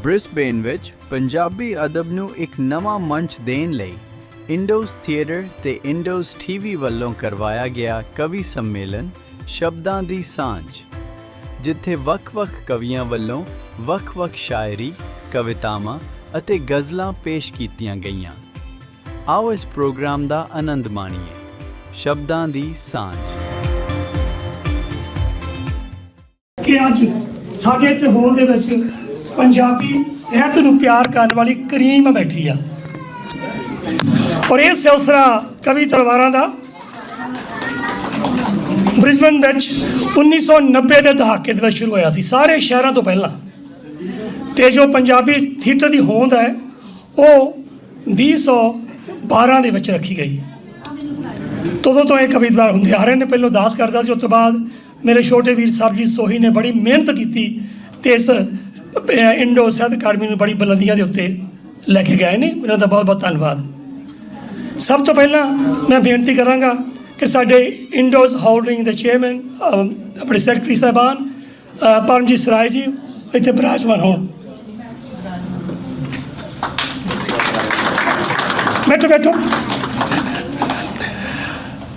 Brisbane ਵਿੱਚ ਪੰਜਾਬੀ ਅਦਬ ਨੂੰ ਇੱਕ ਨਵਾਂ ਮੰਚ ਦੇਣ ਲਈ ਇੰਡੋਜ਼ ਥੀਏਟਰ ਤੇ ਇੰਡੋਜ਼ ਟੀਵੀ ਵੱਲੋਂ ਕਰਵਾਇਆ ਗਿਆ ਕਵੀ ਸੰਮੇਲਨ ਸ਼ਬਦਾਂ ਦੀ ਸਾਂਝ, ਜਿੱਥੇ ਵੱਖ-ਵੱਖ ਕਵੀਆਂ ਵੱਲੋਂ ਵੱਖ-ਵੱਖ ਸ਼ਾਇਰੀ, ਕਵਿਤਾਵਾਂ ਅਤੇ ਗਜ਼ਲਾਂ ਪੇਸ਼ ਕੀਤੀਆਂ ਗਈਆਂ। ਆਓ ਇਸ ਪ੍ਰੋਗਰਾਮ ਦਾ ਆਨੰਦ ਮਾਣੀਏ। ਸ਼ਬਦਾਂ ਦੀ ਸਾਂਝ। ਕਿ ਅੱਜ ਸਾਡੇ ਇੱਥੇ ਹੋਲ ਦੇ ਵਿੱਚ ਪੰਜਾਬੀ ਸਾਹਿਤ ਨੂੰ ਪਿਆਰ ਕਰਨ ਵਾਲੀ ਕਰੀਮ ਬੈਠੀ ਆ, ਔਰ ਇਹ ਸਿਲਸਿਲਾ ਕਵੀ ਤਲਵਾਰਾਂ ਦਾ ਬ੍ਰਿਸਬੇਨ ਵਿੱਚ 1990 ਦੇ ਦਹਾਕੇ ਦੇ ਵਿੱਚ ਸ਼ੁਰੂ ਹੋਇਆ ਸੀ, ਸਾਰੇ ਸ਼ਹਿਰਾਂ ਤੋਂ ਪਹਿਲਾਂ। ਤੇ ਜੋ ਪੰਜਾਬੀ ਥੀਏਟਰ ਦੀ ਹੋਂਦ ਹੈ ਉਹ 2012 ਦੇ ਵਿੱਚ ਰੱਖੀ ਗਈ। ਉਦੋਂ ਤੋਂ ਇਹ ਕਵੀ ਦਰਬਾਰ ਹੁੰਦੇ ਆ ਰਹੇ ਨੇ। ਪਹਿਲਾਂ ਦਾਸ ਕਰਦਾ ਸੀ, ਉਸ ਤੋਂ ਬਾਅਦ ਮੇਰੇ ਛੋਟੇ ਵੀਰ ਸਰਬਜੀਤ ਸੋਹੀ ਨੇ ਬੜੀ ਮਿਹਨਤ ਕੀਤੀ ਅਤੇ ਇਸ ਇੰਡੋ ਸਾਹਿਤ ਅਕਾਡਮੀ ਨੂੰ ਬੜੀ ਬੁਲੰਦੀਆਂ ਦੇ ਉੱਤੇ ਲੈ ਕੇ ਗਏ ਨੇ। ਇਹਨਾਂ ਦਾ ਬਹੁਤ ਬਹੁਤ ਧੰਨਵਾਦ। ਸਭ ਤੋਂ ਪਹਿਲਾਂ ਮੈਂ ਬੇਨਤੀ ਕਰਾਂਗਾ ਕਿ ਸਾਡੇ ਇੰਡੋਜ਼ ਹੋਲਡਿੰਗ ਦੇ ਚੇਅਰਮੈਨ ਆਪਣੇ ਸੈਕਟਰੀ ਸਾਹਿਬਾਨ ਪਰਮਜੀਤ ਸਰਾਏ ਜੀ ਇੱਥੇ ਬਿਰਾਜਮਾਨ ਹੋਣ। ਬੈਠੋ।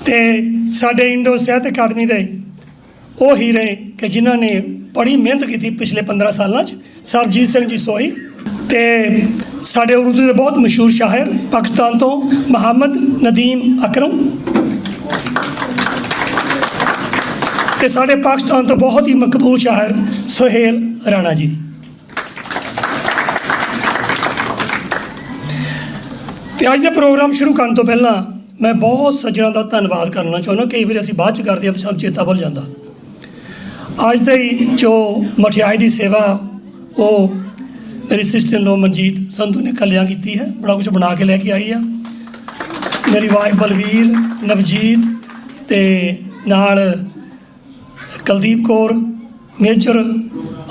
ਅਤੇ ਸਾਡੇ ਇੰਡੋ ਸਾਹਿਤ ਅਕਾਡਮੀ ਦੇ ਉਹ ਹੀਰੇ ਕਿ ਜਿਨ੍ਹਾਂ ਨੇ ਬੜੀ ਮਿਹਨਤ ਕੀਤੀ ਪਿਛਲੇ 15 ਸਾਲਾਂ 'ਚ, ਸਰਬਜੀਤ ਸਿੰਘ ਜੀ ਸੋਹੀ, ਅਤੇ ਸਾਡੇ ਉਰਦੂ ਦੇ ਬਹੁਤ ਮਸ਼ਹੂਰ ਸ਼ਾਇਰ ਪਾਕਿਸਤਾਨ ਤੋਂ ਮੁਹੰਮਦ ਨਦੀਮ ਅਕਰਮ, ਅਤੇ ਸਾਡੇ ਪਾਕਿਸਤਾਨ ਤੋਂ ਬਹੁਤ ਹੀ ਮਕਬੂਲ ਸ਼ਾਇਰ ਸੁਹੇਲ ਰਾਣਾ ਜੀ। ਅਤੇ ਅੱਜ ਦਾ ਪ੍ਰੋਗਰਾਮ ਸ਼ੁਰੂ ਕਰਨ ਤੋਂ ਪਹਿਲਾਂ ਮੈਂ ਬਹੁਤ ਸੱਜਣਾਂ ਦਾ ਧੰਨਵਾਦ ਕਰਨਾ ਚਾਹੁੰਦਾ। ਕਈ ਵਾਰੀ ਅਸੀਂ ਬਾਅਦ 'ਚ ਕਰਦੇ ਹਾਂ ਤਾਂ ਸਾਨੂੰ ਚੇਤਾ ਭੁੱਲ ਜਾਂਦਾ। ਅੱਜ ਦੀ ਜੋ ਮਠਿਆਈ ਦੀ ਸੇਵਾ ਉਹ ਮੇਰੀ ਸਿਸਟਰ ਲੋ ਮਨਜੀਤ ਸੰਧੂ ਨੇ ਕੱਲਿਆਂ ਕੀਤੀ ਹੈ, ਬੜਾ ਕੁਝ ਬਣਾ ਕੇ ਲੈ ਕੇ ਆਈ ਆ। ਮੇਰੀ ਵਾਈਫ ਬਲਵੀਰ, ਨਵਜੀਤ ਅਤੇ ਨਾਲ ਕੁਲਦੀਪ ਕੌਰ, ਮੇਜਰ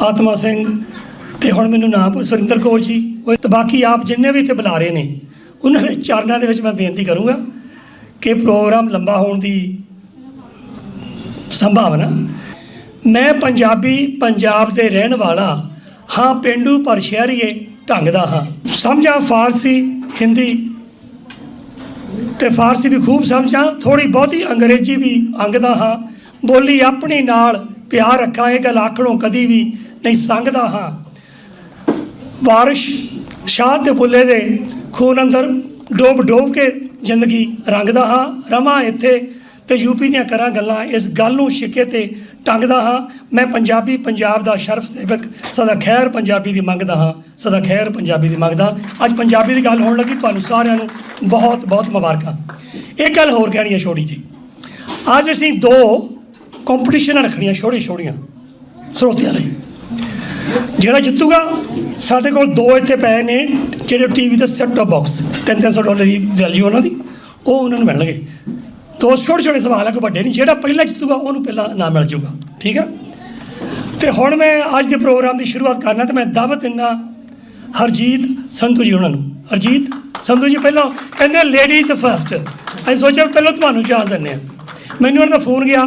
ਆਤਮਾ ਸਿੰਘ, ਅਤੇ ਹੁਣ ਮੈਨੂੰ ਨਾਮ ਸੁਰਿੰਦਰ ਕੌਰ ਜੀ। ਉਹ ਤੇ ਬਾਕੀ ਆਪ ਜਿੰਨੇ ਵੀ ਇੱਥੇ ਬੁਲਾ ਰਹੇ ਨੇ ਉਹਨਾਂ ਦੇ ਚਰਨਾਂ ਦੇ ਵਿੱਚ ਮੈਂ ਬੇਨਤੀ ਕਰੂੰਗਾ ਕਿ ਪ੍ਰੋਗਰਾਮ ਲੰਬਾ ਹੋਣ ਦੀ ਸੰਭਾਵਨਾ। ਮੈਂ ਪੰਜਾਬੀ, ਪੰਜਾਬ ਦੇ ਰਹਿਣ ਵਾਲਾ ਹਾਂ, ਪੇਂਡੂ ਪਰ ਸ਼ਹਿਰੀਏ ਢੰਗ ਦਾ ਹਾਂ। ਸਮਝਾਂ ਫਾਰਸੀ, ਹਿੰਦੀ ਅਤੇ ਫਾਰਸੀ ਵੀ ਖੂਬ ਸਮਝਾਂ, ਥੋੜ੍ਹੀ ਬਹੁਤੀ ਅੰਗਰੇਜ਼ੀ ਵੀ ਅੰਗਦਾ ਹਾਂ। ਬੋਲੀ ਆਪਣੀ ਨਾਲ ਪਿਆਰ ਰੱਖਾਂ, ਇਹ ਗੱਲ ਆਖਣੋਂ ਕਦੀ ਵੀ ਨਹੀਂ ਸੰਗਦਾ ਹਾਂ। ਵਾਰਿਸ਼ ਸ਼ਾਹ ਤੇ ਬੁੱਲੇ ਦੇ ਖੂਨ ਅੰਦਰ ਡੋਬ ਕੇ ਜ਼ਿੰਦਗੀ ਰੰਗਦਾ ਹਾਂ। ਰਵਾਂ ਇੱਥੇ ਅਤੇ ਯੂਪੀ ਦੀਆਂ ਕਰਾਂ ਗੱਲਾਂ, ਇਸ ਗੱਲ ਨੂੰ ਛਿੱਕੇ 'ਤੇ ਟੰਗਦਾ ਹਾਂ। ਮੈਂ ਪੰਜਾਬੀ, ਪੰਜਾਬ ਦਾ ਸ਼ਰਫ ਸੇਵਕ, ਸਦਾ ਖੈਰ ਪੰਜਾਬੀ ਦੀ ਮੰਗਦਾ ਹਾਂ, ਸਦਾ ਖੈਰ ਪੰਜਾਬੀ ਦੀ ਮੰਗਦਾ। ਅੱਜ ਪੰਜਾਬੀ ਦੀ ਗੱਲ ਹੋਣ ਲੱਗੀ, ਤੁਹਾਨੂੰ ਸਾਰਿਆਂ ਨੂੰ ਬਹੁਤ ਬਹੁਤ ਮੁਬਾਰਕਾਂ। ਇੱਕ ਗੱਲ ਹੋਰ ਕਹਿਣੀ ਹੈ ਛੋਟੀ ਜੀ। ਅੱਜ ਅਸੀਂ 2 ਕੰਪੀਟੀਸ਼ਨਾਂ ਰੱਖਣੀਆਂ ਛੋਟੀਆਂ ਸਰੋਤਿਆਂ ਲਈ। ਜਿਹੜਾ ਜਿੱਤੂਗਾ, ਸਾਡੇ ਕੋਲ 2 ਇੱਥੇ ਪਏ ਨੇ ਜਿਹੜੇ TV ਦੇ ਸੈੱਟ ਟੌਪ ਬਾਕਸ, $300 ਦੀ ਵੈਲਿਊ ਉਹਨਾਂ ਦੀ, ਉਹ ਉਹਨਾਂ ਨੂੰ ਮਿਲਣਗੇ। 2 ਛੋਟੇ ਸਵਾਲ ਹੈ, ਕੋਈ ਵੱਡੇ ਨਹੀਂ। ਜਿਹੜਾ ਪਹਿਲਾਂ ਜਿੱਤੂਗਾ ਉਹਨੂੰ ਪਹਿਲਾਂ ਨਾਮ ਮਿਲ ਜਾਊਗਾ, ਠੀਕ ਹੈ। ਅਤੇ ਹੁਣ ਮੈਂ ਅੱਜ ਦੇ ਪ੍ਰੋਗਰਾਮ ਦੀ ਸ਼ੁਰੂਆਤ ਕਰਨਾ, ਅਤੇ ਮੈਂ ਦਾਵਤ ਦਿੰਦਾ ਹਰਜੀਤ ਸੰਧੂ ਜੀ ਉਹਨਾਂ ਨੂੰ। ਹਰਜੀਤ ਸੰਧੂ ਜੀ ਪਹਿਲਾਂ ਕਹਿੰਦੇ ਲੇਡੀਜ਼ ਫਸਟ। ਅਸੀਂ ਸੋਚਿਆ ਪਹਿਲਾਂ ਤੁਹਾਨੂੰ ਚਾਂਸ ਦਿੰਦੇ ਹਾਂ। ਮੈਨੂੰ ਉਹਨਾਂ ਦਾ ਫੋਨ ਗਿਆ,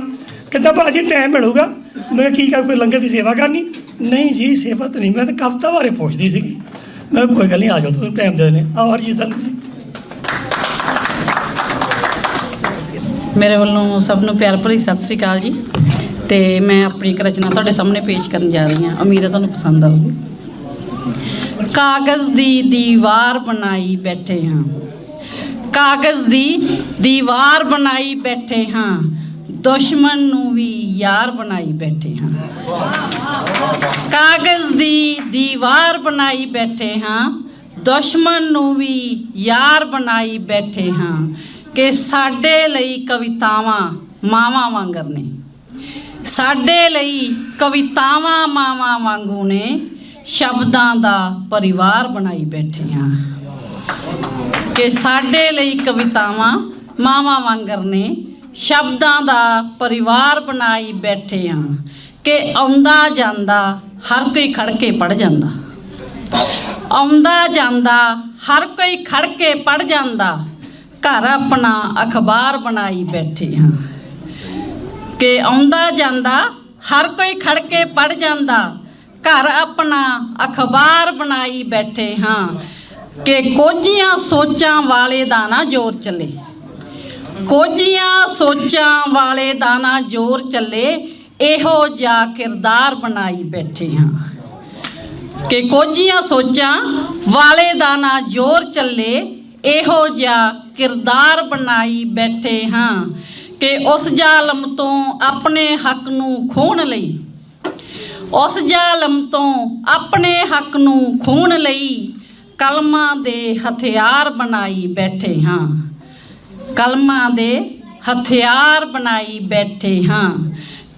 ਕਹਿੰਦਾ ਭਾਅ ਜੀ ਟਾਈਮ ਮਿਲੂਗਾ। ਮੈਂ ਕੀ ਕਰ, ਕੋਈ ਲੰਗਰ ਦੀ ਸੇਵਾ ਕਰਨੀ? ਨਹੀਂ ਜੀ ਸੇਵਾ ਤਾਂ ਨਹੀਂ, ਮੈਂ ਤਾਂ ਕਵਿਤਾ ਬਾਰੇ ਪੁੱਛਦੀ ਸੀਗੀ। ਮੈਂ ਕਿਹਾ ਕੋਈ ਗੱਲ ਨਹੀਂ, ਆ ਜਾਓ, ਤੁਹਾਨੂੰ ਟਾਈਮ ਦੇ ਦਿੰਦੇ। ਆਓ ਹਰਜੀਤ ਸੰਧੂ ਜੀ। ਮੇਰੇ ਵੱਲੋਂ ਸਭ ਨੂੰ ਪਿਆਰ ਭਰੀ ਸਤਿ ਸ਼੍ਰੀ ਅਕਾਲ ਜੀ। ਅਤੇ ਮੈਂ ਆਪਣੀ ਇੱਕ ਰਚਨਾ ਤੁਹਾਡੇ ਸਾਹਮਣੇ ਪੇਸ਼ ਕਰਨ ਜਾ ਰਹੀ ਹਾਂ। ਉਮੀਦ ਹੈ ਤੁਹਾਨੂੰ ਪਸੰਦ ਆਊਗੀ। ਕਾਗਜ਼ ਦੀ ਦੀਵਾਰ ਬਣਾਈ ਬੈਠੇ ਹਾਂ, ਕਾਗਜ਼ ਦੀ ਦੀਵਾਰ ਬਣਾਈ ਬੈਠੇ ਹਾਂ, ਦੁਸ਼ਮਣ ਨੂੰ ਵੀ ਯਾਰ ਬਣਾਈ ਬੈਠੇ ਹਾਂ। ਕਾਗਜ਼ ਦੀ ਦੀਵਾਰ ਬਣਾਈ ਬੈਠੇ ਹਾਂ, ਦੁਸ਼ਮਣ ਨੂੰ ਵੀ ਯਾਰ ਬਣਾਈ ਬੈਠੇ ਹਾਂ, ਕਿ ਸਾਡੇ ਲਈ ਕਵਿਤਾਵਾਂ ਮਾਵਾਂ ਵਾਂਗਰ ਨੇ, ਸਾਡੇ ਲਈ ਕਵਿਤਾਵਾਂ ਮਾਵਾਂ ਵਾਂਗੂ ਨੇ, ਸ਼ਬਦਾਂ ਦਾ ਪਰਿਵਾਰ ਬਣਾਈ ਬੈਠੇ ਹਾਂ। ਕਿ ਸਾਡੇ ਲਈ ਕਵਿਤਾਵਾਂ ਮਾਵਾਂ ਵਾਂਗਰ ਨੇ, ਸ਼ਬਦਾਂ ਦਾ ਪਰਿਵਾਰ ਬਣਾਈ ਬੈਠੇ ਹਾਂ, ਕਿ ਆਉਂਦਾ ਜਾਂਦਾ ਹਰ ਕੋਈ ਖੜ ਕੇ ਪੜ੍ਹ ਜਾਂਦਾ, ਆਉਂਦਾ ਜਾਂਦਾ ਹਰ ਕੋਈ ਖੜ ਕੇ ਪੜ੍ਹ ਜਾਂਦਾ, ਘਰ ਆਪਣਾ ਅਖਬਾਰ ਬਣਾਈ ਬੈਠੇ ਹਾਂ। ਕਿ ਆਉਂਦਾ ਜਾਂਦਾ ਹਰ ਕੋਈ ਖੜ ਕੇ ਪੜ੍ਹ ਜਾਂਦਾ, ਘਰ ਆਪਣਾ ਅਖਬਾਰ ਬਣਾਈ ਬੈਠੇ ਹਾਂ ਕਿ ਕੋਝੀਆਂ ਸੋਚਾਂ ਵਾਲੇ ਦਾ ਨਾ ਜ਼ੋਰ ਚੱਲੇ। ਕੋਝੀਆਂ ਸੋਚਾਂ ਵਾਲੇ ਦਾ ਨਾ ਜ਼ੋਰ ਚੱਲੇ, ਇਹੋ ਜਿਹਾ ਕਿਰਦਾਰ ਬਣਾਈ ਬੈਠੇ ਹਾਂ ਕਿ ਕੋਝੀਆਂ ਸੋਚਾਂ ਵਾਲੇ ਦਾ ਨਾ ਜ਼ੋਰ ਚੱਲੇ, ਇਹੋ ਜਿਹਾ ਕਿਰਦਾਰ ਬਣਾਈ ਬੈਠੇ ਹਾਂ ਕਿ ਉਸ ਜ਼ਾਲਮ ਤੋਂ ਆਪਣੇ ਹੱਕ ਨੂੰ ਖੋਹਣ ਲਈ, ਉਸ ਜ਼ਾਲਮ ਤੋਂ ਆਪਣੇ ਹੱਕ ਨੂੰ ਖੋਹਣ ਲਈ ਕਲਮਾਂ ਦੇ ਹਥਿਆਰ ਬਣਾਈ ਬੈਠੇ ਹਾਂ, ਕਲਮਾਂ ਦੇ ਹਥਿਆਰ ਬਣਾਈ ਬੈਠੇ ਹਾਂ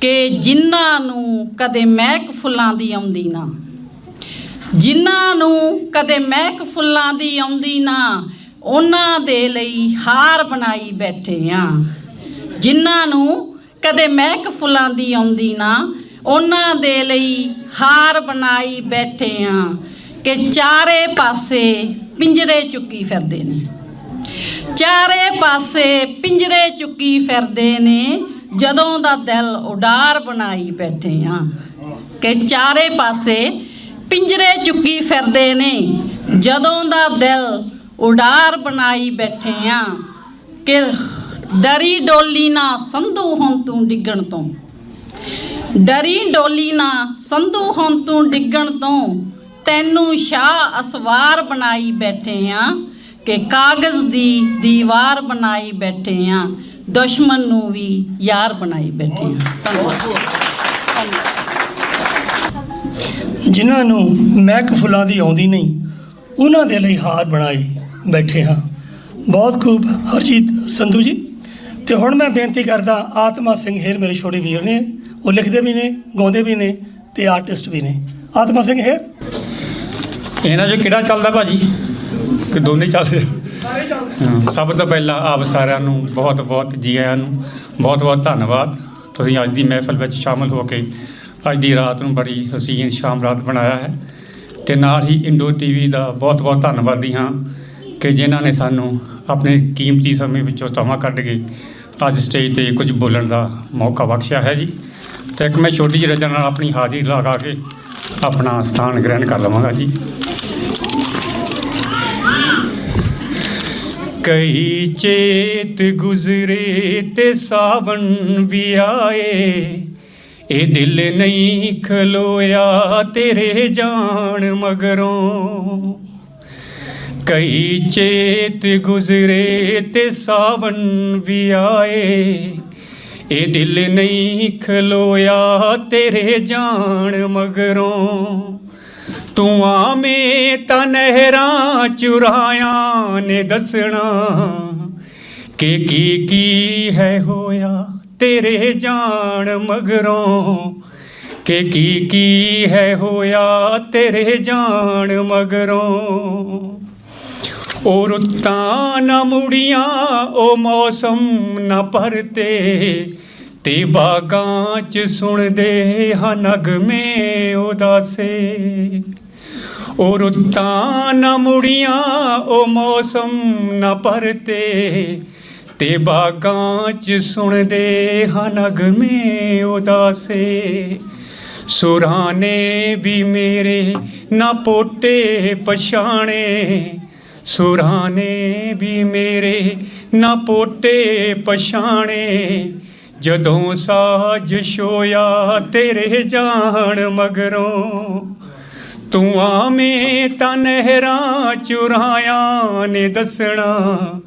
ਕਿ ਜਿਨ੍ਹਾਂ ਨੂੰ ਕਦੇ ਮਹਿਕ ਫੁੱਲਾਂ ਦੀ ਆਉਂਦੀ ਨਾ, ਜਿਨ੍ਹਾਂ ਨੂੰ ਕਦੇ ਮਹਿਕ ਫੁੱਲਾਂ ਦੀ ਆਉਂਦੀ ਨਾ, ਉਹਨਾਂ ਦੇ ਲਈ ਹਾਰ ਬਣਾਈ ਬੈਠੇ ਹਾਂ। ਜਿਨ੍ਹਾਂ ਨੂੰ ਕਦੇ ਮਹਿਕ ਫੁੱਲਾਂ ਦੀ ਆਉਂਦੀ ਨਾ, ਉਹਨਾਂ ਦੇ ਲਈ ਹਾਰ ਬਣਾਈ ਬੈਠੇ ਹਾਂ ਕਿ ਚਾਰੇ ਪਾਸੇ ਪਿੰਜਰੇ ਚੁੱਕੀ ਫਿਰਦੇ ਨੇ, ਚਾਰੇ ਪਾਸੇ ਪਿੰਜਰੇ ਚੁੱਕੀ ਫਿਰਦੇ ਨੇ, ਜਦੋਂ ਦਾ ਦਿਲ ਉਡਾਰ ਬਣਾਈ ਬੈਠੇ ਹਾਂ ਕਿ ਚਾਰੇ ਪਾਸੇ ਪਿੰਜਰੇ ਚੁੱਕੀ ਫਿਰਦੇ ਨੇ, ਜਦੋਂ ਦਾ ਦਿਲ ਉਡਾਰ ਬਣਾਈ ਬੈਠੇ ਹਾਂ ਕਿ ਡਰੀ ਡੋਲੀ ਨਾ ਸੰਧੂ ਹੁਣ ਤੂੰ ਡਿੱਗਣ ਤੋਂ, ਡਰੀ ਡੋਲੀ ਨਾ ਸੰਧੂ ਹੁਣ ਤੂੰ ਡਿੱਗਣ ਤੋਂ, ਤੈਨੂੰ ਸ਼ਾਹ ਅਸਵਾਰ ਬਣਾਈ ਬੈਠੇ ਹਾਂ ਕਿ ਕਾਗਜ਼ ਦੀ ਦੀਵਾਰ ਬਣਾਈ ਬੈਠੇ ਹਾਂ, ਦੁਸ਼ਮਣ ਨੂੰ ਵੀ ਯਾਰ ਬਣਾਈ ਬੈਠੇ ਹਾਂ। ਧੰਨਵਾਦ। ਜਿਨ੍ਹਾਂ ਨੂੰ ਮਹਿਕ ਫੁੱਲਾਂ ਦੀ ਆਉਂਦੀ ਨਹੀਂ, ਉਹਨਾਂ ਦੇ ਲਈ ਹਾਰ ਬਣਾਈ ਬੈਠੇ ਹਾਂ। ਬਹੁਤ ਖੂਬ ਹਰਜੀਤ ਸੰਧੂ ਜੀ। ਤੇ ਹੁਣ ਮੈਂ ਬੇਨਤੀ ਕਰਦਾ ਆਤਮਾ ਸਿੰਘ ਹੇਰ, ਮੇਰੇ ਛੋਟੇ ਵੀਰ ਨੇ, ਉਹ ਲਿਖਦੇ ਵੀ ਨੇ, ਗਾਉਂਦੇ ਵੀ ਨੇ ਤੇ ਆਰਟਿਸਟ ਵੀ ਨੇ। ਆਤਮਾ ਸਿੰਘ ਹੇਰ। ਇਹਨਾਂ 'ਚੋਂ ਕਿਹੜਾ ਚੱਲਦਾ ਭਾਜੀ ਕਿ ਦੋਨੇ ਚੱਲਦੇ? ਸਭ ਤੋਂ ਪਹਿਲਾਂ ਆਪ ਸਾਰਿਆਂ ਨੂੰ ਬਹੁਤ ਬਹੁਤ ਜੀ ਆਇਆਂ ਨੂੰ, ਬਹੁਤ ਬਹੁਤ ਧੰਨਵਾਦ। ਤੁਸੀਂ ਅੱਜ ਦੀ ਮਹਿਫਲ ਵਿੱਚ ਸ਼ਾਮਲ ਹੋ ਕੇ ਅੱਜ ਦੀ ਰਾਤ ਨੂੰ ਬੜੀ ਹਸੀਨ ਸ਼ਾਮ ਰਾਤ ਬਣਾਇਆ ਹੈ। ਅਤੇ ਨਾਲ ਹੀ ਇੰਡੋ TV ਦਾ ਬਹੁਤ ਬਹੁਤ ਧੰਨਵਾਦੀ ਹਾਂ ਕਿ ਜਿਨ੍ਹਾਂ ਨੇ ਸਾਨੂੰ ਆਪਣੇ ਕੀਮਤੀ ਸਮੇਂ ਵਿੱਚੋਂ ਸਮਾਂ ਕੱਢ ਕੇ ਅੱਜ ਸਟੇਜ 'ਤੇ ਕੁਝ ਬੋਲਣ ਦਾ ਮੌਕਾ ਬਖਸ਼ਿਆ ਹੈ ਜੀ। ਅਤੇ ਇੱਕ ਮੈਂ ਛੋਟੀ ਜਿਹੀ ਰਚਨਾ ਨਾਲ ਆਪਣੀ ਹਾਜ਼ਰੀ ਲਗਾ ਕੇ ਆਪਣਾ ਸਥਾਨ ਗ੍ਰਹਿਣ ਕਰ ਲਵਾਂਗਾ ਜੀ। ਕਈ ਚੇਤ ਗੁਜ਼ਰੇ ਤੇ ਸਾਵਣ ਵੀ ਆਏ, ਇਹ ਦਿਲ ਨਹੀਂ ਖਲੋਇਆ ਤੇਰੇ ਜਾਣ ਮਗਰੋਂ। ਕਈ ਚੇਤ ਗੁਜ਼ਰੇ ਤੇ ਸਾਵਣ ਵੀ ਆਏ, ਇਹ ਦਿਲ ਨਹੀਂ ਖਲੋਇਆ ਤੇਰੇ ਜਾਣ ਮਗਰੋਂ। ਤੂੰ ਆਵੇਂ ਤਾਂ ਨਹਿਰਾਂ ਚੁਰਾਇਆਂ ਨੇ ਦੱਸਣਾ ਕਿ ਕੀ ਹੈ ਹੋਇਆ ਤੇਰੇ ਜਾਣ ਮਗਰੋਂ, ਕਿ ਕੀ ਹੈ ਹੋਇਆ ਤੇਰੇ ਜਾਣ ਮਗਰੋਂ। ਉਹ ਰੁੱਤਾਂ ਨਾ ਮੁੜੀਆਂ, ਉਹ ਮੌਸਮ ਨਾ ਪਰਤੇ, ਤੇ ਬਾਗਾਂ 'ਚ ਸੁਣਦੇ ਹਾਂ ਨਗਮੇ ਉਦਾਸੇ। ਉਹ ਰੁੱਤਾਂ ਨਾ ਮੁੜੀਆਂ, ਉਹ ਮੌਸਮ ਨਾ ਪਰਤੇ, ਤੇ ਬਾਗਾਂ 'ਚ ਸੁਣਦੇ ਹਾਂ ਨਗਮੇ ਉਦਾਸੇ। ਸੁਰਾਂ ਨੇ ਵੀ ਮੇਰੇ ਨਾ ਪੋਟੇ ਪਛਾਣੇ, ਸੁਰਾਂ ਨੇ ਵੀ ਮੇਰੇ ਨਾ ਪੋਟੇ ਪਛਾਣੇ, ਜਦੋਂ ਸਾਜ ਛੋਇਆ ਤੇਰੇ ਜਾਣ ਮਗਰੋਂ। ਤੂੰ ਆਵੇਂ ਤਾਂ ਨਹਿਰਾਂ ਚੁਰਾਇਆਂ ਨੇ ਦੱਸਣਾ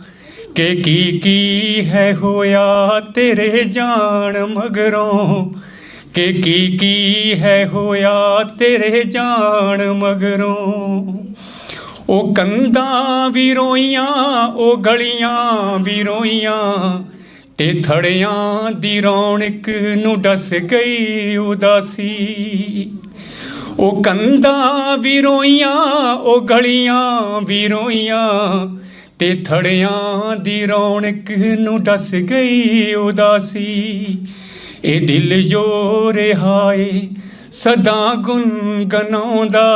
ਕਿ ਕੀ ਹੈ ਹੋਇਆ ਤੇਰੇ ਜਾਣ ਮਗਰੋਂ, ਕਿ ਕੀ ਹੈ ਹੋਇਆ ਤੇਰੇ ਜਾਣ ਮਗਰੋਂ। ਉਹ ਕੰਧਾਂ ਵੀ ਰੋਈਆਂ, ਉਹ ਗਲੀਆਂ ਵੀ ਰੋਈਆਂ, ਤੇ ਥੜਿਆਂ ਦੀ ਰੌਣਕ ਨੂੰ ਡਸ ਗਈ ਉਦਾਸੀ। ਉਹ ਕੰਧਾਂ ਵੀ ਰੋਈਆਂ, ਉਹ ਗਲੀਆਂ ਵੀ ਰੋਈਆਂ, ਤੇ ਥੜਿਆਂ ਦੀ ਰੌਣਕ ਨੂੰ ਡਸ ਗਈ ਉਦਾਸੀ। ਇਹ ਦਿਲ ਜੋ ਰਿਹਾ ਏ ਸਦਾ ਗੁਣਗੁਣਾਉਂਦਾ,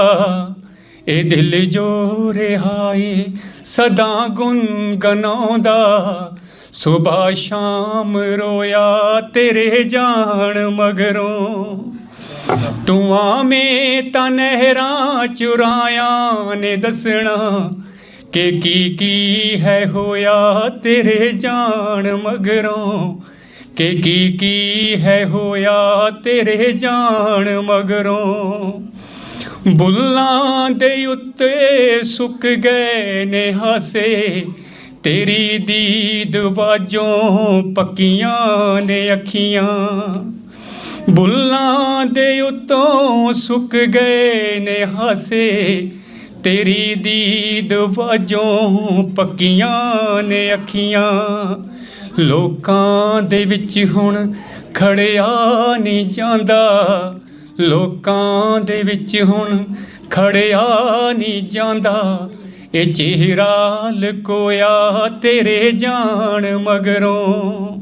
ਇਹ ਦਿਲ ਜੋ ਰਿਹਾ ਏ ਸਦਾ ਗੁਣਗੁਣਾਉਂਦਾ, ਸੁਬਹ ਸ਼ਾਮ ਰੋਇਆ ਤੇਰੇ ਜਾਣ ਮਗਰੋਂ। ਤੂੰ ਆਵੇਂ ਤਾਂ ਨਹਿਰਾਂ ਚੁਰਾਇਆਂ ਨੇ ਦੱਸਣਾ ਕਿ ਕੀ ਹੈ ਹੋਇਆ ਤੇਰੇ ਜਾਣ ਮਗਰੋਂ, ਕਿ ਕੀ ਹੈ ਹੋਇਆ ਤੇਰੇ ਜਾਣ ਮਗਰੋਂ। ਬੁੱਲਾਂ ਦੇ ਉੱਤੇ ਸੁੱਕ ਗਏ ਨੇ ਹਾਸੇ, ਤੇਰੀ ਦੀਦ ਵਾਜੋਂ ਪੱਕੀਆਂ ਨੇ ਅੱਖੀਆਂ। ਬੁੱਲਾਂ ਦੇ ਉੱਤੋਂ ਸੁੱਕ ਗਏ ਨੇ ਹਾਸੇ, ਤੇਰੀ ਦੀਦ ਵਾਜੋਂ ਪੱਕੀਆਂ ਨੇ ਅੱਖੀਆਂ। ਲੋਕਾਂ ਦੇ ਵਿੱਚ ਹੁਣ ਖੜਿਆ ਨਹੀਂ ਜਾਂਦਾ, ਲੋਕਾਂ ਦੇ ਵਿੱਚ ਹੁਣ ਖੜਿਆ ਨਹੀਂ ਜਾਂਦਾ। ਇਹ ਚਿਹਰਾ ਲੁਕੋਇਆ ਤੇਰੇ ਜਾਣ ਮਗਰੋਂ।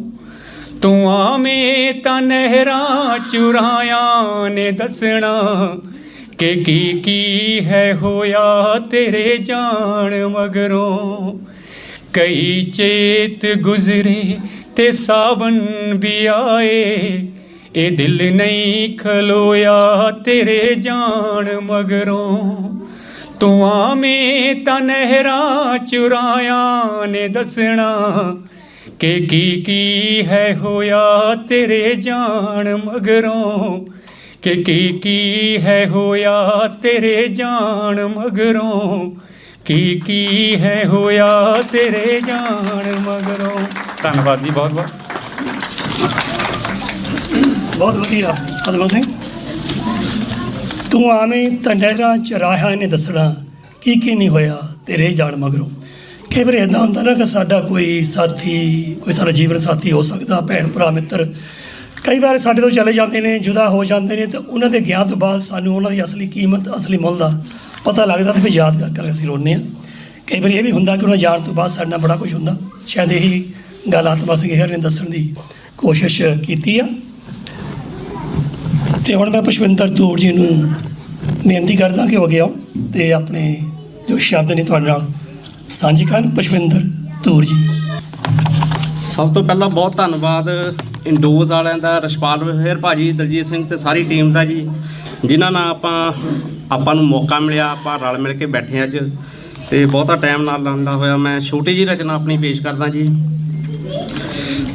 ਤੂੰ ਆਵੇਂ ਤਾਂ ਨਹਿਰਾਂ ਚੁਰਾਇਆਂ ਨੇ ਦੱਸਣਾ ਕਿ ਕੀ ਹੈ ਹੋਇਆ ਤੇਰੇ ਜਾਣ ਮਗਰੋਂ। ਕਈ ਚੇਤ ਗੁਜ਼ਰੇ ਤੇ ਸਾਵਨ ਵੀ ਆਏ, ਇਹ ਦਿਲ ਨਹੀਂ ਖਲੋਇਆ ਤੇਰੇ ਜਾਣ ਮਗਰੋਂ। ਤੂੰ ਆਵੇਂ ਤਾਂ ਨਹਿਰਾਂ ਚੁਰਾਇਆਂ ਨੇ ਦੱਸਣਾ ਕਿ ਕੀ ਹੈ ਹੋਇਆ ਤੇਰੇ ਜਾਣ ਮਗਰੋਂ, ਕਿ ਕੀ ਹੈ ਹੋਇਆ ਤੇਰੇ ਜਾਣ ਮਗਰੋਂ, ਕੀ ਹੈ ਹੋਇਆ ਤੇਰੇ ਜਾਣ ਮਗਰੋਂ। ਧੰਨਵਾਦ ਜੀ, ਬਹੁਤ ਬਹੁਤ। ਬਹੁਤ ਵਧੀਆ ਅਦਮਨ ਸਿੰਘ। ਤੂੰ ਆਵੇਂ ਤਾਂ ਨਹਿਰਾਂ ਚੁਰਾਇਆਂ ਨੇ ਦੱਸਣਾ ਕੀ ਨਹੀਂ ਹੋਇਆ ਤੇਰੇ ਜਾਣ ਮਗਰੋਂ। ਕਈ ਵਾਰ ਇੱਦਾਂ ਹੁੰਦਾ ਨਾ ਕਿ ਸਾਡਾ ਕੋਈ ਸਾਥੀ, ਕੋਈ ਸਾਡਾ ਜੀਵਨ ਸਾਥੀ ਹੋ ਸਕਦਾ, ਭੈਣ ਭਰਾ ਮਿੱਤਰ, ਕਈ ਵਾਰ ਸਾਡੇ ਤੋਂ ਚਲੇ ਜਾਂਦੇ ਨੇ, ਜੁਦਾ ਹੋ ਜਾਂਦੇ ਨੇ, ਅਤੇ ਉਹਨਾਂ ਦੇ ਗਿਆਨ ਤੋਂ ਬਾਅਦ ਸਾਨੂੰ ਉਹਨਾਂ ਦੀ ਅਸਲੀ ਕੀਮਤ, ਅਸਲੀ ਮੁੱਲ ਦਾ ਪਤਾ ਲੱਗਦਾ ਅਤੇ ਫਿਰ ਯਾਦ ਕਰਕੇ ਅਸੀਂ ਰੋਂਦੇ ਹਾਂ। ਕਈ ਵਾਰ ਇਹ ਵੀ ਹੁੰਦਾ ਕਿ ਉਹਨਾਂ ਜਾਣ ਤੋਂ ਬਾਅਦ ਸਾਡੇ ਨਾਲ ਬੜਾ ਕੁਝ ਹੁੰਦਾ। ਸ਼ਾਇਦ ਇਹੀ ਗੱਲ ਆਤਮਾ ਸਿੰਘ ਹੇਅਰ ਨੇ ਦੱਸਣ ਦੀ ਕੋਸ਼ਿਸ਼ ਕੀਤੀ ਆ। ਅਤੇ ਹੁਣ ਮੈਂ ਪੁਸ਼ਪਿੰਦਰ ਤੂਰ ਜੀ ਨੂੰ ਬੇਨਤੀ ਕਰਦਾ ਕਿ ਉਹ ਅੱਗੇ ਆਉਣ ਅਤੇ ਆਪਣੇ ਜੋ ਸ਼ਬਦ ਨੇ ਤੁਹਾਡੇ ਨਾਲ ਸਾਂਝੇ ਕਰਨ। ਪੁਸ਼ਪਿੰਦਰ ਤੂਰ ਜੀ। ਸਭ ਤੋਂ ਪਹਿਲਾਂ ਬਹੁਤ ਧੰਨਵਾਦ ਇੰਡੋਜ਼ ਵਾਲਿਆਂ ਦਾ, ਰਛਪਾਲ ਹੇਅਰ ਭਾਜੀ, ਦਲਜੀਤ ਸਿੰਘ ਅਤੇ ਸਾਰੀ ਟੀਮ ਦਾ ਜੀ, ਜਿਨ੍ਹਾਂ ਨਾਲ ਆਪਾਂ ਨੂੰ ਮੌਕਾ ਮਿਲਿਆ, ਆਪਾਂ ਰਲ ਮਿਲ ਕੇ ਬੈਠੇ ਅੱਜ। ਅਤੇ ਬਹੁਤਾ ਟਾਈਮ ਨਾਲ ਲਾਉਂਦਾ ਹੋਇਆ ਮੈਂ ਛੋਟੀ ਜਿਹੀ ਰਚਨਾ ਆਪਣੀ ਪੇਸ਼ ਕਰਦਾ ਜੀ।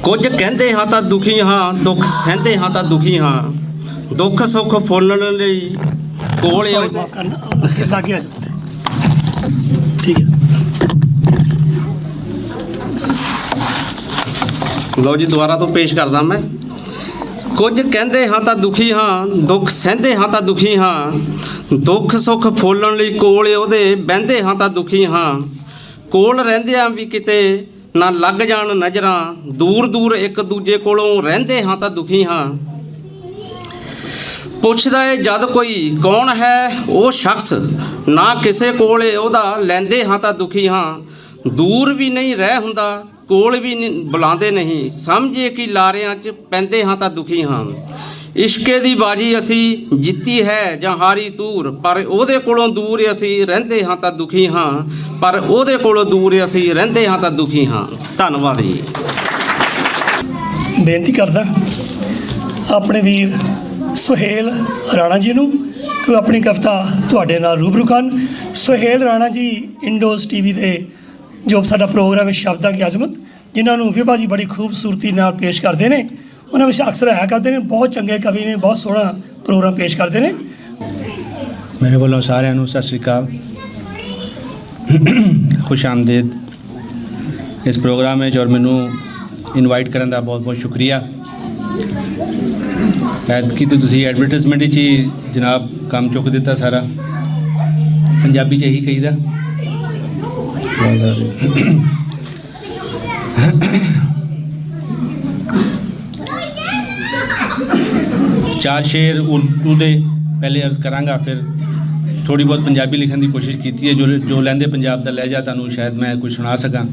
ਕੁਝ ਕਹਿੰਦੇ ਹਾਂ ਤਾਂ ਦੁਖੀ ਹਾਂ, ਦੁੱਖ ਸਹਿੰਦੇ ਹਾਂ ਤਾਂ ਦੁਖੀ ਹਾਂ, ਦੁੱਖ ਸੁੱਖ ਫੋਲਣ ਲਈ ਕੋਲ ਲੱਗ ਗਿਆ। ਠੀਕ ਹੈ, ਲਓ ਜੀ, ਦੁਬਾਰਾ ਤੋਂ ਪੇਸ਼ ਕਰਦਾ ਮੈਂ। ਕੁਝ ਕਹਿੰਦੇ ਹਾਂ ਤਾਂ ਦੁਖੀ ਹਾਂ, ਦੁੱਖ ਸਹਿੰਦੇ ਹਾਂ ਤਾਂ ਦੁਖੀ ਹਾਂ, ਦੁੱਖ ਸੁੱਖ ਫੋਲਣ ਲਈ ਕੋਲ ਉਹਦੇ ਬਹਿੰਦੇ ਹਾਂ ਤਾਂ ਦੁਖੀ ਹਾਂ। ਕੋਲ ਰਹਿੰਦਿਆਂ ਵੀ ਕਿਤੇ ਨਾ ਲੱਗ ਜਾਣ ਨਜ਼ਰਾਂ, ਦੂਰ ਦੂਰ ਇੱਕ ਦੂਜੇ ਕੋਲੋਂ ਰਹਿੰਦੇ ਹਾਂ ਤਾਂ ਦੁਖੀ ਹਾਂ। ਪੁੱਛਦਾ ਏ ਜਦ ਕੋਈ ਕੌਣ ਹੈ ਉਹ ਸ਼ਖਸ, ਨਾ ਕਿਸੇ ਕੋਲ ਉਹਦਾ ਲੈਂਦੇ ਹਾਂ ਤਾਂ ਦੁਖੀ ਹਾਂ। ਦੂਰ ਵੀ ਨਹੀਂ ਰਹਿ ਹੁੰਦਾ, ਕੋਲ ਵੀ ਬੁਲਾਉਂਦੇ ਨਹੀਂ, ਸਮਝੇ ਕਿ ਲਾਰਿਆਂ 'ਚ ਪੈਂਦੇ ਹਾਂ ਤਾਂ ਦੁਖੀ ਹਾਂ। ਇਸ਼ਕੇ ਦੀ ਬਾਜੀ ਅਸੀਂ ਜਿੱਤੀ ਹੈ ਜਾਂ ਹਾਰੀ ਤੂਰ, ਪਰ ਉਹਦੇ ਕੋਲੋਂ ਦੂਰ ਅਸੀਂ ਰਹਿੰਦੇ ਹਾਂ ਤਾਂ ਦੁਖੀ ਹਾਂ, ਪਰ ਉਹਦੇ ਕੋਲੋਂ ਦੂਰ ਅਸੀਂ ਰਹਿੰਦੇ ਹਾਂ ਤਾਂ ਦੁਖੀ ਹਾਂ। ਧੰਨਵਾਦ ਜੀ। ਬੇਨਤੀ ਕਰਦਾ ਆਪਣੇ ਵੀਰ ਸੁਹੇਲ ਰਾਣਾ ਜੀ ਨੂੰ ਕਿ ਆਪਣੀ ਕਵਿਤਾ ਤੁਹਾਡੇ ਨਾਲ ਰੂਬਰੂ ਕਰਨ। ਸੁਹੇਲ ਰਾਣਾ ਜੀ ਇੰਡੋਜ਼ ਟੀਵੀ ਦੇ ਜੋ ਸਾਡਾ ਪ੍ਰੋਗਰਾਮ ਹੈ ਸ਼ਬਦਾਂ ਕੀ ਅਜ਼ਮਤ, ਜਿਨ੍ਹਾਂ ਨੂੰ ਵਿਭਾ ਜੀ ਬੜੀ ਖੂਬਸੂਰਤੀ ਨਾਲ ਪੇਸ਼ ਕਰਦੇ ਨੇ, ਉਹਨਾਂ ਵਿੱਚ ਅਕਸਰ ਆਇਆ ਕਰਦੇ ਨੇ। ਬਹੁਤ ਚੰਗੇ ਕਵੀ ਨੇ, ਬਹੁਤ ਸੋਹਣਾ ਪ੍ਰੋਗਰਾਮ ਪੇਸ਼ ਕਰਦੇ ਨੇ। ਮੇਰੇ ਵੱਲੋਂ ਸਾਰਿਆਂ ਨੂੰ ਸਤਿ ਸ਼੍ਰੀ ਅਕਾਲ, ਖੁਸ਼ ਆਮਦੀਦ ਇਸ ਪ੍ਰੋਗਰਾਮ ਵਿੱਚ, ਔਰ ਮੈਨੂੰ ਇਨਵਾਈਟ ਕਰਨ ਦਾ ਬਹੁਤ ਬਹੁਤ ਸ਼ੁਕਰੀਆ। ਐਤਕੀ ਤਾਂ ਤੁਸੀਂ ਐਡਵਰਟਾਈਜ਼ਮੈਂਟ ਵਿੱਚ ਹੀ ਜਨਾਬ ਕੰਮ ਚੁੱਕ ਦਿੱਤਾ ਸਾਰਾ, ਪੰਜਾਬੀ 'ਚ ਇਹੀ ਕਹੀਦਾ। ਚਾਰ ਸ਼ੇਰ ਉਰਦੂ ਦੇ ਪਹਿਲੇ ਅਰਜ਼ ਕਰਾਂਗਾ, ਫਿਰ ਥੋੜ੍ਹੀ ਬਹੁਤ ਪੰਜਾਬੀ ਲਿਖਣ ਦੀ ਕੋਸ਼ਿਸ਼ ਕੀਤੀ ਹੈ, ਜੋ ਲਹਿੰਦੇ ਪੰਜਾਬ ਦਾ ਲਹਿਜਾ ਤੁਹਾਨੂੰ ਸ਼ਾਇਦ ਮੈਂ ਕੁਝ ਸੁਣਾ ਸਕਾਂ।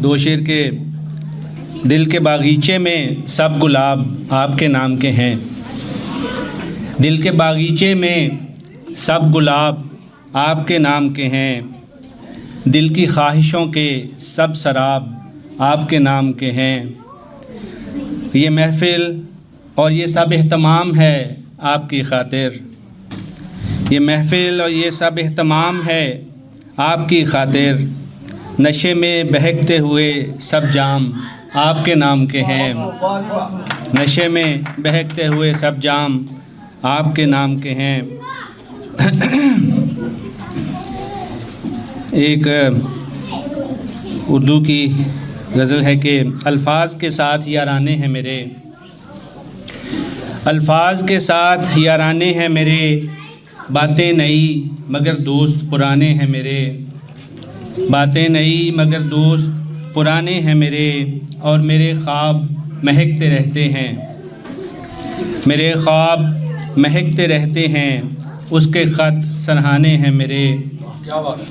दो शेर के दिल के बागीचे में सब गुलाब आपके नाम के हैं, दिल के बागीचे में सब गुलाब आपके नाम के हैं, दिल की ख्वाहिशों के सब शराब आपके नाम के हैं, ये महफ़िल और ये सब एहतमाम है आपकी खातिर। ये महफ़िल और ये सब एहतमाम है आपकी खातिर। नशे में बहकते हुए सब जाम आपके नाम के हैं। नशे में बहकते हुए सब जाम आपके नाम के हैं। एक उर्दू की गज़ल है कि अल्फाज के साथ याराने हैं मेरे, अल्फाज के साथ याराने हैं मेरे, बातें नई मगर दोस्त पुराने हैं मेरे, बातें नई मगर दोस्त पुराने हैं मेरे, और मेरे ख्वाब महकते रहते हैं, मेरे ख्वाब महकते रहते हैं, उसके ख़त सराहने हैं मेरे,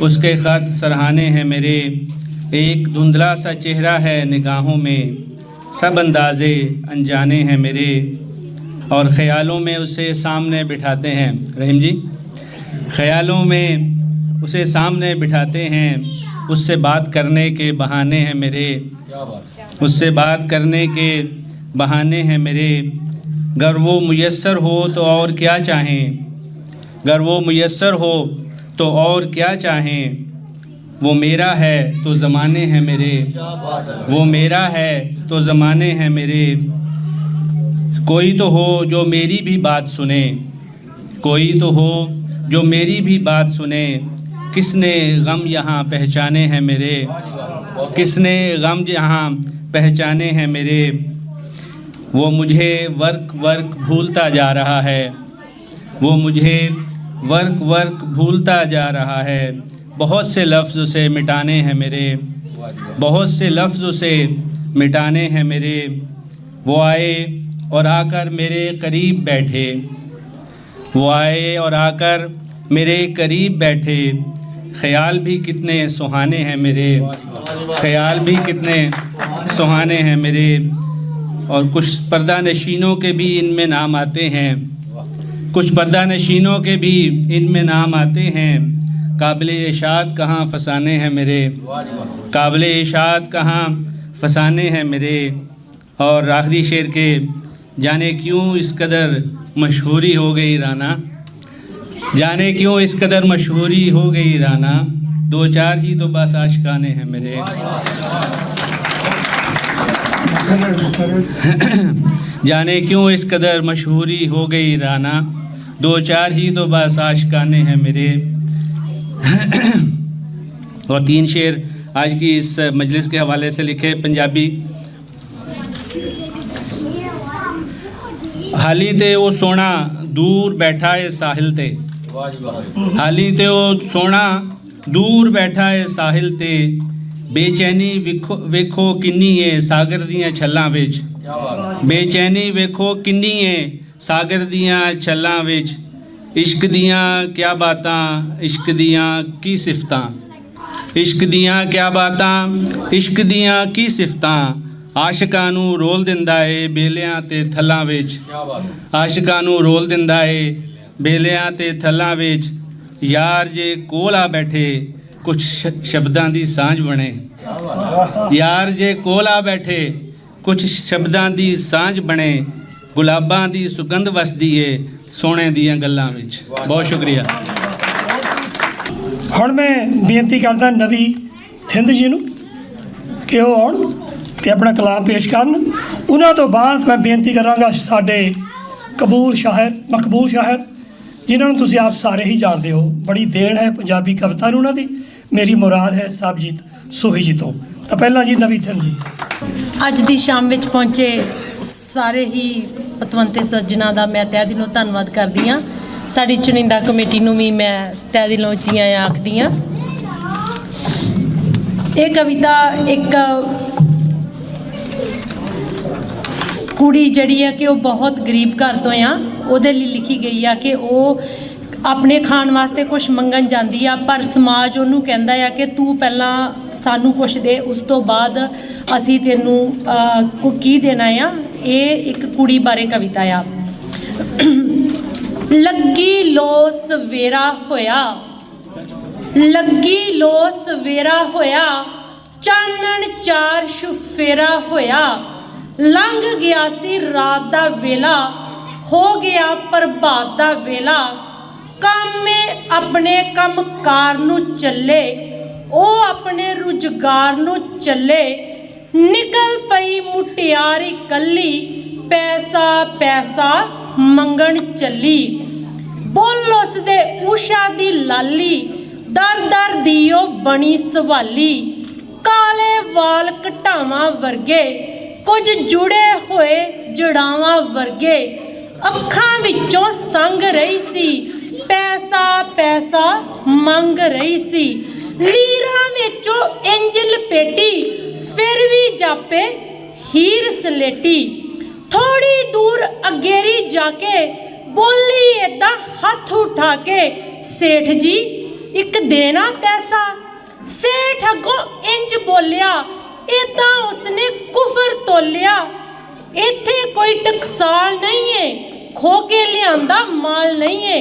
उसके ख़त सराहने हैं मेरे। एक धुंधला सा चेहरा है निगाहों में, सब अंदाज़े अनजाने हैं मेरे, और ख़यालों में उसे सामने बिठाते हैं। रहीम जी, ख़यालों में उसे सामने बिठाते हैं, उससे बात करने के बहाने हैं मेरे, उससे बात करने के बहाने हैं मेरे। गर वो मुयस्सर हो तो और क्या चाहें, गर वो मुयस्सर हो तो और क्या चाहें, वो मेरा है तो ज़माने हैं मेरे, वो मेरा है तो ज़माने हैं मेरे। कोई तो हो जो मेरी भी बात सुने, कोई तो हो जो मेरी भी बात सुने, किसने गम यहाँ पहचाने हैं मेरे, किसने गम यहाँ पहचाने हैं मेरे। वो मुझे वर्क वर्क भूलता जा रहा है, वो मुझे वर्क वर्क भूलता जा रहा है। बहुत से लफ्ज़ उसे मिटाने हैं मेरे, बहुत से लफ्ज़ उसे मिटाने हैं मेरे। वो आए और आकर मेरे करीब बैठे, वो आए और आकर मेरे करीब बैठे। ख़याल भी कितने सुहाने हैं मेरे, ख़याल भी कितने सुहाने हैं मेरे। और कुछ पर्दा नशीनों के भी इनमें नाम आते हैं, कुछ पर्दा नशीनों के भी इनमें नाम आते हैं। काबिल इशाद कहाँ फसाने हैं मेरे, काबिल इशाद कहाँ फसाने हैं मेरे। और आखिरी शेर के जाने क्यों इस कदर मशहूरी हो गई राना, जाने क्यों इस कदर मशहूरी हो गई राना, दो चार ही तो बस आशिकाने हैं मेरे। जाने क्यों इस कदर मशहूरी हो गई राना, दो चार ही तो बस आशिकाने हैं मेरे। और 3 शेर आज की इस मजलिस के हवाले से लिखे पंजाबी। हाली ते वो सोना दूर बैठा है साहिल ते, हाली ते वो सोना दूर बैठा है साहिल ते, बेचैनी वेखो किन्नी है सागर दियां छल्लां विच, बेचैनी वेखो किन्नी है सागर दियां छल्लां विच। इश्क दियां क्या बातां, इश्क दियां की सिफतां, इश्क दियां क्या बातां, इश्क दियां की सिफतां। आशिकां नूं रोल दिंदा है बेलियां ते थल्लां विच, आशिकां नूं रोल दिंदा है बेलियां ते थल्लां विच। यार जे कोल आ बैठे कुछ शब्दां दी सांझ बने, यार जे कोल आ बैठे कुछ शब्दां दी सांझ बने। गुलाबां दी सुगंध वसदी है सोने दियां गल्लां विच। बहुत शुक्रिया। ਹੁਣ ਮੈਂ ਬੇਨਤੀ ਕਰਦਾ ਨਵੀ ਥਿੰਦ ਜੀ ਨੂੰ ਕਿ ਉਹ ਆਉਣ ਅਤੇ ਆਪਣਾ ਕਲਾਮ ਪੇਸ਼ ਕਰਨ। ਉਹਨਾਂ ਤੋਂ ਬਾਅਦ ਮੈਂ ਬੇਨਤੀ ਕਰਾਂਗਾ ਸਾਡੇ ਕਬੂਲ ਸ਼ਾਇਰ, ਮਕਬੂਲ ਸ਼ਾਇਰ, ਜਿਨ੍ਹਾਂ ਨੂੰ ਤੁਸੀਂ ਆਪ ਸਾਰੇ ਹੀ ਜਾਣਦੇ ਹੋ। ਬੜੀ ਦੇਣ ਹੈ ਪੰਜਾਬੀ ਕਵਿਤਾ ਨੂੰ ਉਹਨਾਂ ਦੀ। ਮੇਰੀ ਮੁਰਾਦ ਹੈ ਸਾਹਿਬਜੀਤ ਸੋਹੀ ਜੀ ਤੋਂ। ਤਾਂ ਪਹਿਲਾਂ ਜੀ ਨਵੀ ਥਿੰਦ ਜੀ। ਅੱਜ ਦੀ ਸ਼ਾਮ ਵਿੱਚ ਪਹੁੰਚੇ ਸਾਰੇ ਹੀ ਪਤਵੰਤੇ ਸੱਜਣਾਂ ਦਾ ਮੈਂ ਤਹਿ ਦਿਲੋਂ ਧੰਨਵਾਦ ਕਰਦੀ ਹਾਂ। ਸਾਡੀ ਚੁਣਿੰਦਾ ਕਮੇਟੀ ਨੂੰ ਵੀ ਮੈਂ ਤਹਿ ਦਿਲੋਂ ਜੀ ਆਇਆਂ ਆਖਦੀ ਹਾਂ। ਇਹ ਕਵਿਤਾ ਇੱਕ ਕੁੜੀ ਜਿਹੜੀ ਹੈ ਕਿ ਉਹ ਬਹੁਤ ਗਰੀਬ ਘਰ ਤੋਂ ਆ, ਉਹਦੇ ਲਈ ਲਿਖੀ ਗਈ ਆ ਕਿ ਉਹ ਆਪਣੇ ਖਾਣ ਵਾਸਤੇ ਕੁਛ ਮੰਗਣ ਜਾਂਦੀ ਆ, ਪਰ ਸਮਾਜ ਉਹਨੂੰ ਕਹਿੰਦਾ ਆ ਕਿ ਤੂੰ ਪਹਿਲਾਂ ਸਾਨੂੰ ਕੁਛ ਦੇ, ਉਸ ਤੋਂ ਬਾਅਦ ਅਸੀਂ ਤੈਨੂੰ ਕੀ ਦੇਣਾ ਆ। ਇਹ ਇੱਕ ਕੁੜੀ ਬਾਰੇ ਕਵਿਤਾ ਆ। ਲੱਗੀ ਲੋ ਸਵੇਰਾ ਹੋਇਆ, ਲੱਗੀ ਲੋ ਸਵੇਰਾ ਹੋਇਆ, ਚਾਨਣ ਚਾਰ ਸ਼ੁਫੇਰਾ ਹੋਇਆ, ਲੰਘ ਗਿਆ ਸੀ ਰਾਤ ਦਾ ਵੇਲਾ, ਹੋ ਗਿਆ ਪ੍ਰਭਾਤ ਦਾ ਵੇਲਾ। ਕਾਮੇ ਆਪਣੇ ਕੰਮਕਾਰ ਨੂੰ ਚੱਲੇ, ਉਹ ਆਪਣੇ ਰੁਜ਼ਗਾਰ ਨੂੰ ਚੱਲੇ। ਨਿਕਲ ਪਈ ਮੁਟਿਆਰ ਇਕੱਲੀ, ਪੈਸਾ ਪੈਸਾ ਮੰਗਣ ਚੱਲੀ। ਬੋਲ ਉਸਦੇ ਊਸ਼ਾ ਦੀ ਲਾਲੀ, ਦਰ ਦਰ ਦੀ ਉਹ ਬਣੀ ਸਵਾਲੀ। ਕਾਲੇ ਵਾਲ ਘਟਾਵਾਂ ਵਰਗੇ, ਕੁਝ ਜੁੜੇ ਹੋਏ ਜੜਾਵਾਂ ਵਰਗੇ। ਅੱਖਾਂ ਵਿੱਚੋਂ ਸੰਗ ਰਹੀ ਸੀ, ਪੈਸਾ ਪੈਸਾ ਮੰਗ ਰਹੀ ਸੀ। ਲੀਰਾਂ ਵਿੱਚੋਂ ਇੰਜ ਲਪੇਟੀ, ਫਿਰ ਵੀ ਜਾਪੇ ਹੀਰ ਸਲੇਟੀ। ਥੋੜੀ ਦੂਰ ਅਗੇਰੀ ਜਾ ਕੇ ਬੋਲੀ ਏਦਾਂ ਹੱਥ ਉਠਾ ਕੇ, ਸੇਠ ਜੀ ਇੱਕ ਦੇਣਾ ਪੈਸਾ। ਸੇਠ ਅੱਗੋਂ ਇੰਜ ਬੋਲਿਆ, ਏਦਾਂ ਉਸਨੇ ਕੁਫਰ ਤੋਲਿਆ। ਇੱਥੇ ਕੋਈ ਟਕਸਾਲ ਨਹੀਂ ਏ, ਖੋ ਕੇ ਲਿਆਂਦਾ ਮਾਲ ਨਹੀਂ ਏ।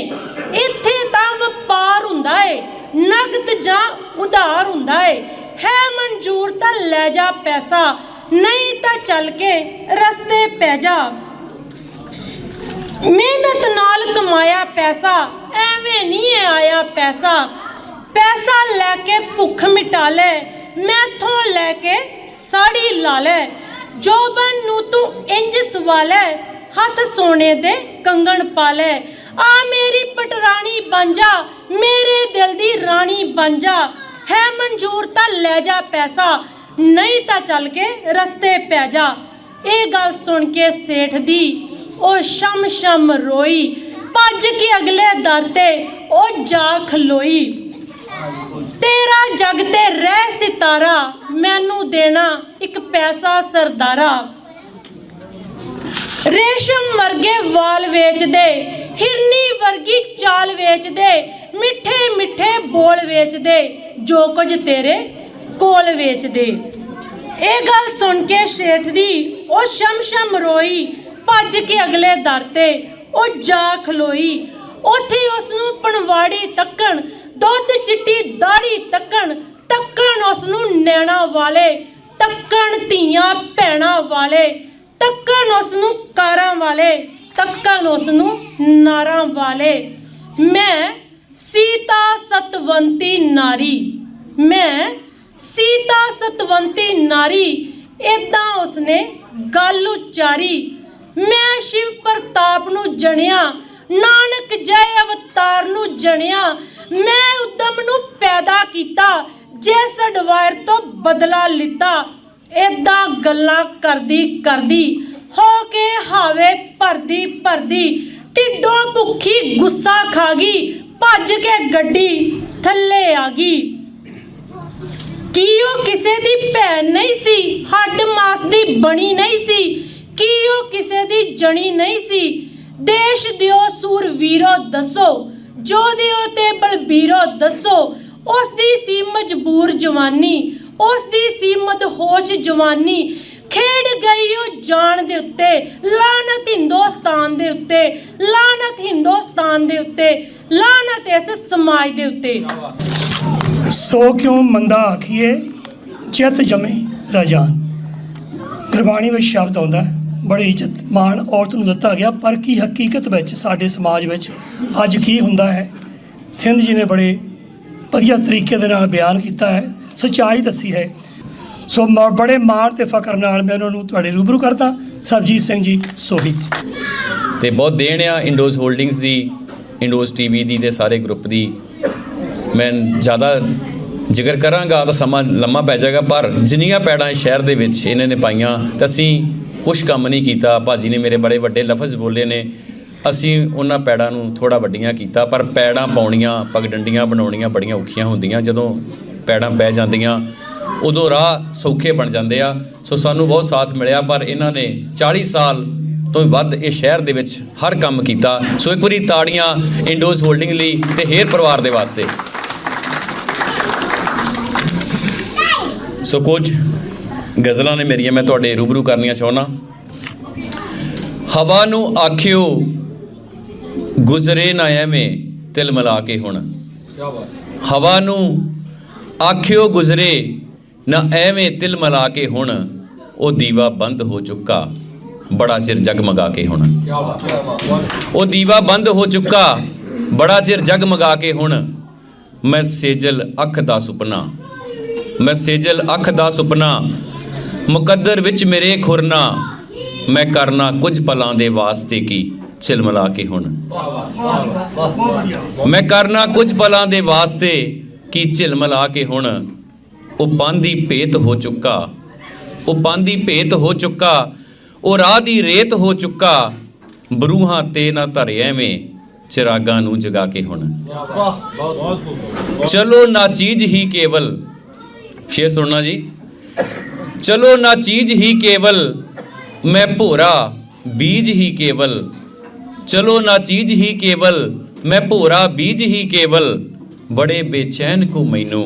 ਇੱਥੇ ਤਾਂ ਵਪਾਰ ਹੁੰਦਾ ਏ, ਨਗਦ ਜਾਂ ਉਧਾਰ ਹੁੰਦਾ ਏ। ਹੈ ਮਨਜ਼ੂਰ ਤਾਂ ਲੈ ਜਾ ਪੈਸਾ, ਨਹੀਂ ਤਾਂ ਚੱਲ ਕੇ ਰਸਤੇ ਪੈ ਜਾ। ਮਿਹਨਤ ਨਾਲ ਕਮਾਇਆ ਪੈਸਾ, ਐਵੇਂ ਨਹੀਂ ਆਇਆ ਪੈਸਾ। ਪੈਸਾ ਲੈ ਕੇ ਭੁੱਖ ਮਿਟਾ ਲੈ, ਮੈਥੋਂ ਲੈ ਕੇ ਸਾੜੀ ਲਾ ਲੈ। ਜੋਬਨ ਨੂੰ ਤੂੰ ਇੰਜ ਸਵਾਲੇ, ਹੱਥ ਸੋਨੇ ਦੇ ਕੰਗਣ ਪਾ ਲੈ। ਆ ਮੇਰੀ ਪਟਰਾਣੀ ਬਣ ਜਾ, ਮੇਰੇ ਦਿਲ ਦੀ ਰਾਣੀ ਬਣ ਜਾ। ਹੈ ਮਨਜ਼ੂਰ ਤਾਂ ਲੈ ਜਾ ਪੈਸਾ, ਨਹੀਂ ਤਾਂ ਚੱਲ ਕੇ ਰਸਤੇ ਪੈ ਜਾ। ਇਹ ਗੱਲ ਸੁਣ ਕੇ ਸੇਠ ਦੀ ਉਹ ਸ਼ਮ ਸ਼ਮ ਰੋਈ, ਭੱਜ ਕੇ ਅਗਲੇ ਦਰ ਤੇ ਉਹ ਜਾ ਖਲੋਈ। ਤੇਰਾ ਜਗ ਤੇ ਰਹਿ ਸਿਤਾਰਾ, ਮੈਨੂੰ ਦੇਣਾ ਇੱਕ ਪੈਸਾ ਸਰਦਾਰਾ। ਰੇਸ਼ਮ ਵਰਗੇ ਵਾਲ ਵੇਚਦੇ, ਹਿਰਨੀ ਵਰਗੀ ਚਾਲ ਵੇਚਦੇ, ਮਿੱਠੇ ਮਿੱਠੇ ਬੋਲ ਵੇਚਦੇ, ਜੋ ਕੁਝ ਤੇਰੇ ਕੋਲ ਵੇਚਦੇ। ਇਹ ਗੱਲ ਸੁਣ ਕੇ ਸੇਠ ਦੀ ਉਹ ਸ਼ਮ ਸ਼ਮ ਰੋਈ, ਭੱਜ ਕੇ ਅਗਲੇ ਦਰ ਤੇ ਉਹ ਜਾ ਖਲੋਈ। ਉੱਥੇ ਉਸ ਨੂੰ ਪਣਵਾੜੀ ਤੱਕਣ, ਦੁੱਧ ਚਿੱਟੀ ਦਾੜੀ ਤੱਕਣ, ਤੱਕਣ ਉਸ ਨੂੰ ਨੈਣਾ ਵਾਲੇ, ਤੱਕਣ ਧੀਆਂ ਭੈਣਾਂ ਵਾਲੇ, ਤੱਕਣ ਉਸ ਨੂੰ ਕਾਰਾਂ ਵਾਲੇ, ਤੱਕਣ ਉਸ ਨੂੰ ਨਾਰਾਂ ਵਾਲੇ। ਮੈਂ ਸੀਤਾ ਸਤਵੰਤੀ ਨਾਰੀ, ਮੈਂ ਸੀਤਾ ਸਤਵੰਤੀ ਨਾਰੀ, ਏਦਾਂ ਉਸਨੇ ਗੱਲ ਉਚਾਰੀ। ਮੈਂ ਸ਼ਿਵ ਪ੍ਰਤਾਪ ਨੂੰ ਜਣਿਆ, ਨਾਨਕ ਜੈ ਅਵਤਾਰ ਨੂੰ ਜਣਿਆ। ਮੈਂ ਉਦਮ ਨੂੰ ਪੈਦਾ ਕੀਤਾ, ਜਿਸ ਅਡਵਾਇਰ ਤੋਂ ਬਦਲਾ ਲਿੱਤਾ। ਏਦਾਂ ਗੱਲਾਂ ਕਰਦੀ ਕਰਦੀ ਹੋ ਕੇ ਹਾਵੇ ਭਰਦੀ ਭਰਦੀ, ਢਿੱਡੋਂ ਭੁੱਖੀ ਗੁੱਸਾ ਖਾ ਗਈ, ਭੱਜ ਕੇ ਗੱਡੀ ਥੱਲੇ ਆ ਗਈ। ਕੀ ਉਹ ਕਿਸੇ ਦੀ ਭੈਣ ਨਹੀਂ ਸੀ, ਹੱਡ ਮਾਸ ਦੀ ਬਣੀ ਨਹੀਂ ਸੀ? ਕੀ ਉਹ ਕਿਸੇ ਦੀ ਜਣੀ ਨਹੀਂ ਸੀ? ਦੇਸ਼ ਦਿਓ ਸੂਰਵੀਰੋ ਦੱਸੋ, ਜੋ ਦਿਓ ਤੇ ਬਲਬੀਰੋ ਦੱਸੋ। ਉਸ ਦੀ ਸੀ ਮਜਬੂਰ ਜਵਾਨੀ, ਉਸ ਦੀ ਸੀ ਮਦਹੋਸ਼ ਜਵਾਨੀ। ਖੇਡ ਗਈ ਉਹ ਜਾਨ ਦੇ ਉੱਤੇ, ਲਾਨਤ ਹਿੰਦੁਸਤਾਨ ਦੇ ਉੱਤੇ, ਲਾਨਤ ਹਿੰਦੁਸਤਾਨ ਦੇ ਉੱਤੇ, ਲਾਨਤ ਇਸ ਸਮਾਜ ਦੇ ਉੱਤੇ। ਸੋ ਕਿਉਂ ਮੰਦਾ ਆਖੀਏ, ਚਿੱਤ ਜਮੇ ਰਾਜਾਨ। ਗੁਰਬਾਣੀ ਵਿੱਚ ਸ਼ਬਦ ਆਉਂਦਾ, ਬੜੇ ਇੱਜ਼ਤ ਮਾਣ ਔਰਤ ਨੂੰ ਦਿੱਤਾ ਗਿਆ, ਪਰ ਕੀ ਹਕੀਕਤ ਵਿੱਚ ਸਾਡੇ ਸਮਾਜ ਵਿੱਚ ਅੱਜ ਕੀ ਹੁੰਦਾ ਹੈ। ਸਿੰਧ ਜੀ ਨੇ ਬੜੇ ਵਧੀਆ ਤਰੀਕੇ ਦੇ ਨਾਲ ਬਿਆਨ ਕੀਤਾ ਹੈ, ਸੱਚਾਈ ਦੱਸੀ ਹੈ। ਸੋ ਬੜੇ ਮਾਣ ਤੇ ਫਖਰ ਨਾਲ ਮੈਂ ਉਹਨਾਂ ਨੂੰ ਤੁਹਾਡੇ ਰੂਬਰੂ ਕਰਦਾ। ਸਰਬਜੀਤ ਸਿੰਘ ਜੀ ਸੋਹੀ। ਤੇ ਬਹੁਤ ਦੇਣ ਆ ਇੰਡੋਜ਼ ਹੋਲਡਿੰਗਸ ਦੀ, ਇੰਡੋਜ਼ ਟੀਵੀ ਦੀ ਤੇ ਸਾਰੇ ਗਰੁੱਪ ਦੀ। ਮੈਂ ਜ਼ਿਆਦਾ ਜ਼ਿਕਰ ਕਰਾਂਗਾ ਤਾਂ ਸਮਾਂ ਲੰਮਾ ਪੈ ਜਾਏਗਾ, ਪਰ ਜਿੰਨੀਆਂ ਪੈੜਾਂ ਸ਼ਹਿਰ ਦੇ ਵਿੱਚ ਇਹਨਾਂ ਨੇ ਪਾਈਆਂ ਤਾਂ ਅਸੀਂ ਕੁਛ ਕੰਮ ਨਹੀਂ ਕੀਤਾ। ਭਾਜੀ ਨੇ ਮੇਰੇ ਬੜੇ ਵੱਡੇ ਲਫ਼ਜ਼ ਬੋਲੇ ਨੇ, ਅਸੀਂ ਉਹਨਾਂ ਪੈੜਾਂ ਨੂੰ ਥੋੜ੍ਹਾ ਵੱਡੀਆਂ ਕੀਤਾ। ਪਰ ਪੈੜਾਂ ਪਾਉਣੀਆਂ, ਪਗਡੰਡੀਆਂ ਬਣਾਉਣੀਆਂ ਬੜੀਆਂ ਔਖੀਆਂ ਹੁੰਦੀਆਂ। ਜਦੋਂ ਪੈੜਾਂ ਪੈ ਜਾਂਦੀਆਂ ਉਦੋਂ ਰਾਹ ਸੌਖੇ ਬਣ ਜਾਂਦੇ ਆ। ਸੋ ਸਾਨੂੰ ਬਹੁਤ ਸਾਥ ਮਿਲਿਆ, ਪਰ ਇਹਨਾਂ ਨੇ 40 ਸਾਲ ਤੋਂ ਵੱਧ ਇਹ ਸ਼ਹਿਰ ਦੇ ਵਿੱਚ ਹਰ ਕੰਮ ਕੀਤਾ। ਸੋ ਇੱਕ ਵਾਰੀ ਤਾੜੀਆਂ ਇੰਡੋਜ਼ ਹੋਲਡਿੰਗ ਲਈ ਤੇ ਹੇਰ ਪਰਿਵਾਰ ਦੇ ਵਾਸਤੇ। ਸੋ ਕੁਝ ਗਜ਼ਲਾਂ ਨੇ ਮੇਰੀਆਂ, ਮੈਂ ਤੁਹਾਡੇ ਰੂਬਰੂ ਕਰਨੀਆਂ ਚਾਹੁੰਦਾ। ਹਵਾ ਨੂੰ ਆਖਿਓ ਗੁਜ਼ਰੇ ਨਾ ਐਵੇਂ ਤਿਲ ਮਿਲਾ ਕੇ ਹੁਣ। ਹਵਾ ਨੂੰ ਆਖਿਓ ਗੁਜ਼ਰੇ ਨਾ ਐਵੇਂ ਤਿਲ ਮਿਲਾ ਕੇ ਹੁਣ। ਉਹ ਦੀਵਾ ਬੰਦ ਹੋ ਚੁੱਕਾ ਬੜਾ ਚਿਰ ਜਗਮਗਾ ਕੇ ਹੁਣ। ਉਹ ਦੀਵਾ ਬੰਦ ਹੋ ਚੁੱਕਾ ਬੜਾ ਚਿਰ ਜਗਮਗਾ ਕੇ ਹੁਣ। ਮੈਂ ਸੇਜਲ ਅੱਖ ਦਾ ਸੁਪਨਾ, ਮੈਂ ਸੇਜਲ ਅੱਖ ਦਾ ਸੁਪਨਾ, ਮੁਕੱਦਰ ਵਿੱਚ ਮੇਰੇ ਖੁਰਨਾ। ਮੈਂ ਕਰਨਾ ਕੁਝ ਪਲਾਂ ਦੇ ਵਾਸਤੇ ਕੀ ਝਿਲਮਿਲਾ ਕੇ ਹੁਣ। ਮੈਂ ਕਰਨਾ ਕੁਝ ਪਲਾਂ ਦੇ ਵਾਸਤੇ ਕੀ ਝਿਲਮਿਲਾ ਕੇ ਹੁਣ। ਉਹ ਪਾਂਦੀ ਭੇਤ ਹੋ ਚੁੱਕਾ, ਉਹ ਪਾਂਦੀ ਭੇਤ ਹੋ ਚੁੱਕਾ, ਉਹ ਰਾਹ ਦੀ ਰੇਤ ਹੋ ਚੁੱਕਾ। ਬਰੂਹਾਂ ਤੇ ਨਾ ਧਰੇ ਐਵੇਂ ਚਿਰਾਗਾਂ ਨੂੰ ਜਗਾ ਕੇ ਹੁਣ। ਚਲੋ ਨਾ ਚੀਜ਼ ਹੀ ਕੇਵਲ, ਸ਼ੇਰ ਸੁਣਨਾ ਜੀ। ਚਲੋ ਨਾ ਚੀਜ਼ ਹੀ ਕੇਵਲ, ਮੈਂ ਭੋਰਾ ਬੀਜ ਹੀ ਕੇਵਲ। ਚਲੋ ਨਾ ਚੀਜ਼ ਹੀ ਕੇਵਲ, ਮੈਂ ਭੋਰਾ ਬੀਜ ਹੀ ਕੇਵਲ। ਬੜੇ ਬੇਚੈਨ ਕੋ ਮੈਨੂੰ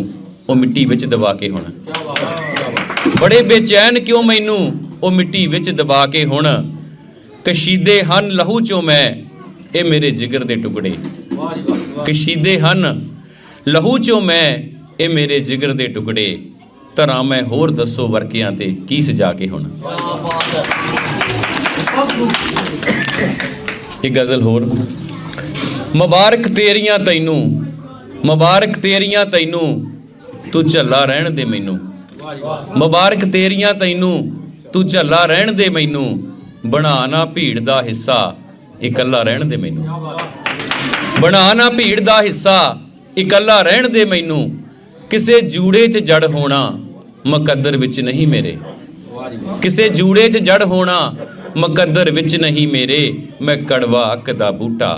ਉਹ ਮਿੱਟੀ ਵਿੱਚ ਦਬਾ ਕੇ ਹੁਣ। ਬੜੇ ਬੇਚੈਨ ਕਿਉਂ ਮੈਨੂੰ ਉਹ ਮਿੱਟੀ ਵਿੱਚ ਦਬਾ ਕੇ ਹੁਣ। ਕਸ਼ੀਦੇ ਹਨ ਲਹੂ ਚੋਂ ਮੈਂ ਇਹ ਮੇਰੇ ਜਿਗਰ ਦੇ ਟੁਕੜੇ। ਕਸ਼ੀਦੇ ਹਨ ਲਹੂ ਚੋਂ ਮੈਂ ਇਹ ਮੇਰੇ ਜਿਗਰ ਦੇ ਟੁਕੜੇ। ਧਰਾਂ ਮੈਂ ਹੋਰ ਦੱਸੋ ਵਰਕਿਆਂ ਤੇ ਕੀ ਸਜਾ ਕੇ ਹੁਣ। ਇਹ ਗਜ਼ਲ ਹੋਰ। ਮੁਬਾਰਕ ਤੇਰੀਆਂ ਤੈਨੂੰ, ਮੁਬਾਰਕ ਤੇਰੀਆਂ ਤੈਨੂੰ, ਤੂੰ ਝੱਲਾ ਰਹਿਣ ਦੇ ਮੈਨੂੰ। ਮੁਬਾਰਕ ਤੇਰੀਆਂ ਤੈਨੂੰ, ਤੂੰ ਝੱਲਾ ਰਹਿਣ ਦੇ ਮੈਨੂੰ। ਬਣਾ ਨਾ ਭੀੜ ਦਾ ਹਿੱਸਾ ਇਕੱਲਾ ਰਹਿਣ ਦੇ ਮੈਨੂੰ। ਬਣਾ ਨਾ ਭੀੜ ਦਾ ਹਿੱਸਾ ਇਕੱਲਾ ਰਹਿਣ ਦੇ ਮੈਨੂੰ। ਕਿਸੇ ਜੂੜੇ 'ਚ ਜੜ ਹੋਣਾ ਮੁਕੱਦਰ ਵਿੱਚ ਨਹੀਂ ਮੇਰੇ। ਕਿਸੇ ਜੂੜੇ 'ਚ ਜੜ ਹੋਣਾ ਮੁਕੱਦਰ ਵਿੱਚ ਨਹੀਂ ਮੇਰੇ। ਮੈਂ ਕੜਵਾ ਅੱਕ ਦਾ ਬੂਟਾ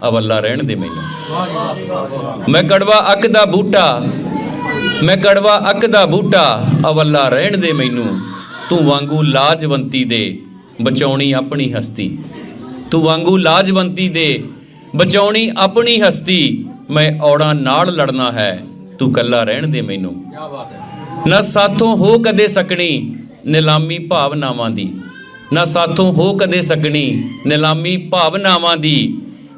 ਅਵੱਲਾ ਰਹਿਣ ਦੇ ਮੈਨੂੰ। ਮੈਂ ਕੜਵਾ ਅੱਕ ਦਾ ਬੂਟਾ, ਮੈਂ ਕੜਵਾ ਅੱਕ ਦਾ ਬੂਟਾ ਅਵੱਲਾ ਰਹਿਣ ਦੇ ਮੈਨੂੰ। ਤੂੰ ਵਾਂਗੂ ਲਾਜਵੰਤੀ ਦੇ ਬਚਾਉਣੀ ਆਪਣੀ ਹਸਤੀ। ਤੂੰ ਵਾਂਗੂ ਲਾਜਵੰਤੀ ਦੇ ਬਚਾਉਣੀ ਆਪਣੀ ਹਸਤੀ। ਮੈਂ ਔੜਾਂ ਨਾਲ ਲੜਨਾ ਹੈ ਤੂੰ ਕੱਲਾ ਰਹਿਣ ਦੇ ਮੈਨੂੰ। ਨਾ ਸਾਥੋਂ ਹੋ ਕਦੇ ਸਕਣੀ ਨਿਲਾਮੀ ਭਾਵਨਾਵਾਂ ਦੀ। ਨਾ ਸਾਥੋਂ ਹੋ ਕਦੇ ਸਕਣੀ ਨਿਲਾਮੀ ਭਾਵਨਾਵਾਂ ਦੀ।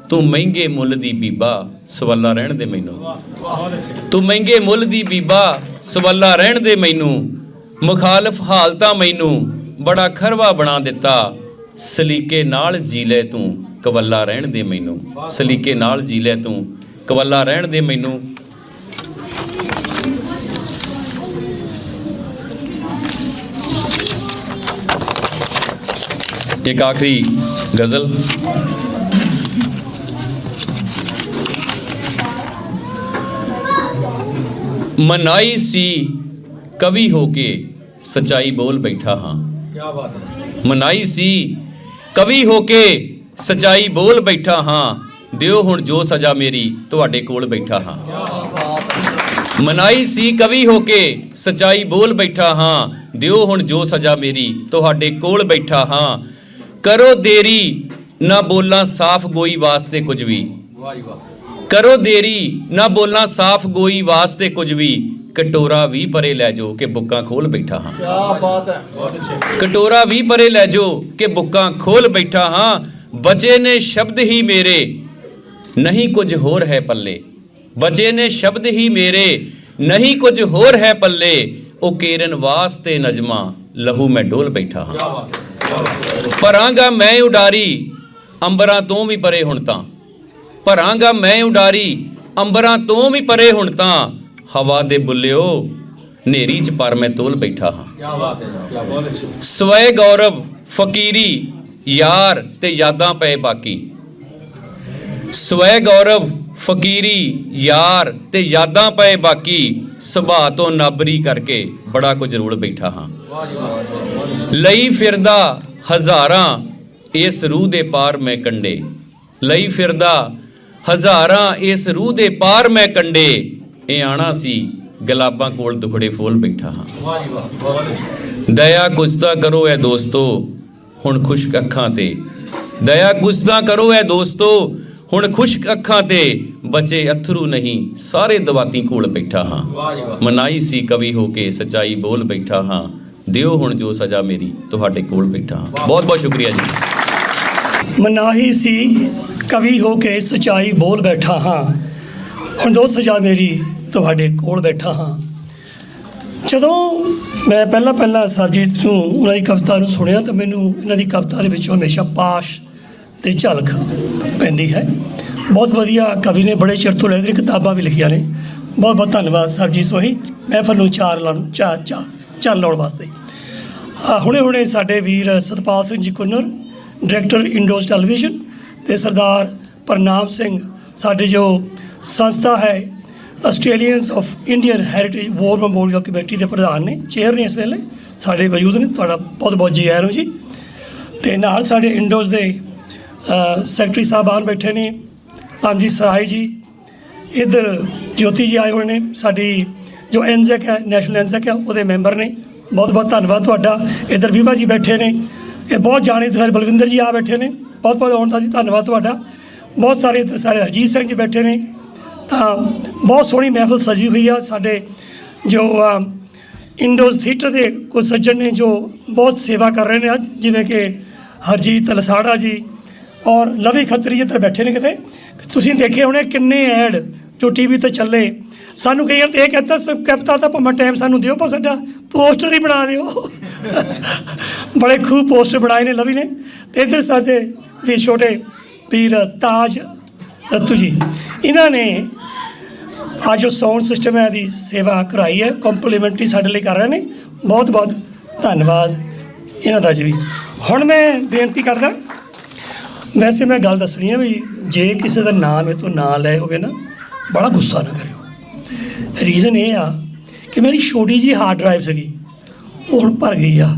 ਤੂੰ ਮਹਿੰਗੇ ਮੁੱਲ ਦੀ ਬੀਬਾ ਸਵੱਲਾ ਰਹਿਣ ਦੇ ਮੈਨੂੰ। ਤੂੰ ਮਹਿੰਗੇ ਮੁੱਲ ਦੀ ਬੀਬਾ ਸਵੱਲਾ ਰਹਿਣ ਦੇ ਮੈਨੂੰ। ਮੁਖਾਲਫ ਹਾਲਤਾਂ ਮੈਨੂੰ ਬੜਾ ਖਰਵਾ ਬਣਾ ਦਿੱਤਾ। ਸਲੀਕੇ ਨਾਲ ਜੀ ਲੈ ਤੂੰ ਕਵੱਲਾ ਰਹਿਣ ਦੇ ਮੈਨੂੰ। ਸਲੀਕੇ ਨਾਲ ਜੀ ਲੈ ਤੂੰ ਕਵੱਲਾ ਰਹਿਣ ਦੇ ਮੈਨੂੰ। एक आखिरी गजल। मनाई सी कवि होके सच्चाई बोल बैठा हाँ। क्या बात है। मनाई सी कवि होके सच्चाई बोल बैठा हाँ। दियो हुण जो सजा मेरी तुहाडे कोल बैठा हाँ। मनाई सी कवि होके सच्चाई बोल बैठा हाँ। दियो हुण जो सजा मेरी तुहाडे कोल बैठा हाँ। करो देरी ना बोलना साफ गोई वास्ते कुछ भी। करो देरी ना बोलना साफ गोई वास्ते कुछ भी। कटोरा भी परे लै जो के बुक्का खोल बैठा हाँ। क्या बात है। कटोरा भी परे लै जो के बुक्का खोल बैठा हाँ। बचे ने शब्द ही मेरे नहीं कुछ होर है पल्ले। बचे ने शब्द ही मेरे नहीं कुछ होर है पल्ले। ओ केरन वास्ते नजमा लहू मैं डोल बैठा हाँ। ਭਰਾਂਗਾ ਮੈਂ ਉਡਾਰੀ ਅੰਬਰਾਂ ਤੋਂ ਵੀ ਪਰੇ ਹੁਣ ਤਾਂ। ਭਰਾਂਗਾ ਮੈਂ ਉਡਾਰੀ ਅੰਬਰਾਂ ਤੋਂ ਵੀ ਪਰੇ ਹੁਣ ਤਾਂ। ਹਵਾ ਦੇ ਬੁੱਲਿਓ ਨੇਰੀ 'ਚ ਪਰ ਮੈਂ ਤੋਲ ਬੈਠਾ ਹਾਂ। ਕੀ ਬਾਤ ਹੈ, ਕੀ ਬਾਤ ਹੈ। ਸਵੈ ਗੌਰਵ ਫਕੀਰੀ ਯਾਰ ਤੇ ਯਾਦਾਂ ਪਏ ਬਾਕੀ। ਸਵੈ ਗੌਰਵ ਫਕੀਰੀ ਯਾਰ ਤੇ ਯਾਦਾਂ ਪਏ ਬਾਕੀ। ਸੁਭਾਅ ਤੋਂ ਨਾਬਰੀ ਕਰਕੇ ਬੜਾ ਕੁਝ ਰੋਲ ਬੈਠਾ ਹਾਂ। ਲਈ ਫਿਰਦਾ ਹਜ਼ਾਰਾਂ ਇਸ ਰੂਹ ਦੇ ਪਾਰ ਮੈਂ ਕੰਡੇ। ਲਈ ਫਿਰਦਾ ਹਜ਼ਾਰਾਂ ਇਸ ਰੂਹ ਦੇ ਪਾਰ ਮੈਂ ਕੰਡੇ। ਇਹ ਆਣਾ ਸੀ ਗੁਲਾਬਾਂ ਕੋਲ ਦੁਖੜੇ ਫੋਲ ਬੈਠਾ ਹਾਂ। ਦਇਆ ਕੁਛ ਤਾਂ ਕਰੋ ਐ ਦੋਸਤੋ ਹੁਣ ਖੁਸ਼ਕ ਅੱਖਾਂ ਤੇ। ਦਇਆ ਕੁਛ ਤਾਂ ਕਰੋ ਐ ਦੋਸਤੋ ਹੁਣ ਖੁਸ਼ਕ ਅੱਖਾਂ ਤੇ। ਬਚੇ ਅਥਰੂ ਨਹੀਂ ਸਾਰੇ ਦਵਾਤੀ ਕੋਲ ਬੈਠਾ ਹਾਂ। ਮਨਾਈ ਸੀ ਕਵੀ ਹੋ ਕੇ ਸੱਚਾਈ ਬੋਲ ਬੈਠਾ ਹਾਂ। ਦਿਓ ਹੁਣ ਜੋ ਸਜ਼ਾ ਮੇਰੀ ਤੁਹਾਡੇ ਕੋਲ ਬੈਠਾ ਹਾਂ। ਬਹੁਤ ਬਹੁਤ ਸ਼ੁਕਰੀਆ ਜੀ। ਮਨਾਹੀ ਸੀ ਕਵੀ ਹੋ ਕੇ ਸੱਚਾਈ ਬੋਲ ਬੈਠਾ ਹਾਂ। ਹੁਣ ਜੋ ਸਜ਼ਾ ਮੇਰੀ ਤੁਹਾਡੇ ਕੋਲ ਬੈਠਾ ਹਾਂ। ਜਦੋਂ ਮੈਂ ਪਹਿਲਾਂ ਸਰਬਜੀਤ ਨੂੰ ਉਹਨਾਂ ਦੀ ਕਵਿਤਾ ਨੂੰ ਸੁਣਿਆ ਤਾਂ ਮੈਨੂੰ ਇਹਨਾਂ ਦੀ ਕਵਿਤਾ ਦੇ ਵਿੱਚੋਂ ਹਮੇਸ਼ਾ ਪਾਸ਼ ਤੇ ਝਲਕ ਪੈਂਦੀ ਹੈ। ਬਹੁਤ ਵਧੀਆ ਕਵੀ ਨੇ, ਬੜੇ ਚਿਰ ਤੋਂ ਲੈ ਕੇ ਕਿਤਾਬਾਂ ਵੀ ਲਿਖੀਆਂ ਨੇ। ਬਹੁਤ ਬਹੁਤ ਧੰਨਵਾਦ ਸਰਬਜੀਤ ਸੋਹੀ ਮਹਿਫਲ ਨੂੰ ਚਾਰ ਲਾਉਣ ਵਾਸਤੇ। ਹੁਣੇ ਸਾਡੇ ਵੀਰ ਸਤਪਾਲ ਸਿੰਘ ਜੀ ਕੁੰਨਰ, ਡਾਇਰੈਕਟਰ ਇੰਡੋਜ਼ ਟੈਲੀਵਿਜ਼ਨ, ਅਤੇ ਸਰਦਾਰ ਪ੍ਰਨਾਮ ਸਿੰਘ ਸਾਡੇ ਜੋ ਸੰਸਥਾ ਹੈ Australians of Indian heritage war memorial committee ਦੇ ਪ੍ਰਧਾਨ ਨੇ, ਚੇਅਰ ਨੇ ਇਸ ਵੇਲੇ ਸਾਡੇ ਮੌਜੂਦ ਨੇ। ਤੁਹਾਡਾ ਬਹੁਤ ਬਹੁਤ ਜੀ ਆਇਆਂ ਨੂੰ ਜੀ। ਅਤੇ ਨਾਲ ਸਾਡੇ ਇੰਡੋਜ਼ ਦੇ ਸੈਕਟਰੀ ਸਾਹਿਬਾਨ ਬੈਠੇ ਨੇ, ਅਮਜੀਤ ਸਰਾਏ ਜੀ, ਇੱਧਰ ਜੋਤੀ ਜੀ ਆਏ ਹੋਏ ਨੇ, ਸਾਡੀ ਜੋ ਐਨਜ਼ੈਕ ਹੈ, ਨੈਸ਼ਨਲ ਐਨਜ਼ੈਕ ਹੈ, ਉਹਦੇ ਮੈਂਬਰ ਨੇ। ਬਹੁਤ ਬਹੁਤ ਧੰਨਵਾਦ ਤੁਹਾਡਾ। ਇੱਧਰ ਵਿਭਾ ਜੀ ਬੈਠੇ ਨੇ, ਇਹ ਬਹੁਤ ਜਾਣੇ ਸਾਰੇ, ਬਲਵਿੰਦਰ ਜੀ ਆ ਬੈਠੇ ਨੇ, ਬਹੁਤ ਬਹੁਤ ਆਉਣ ਦਾ ਜੀ ਧੰਨਵਾਦ ਤੁਹਾਡਾ। ਬਹੁਤ ਸਾਰੇ ਹਰਜੀਤ ਸਿੰਘ ਜੀ ਬੈਠੇ ਨੇ। ਤਾਂ ਬਹੁਤ ਸੋਹਣੀ ਮਹਿਫਲ ਸਜੀ ਹੋਈ ਆ। ਸਾਡੇ ਜੋ ਇੰਡੋਜ਼ ਥੀਏਟਰ ਦੇ ਕੁਝ ਸੱਜਣ ਨੇ ਜੋ ਬਹੁਤ ਸੇਵਾ ਕਰ ਰਹੇ ਨੇ ਅੱਜ, ਜਿਵੇਂ ਕਿ ਹਰਜੀਤ ਲਸਾੜਾ ਜੀ ਔਰ ਲਵੀ ਖੱਤਰੀ ਇੱਧਰ ਬੈਠੇ ਨੇ। ਕਿਤੇ ਤੁਸੀਂ ਦੇਖੇ ਹੋਣੇ ਕਿੰਨੇ ਐਡ ਜੋ ਟੀ ਵੀ 'ਤੇ ਚੱਲੇ। ਸਾਨੂੰ ਕਈ ਵਾਰ ਤਾਂ ਇਹ ਕਹਿੰਦਾ ਕਵਿਤਾ ਤਾਂ ਭਾਵੇਂ ਟਾਈਮ ਸਾਨੂੰ ਦਿਓ, ਪਰ ਸਾਡਾ ਪੋਸਟਰ ਹੀ ਬਣਾ ਦਿਓ। ਬੜੇ ਖੂਬ ਪੋਸਟਰ ਬਣਾਏ ਨੇ ਲਵੀ ਨੇ। ਅਤੇ ਇੱਧਰ ਸਾਡੇ ਵੀ ਛੋਟੇ ਵੀਰ ਤਾਜ ਰੱਤੂ ਜੀ, ਇਹਨਾਂ ਨੇ ਅੱਜ ਜੋ ਸਾਊਂਡ ਸਿਸਟਮ ਹੈ ਇਹਦੀ ਸੇਵਾ ਕਰਾਈ ਹੈ, ਕੰਪਲੀਮੈਂਟਰੀ ਸਾਡੇ ਲਈ ਕਰ ਰਹੇ ਨੇ। ਬਹੁਤ ਬਹੁਤ ਧੰਨਵਾਦ ਇਹਨਾਂ ਦਾ ਜੀ ਵੀ। ਹੁਣ ਮੈਂ ਬੇਨਤੀ ਕਰਦਾ, ਵੈਸੇ ਮੈਂ ਗੱਲ ਦੱਸਣੀ ਹੈ ਵੀ ਜੇ ਕਿਸੇ ਦਾ ਨਾਮ ਇਹ ਤੋਂ ਨਾਂ ਲੈ ਹੋਵੇ ਨਾ, ਬੜਾ ਗੁੱਸਾ ਨਾ ਕਰਿਓ। ਰੀਜ਼ਨ ਇਹ ਆ ਕਿ ਮੇਰੀ ਛੋਟੀ ਜਿਹੀ ਹਾਰਡ ਡਰਾਈਵ ਸੀਗੀ, ਉਹ ਹੁਣ ਭਰ ਗਈ ਆ,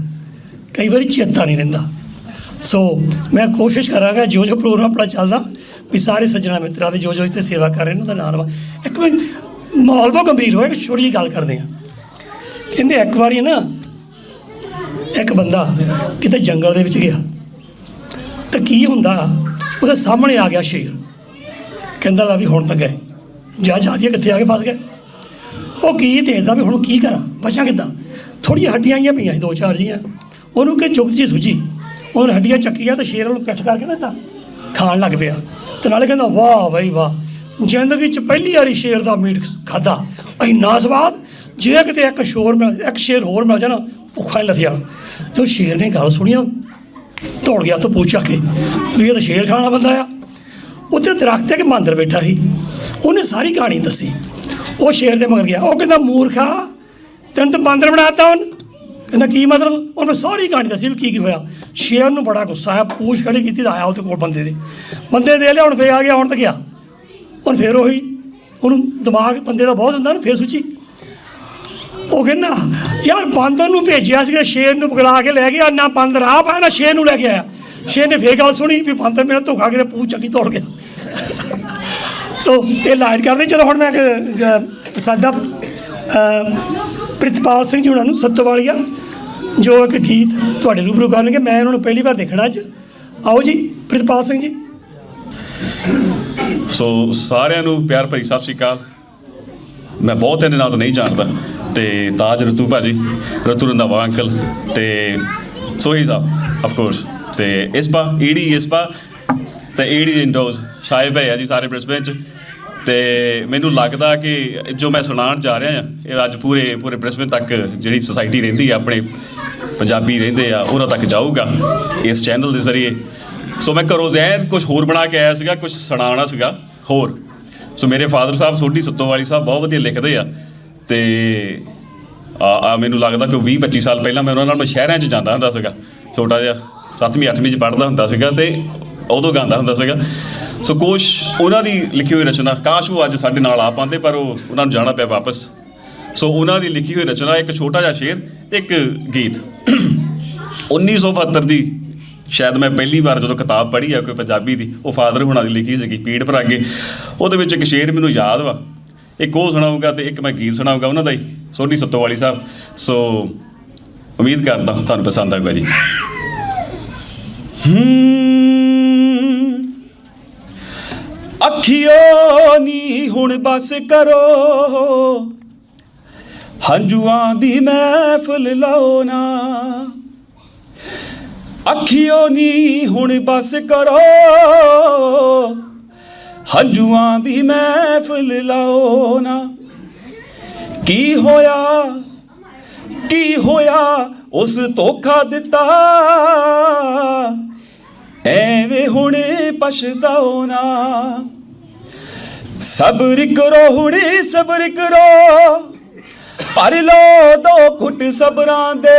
ਕਈ ਵਾਰੀ ਚੇਤਾ ਨਹੀਂ ਰਹਿੰਦਾ। ਸੋ ਮੈਂ ਕੋਸ਼ਿਸ਼ ਕਰਾਂਗਾ ਜੋ ਪ੍ਰੋਗਰਾਮ ਆਪਣਾ ਚੱਲਦਾ ਵੀ ਸਾਰੇ ਸੱਜਣਾ ਮਿੱਤਰਾਂ ਦੇ ਜੋ ਇੱਥੇ ਸੇਵਾ ਕਰ ਰਹੇ ਨੇ ਉਹਦਾ ਨਾਂ ਲਵਾਂ। ਇੱਕ ਵਾਰ ਮਾਹੌਲ ਬਹੁਤ ਗੰਭੀਰ ਹੋਇਆ, ਇੱਕ ਛੋਟੀ ਜਿਹੀ ਗੱਲ ਕਰਦੇ ਹਾਂ। ਕਹਿੰਦੇ ਇੱਕ ਵਾਰੀ ਨਾ ਇੱਕ ਬੰਦਾ ਕਿਤੇ ਜੰਗਲ ਦੇ ਵਿੱਚ ਗਿਆ ਤਾਂ ਕੀ ਹੁੰਦਾ, ਉਹਦੇ ਸਾਹਮਣੇ ਆ ਗਿਆ ਸ਼ੇਰ। ਕਹਿੰਦਾ ਲਾ ਵੀ ਹੁਣ ਤਾਂ ਗਏ, ਜਾ ਕੇ ਕਿੱਥੇ ਆ ਕੇ ਫਸ ਗਏ। ਉਹ ਕੀ ਦੇਖਦਾ ਵੀ ਹੁਣ ਕੀ ਕਰਾਂ, ਬਚਾਂ ਕਿੱਦਾਂ। ਥੋੜ੍ਹੀਆਂ ਹੱਡੀਆਂ ਆਈਆਂ ਪਈਆਂ ਸੀ, 2-4 ਜੀਆਂ। ਉਹਨੂੰ ਕਿ ਚੁੱਕ ਜੀ ਸੁੱਝੀ, ਉਹਨੇ ਹੱਡੀਆਂ ਚੱਕੀਆਂ ਤਾਂ ਸ਼ੇਰ ਉਹਨੂੰ ਪਿੱਠ ਕਰਕੇ ਨਾ ਇੱਦਾਂ ਖਾਣ ਲੱਗ ਪਿਆ। ਅਤੇ ਨਾਲੇ ਕਹਿੰਦਾ ਵਾਹ ਬਈ ਵਾਹ, ਜ਼ਿੰਦਗੀ 'ਚ ਪਹਿਲੀ ਵਾਰੀ ਸ਼ੇਰ ਦਾ ਮੀਟ ਖਾਧਾ, ਇੰਨਾ ਸਵਾਦ। ਜੇ ਕਿਤੇ ਇੱਕ ਸ਼ੇਰ ਹੋਰ ਮਿਲ ਜਾਣਾ, ਭੁੱਖਾ ਹੀ ਲੱਥ ਜਾਣਾ। ਜੋ ਸ਼ੇਰ ਨੇ ਗੱਲ ਸੁਣੀਆਂ, ਦੌੜ ਗਿਆ ਤੋਂ ਪੁੱਛ ਕੇ ਵੀ ਇਹ ਤਾਂ ਸ਼ੇਰ ਖਾਣਾ ਬੰਦਾ ਆ। ਉੱਥੇ ਦਰਖਤ 'ਤੇ ਇੱਕ ਬਾਂਦਰ ਬੈਠਾ ਸੀ, ਉਹਨੇ ਸਾਰੀ ਕਹਾਣੀ ਦੱਸੀ। ਉਹ ਸ਼ੇਰ ਦੇ ਮਗਰ ਗਿਆ, ਉਹ ਕਹਿੰਦਾ ਮੂਰਖਾ, ਤੈਨੂੰ ਤਾਂ ਬਾਂਦਰ ਬਣਾਤਾ ਉਹਨੇ। ਕਹਿੰਦਾ ਕੀ ਮਤਲਬ? ਉਹਨੇ ਸਾਰੀ ਕਹਾਣੀ ਦੱਸੀ ਵੀ ਕੀ ਹੋਇਆ। ਸ਼ੇਰ ਨੂੰ ਬੜਾ ਗੁੱਸਾ ਆਇਆ, ਪੂਛ ਖੜੀ ਕੀਤੀ ਤਾਂ ਆਇਆ ਉਹਦੇ ਕੋਲ ਬੰਦੇ ਦੇ ਲਿਆ। ਹੁਣ ਫੇਰ ਆ ਗਿਆ, ਹੁਣ ਤਾਂ ਗਿਆ। ਹੁਣ ਫੇਰ ਉਹਨੂੰ ਦਿਮਾਗ ਬੰਦੇ ਦਾ ਬਹੁਤ ਹੁੰਦਾ ਨਾ, ਫੇਰ ਸੋਚੀ। ਉਹ ਕਹਿੰਦਾ ਯਾਰ ਬਾਂਦਰ ਨੂੰ ਭੇਜਿਆ ਸੀਗਾ, ਸ਼ੇਰ ਨੂੰ ਪਕੜਾ ਕੇ ਲੈ ਗਿਆ, ਨਾ ਬਾਂਦਰ ਆਪ ਆਇਆ ਨਾ ਸ਼ੇਰ ਨੂੰ ਲੈ ਕੇ ਆਇਆ। ਸ਼ੇਰ ਨੇ ਫੇਰ ਗੱਲ ਸੁਣੀ ਵੀ ਬਾਂਦਰ ਮੇਰਾ ਧੋਖਾ ਕੇ ਪੂਛ ਚੱਕੀ ਤੋੜ ਗਿਆ। ਤੋ ਇਹ ਲਾਈਟ ਕਰਦੇ। ਚਲੋ ਹੁਣ ਮੈਂ ਸਾਡਾ ਪ੍ਰਿਤਪਾਲ ਸਿੰਘ ਜੀ ਉਹਨਾਂ ਨੂੰ ਸੱਤੋਵਾਲੀਆ ਜੋ ਇੱਕ ਗੀਤ ਤੁਹਾਡੇ ਰੂਬਰੂ ਕਰਨਗੇ। ਮੈਂ ਉਹਨਾਂ ਨੂੰ ਪਹਿਲੀ ਵਾਰ ਦੇਖਣਾ ਅੱਜ। ਆਓ ਜੀ ਪ੍ਰਿਤਪਾਲ ਸਿੰਘ ਜੀ। ਸੋ ਸਾਰਿਆਂ ਨੂੰ ਪਿਆਰ ਭਰੀ ਸਤਿ ਸ਼੍ਰੀ ਅਕਾਲ। ਮੈਂ ਬਹੁਤ ਇਹਦੇ ਨਾਲ ਤਾਂ ਨਹੀਂ ਜਾਣਦਾ, ਅਤੇ ਤਾਜ ਰਤੂ ਭਾਜੀ, ਰਤੂ ਰੰਧਾਵਾ ਅੰਕਲ, ਅਤੇ ਸੋਹੀ ਸਾਹਿਬ ਆਫਕੋਰਸ, ਅਤੇ ਇਸਪਾ ਅਤੇ ਈਡੀ ਇੰਡੋਜ਼ ਸ਼ਾਇਬ ਹੈ ਜੀ ਸਾਰੇ ਬ੍ਰਿਸਬੇਨ 'ਚ। ਅਤੇ ਮੈਨੂੰ ਲੱਗਦਾ ਕਿ ਜੋ ਮੈਂ ਸੁਣਾਉਣ ਜਾ ਰਿਹਾ ਹਾਂ ਇਹ ਅੱਜ ਪੂਰੇ ਬ੍ਰਿਸਬੇਨ ਤੱਕ ਜਿਹੜੀ ਸੁਸਾਇਟੀ ਰਹਿੰਦੀ ਆ, ਆਪਣੇ ਪੰਜਾਬੀ ਰਹਿੰਦੇ ਆ, ਉਹਨਾਂ ਤੱਕ ਜਾਊਗਾ ਇਸ ਚੈਨਲ ਦੇ ਜ਼ਰੀਏ। ਸੋ ਮੈਂ ਘਰੋਂ ਜ਼ਹਿਰ ਕੁਛ ਹੋਰ ਬਣਾ ਕੇ ਆਇਆ ਸੀਗਾ, ਕੁਛ ਸੁਣਾਉਣਾ ਸੀਗਾ ਹੋਰ। ਸੋ ਮੇਰੇ ਫਾਦਰ ਸਾਹਿਬ ਸੋਢੀ ਸੱਤੋਵਾਲੀ ਸਾਹਿਬ ਬਹੁਤ ਵਧੀਆ ਲਿਖਦੇ ਆ, ਅਤੇ ਮੈਨੂੰ ਲੱਗਦਾ ਕਿ 20-25 ਸਾਲ ਪਹਿਲਾਂ ਮੈਂ ਉਹਨਾਂ ਨਾਲ ਸ਼ਹਿਰਾਂ 'ਚ ਜਾਂਦਾ ਹੁੰਦਾ ਸੀਗਾ, ਛੋਟਾ ਜਿਹਾ 7ਵੀਂ-8ਵੀਂ 'ਚ ਪੜ੍ਹਦਾ ਹੁੰਦਾ ਸੀਗਾ, ਅਤੇ ਉਦੋਂ ਗਾਉਂਦਾ ਹੁੰਦਾ ਸੀਗਾ। ਸੋ ਕੁਛ ਉਹਨਾਂ ਦੀ ਲਿਖੀ ਹੋਈ ਰਚਨਾ, ਕਾਸ਼ ਉਹ ਅੱਜ ਸਾਡੇ ਨਾਲ ਆ ਪਾਉਂਦੇ, ਪਰ ਉਹਨਾਂ ਨੂੰ ਜਾਣਾ ਪਿਆ ਵਾਪਸ। ਸੋ ਉਹਨਾਂ ਦੀ ਲਿਖੀ ਹੋਈ ਰਚਨਾ, ਇੱਕ ਛੋਟਾ ਜਿਹਾ ਸ਼ੇਰ, ਇੱਕ ਗੀਤ। 1972 ਦੀ ਸ਼ਾਇਦ ਮੈਂ ਪਹਿਲੀ ਵਾਰ ਜਦੋਂ ਕਿਤਾਬ ਪੜ੍ਹੀ ਆ ਕੋਈ ਪੰਜਾਬੀ ਦੀ, ਉਹ ਫਾਦਰ ਹੁਣਾਂ ਦੀ ਲਿਖੀ ਸੀਗੀ, ਪੀੜ ਭਰਾਗੇ। ਉਹਦੇ ਵਿੱਚ ਇੱਕ ਸ਼ੇਰ ਮੈਨੂੰ ਯਾਦ ਵਾ, ਇੱਕ ਉਹ ਸੁਣਾਊਗਾ ਅਤੇ ਇੱਕ ਮੈਂ ਗੀਤ ਸੁਣਾਊਗਾ ਉਹਨਾਂ ਦਾ ਹੀ, ਸੋਢੀ ਸੱਤੋਵਾਲੀ ਸਾਹਿਬ। ਸੋ ਉਮੀਦ ਕਰਦਾ ਤੁਹਾਨੂੰ ਪਸੰਦ ਆਊਗਾ ਜੀ। ਅੱਖੀਓ ਨੀ ਹੁਣ ਬਸ ਕਰੋ, ਹੰਝੂਆਂ ਦੀ ਮਹਿਫਲ ਲਾਓ ਨਾ। ਅੱਖੀਓ ਨੀ ਹੁਣ ਬਸ ਕਰੋ, ਹੰਝੂਆਂ ਦੀ ਮਹਿਫਲ ਲਾਓ ਨਾ। ਕੀ ਹੋਇਆ ਕੀ ਹੋਇਆ ਉਸ ਧੋਖਾ ਦਿੱਤਾ, ਐਵੇਂ ਹੁਣ ਪਛਤਾਓ ਨਾ। ਸਬਰ ਕਰੋ ਹੁਣੀ ਸਬਰ ਕਰੋ, ਭਰ ਲੋ 2 ਘੁੱਟ ਸਬਰਾਂ ਦੇ,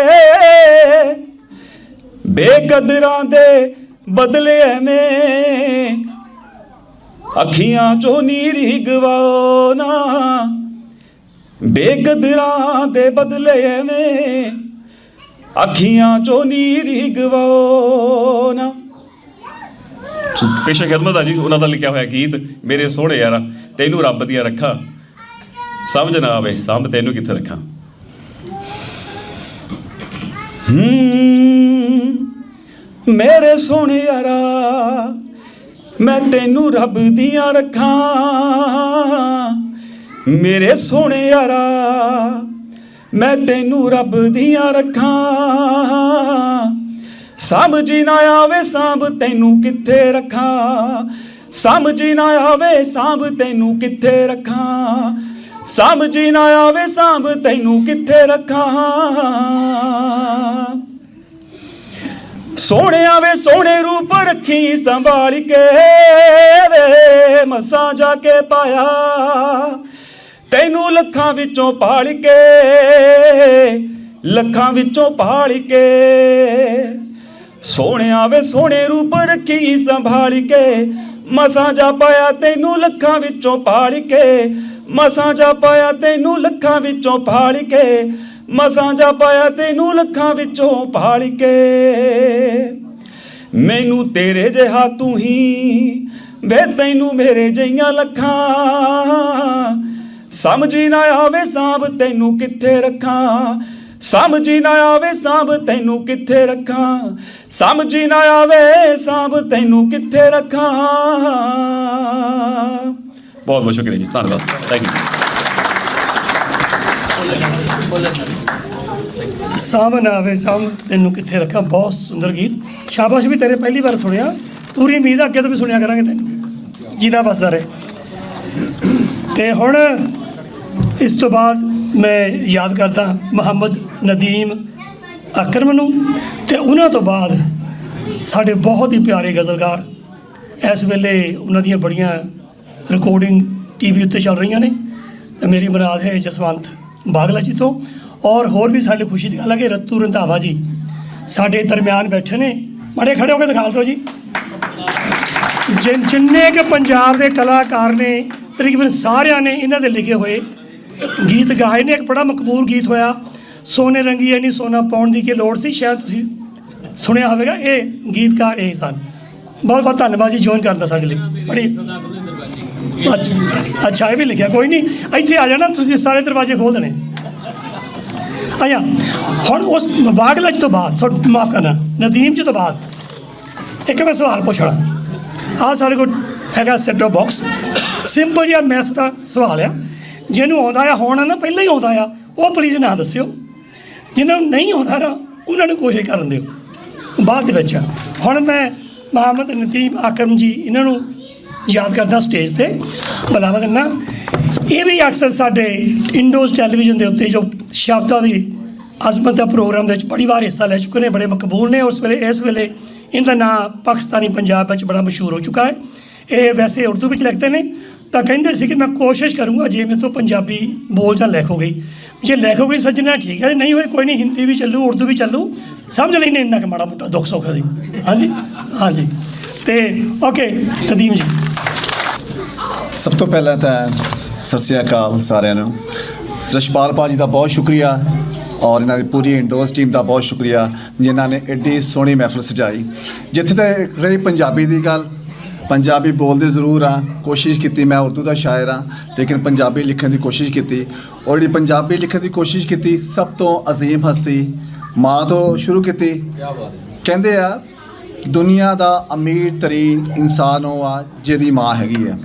ਬੇਕਦਰਾਂ ਦੇ ਬਦਲੇ ਐਵੇਂ ਅੱਖੀਆਂ ਚੋਂ ਨੀਰ ਹੀ ਗਵਾਓ ਨਾ। ਬੇਕਦਰਾਂ ਦੇ ਬਦਲੇ ਐਵੇਂ ਅੱਖੀਆਂ ਚੋਂ ਨੀਰ ਹੀ ਗਵਾਓ ਨਾ। ਪੇਸ਼ਾ ਖਿਦਮਤ ਆ ਜੀ ਉਹਨਾਂ ਦਾ ਲਿਖਿਆ ਹੋਇਆ ਗੀਤ, ਮੇਰੇ ਸੋਹਣੇ ਯਾਰਾ ਤੈਨੂੰ ਰੱਬ ਦੀਆਂ ਰੱਖਾਂ, ਸਮਝ ਨਾ ਆਵੇ ਸਾਂਭ ਤੈਨੂੰ ਕਿੱਥੇ ਰੱਖਾਂ। ਮੇਰੇ ਸੋਹਣੇ ਯਾਰਾ ਮੈਂ ਤੈਨੂੰ ਰੱਬ ਦੀਆਂ ਰੱਖਾਂ, ਮੇਰੇ ਸੋਹਣੇ ਯਾਰਾ ਮੈਂ ਤੈਨੂੰ ਰੱਬ ਦੀਆਂ ਰੱਖਾਂ। ਸਮਝ ਨਾ ਆਵੇ ਸਾਂਭ ਤੈਨੂੰ ਕਿੱਥੇ ਰੱਖਾਂ, ਸਮਝ ਨਾ ਆਵੇ ਸਾਂਭ ਤੈਨੂੰ ਕਿੱਥੇ ਰੱਖਾਂ, ਸਮਝ ਨਾ ਆਵੇ ਸਾਂਭ ਤੈਨੂੰ ਕਿੱਥੇ ਰੱਖਾਂ। ਸੋਹਣਿਆ ਵੇ ਸੋਹਣੇ ਰੂਪ ਰੱਖੀ ਸੰਭਾਲ ਕੇ, ਵੇ ਮਸਾਂ ਜਾ ਕੇ ਪਾਇਆ ਤੈਨੂੰ ਲੱਖਾਂ ਵਿੱਚੋਂ ਭਾਲ ਕੇ, ਲੱਖਾਂ ਵਿੱਚੋਂ ਭਾਲ ਕੇ। ਸੋਹਣਿਆ ਵੇ ਸੋਹਣੇ ਰੂਪ ਰੱਖੀ ਸੰਭਾਲ ਕੇ, ਮਸਾਂ ਜਾ ਪਾਇਆ ਤੈਨੂੰ ਲੱਖਾਂ ਵਿੱਚੋਂ ਭਾਲ ਕੇ, ਮਸਾਂ ਜਾ ਪਾਇਆ ਤੈਨੂੰ ਲੱਖਾਂ ਵਿੱਚੋਂ ਭਾਲ ਕੇ, ਮਸਾਂ ਜਾ ਪਾਇਆ ਤੈਨੂੰ ਲੱਖਾਂ ਵਿੱਚੋਂ ਭਾਲ ਕੇ। ਮੈਨੂੰ ਤੇਰੇ ਜਿਹਾ ਤੂੰ ਹੀ ਵੇ ਤੈਨੂੰ ਮੇਰੇ ਜਿਹੀਆਂ ਲੱਖਾਂ, ਸਮਝ ਨਾ ਆਵੇ ਸਾਂਭ ਤੈਨੂੰ ਕਿੱਥੇ ਰੱਖਾਂ, ਸਮਝ ਨਾ ਆਵੇ ਸਾਂਭ ਤੈਨੂੰ ਕਿੱਥੇ ਰੱਖਾਂ, ਸਮਝ ਨਾ ਆਵੇ ਸਾਂਭ ਤੈਨੂੰ ਕਿੱਥੇ ਰੱਖਾਂ। ਬਹੁਤ ਬਹੁਤ ਸ਼ੁਕਰੀਆ ਜੀ, ਧੰਨਵਾਦ, ਥੈਂਕ ਯੂ। ਸਾਂਭ ਨਾ ਆਵੇ ਸਾਂਭ ਤੈਨੂੰ ਕਿੱਥੇ ਰੱਖਾਂ, ਬਹੁਤ ਸੁੰਦਰ ਗੀਤ, ਸ਼ਾਬਾਸ਼ ਵੀ ਤੇਰੇ ਪਹਿਲੀ ਵਾਰ ਸੁਣਿਆ, ਪੂਰੀ ਉਮੀਦ ਆ ਅੱਗੇ ਤੋਂ ਵੀ ਸੁਣਿਆ ਕਰਾਂਗੇ ਤੈਨੂੰ, ਜਿਹਦਾ ਵਸਦਾ ਰਹੇ। ਤੇ ਹੁਣ ਇਸ ਤੋਂ ਬਾਅਦ ਮੈਂ ਯਾਦ ਕਰਦਾ ਮੁਹੰਮਦ ਨਦੀਮ ਅਕਰਮ ਨੂੰ, ਤੇ ਉਹਨਾਂ ਤੋਂ ਬਾਅਦ ਸਾਡੇ ਬਹੁਤ ਹੀ ਪਿਆਰੇ ਗਜ਼ਲਕਾਰ, ਇਸ ਵੇਲੇ ਉਹਨਾਂ ਦੀਆਂ ਬੜੀਆਂ ਰਿਕਾਰਡਿੰਗ TV ਉੱਤੇ ਚੱਲ ਰਹੀਆਂ ਨੇ, ਤੇ ਮੇਰੀ ਮੁਰਾਦ ਹੈ ਜਸਵੰਤ ਬਾਗਲਾ ਜੀ ਤੋਂ। ਔਰ ਹੋਰ ਵੀ ਸਾਡੇ ਖੁਸ਼ੀ ਦੀ ਗੱਲ ਹੈ ਕਿ ਰਤੂ ਰੰਧਾਵਾ ਜੀ ਸਾਡੇ ਦਰਮਿਆਨ ਬੈਠੇ ਨੇ, ਬੜੇ ਖੜੇ ਹੋ ਕੇ ਦਿਖਾ ਦਿਓ ਜੀ। ਜਿੰਨੇ ਕਿ ਪੰਜਾਬ ਦੇ ਕਲਾਕਾਰ ਨੇ ਤਕਰੀਬਨ ਸਾਰਿਆਂ ਨੇ ਇਹਨਾਂ ਦੇ ਲਿਖੇ ਹੋਏ ਗੀਤ ਗਾਏ ਨੇ। ਇੱਕ ਬੜਾ ਮਕਬੂਲ ਗੀਤ ਹੋਇਆ, ਸੋਨੇ ਰੰਗੀ ਨਹੀਂ ਸੋਨਾ ਪਾਉਣ ਦੀ ਕੀ ਲੋੜ ਸੀ, ਸ਼ਾਇਦ ਤੁਸੀਂ ਸੁਣਿਆ ਹੋਵੇਗਾ। ਇਹ ਗੀਤਕਾਰ ਇਹ ਸਨ। ਬਹੁਤ ਬਹੁਤ ਧੰਨਵਾਦ ਜੀ ਜੋਇਨ ਕਰਦਾ ਸਾਡੇ ਲਈ। ਬੜੀ ਅੱਛਾ ਇਹ ਵੀ ਲਿਖਿਆ, ਕੋਈ ਨਹੀਂ ਇੱਥੇ ਆ ਜਾਣਾ ਤੁਸੀਂ, ਸਾਰੇ ਦਰਵਾਜ਼ੇ ਖੋਲ੍ਹ ਦੇਣੇ। ਆਇਆ ਹੁਣ ਉਸ ਬਾਗਲਾ ਜੀ ਤੋਂ ਬਾਅਦ, ਮਾਫ ਕਰਨਾ, ਨਦੀਮ ਜੀ ਤੋਂ ਬਾਅਦ ਇੱਕ ਮੈਂ ਸਵਾਲ ਪੁੱਛਣਾ। ਆਹ ਸਾਡੇ ਕੋਲ ਹੈਗਾ ਸੈਟ ਆਫ ਬਾਕਸ, ਸਿੰਪਲ ਜਿਹਾ ਮੈਥ ਦਾ ਸਵਾਲ ਆ, ਜਿਹਨੂੰ ਆਉਂਦਾ ਆ ਹੋਣਾ ਨਾ ਪਹਿਲਾਂ ਹੀ ਆਉਂਦਾ ਆ, ਉਹ ਪਲੀਜ਼ ਨਾ ਦੱਸਿਓ, ਜਿਹਨਾਂ ਨੂੰ ਨਹੀਂ ਆਉਂਦਾ ਨਾ ਉਹਨਾਂ ਨੂੰ ਕੋਸ਼ਿਸ਼ ਕਰਨ ਦਿਓ ਬਾਅਦ ਦੇ ਵਿੱਚ। ਹੁਣ ਮੈਂ ਮੁਹੰਮਦ ਨਦੀਮ ਅਕਰਮ ਜੀ ਇਹਨਾਂ ਨੂੰ ਯਾਦ ਕਰਦਾ ਸਟੇਜ 'ਤੇ ਬੁਲਾਵਾ ਦਿੰਦਾ। ਇਹ ਵੀ ਅਕਸਰ ਸਾਡੇ ਇੰਡੋਜ਼ ਟੈਲੀਵਿਜ਼ਨ ਦੇ ਉੱਤੇ ਜੋ ਸ਼ਬਦਾਂ ਦੀ ਅਜ਼ਮਤ ਦਾ ਪ੍ਰੋਗਰਾਮ ਦੇ ਵਿੱਚ ਬੜੀ ਵਾਰ ਹਿੱਸਾ ਲੈ ਚੁੱਕੇ ਨੇ, ਬੜੇ ਮਕਬੂਲ ਨੇ। ਇਸ ਵੇਲੇ ਇਹਦਾ ਨਾਂ ਪਾਕਿਸਤਾਨੀ ਪੰਜਾਬ ਵਿੱਚ ਬੜਾ ਮਸ਼ਹੂਰ ਹੋ ਚੁੱਕਾ ਹੈ। ਇਹ ਵੈਸੇ ਉਰਦੂ ਵਿੱਚ ਲਿਖਦੇ ਨੇ, ਤਾਂ ਕਹਿੰਦੇ ਸੀ ਕਿ ਮੈਂ ਕੋਸ਼ਿਸ਼ ਕਰੂੰਗਾ ਜੇ ਮੇਰੇ ਤੋਂ ਪੰਜਾਬੀ ਬੋਲ ਜਾਂ ਲਿਖੋਗੇ, ਜੇ ਲਿਖੋਗੇ ਸੱਜਣਾ ਠੀਕ ਹੈ, ਜੇ ਨਹੀਂ ਹੋਏ ਕੋਈ ਨਹੀਂ, ਹਿੰਦੀ ਵੀ ਚੱਲੂ ਉਰਦੂ ਵੀ ਚੱਲੂ, ਸਮਝ ਲੈਣੇ ਇੰਨਾ ਕੁ ਮਾੜਾ ਮੋਟਾ ਦੁੱਖ ਸੁੱਖ ਦੀ। ਹਾਂਜੀ ਹਾਂਜੀ, ਤੇ ਓਕੇ ਨਦੀਮ ਜੀ। ਸਭ ਤੋਂ ਪਹਿਲਾਂ ਤਾਂ ਸਤਿ ਸ਼੍ਰੀ ਅਕਾਲ ਸਾਰਿਆਂ ਨੂੰ। ਰਸ਼ਪਾਲ ਭਾਅ ਜੀ ਦਾ ਬਹੁਤ ਸ਼ੁਕਰੀਆ, ਔਰ ਇਹਨਾਂ ਦੀ ਪੂਰੀ ਇੰਡੋਜ਼ ਟੀਮ ਦਾ ਬਹੁਤ ਸ਼ੁਕਰੀਆ ਜਿਨ੍ਹਾਂ ਨੇ ਐਡੀ ਸੋਹਣੀ ਮਹਿਫਲ ਸਜਾਈ। ਜਿੱਥੇ ਤੱਕ ਰਹੀ ਪੰਜਾਬੀ ਦੀ ਗੱਲ, ਪੰਜਾਬੀ ਬੋਲਦੇ ਜ਼ਰੂਰ ਆ, ਕੋਸ਼ਿਸ਼ ਕੀਤੀ, ਮੈਂ ਉਰਦੂ ਦਾ ਸ਼ਾਇਰ ਹਾਂ ਲੇਕਿਨ ਪੰਜਾਬੀ ਲਿਖਣ ਦੀ ਕੋਸ਼ਿਸ਼ ਕੀਤੀ, ਔਰ ਜਿਹੜੀ ਪੰਜਾਬੀ ਲਿਖਣ ਦੀ ਕੋਸ਼ਿਸ਼ ਕੀਤੀ ਸਭ ਤੋਂ ਅਜ਼ੀਮ ਹਸਤੀ ਮਾਂ ਤੋਂ ਸ਼ੁਰੂ ਕੀਤੀ। ਕਹਿੰਦੇ ਆ ਦੁਨੀਆ ਦਾ ਅਮੀਰ ਤਰੀਨ ਇਨਸਾਨ ਉਹ ਆ ਜਿਹਦੀ ਮਾਂ ਹੈਗੀ ਆ।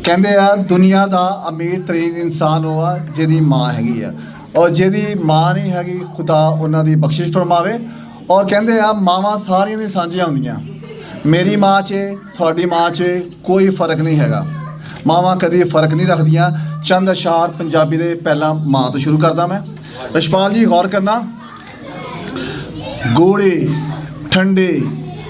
ਕਹਿੰਦੇ ਆ ਦੁਨੀਆ ਦਾ ਅਮੀਰ ਤਰੀਨ ਇਨਸਾਨ ਉਹ ਆ ਜਿਹਦੀ ਮਾਂ ਹੈਗੀ ਆ, ਔਰ ਜਿਹਦੀ ਮਾਂ ਨਹੀਂ ਹੈਗੀ ਖੁਦਾ ਉਹਨਾਂ ਦੀ ਬਖਸ਼ਿਸ਼ ਫਰਮਾਵੇ। ਔਰ ਕਹਿੰਦੇ ਆ ਮਾਵਾਂ ਸਾਰੀਆਂ ਦੀ ਸਾਂਝੀਆਂ ਹੁੰਦੀਆਂ, ਮੇਰੀ ਮਾਂ 'ਚ ਤੁਹਾਡੀ ਮਾਂ 'ਚ ਕੋਈ ਫਰਕ ਨਹੀਂ ਹੈਗਾ। ਮਾਵਾਂ ਕਦੇ ਫਰਕ ਨਹੀਂ ਰੱਖਦੀਆਂ। ਚੰਦ ਅਸ਼ਾਰ ਪੰਜਾਬੀ ਦੇ ਪਹਿਲਾਂ ਮਾਂ ਤੋਂ ਸ਼ੁਰੂ ਕਰਦਾ ਮੈਂ। ਰਛਪਾਲ ਜੀ ਗੌਰ ਕਰਨਾ, ਗੂੜੀ ਠੰਡੀ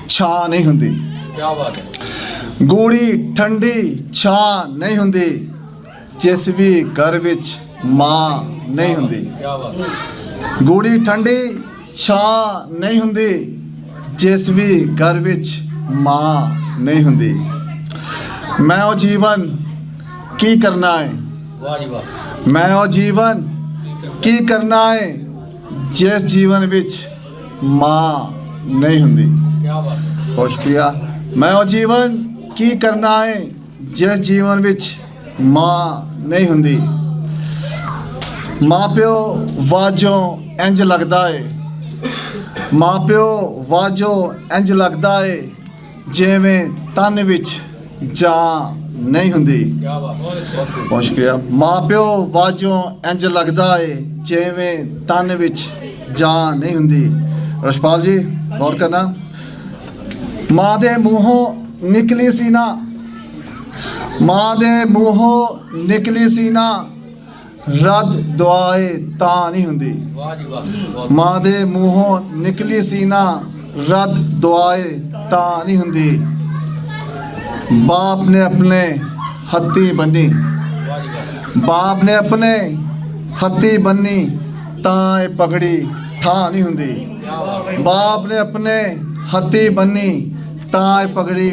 ਛਾਂ ਨਹੀਂ ਹੁੰਦੀ। ਕੀ ਬਾਤ ਹੈ। ਗੂੜੀ ਠੰਡੀ ਛਾਂ ਨਹੀਂ ਹੁੰਦੀ, ਜਿਸ ਵੀ ਘਰ ਵਿੱਚ ਮਾਂ ਨਹੀਂ ਹੁੰਦੀ। ਕੀ ਬਾਤ ਹੈ। ਗੂੜੀ ਠੰਡੀ ਛਾਂ ਨਹੀਂ ਹੁੰਦੀ, ਜਿਸ ਵੀ ਘਰ ਵਿੱਚ ਮਾਂ ਨਹੀਂ ਹੁੰਦੀ। ਮੈਂ ਉਹ ਜੀਵਨ ਕੀ ਕਰਨਾ ਹੈ, ਵਾਹ ਜੀ ਵਾਹ। ਮੈਂ ਉਹ ਜੀਵਨ ਕੀ ਕਰਨਾ ਹੈ, ਜਿਸ ਜੀਵਨ ਵਿੱਚ ਮਾਂ ਨਹੀਂ ਹੁੰਦੀ। ਬਹੁਤ ਸ਼ੁਕਰੀਆ। ਮੈਂ ਉਹ ਜੀਵਨ ਕੀ ਕਰਨਾ ਹੈ, ਜਿਸ ਜੀਵਨ ਵਿੱਚ ਮਾਂ ਨਹੀਂ ਹੁੰਦੀ। ਮਾਂ ਪਿਓ ਵਾਜੋਂ ਇੰਜ ਲੱਗਦਾ ਏ, ਮਾਂ ਪਿਓ ਵਾਜੋਂ ਇੰਜ ਲੱਗਦਾ ਏ, ਜਿਵੇਂ ਤਨ ਵਿੱਚ ਜਾਨ ਨਹੀਂ ਹੁੰਦੀ। ਬਹੁਤ ਸ਼ੁਕਰੀਆ। ਮਾਂ ਪਿਓ ਵਾਜੋਂ ਇੰਜ ਲੱਗਦਾ ਏ, ਜਿਵੇਂ ਤਨ ਵਿੱਚ ਜਾਨ ਨਹੀਂ ਹੁੰਦੀ। ਰਛਪਾਲ ਜੀ ਗੌਰ ਕਰਨਾ, ਮਾਂ ਦੇ ਮੂੰਹੋਂ ਨਿਕਲੀ ਸੀ ਨਾ, ਮਾਂ ਦੇ ਮੂੰਹੋਂ ਨਿਕਲੀ ਸੀ ਨਾ, ਰੱਦ ਦੁਆਏ ਤਾਂ ਨਹੀਂ ਹੁੰਦੀ। ਮਾਂ ਦੇ ਮੂੰਹੋਂ ਨਿਕਲੀ ਸੀ ਨਾ, ਰੱਦ ਦੁਆਏ ਤਾਂ ਨਹੀਂ ਹੁੰਦੀ। ਬਾਪ ਨੇ ਆਪਣੇ ਹੱਥੀ ਬੰਨੀ, ਬਾਪ ਨੇ ਆਪਣੇ ਹੱਥੀ ਬੰਨੀ, ਤਾਂ ਇਹ ਪਗੜੀ ਥਾਂ ਨਹੀਂ ਹੁੰਦੀ। ਬਾਪ ਨੇ ਆਪਣੇ ਹੱਥੀ ਬੰਨੀ, ਤਾਂ ਇਹ ਪਗੜੀ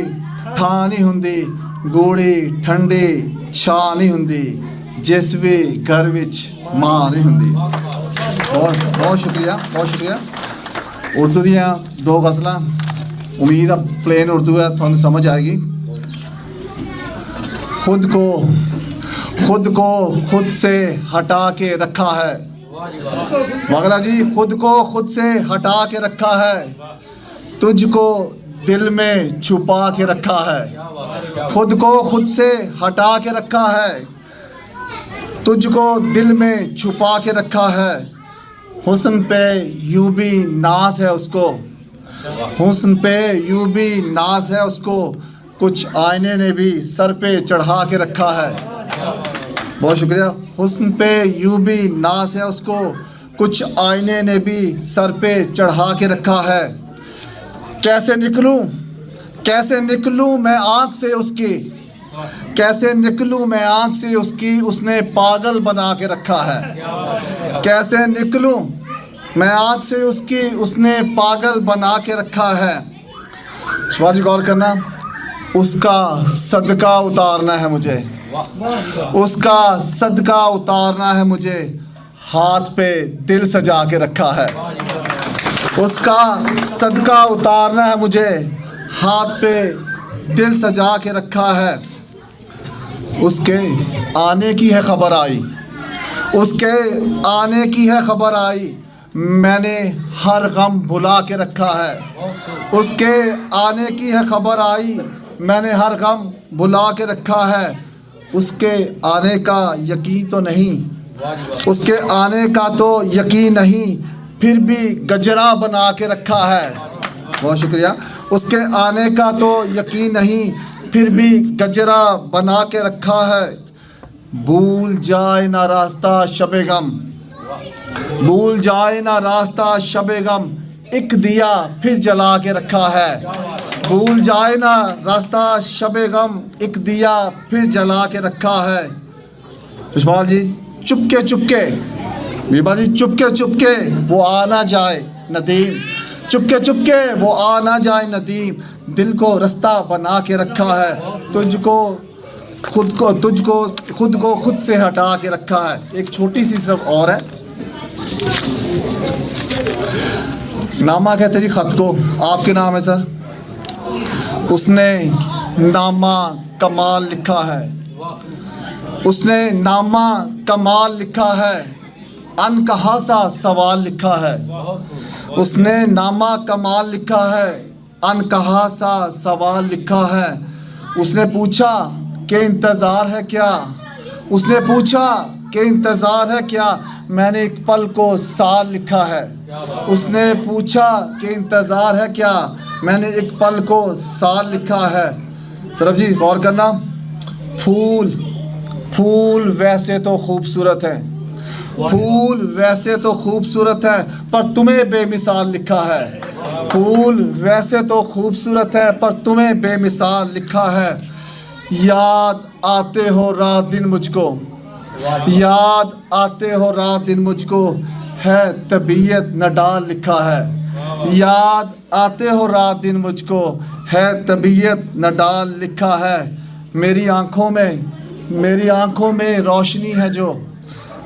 ਥਾਂ ਨਹੀਂ ਹੁੰਦੀ। ਗੂੜੀ ਠੰਡੀ ਛਾਂ ਨਹੀਂ ਹੁੰਦੀ, ਜਿਸ ਵੀ ਘਰ ਵਿੱਚ ਮਾਂ ਨਹੀਂ ਹੁੰਦੀ। ਬਹੁਤ ਬਹੁਤ ਸ਼ੁਕਰੀਆ, ਬਹੁਤ ਸ਼ੁਕਰੀਆ। ਉਰਦੂ ਦੀਆਂ ਦੋ ਗਜ਼ਲਾਂ, ਉਮੀਦ ਆ प्लेन उर्दू है थोड़ी समझ आएगी। खुद को खुद से हटा के रखा है, वागला जी, खुद को खुद से हटा के रखा है, तुझको दिल में छुपा के रखा है। खुद को खुद से हटा के रखा है, तुझको दिल में छुपा के रखा है। हुस्न पे यूं भी नाज है उसको, हुस्न पे यूं भी नाज है उसको, कुछ आईने ने भी सर पे चढ़ा के रखा है। बहुत शुक्रिया। हुस्न पे यूं भी नाज है उसको, कुछ आईने ने भी सर पे चढ़ा के रखा है। कैसे निकलूं मैं आँख से उसकी, कैसे निकलूं मैं आँख से उसकी, उसने पागल बना के रखा है। कैसे निकलूं मैं आँख से उसकी, उसने पागल बना के रखा है। शिवाजी गौर करना, उसका सदका उतारना है मुझे, उसका सदका उतारना है मुझे, हाथ पे दिल सजा के रखा है। उसका सदका उतारना है मुझे, हाथ पे दिल सजा के रखा है। उसके आने की है खबर आई, उसके आने की है खबर आई, मैंने हर गम भुला के रखा है। उसके आने की है खबर आई, मैंने हर गम भुला के रखा है। उसके आने का यकीन तो नहीं, उसके आने का तो यकीन नहीं, फिर भी गजरा बना के रखा है। बहुत शुक्रिया। उसके आने का तो यकीन नहीं, फिर भी गजरा बना के रखा है। भूल जाए ना रास्ता शबे गम, भूल जाए ना रास्ता शबे गम, एक दिया फिर जला के रखा है। भूल जाए ना रास्ता शबे गम, एक दिया फिर जला के रखा है। यशपाल जी, चुपके चुपके, बीबा जी, चुपके चुपके वो आ ना जाए नदीम, चुपके चुपके वो आ ना जाए नदीम, दिल को रास्ता बना के रखा है। तुझको खुद को खुद से हटा के रखा है। एक छोटी सी सिर्फ और है, नामा क्या तेरी खत को, आपके नाम है सर, उसने नामा कमाल लिखा है, उसने नामा कमाल लिखा है, अनकहा सा सवाल लिखा है। उसने नामा कमाल लिखा है, अनकहा सा सवाल लिखा है। उसने पूछा कि इंतज़ार है क्या, उसने पूछा कि इंतज़ार है क्या, मैंने एक पल को साल लिखा है। उसने पूछा कि इंतज़ार है क्या, मैंने एक पल को साल लिखा है। सरब जी गौर करना, फूल फूल वैसे तो खूबसूरत हैं, फूल वैसे तो खूबसूरत है पर तुम्हें बेमिसाल लिखा है। फूल वैसे तो खूबसूरत है पर तुम्हें बेमिसाल लिखा है। याद आते हो रात दिन मुझको, याद आते हो रात दिन मुझको, है तबीयत न डाल लिखा है। याद आते हो रात दिन मुझको, है तबीयत न डाल लिखा है। मेरी आंखों में रोशनी है जो,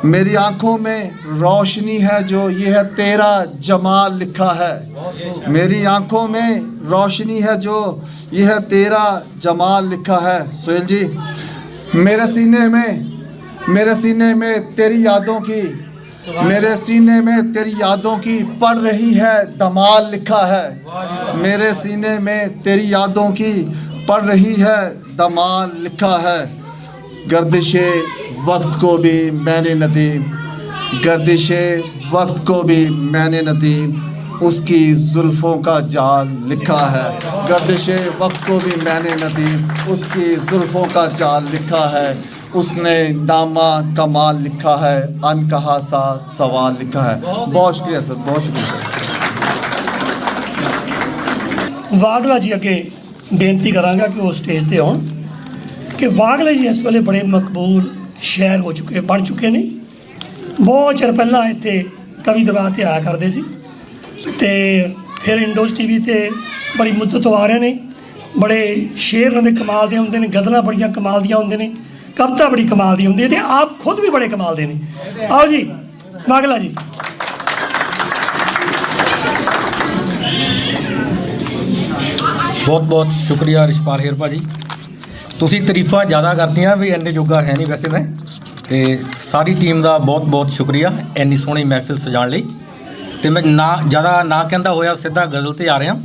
मेरी आंखों में रोशनी है जो, ये है तेरा जमाल लिखा है। मेरी आंखों में रोशनी है जो, ये है तेरा जमाल लिखा है। सोहेल जी, मेरे सीने में तेरी यादों की, मेरे सीने में तेरी यादों की पड़ रही है धमाल लिखा है। मेरे सीने में तेरी यादों की पड़ रही है धमाल लिखा है। गर्दिशे वक्त को भी मैंने न दी, गर्दिशे वक्त को भी मैंने न दी, उसकी जुल्फ़ों का जाल लिखा है। गर्दिशे वक्त को भी मैंने न दी, उसकी जुल्फ़ों का जाल लिखा है। उसने नामा कमाल लिखा है, अनकहा सा सवाल लिखा है। बहुत शुक्रिया सर, बहुत शुक्रिया सर। वागला जी अगे बेनती करांगा कि वो स्टेज ते आउण कि वागले जी इस वेले बड़े मकबूल शायर हो चुके बन चुके ने। बहुत चिर पहला इत्थे कवि दरबार ते आया करते सी ते फिर इंडोज टीवी ते बड़ी मुद्दत तो आ रहे ने। बड़े शेर उन्होंने कमाल दे होंदे ने, गज़लां बड़ियां कमाल दियां होंदे ने, कविता बड़ी कमाल दी होंदी है, ते आप खुद भी बड़े कमाल दे ने। आओ जी वागला जी। बहुत बहुत शुक्रिया रिशपाल हेर भाजी, ਤੁਸੀਂ ਤਾਰੀਫਾਂ ਜ਼ਿਆਦਾ ਕਰਦੀਆਂ ਵੀ ਇੰਨੇ ਜੋਗਾ ਹੈ ਨਹੀਂ ਵੈਸੇ ਮੈਂ। ਤੇ ਸਾਰੀ ਟੀਮ ਦਾ ਬਹੁਤ ਬਹੁਤ ਸ਼ੁਕਰੀਆ ਇੰਨੀ ਸੋਹਣੀ ਮਹਿਫਿਲ ਸਜਾਉਣ ਲਈ। ਤੇ ਮੈਂ ਨਾ ਜ਼ਿਆਦਾ ਨਾ ਕਹਿੰਦਾ ਹੋਇਆ ਸਿੱਧਾ ਗਜ਼ਲ ਤੇ ਆ ਰਿਹਾ।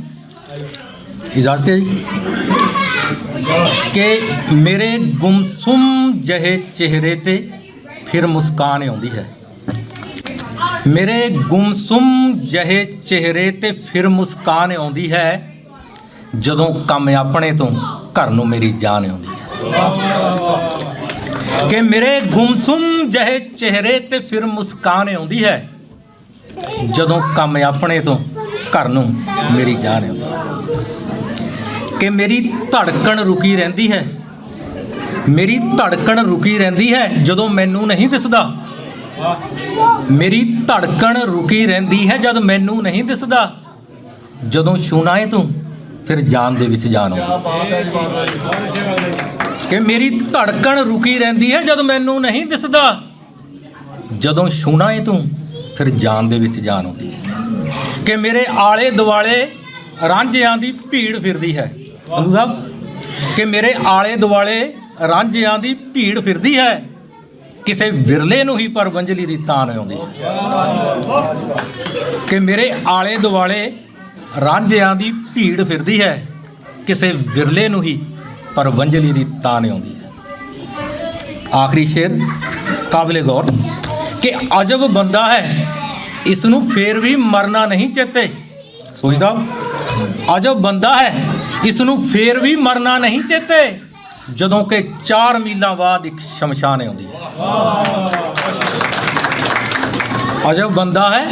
ਇਜਾਜ਼ਤ ਹੈ ਜੀ ਕਿ ਮੇਰੇ ਗੁੰਮਸੁਮ ਜਿਹੇ ਚਿਹਰੇ ਤੇ ਫਿਰ ਮੁਸਕਾਨ ਆਉਂਦੀ ਹੈ। ਮੇਰੇ ਗੁੰਮਸੁਮ ਜਿਹੇ ਚਿਹਰੇ ਤੇ ਫਿਰ ਮੁਸਕਾਨ ਆਉਂਦੀ ਹੈ, ਜਦੋਂ ਕੰਮ ਆਪਣੇ ਤੋਂ ਘਰ ਨੂੰ ਮੇਰੀ ਜਾਨ ਆਉਂਦੀ ਹੈ। ਕਿ ਮੇਰੇ ਗੁੰਮਸੁਮ ਜਿਹੇ ਚਿਹਰੇ ਤੇ ਫਿਰ ਮੁਸਕਾਨ ਆਉਂਦੀ ਹੈ, ਜਦੋਂ ਕੰਮ ਆਪਣੇ ਤੋਂ ਘਰ ਨੂੰ ਮੇਰੀ ਜਾਨ ਆਉਂਦੀ ਹੈ। ਕਿ ਮੇਰੀ ਧੜਕਣ ਰੁਕੀ ਰਹਿੰਦੀ ਹੈ, ਮੇਰੀ ਧੜਕਣ ਰੁਕੀ ਰਹਿੰਦੀ ਹੈ ਜਦੋਂ ਮੈਨੂੰ ਨਹੀਂ ਦਿਸਦਾ। ਮੇਰੀ ਧੜਕਣ ਰੁਕੀ ਰਹਿੰਦੀ ਹੈ ਜਦ ਮੈਨੂੰ ਨਹੀਂ ਦਿਸਦਾ, ਜਦੋਂ ਛੂਣਾ ਏ ਤੂੰ ਫਿਰ ਜਾਨ ਦੇ ਵਿੱਚ ਜਾਨ ਆਉਂਦੀ। ਕਿ ਮੇਰੀ ਧੜਕਣ ਰੁਕੀ ਰਹਿੰਦੀ ਹੈ ਜਦ ਮੈਨੂੰ ਨਹੀਂ ਦਿਸਦਾ, ਜਦੋਂ ਛੂਣਾ ਏ ਤੂੰ ਫਿਰ ਜਾਨ ਦੇ ਵਿੱਚ ਜਾਨ ਆਉਂਦੀ ਹੈ। ਕਿ ਮੇਰੇ ਆਲੇ ਦੁਆਲੇ ਰਾਂਝਿਆਂ ਦੀ ਭੀੜ ਫਿਰਦੀ ਹੈ ਸੰਧੂ ਸਾਹਿਬ, ਕਿ ਮੇਰੇ ਆਲੇ ਦੁਆਲੇ ਰਾਂਝਿਆਂ ਦੀ ਭੀੜ ਫਿਰਦੀ ਹੈ, ਕਿਸੇ ਵਿਰਲੇ ਨੂੰ ਹੀ ਪਰ ਵੰਜਲੀ ਦੀ ਤਾਨ ਆਉਂਦੀ ਹੈ। ਕਿ ਮੇਰੇ ਆਲੇ ਦੁਆਲੇ ਰਾਂਝਿਆਂ ਦੀ ਭੀੜ ਫਿਰਦੀ ਹੈ, ਕਿਸੇ ਵਿਰਲੇ ਨੂੰ ਹੀ ਪਰ ਵੰਜਲੀ ਦੀ ਤਾਨ ਆਉਂਦੀ ਹੈ। ਆਖਰੀ ਸ਼ੇਰ ਕਾਬਿਲੇ ਗੌਰ ਕਿ ਅਜਬ ਬੰਦਾ ਹੈ ਇਸ ਨੂੰ ਫੇਰ ਵੀ ਮਰਨਾ ਨਹੀਂ ਚੇਤੇ। ਸੋਈ ਸਾਹਿਬ ਅਜਬ ਬੰਦਾ ਹੈ ਇਸ ਨੂੰ ਫੇਰ ਵੀ ਮਰਨਾ ਨਹੀਂ ਚੇਤੇ, ਜਦੋਂ ਕਿ 4 ਮੀਲਾਂ ਬਾਅਦ ਇੱਕ ਸ਼ਮਸ਼ਾਨ ਆਉਂਦੀ ਹੈ। ਅਜਬ ਬੰਦਾ ਹੈ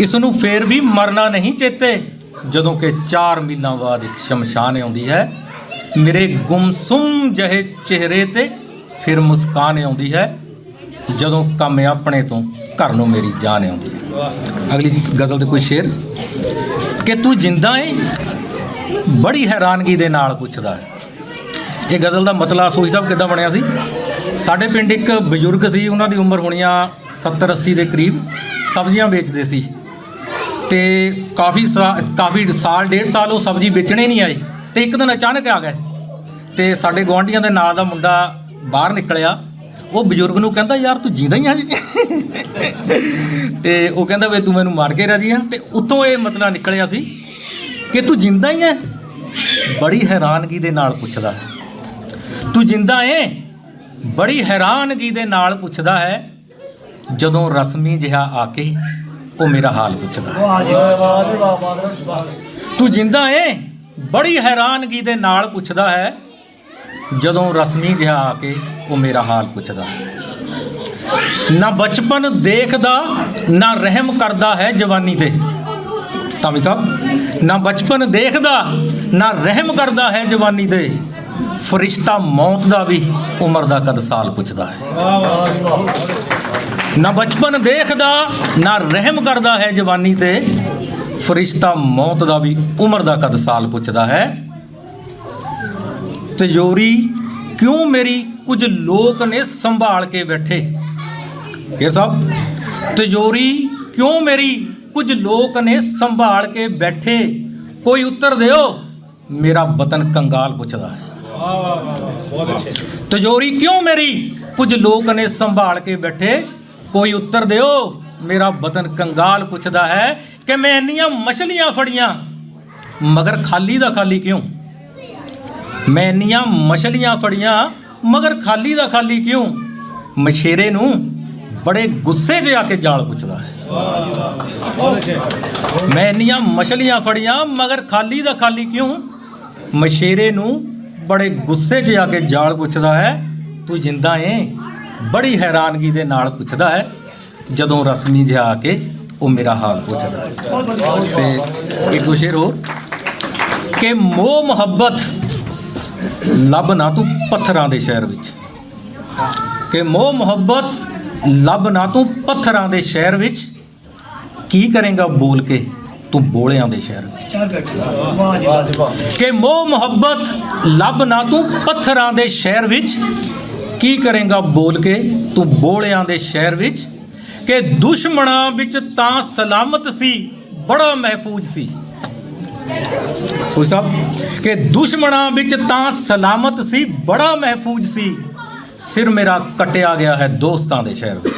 ਇਸ ਨੂੰ ਫੇਰ ਵੀ ਮਰਨਾ ਨਹੀਂ ਚੇਤੇ, ਜਦੋਂ ਕਿ 4 ਮੀਲਾਂ ਬਾਅਦ ਇੱਕ ਸ਼ਮਸ਼ਾਨ ਆਉਂਦੀ ਹੈ। ਮੇਰੇ ਗੁੰਮਸੁਮ ਜਿਹੇ ਚਿਹਰੇ ਤੇ ਫਿਰ ਮੁਸਕਾਨ ਆਉਂਦੀ ਹੈ, ਜਦੋਂ ਕੰਮ ਆਪਣੇ ਤੋਂ ਘਰ ਨੂੰ ਮੇਰੀ ਜਾਨ ਆਉਂਦੀ ਹੈ। ਅਗਲੀ ਗਜ਼ਲ ਦੇ ਕੋਈ ਸ਼ੇਰ ਕਿ ਤੂੰ ਜਿੰਦਾ ਏ ਬੜੀ ਹੈਰਾਨਗੀ ਦੇ ਨਾਲ ਪੁੱਛਦਾ ਹੈ। ਇਹ ਗਜ਼ਲ ਦਾ ਮਤਲਬ ਸੋਈ ਸਾਹਿਬ ਕਿੱਦਾਂ ਬਣਿਆ ਸੀ। ਸਾਡੇ ਪਿੰਡ ਇੱਕ ਬਜ਼ੁਰਗ ਸੀ, ਉਹਨਾਂ ਦੀ ਉਮਰ ਹੋਣੀਆਂ 70-80 ਦੇ ਕਰੀਬ, ਸਬਜ਼ੀਆਂ ਵੇਚਦੇ ਸੀ ਤੇ ਕਾਫੀ ਸਾਲ 1.5 ਸਾਲ ਉਹ ਸਬਜ਼ੀ ਵੇਚਣੇ ਨਹੀਂ ਆਏ ਤੇ ਇੱਕ ਦਿਨ ਅਚਾਨਕ ਆ ਗਏ ਤੇ ਸਾਡੇ ਗੁਆਂਢੀਆਂ ਦੇ ਨਾਲ ਦਾ ਮੁੰਡਾ ਬਾਹਰ ਨਿਕਲਿਆ। ਉਹ ਬਜ਼ੁਰਗ ਨੂੰ ਕਹਿੰਦਾ ਯਾਰ ਤੂੰ ਜਿੰਦਾ ਹੀ ਆ ਜੀ ਤੇ ਉਹ ਕਹਿੰਦਾ ਵੇ ਤੂੰ ਮੈਨੂੰ ਮਾਰ ਕੇ ਰਾਜੀ ਆ। ਤੇ ਉੱਥੋਂ ਇਹ ਮਤਲਬ ਨਿਕਲਿਆ ਸੀ ਕਿ ਤੂੰ ਜਿੰਦਾ ਹੀ ਹੈ। ਬੜੀ ਹੈਰਾਨਗੀ ਦੇ ਨਾਲ ਪੁੱਛਦਾ ਹੈ, ਤੂੰ ਜਿੰਦਾ ਏ ਬੜੀ ਹੈਰਾਨਗੀ ਦੇ ਨਾਲ ਪੁੱਛਦਾ ਹੈ, ਜਦੋਂ ਰਸਮੀ ਜਿਹਾ ਆ ਕੇ ਉਹ ਮੇਰਾ ਹਾਲ ਪੁੱਛਦਾ ਹੈ। ਤੂੰ ਜਿੰਦਾ ਏ ਬੜੀ ਹੈਰਾਨਗੀ ਦੇ ਨਾਲ ਪੁੱਛਦਾ ਹੈ, ਜਦੋਂ ਰਸਮੀ ਜਿਹਾ ਆ ਕੇ ਉਹ ਮੇਰਾ ਹਾਲ ਪੁੱਛਦਾ। ਨਾ ਬਚਪਨ ਦੇਖਦਾ ਨਾ ਰਹਿਮ ਕਰਦਾ ਹੈ ਜਵਾਨੀ ਤੇ। ਤਾਮੀ ਸਾਹਿਬ, ਨਾ ਬਚਪਨ ਦੇਖਦਾ ਨਾ ਰਹਿਮ ਕਰਦਾ ਹੈ ਜਵਾਨੀ ਤੇ, ਫਰਿਸ਼ਤਾ ਮੌਤ ਦਾ ਵੀ ਉਮਰ ਦਾ ਕਦ ਸਾਲ ਪੁੱਛਦਾ ਹੈ। ਨਾ ਬਚਪਨ ਦੇਖਦਾ ਨਾ ਰਹਿਮ ਕਰਦਾ ਹੈ ਜਵਾਨੀ ਤੇ, ਫਰਿਸ਼ਤਾ ਮੌਤ ਦਾ ਵੀ ਉਮਰ ਦਾ ਕਦ ਸਾਲ ਪੁੱਛਦਾ ਹੈ। ਤਿਜੋਰੀ ਕਿਉਂ ਮੇਰੀ ਕੁਝ ਲੋਕ ਨੇ ਸੰਭਾਲ ਕੇ ਬੈਠੇ। ਇਹ ਸਾਹਿਬ, ਤਿਜੋਰੀ ਕਿਉਂ ਮੇਰੀ ਕੁਝ ਲੋਕ ਨੇ ਸੰਭਾਲ ਕੇ ਬੈਠੇ, ਕੋਈ ਉੱਤਰ ਦਿਓ ਮੇਰਾ ਵਤਨ ਕੰਗਾਲ ਪੁੱਛਦਾ ਹੈ। ਤਿਜੋਰੀ ਕਿਉਂ ਮੇਰੀ ਕੁਝ ਲੋਕ ਨੇ ਸੰਭਾਲ ਕੇ ਬੈਠੇ, ਕੋਈ ਉੱਤਰ ਦਿਓ ਮੇਰਾ ਵਤਨ ਕੰਗਾਲ ਪੁੱਛਦਾ ਹੈ। ਕਿ ਮੈਂ ਇੰਨੀਆਂ ਮਛਲੀਆਂ ਫੜੀਆਂ ਮਗਰ ਖਾਲੀ ਦਾ ਖਾਲੀ ਕਿਉਂ। ਮੈਂ ਇੰਨੀਆਂ ਮਛਲੀਆਂ ਫੜੀਆਂ ਮਗਰ ਖਾਲੀ ਦਾ ਖਾਲੀ ਕਿਉਂ, ਮਛੇਰੇ ਨੂੰ ਬੜੇ ਗੁੱਸੇ 'ਚ ਆ ਕੇ ਜਾਲ ਪੁੱਛਦਾ ਹੈ। ਮੈਂ ਇੰਨੀਆਂ ਮਛਲੀਆਂ ਫੜੀਆਂ ਮਗਰ ਖਾਲੀ ਦਾ ਖਾਲੀ ਕਿਉਂ, ਮਛੇਰੇ ਨੂੰ ਬੜੇ ਗੁੱਸੇ 'ਚ ਆ ਕੇ ਜਾਲ ਪੁੱਛਦਾ ਹੈ। ਤੂੰ ਜਿੰਦਾ ਏ ਬੜੀ ਹੈਰਾਨਗੀ ਦੇ ਨਾਲ ਪੁੱਛਦਾ ਹੈ, ਜਦੋਂ ਰਸਮੀ ਜਿਹਾ ਆ ਕੇ ਉਹ ਮੇਰਾ ਹਾਲ ਪੁੱਛਦਾ ਹੈ। ਤੇ ਇੱਕ ਸ਼ੇਰ ਹੋਰ ਕਿ ਮੋਹ ਮੁਹੱਬਤ ਲੱਭ ਨਾ ਤੂੰ ਪੱਥਰਾਂ ਦੇ ਸ਼ਹਿਰ ਵਿੱਚ। ਕਿ ਮੋਹ ਮੁਹੱਬਤ ਲੱਭ ਨਾ ਤੂੰ ਪੱਥਰਾਂ ਦੇ ਸ਼ਹਿਰ ਵਿੱਚ, ਕੀ ਕਰੇਂਗਾ ਬੋਲ ਕੇ ਤੂੰ ਬੋਲਿਆਂ ਦੇ ਸ਼ਹਿਰ ਵਿੱਚ। ਕਿ ਮੋਹ ਮੁਹੱਬਤ ਲੱਭ ਨਾ ਤੂੰ ਪੱਥਰਾਂ ਦੇ ਸ਼ਹਿਰ ਵਿੱਚ, ਕੀ ਕਰੇਂਗਾ ਬੋਲ ਕੇ ਤੂੰ ਬੋਲਿਆਂ ਦੇ ਸ਼ਹਿਰ ਵਿੱਚ। ਕਿ ਦੁਸ਼ਮਣਾਂ ਵਿੱਚ ਤਾਂ ਸਲਾਮਤ ਸੀ ਬੜਾ ਮਹਿਫੂਜ਼ ਸੀ। ਸੋਚ ਸਾਹਿਬ, ਕਿ ਦੁਸ਼ਮਣਾਂ ਵਿੱਚ ਤਾਂ ਸਲਾਮਤ ਸੀ ਬੜਾ ਮਹਿਫੂਜ਼ ਸੀ, ਸਿਰ ਮੇਰਾ ਕੱਟਿਆ ਗਿਆ ਹੈ ਦੋਸਤਾਂ ਦੇ ਸ਼ਹਿਰ ਵਿੱਚ।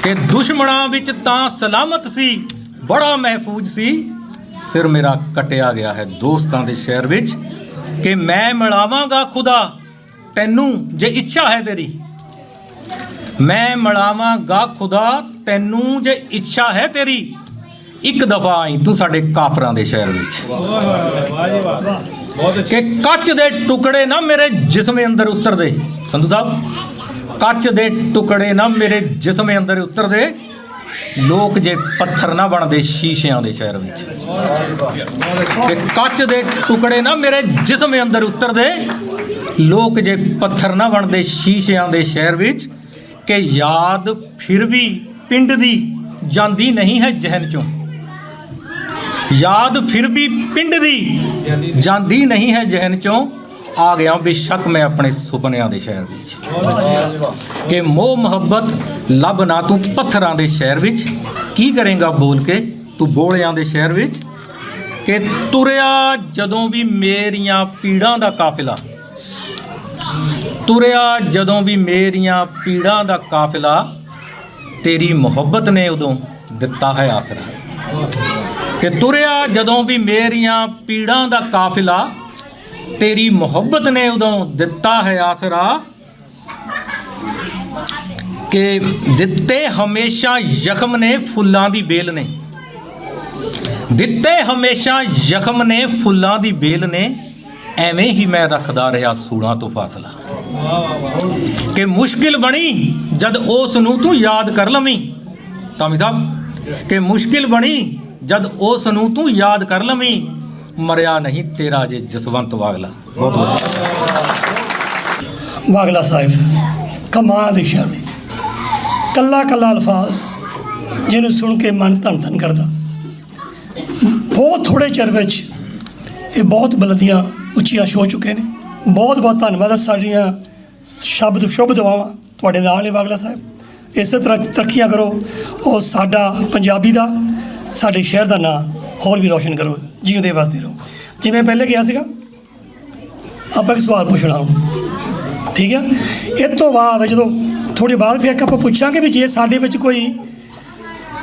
ਕਿ ਦੁਸ਼ਮਣਾਂ ਵਿੱਚ ਤਾਂ ਸਲਾਮਤ ਸੀ ਬੜਾ ਮਹਿਫੂਜ਼ ਸੀ, ਸਿਰ ਮੇਰਾ ਕੱਟਿਆ ਗਿਆ ਹੈ ਦੋਸਤਾਂ ਦੇ ਸ਼ਹਿਰ ਵਿੱਚ। ਕਿ ਮੈਂ ਮਿਲਾਵਾਂਗਾ ਖੁਦਾ ਤੈਨੂੰ ਜੇ ਇੱਛਾ ਹੈ ਤੇਰੀ, ਮੈਂ ਮਿਲਾਵਾਂਗਾ ਖੁਦਾ ਤੈਨੂੰ ਜੇ ਇੱਛਾ ਹੈ ਤੇਰੀ, ਇੱਕ ਦਫਾ ਆਈ ਤੂੰ ਸਾਡੇ ਕਾਫਰਾਂ ਦੇ ਸ਼ਹਿਰ ਵਿੱਚ। ਕਿ ਕੱਚ ਦੇ ਟੁਕੜੇ ਨਾ ਮੇਰੇ ਜਿਸਮ ਅੰਦਰ ਉਤਰਦੇ। ਸੰਧੂ ਸਾਹਿਬ, ਕੱਚ ਦੇ ਟੁਕੜੇ ਨਾ ਮੇਰੇ ਜਿਸਮ ਅੰਦਰ ਉਤਰਦੇ, ਲੋਕ ਜੇ ਪੱਥਰ ਨਾ ਬਣਦੇ ਸ਼ੀਸ਼ਿਆਂ ਦੇ ਸ਼ਹਿਰ ਵਿੱਚ। ਕਿ ਕੱਚ ਦੇ ਟੁਕੜੇ ਨਾ ਮੇਰੇ ਜਿਸਮ ਅੰਦਰ ਉਤਰਦੇ, ਲੋਕ ਜੇ ਪੱਥਰ ਨਾ ਬਣਦੇ ਸ਼ੀਸ਼ਿਆਂ ਦੇ ਸ਼ਹਿਰ ਵਿੱਚ। ਕਿ ਯਾਦ ਫਿਰ ਵੀ ਪਿੰਡ ਦੀ ਜਾਂਦੀ ਨਹੀਂ ਹੈ ਜਹਨ ਚੋਂ, ਯਾਦ ਫਿਰ ਵੀ ਪਿੰਡ ਦੀ ਜਾਂਦੀ ਨਹੀਂ ਹੈ ਜਹਨ ਚੋਂ, ਆ ਗਿਆ ਬੇਸ਼ੱਕ ਮੈਂ ਆਪਣੇ ਸੁਪਨਿਆਂ ਦੇ ਸ਼ਹਿਰ ਵਿੱਚ। ਕਿ ਮੋਹ ਮੁਹੱਬਤ ਲੱਭ ਨਾ ਤੂੰ ਪੱਥਰਾਂ ਦੇ ਸ਼ਹਿਰ ਵਿੱਚ, ਕੀ ਕਰੇਂਗਾ ਬੋਲ ਕੇ ਤੂੰ ਬੋਲਿਆਂ ਦੇ ਸ਼ਹਿਰ ਵਿੱਚ। ਕਿ ਤੁਰਿਆ ਜਦੋਂ ਵੀ ਮੇਰੀਆਂ ਪੀੜਾਂ ਦਾ ਕਾਫਿਲਾ, ਤੁਰਿਆ ਜਦੋਂ ਵੀ ਮੇਰੀਆਂ ਪੀੜਾਂ ਦਾ ਕਾਫਿਲਾ, ਤੇਰੀ ਮੁਹੱਬਤ ਨੇ ਉਦੋਂ ਦਿੱਤਾ ਹੈ ਆਸਰਾ। ਕਿ ਤੁਰਿਆ ਜਦੋਂ ਵੀ ਮੇਰੀਆਂ ਪੀੜਾਂ ਦਾ ਕਾਫਿਲਾ, ਤੇਰੀ ਮੁਹੱਬਤ ਨੇ ਉਦੋਂ ਦਿੱਤਾ ਹੈ ਆਸਰਾ। ਕਿ ਦਿੱਤੇ ਹਮੇਸ਼ਾ ਜ਼ਖਮ ਨੇ ਫੁੱਲਾਂ ਦੀ ਬੇਲ ਨੇ, ਦਿੱਤੇ ਹਮੇਸ਼ਾ ਜ਼ਖਮ ਨੇ ਫੁੱਲਾਂ ਦੀ ਬੇਲ ਨੇ, ਐਵੇਂ ਹੀ ਮੈਂ ਰੱਖਦਾ ਰਿਹਾ ਸੂਲਾਂ ਤੋਂ ਫਾਸਲਾ। ਕਿ ਮੁਸ਼ਕਿਲ ਬਣੀ ਜਦ ਉਸ ਨੂੰ ਤੂੰ ਯਾਦ ਕਰ ਲਵੀਂ। ਤਾਮੀ ਸਾਹਿਬ, ਕਿ ਮੁਸ਼ਕਿਲ ਬਣੀ ਜਦ ਉਸ ਨੂੰ ਤੂੰ ਯਾਦ ਕਰ ਲਵੀਂ, ਮਰਿਆ ਨਹੀਂ ਤੇਰਾ ਜੇ ਜਸਵੰਤ ਵਾਗਲਾ। ਬਹੁਤ ਬਹੁਤ ਵਾਗਲਾ ਸਾਹਿਬ ਕਮਾਲ ਦੀ ਸ਼ਾਇਰੀ, ਕੱਲਾ ਕੱਲਾ ਅਲਫਾਜ਼ ਜਿਹਨੂੰ ਸੁਣ ਕੇ ਮਨ ਧੰਨ ਧੰਨ ਕਰਦਾ। ਬਹੁਤ ਥੋੜ੍ਹੇ ਚਿਰ ਵਿੱਚ ਇਹ ਬਹੁਤ ਬੁਲੰਦੀਆਂ ਉੱਚੀਆਂ ਛੋਹ ਚੁੱਕੇ ਨੇ। ਬਹੁਤ ਬਹੁਤ ਧੰਨਵਾਦ। ਸਾਡੀਆਂ ਸ਼ਬਦ ਸ਼ੁਭ ਦੁਆਵਾਂ ਤੁਹਾਡੇ ਨਾਲ ਨੇ ਵਾਗਲਾ ਸਾਹਿਬ, ਇਸੇ ਤਰ੍ਹਾਂ ਤਰੱਕੀਆਂ ਕਰੋ ਔਰ ਸਾਡਾ ਪੰਜਾਬੀ ਦਾ, ਸਾਡੇ ਸ਼ਹਿਰ ਦਾ ਨਾਂ ਹੋਰ ਵੀ ਰੌਸ਼ਨ ਕਰੋ। ਜਿਉਂਦੇ ਵਸਦੇ ਰਹੋ। ਜਿਵੇਂ ਪਹਿਲੇ ਕਿਹਾ ਸੀਗਾ, ਆਪਾਂ ਇੱਕ ਸਵਾਲ ਪੁੱਛਣਾ ਹੁਣ, ਠੀਕ ਹੈ। ਇਸ ਤੋਂ ਬਾਅਦ ਜਦੋਂ ਥੋੜ੍ਹੇ ਬਾਅਦ ਫਿਰ ਆਪਾਂ ਪੁੱਛਾਂਗੇ ਵੀ ਜੇ ਸਾਡੇ ਵਿੱਚ ਕੋਈ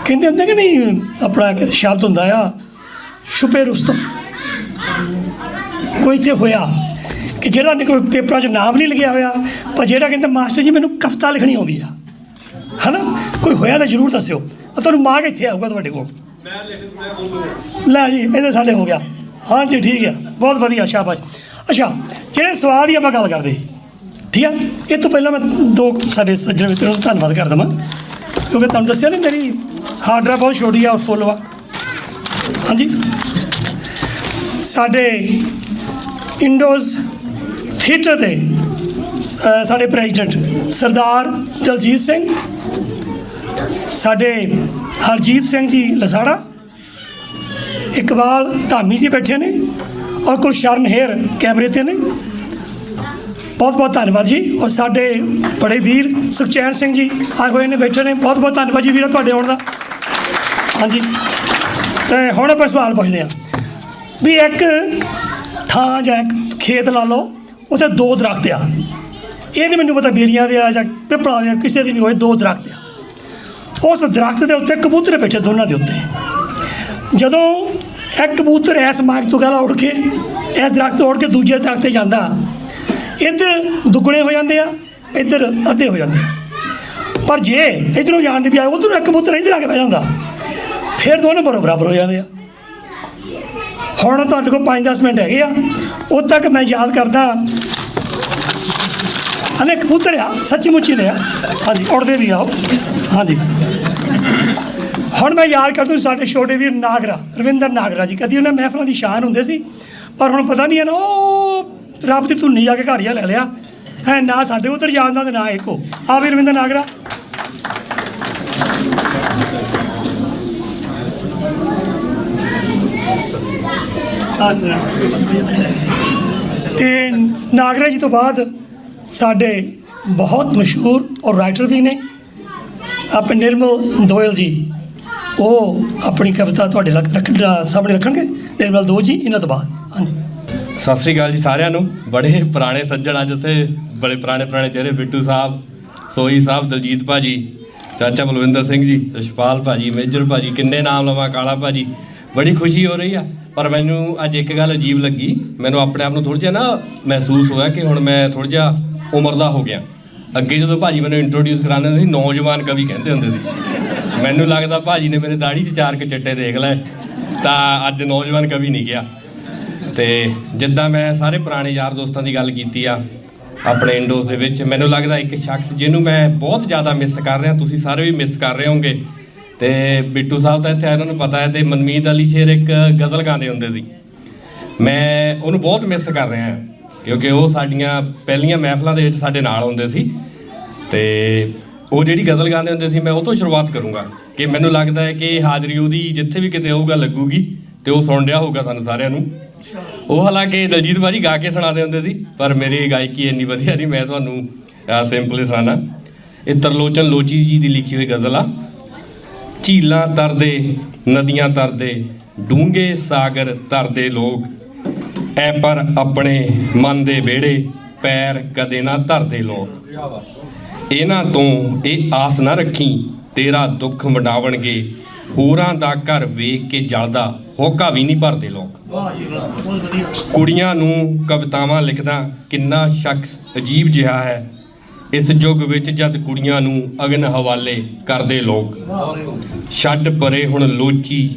ਕਹਿੰਦੇ ਹੁੰਦੇ ਕਿ ਨਹੀਂ, ਆਪਣਾ ਇੱਕ ਸ਼ਬਦ ਹੁੰਦਾ ਆ ਛੁਪੇ ਰੁਸਤਮ, ਕੋਈ ਇੱਥੇ ਹੋਇਆ ਕਿ ਜਿਹੜਾ ਕੋਈ ਪੇਪਰਾਂ 'ਚ ਨਾਮ ਨਹੀਂ ਲਿਖਿਆ ਹੋਇਆ, ਪਰ ਜਿਹੜਾ ਕਹਿੰਦਾ ਮਾਸਟਰ ਜੀ ਮੈਨੂੰ ਕਵਿਤਾ ਲਿਖਣੀ ਆਉਂਦੀ ਆ, ਹੈ ਨਾ, ਕੋਈ ਹੋਇਆ ਤਾਂ ਜ਼ਰੂਰ ਦੱਸਿਓ। ਤੁਹਾਨੂੰ ਮਾਰਕ ਇੱਥੇ ਆਊਗਾ ਤੁਹਾਡੇ ਕੋਲ। ਲੈ ਜੀ ਇਹਦੇ ਸਾਡੇ ਹੋ ਗਿਆ। ਹਾਂਜੀ ਠੀਕ ਆ, ਬਹੁਤ ਵਧੀਆ, ਸ਼ਾਬਾਸ਼। ਅੱਛਾ, ਜਿਹੜੇ ਸਵਾਲ ਦੀ ਆਪਾਂ ਗੱਲ ਕਰਦੇ, ਠੀਕ ਆ, ਇਹ ਤੋਂ ਪਹਿਲਾਂ ਮੈਂ ਦੋ ਸਾਡੇ ਸੱਜਣ ਮਿੱਤਰਾਂ ਨੂੰ ਧੰਨਵਾਦ ਕਰ ਦੇਵਾਂ, ਕਿਉਂਕਿ ਤੁਹਾਨੂੰ ਦੱਸਿਆ ਨਾ ਮੇਰੀ ਹਾਰਡ ਡਰਾਈਵ ਬਹੁਤ ਛੋਟੀ ਆ ਔਰ ਫੁੱਲ ਵਾ। ਹਾਂਜੀ, ਸਾਡੇ ਇੰਡੋਜ਼ ਥੀਏਟਰ ਦੇ ਸਾਡੇ ਪ੍ਰੈਜ਼ੀਡੈਂਟ ਸਰਦਾਰ ਦਲਜੀਤ ਸਿੰਘ, ਸਾਡੇ ਹਰਜੀਤ ਸਿੰਘ ਜੀ ਲਸਾੜਾ, ਇਕਬਾਲ ਧਾਮੀ ਜੀ ਬੈਠੇ ਨੇ, ਔਰ ਕੁਲਸ਼ਰਨ ਹੇਰ ਕੈਮਰੇ 'ਤੇ ਨੇ। ਬਹੁਤ ਬਹੁਤ ਧੰਨਵਾਦ ਜੀ। ਔਰ ਸਾਡੇ ਬੜੇ ਵੀਰ ਸੁਖਚੈਨ ਸਿੰਘ ਜੀ ਆਏ ਹੋਏ ਨੇ, ਬੈਠੇ ਨੇ। ਬਹੁਤ ਬਹੁਤ ਧੰਨਵਾਦ ਜੀ ਵੀਰ ਤੁਹਾਡੇ ਆਉਣ ਦਾ। ਹਾਂਜੀ, ਅਤੇ ਹੁਣ ਆਪਾਂ ਸਵਾਲ ਪੁੱਛਦੇ ਹਾਂ ਵੀ ਇੱਕ ਥਾਂ ਜਾਂ ਇੱਕ ਖੇਤ ਲਾ ਲਓ, ਉੱਥੇ ਦੋ ਦਰੱਖਤ ਆ। ਇਹ ਨਹੀਂ ਮੈਨੂੰ ਪਤਾ ਬੇਰੀਆਂ ਦੇ ਆ ਜਾਂ ਪਿੱਪਲਾਂ ਦੇ, ਕਿਸੇ ਦੇ ਵੀ ਹੋਏ, ਦੋ ਦਰੱਖਤ ਆ। ਉਸ ਦਰੱਖਤ ਦੇ ਉੱਤੇ ਕਬੂਤਰ ਬੈਠੇ, ਦੋਨਾਂ ਦੇ ਉੱਤੇ। ਜਦੋਂ ਇੱਕ ਕਬੂਤਰ ਇਸ ਮਾਰਗ ਤੋਂ ਗਾਲਾ ਉੱਡ ਕੇ ਇਸ ਦਰੱਖਤ ਤੋਂ ਉੱਡ ਕੇ ਦੂਜੇ ਦਰੱਖਤ 'ਤੇ ਜਾਂਦਾ, ਇੱਧਰ ਦੁੱਗਣੇ ਹੋ ਜਾਂਦੇ ਆ, ਇੱਧਰ ਅੱਧੇ ਹੋ ਜਾਂਦੇ ਆ। ਪਰ ਜੇ ਇੱਧਰੋਂ ਜਾਣ ਦੀ ਬਜਾਏ ਉੱਧਰੋਂ ਇੱਕ ਕਬੂਤਰ ਇੱਧਰ ਆ ਕੇ ਬਹਿ ਜਾਂਦਾ, ਫਿਰ ਦੋਨੋਂ ਬਰਾਬਰ ਹੋ ਜਾਂਦੇ ਆ। ਹੁਣ ਤੁਹਾਡੇ ਕੋਲ 5-10 ਮਿੰਟ ਹੈਗੇ ਆ, ਉਦੋਂ ਤੱਕ ਮੈਂ ਯਾਦ ਕਰਦਾ ਅਨੇ ਕਬੂਤਰ ਆ, ਸੱਚੀ ਮੁੱਚੀ ਦੇ ਆ। ਹਾਂਜੀ, ਉੜਦੇ ਵੀ ਆ ਉਹ। ਹਾਂਜੀ, ਹੁਣ ਮੈਂ ਯਾਦ ਕਰਦਾ ਸਾਡੇ ਛੋਟੇ ਵੀਰ ਨਾਗਰਾ, ਰਵਿੰਦਰ ਨਾਗਰਾ ਜੀ, ਕਦੀ ਉਹਨਾਂ ਮਹਿਫਲਾਂ ਦੀ ਸ਼ਾਨ ਹੁੰਦੇ ਸੀ, ਪਰ ਹੁਣ ਪਤਾ ਨਹੀਂ ਹੈ ਨਾ, ਉਹ ਰੱਬ ਦੀ ਧੁੰਨੀ ਜਾ ਕੇ ਘਰ ਹੀ ਲੈ ਲਿਆ ਹੈ, ਨਾ ਸਾਡੇ ਉੱਧਰ ਜਾਂਦਾ ਅਤੇ ਨਾ ਇੱਕੋ ਆ ਵੀ ਰਵਿੰਦਰ ਨਾਗਰਾ। ਅਤੇ ਨਾਗਰਾ ਜੀ ਤੋਂ ਬਾਅਦ ਸਾਡੇ ਬਹੁਤ ਮਸ਼ਹੂਰ ਔਰ ਰਾਈਟਰ ਵੀ ਨੇ ਆਪਣੇ ਨਿਰਮਲ ਦੋਇਲ ਜੀ, ਉਹ ਆਪਣੀ ਕਵਿਤਾ ਤੁਹਾਡੇ ਸਾਹਮਣੇ ਰੱਖਣਗੇ। ਨਿਰਮਲ ਦੋਇਲ ਜੀ ਇਹਨਾਂ ਤੋਂ ਬਾਅਦ। ਹਾਂਜੀ, ਸਤਿ ਸ੍ਰੀ ਅਕਾਲ ਜੀ ਸਾਰਿਆਂ ਨੂੰ। ਬੜੇ ਪੁਰਾਣੇ ਸੱਜਣ ਅੱਜ ਉੱਥੇ, ਬੜੇ ਪੁਰਾਣੇ ਚਿਹਰੇ, ਬਿੱਟੂ ਸਾਹਿਬ, ਸੋਹੀ ਸਾਹਿਬ, ਦਲਜੀਤ ਭਾਜੀ, ਚਾਚਾ ਬਲਵਿੰਦਰ ਸਿੰਘ ਜੀ, ਰਸ਼ਪਾਲ ਭਾਜੀ, ਮੇਜਰ ਭਾਜੀ, ਕਿੰਨੇ ਨਾਮ ਲਵਾਂ, ਕਾਲਾ ਭਾਜੀ। ਬੜੀ ਖੁਸ਼ੀ ਹੋ ਰਹੀ ਆ। ਪਰ ਮੈਨੂੰ ਅੱਜ ਇੱਕ ਗੱਲ ਅਜੀਬ ਲੱਗੀ, ਮੈਨੂੰ ਆਪਣੇ ਆਪ ਨੂੰ ਥੋੜ੍ਹਾ ਜਿਹਾ ਨਾ ਮਹਿਸੂਸ ਹੋਇਆ ਕਿ ਹੁਣ ਮੈਂ ਥੋੜ੍ਹਾ ਜਿਹਾ ਉਮਰ ਦਾ ਹੋ ਗਿਆ। ਅੱਗੇ ਜਦੋਂ ਭਾਜੀ ਮੈਨੂੰ ਇੰਟਰੋਡਿਊਸ ਕਰਾਉਂਦੇ ਸੀ, ਨੌਜਵਾਨ ਕਵੀ ਕਹਿੰਦੇ ਹੁੰਦੇ ਸੀ। ਮੈਨੂੰ ਲੱਗਦਾ ਭਾਜੀ ਨੇ ਮੇਰੇ ਦਾੜੀ 'ਚ 4 ਚਿੱਟੇ ਦੇਖ ਲਏ, ਤਾਂ ਅੱਜ ਨੌਜਵਾਨ ਕਵੀ ਨਹੀਂ ਗਿਆ। ਅਤੇ ਜਿੱਦਾਂ ਮੈਂ ਸਾਰੇ ਪੁਰਾਣੇ ਯਾਰ ਦੋਸਤਾਂ ਦੀ ਗੱਲ ਕੀਤੀ ਆ ਆਪਣੇ ਇੰਡੋਜ਼ ਦੇ ਵਿੱਚ, ਮੈਨੂੰ ਲੱਗਦਾ ਇੱਕ ਸ਼ਖਸ ਜਿਹਨੂੰ ਮੈਂ ਬਹੁਤ ਜ਼ਿਆਦਾ ਮਿਸ ਕਰ ਰਿਹਾ, ਤੁਸੀਂ ਸਾਰੇ ਵੀ ਮਿਸ ਕਰ ਰਹੇ ਹੋਗੇ। ਅਤੇ ਬਿੱਟੂ ਸਾਹਿਬ ਤਾਂ ਇੱਥੇ ਇਹਨਾਂ ਨੂੰ ਪਤਾ ਹੈ। ਅਤੇ ਮਨਮੀਤ ਅਲੀ ਸ਼ੇਰ ਇੱਕ ਗਜ਼ਲ ਗਾਉਂਦੇ ਹੁੰਦੇ ਸੀ, ਮੈਂ ਉਹਨੂੰ ਬਹੁਤ ਮਿਸ ਕਰ ਰਿਹਾ, ਕਿਉਂਕਿ ਉਹ ਸਾਡੀਆਂ ਪਹਿਲੀਆਂ ਮਹਿਫਲਾਂ ਦੇ ਵਿੱਚ ਸਾਡੇ ਨਾਲ ਹੁੰਦੇ ਸੀ। ਅਤੇ ਉਹ ਜਿਹੜੀ ਗਜ਼ਲ ਗਾਉਂਦੇ ਹੁੰਦੇ ਸੀ, ਮੈਂ ਉਹ ਤੋਂ ਸ਼ੁਰੂਆਤ ਕਰੂੰਗਾ ਕਿ ਮੈਨੂੰ ਲੱਗਦਾ ਹੈ ਕਿ ਹਾਜ਼ਰੀ ਉਹਦੀ ਜਿੱਥੇ ਵੀ ਕਿਤੇ ਹੋਊਗਾ ਲੱਗੂਗੀ, ਅਤੇ ਉਹ ਸੁਣ ਰਿਹਾ ਹੋਊਗਾ ਸਾਨੂੰ ਸਾਰਿਆਂ ਨੂੰ। ਉਹ ਹਾਲਾਂਕਿ ਦਲਜੀਤ ਭਾਜੀ ਗਾ ਕੇ ਸੁਣਾਉਂਦੇ ਹੁੰਦੇ ਸੀ, ਪਰ ਮੇਰੀ ਗਾਇਕੀ ਇੰਨੀ ਵਧੀਆ ਨਹੀਂ, ਮੈਂ ਤੁਹਾਨੂੰ ਸਿੰਪਲ ਸੁਣਾਉਣਾ। ਇਹ ਤਰਲੋਚਨ ਲੋਚੀ ਜੀ ਦੀ ਲਿਖੀ ਹੋਈ ਗਜ਼ਲ ਆ। ਝੀਲਾਂ ਤਰਦੇ, ਨਦੀਆਂ ਤਰਦੇ, ਡੂੰਘੇ ਸਾਗਰ ਤਰਦੇ ਲੋਕ, ਐ ਪਰ ਆਪਣੇ ਮਨ ਦੇ ਵਿਹੜੇ ਪੈਰ ਕਦੇ ਨਾ ਧਰਦੇ ਲੋਕ। ਇਹਨਾਂ ਤੋਂ ਇਹ ਆਸ ਨਾ ਰੱਖੀ ਤੇਰਾ ਦੁੱਖ ਵੰਡਾਵਣਗੇ, ਹੋਰਾਂ ਦਾ ਘਰ ਵੇਖ ਕੇ ਜਲਦਾ ਹੋਕਾ ਵੀ ਨਹੀਂ ਭਰਦੇ ਲੋਕ। ਕੁੜੀਆਂ ਨੂੰ ਕਵਿਤਾਵਾਂ ਲਿਖਦਾ ਕਿੰਨਾ ਸ਼ਖਸ ਅਜੀਬ ਜਿਹਾ ਹੈ, ਇਸ ਯੁੱਗ ਵਿੱਚ ਜਦ ਕੁੜੀਆਂ ਨੂੰ ਅਗਨ ਹਵਾਲੇ ਕਰਦੇ ਲੋਕ। ਛੱਡ ਪਰੇ ਹੁਣ ਲੋਚੀ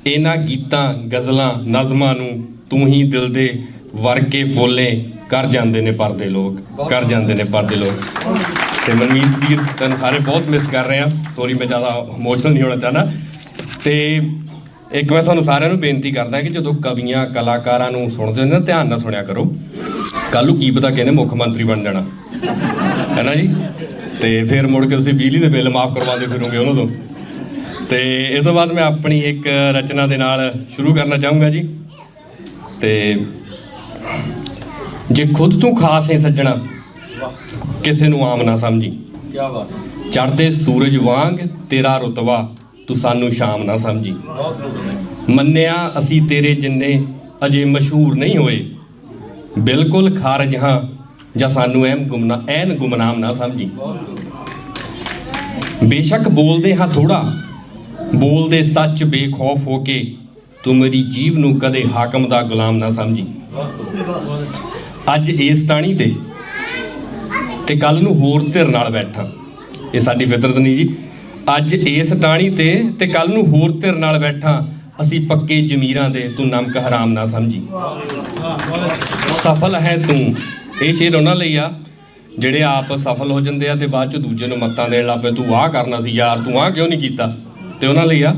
ਇਹਨਾਂ ਗੀਤਾਂ ਗਜ਼ਲਾਂ ਨਜ਼ਮਾਂ ਨੂੰ, ਤੂੰ ਹੀ ਦਿਲ ਦੇ ਵਰ ਕੇ ਫੋਲੇ ਕਰ ਜਾਂਦੇ ਨੇ ਪਰਦੇ ਲੋਕ, ਕਰ ਜਾਂਦੇ ਨੇ ਪਰਦੇ ਲੋਕ। ਅਤੇ ਮਨਮੀਤ ਵੀਰ ਤੈਨੂੰ ਸਾਰੇ ਬਹੁਤ ਮਿਸ ਕਰ ਰਹੇ ਹਾਂ, ਸੋਰੀ ਮੈਂ ਜ਼ਿਆਦਾ ਇਮੋਸ਼ਨਲ ਨਹੀਂ ਹੋਣਾ ਚਾਹੁੰਦਾ। ਅਤੇ ਇੱਕ ਮੈਂ ਤੁਹਾਨੂੰ ਸਾਰਿਆਂ ਨੂੰ ਬੇਨਤੀ ਕਰਦਾ ਕਿ ਜਦੋਂ ਕਵੀਆਂ ਕਲਾਕਾਰਾਂ ਨੂੰ ਸੁਣਦੇ ਹੋ ਨਾ, ਧਿਆਨ ਨਾਲ ਸੁਣਿਆ ਕਰੋ। ਕੱਲ੍ਹ ਨੂੰ ਕੀ ਪਤਾ ਕਿਹਨੇ ਮੁੱਖ ਮੰਤਰੀ ਬਣ ਜਾਣਾ ਹੈ ਨਾ ਜੀ, ਅਤੇ ਫਿਰ ਮੁੜ ਕੇ ਤੁਸੀਂ ਬਿਜਲੀ ਦੇ ਬਿੱਲ ਮਾਫ਼ ਕਰਵਾਉਂਦੇ ਫਿਰੋਗੇ ਉਹਨਾਂ ਤੋਂ। ਅਤੇ ਇਹ ਤੋਂ ਬਾਅਦ ਮੈਂ ਆਪਣੀ ਇੱਕ ਰਚਨਾ ਦੇ ਨਾਲ ਸ਼ੁਰੂ ਕਰਨਾ ਚਾਹੂੰਗਾ ਜੀ। ਅਤੇ ਜੇ ਖੁਦ ਤੂੰ ਖਾਸ ਹੈ ਸੱਜਣਾ, ਕਿਸੇ ਨੂੰ ਆਮ ਨਾ ਸਮਝੀ, ਚੜ੍ਹਦੇ ਸੂਰਜ ਵਾਂਗ ਤੇਰਾ ਰੁਤਬਾ, ਤੂੰ ਸਾਨੂੰ ਸ਼ਾਮ ਨਾ ਸਮਝੀ। ਮੰਨਿਆ ਅਸੀਂ ਤੇਰੇ ਜਿੰਨੇ ਅਜੇ ਮਸ਼ਹੂਰ ਨਹੀਂ ਹੋਏ, ਬਿਲਕੁਲ ਖਾਰਜ ਹਾਂ ਜਾਂ ਸਾਨੂੰ ਐਨ ਗੁਮਨਾਮ ਨਾ ਸਮਝੀ। ਬੇਸ਼ੱਕ ਬੋਲਦੇ ਹਾਂ ਥੋੜ੍ਹਾ, ਬੋਲਦੇ ਸੱਚ ਬੇਖੌਫ ਹੋ ਕੇ, ਤੂੰ ਮੇਰੀ ਜੀਭ ਨੂੰ ਕਦੇ ਹਾਕਮ ਦਾ ਗੁਲਾਮ ਨਾ ਸਮਝੀ। ਅੱਜ ਇਸ ਟਾਹਣੀ ਤੇ ਕੱਲ੍ਹ ਨੂੰ ਹੋਰ ਧਿਰ ਨਾਲ ਬੈਠਾਂ, ਇਹ ਸਾਡੀ ਫਿਤਰਤ ਨਹੀਂ ਜੀ। ਅੱਜ ਇਸ ਟਾਹਣੀ ਤੇ ਕੱਲ੍ਹ ਨੂੰ ਹੋਰ ਧਿਰ ਨਾਲ ਬੈਠਾਂ, ਅਸੀਂ ਪੱਕੇ ਜ਼ਮੀਰਾਂ ਦੇ, ਤੂੰ ਨਮਕ ਹਰਾਮ ਨਾ ਸਮਝੀ। ਸਫਲ ਹੈ ਤੂੰ, ਇਹ ਸ਼ੇਰ ਉਹਨਾਂ ਲਈ ਆ ਜਿਹੜੇ ਆਪ ਸਫਲ ਹੋ ਜਾਂਦੇ ਆ ਤੇ ਬਾਅਦ ਚ ਦੂਜੇ ਨੂੰ ਮੱਤਾਂ ਦੇਣ ਲੱਗ ਪਏ, ਤੂੰ ਆਹ ਕਰਨਾ ਸੀ ਯਾਰ, ਤੂੰ ਆਹ ਕਿਉਂ ਨਹੀਂ ਕੀਤਾ। ਤੇ ਉਹਨਾਂ ਲਈ ਆ,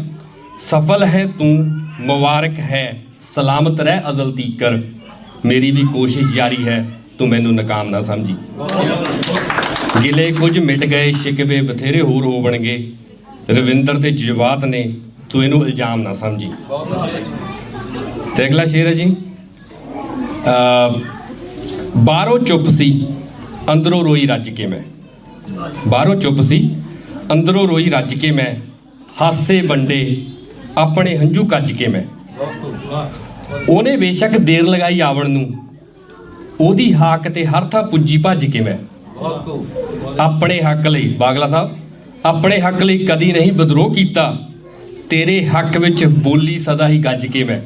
ਸਫਲ ਹੈ ਤੂੰ ਮੁਬਾਰਕ ਹੈ, ਸਲਾਮਤ ਰਹਿ ਅਜ਼ਲ ਤੀਕਰ, ਮੇਰੀ ਵੀ ਕੋਸ਼ਿਸ਼ ਜਾਰੀ ਹੈ, ਤੂੰ ਮੈਨੂੰ ਨਾਕਾਮ ਨਾ ਸਮਝੀ। ਗਿਲੇ ਕੁਝ ਮਿਟ ਗਏ, ਸ਼ਿਕਵੇ ਬਥੇਰੇ ਹੋਰ ਹੋਣਗੇ, ਰਵਿੰਦਰ ਤੇ ਜਜ਼ਬਾਤ ਨੇ, ਤੂੰ ਇਹਨੂੰ ਇਲਜ਼ਾਮ ਨਾ ਸਮਝੀ। ਤੇ ਅਗਲਾ ਸ਼ੇਰ ਹੈ ਜੀ, ਬਾਹਰੋਂ ਚੁੱਪ ਸੀ ਅੰਦਰੋਂ ਰੋਈ ਰੱਜ ਕੇ ਮੈਂ। ਬਾਹਰੋਂ ਚੁੱਪ ਸੀ ਅੰਦਰੋਂ ਰੋਈ ਰੱਜ ਕੇ ਮੈਂ, ਹਾਸੇ ਵੰਡੇ ਆਪਣੇ ਹੰਝੂ ਕੱਜ ਕੇ ਮੈਂ। ਉਹਨੇ ਬੇਸ਼ੱਕ ਦੇਰ ਲਗਾਈ ਆਵਣ ਨੂੰ, ਉਹਦੀ ਹਾਕ ਤੇ ਹਰ ਥਾਂ ਪੁੱਜੀ ਭੱਜ ਕੇ ਮੈਂ। ਆਪਣੇ ਹੱਕ ਲਈ, ਬਾਗਲਾ ਸਾਹਿਬ, ਆਪਣੇ ਹੱਕ ਲਈ ਕਦੀ ਨਹੀਂ ਵਿਦਰੋਹ ਕੀਤਾ, ਤੇਰੇ ਹੱਕ ਵਿੱਚ ਬੋਲੀ ਸਦਾ ਹੀ ਗੱਜ ਕੇ ਮੈਂ।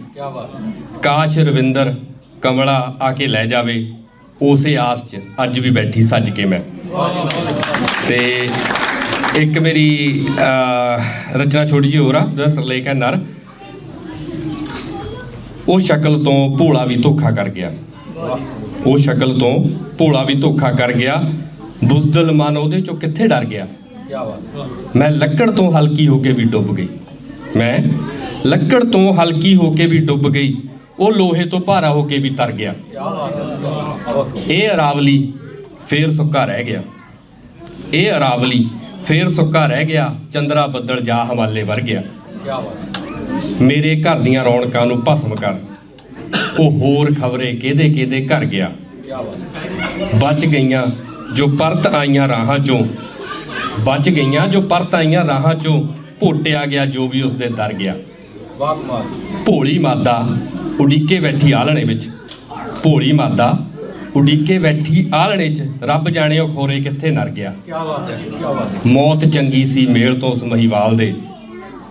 ਕਾਸ਼ ਰਵਿੰਦਰ ਕਮਲਾ ਆ ਕੇ ਲੈ ਜਾਵੇ, ਉਸੇ ਆਸ 'ਚ ਅੱਜ ਵੀ ਬੈਠੀ ਸੱਜ ਕੇ ਮੈਂ। ਤੇ ਇੱਕ ਮੇਰੀ ਰਚਨਾ ਛੋਟੀ ਜਿਹੀ ਹੋਰ ਆ, ਉਹਦਾ ਸਿਰਲੇਖ ਹੈ ਨਰ। ਉਹ ਸ਼ਕਲ ਤੋਂ ਭੋਲਾ ਵੀ ਧੋਖਾ ਕਰ ਗਿਆ, ਉਹ ਸ਼ਕਲ ਤੋਂ ਭੋਲਾ ਵੀ ਧੋਖਾ ਕਰ ਗਿਆ, ਬੁਜ਼ਦਲ ਮਨ ਉਹਦੇ ਚੋਂ ਕਿੱਥੇ ਡਰ ਗਿਆ। ਮੈਂ ਲੱਕੜ ਤੋਂ ਹਲਕੀ ਹੋ ਕੇ ਵੀ ਡੁੱਬ ਗਈ, ਮੈਂ ਲੱਕੜ ਤੋਂ ਹਲਕੀ ਹੋ ਕੇ ਵੀ ਡੁੱਬ ਗਈ, ਉਹ ਲੋਹੇ ਤੋਂ ਭਾਰਾ ਹੋ ਕੇ ਵੀ ਤਰ ਗਿਆ। ਇਹ ਅਰਾਵਲੀ ਫੇਰ ਸੁੱਕਾ ਰਹਿ ਗਿਆ, ਇਹ ਅਰਾਵਲੀ ਫੇਰ ਸੁੱਕਾ ਰਹਿ ਗਿਆ, ਚੰਦਰਾ ਬੱਦਲ ਜਾ ਹਮਾਲੇ ਵਰ ਗਿਆ। ਮੇਰੇ ਘਰ ਦੀਆਂ ਰੌਣਕਾਂ ਨੂੰ ਭਸਮ ਕਰ, ਉਹ ਹੋਰ ਖਬਰੇ ਕਿਹਦੇ ਕਿਹਦੇ ਘਰ ਗਿਆ। ਬਚ ਗਈਆਂ ਜੋ ਪਰਤ ਆਈਆਂ ਰਾਹਾਂ ਚੋਂ, ਬਚ ਗਈਆਂ ਜੋ ਪਰਤ ਆਈਆਂ ਰਾਹਾਂ ਚੋਂ, ਭੋਟਿਆ ਗਿਆ ਜੋ ਵੀ ਉਸਦੇ ਦਰ ਗਿਆ। ਭੋਲੀ ਮਾਦਾ ਉਡੀਕੇ ਬੈਠੀ ਆਲਣੇ ਵਿੱਚ, ਭੋਲੀ ਮਾਦਾ ਉਡੀਕੇ ਬੈਠੀ ਆਲਣੇ 'ਚ, ਰੱਬ ਜਾਣੇ ਉਹ ਖੋਰੇ ਕਿੱਥੇ ਨਰ ਗਿਆ। ਮੌਤ ਚੰਗੀ ਸੀ ਮੇਲ ਤੋਂ ਉਸ ਮਹੀਵਾਲ ਦੇ,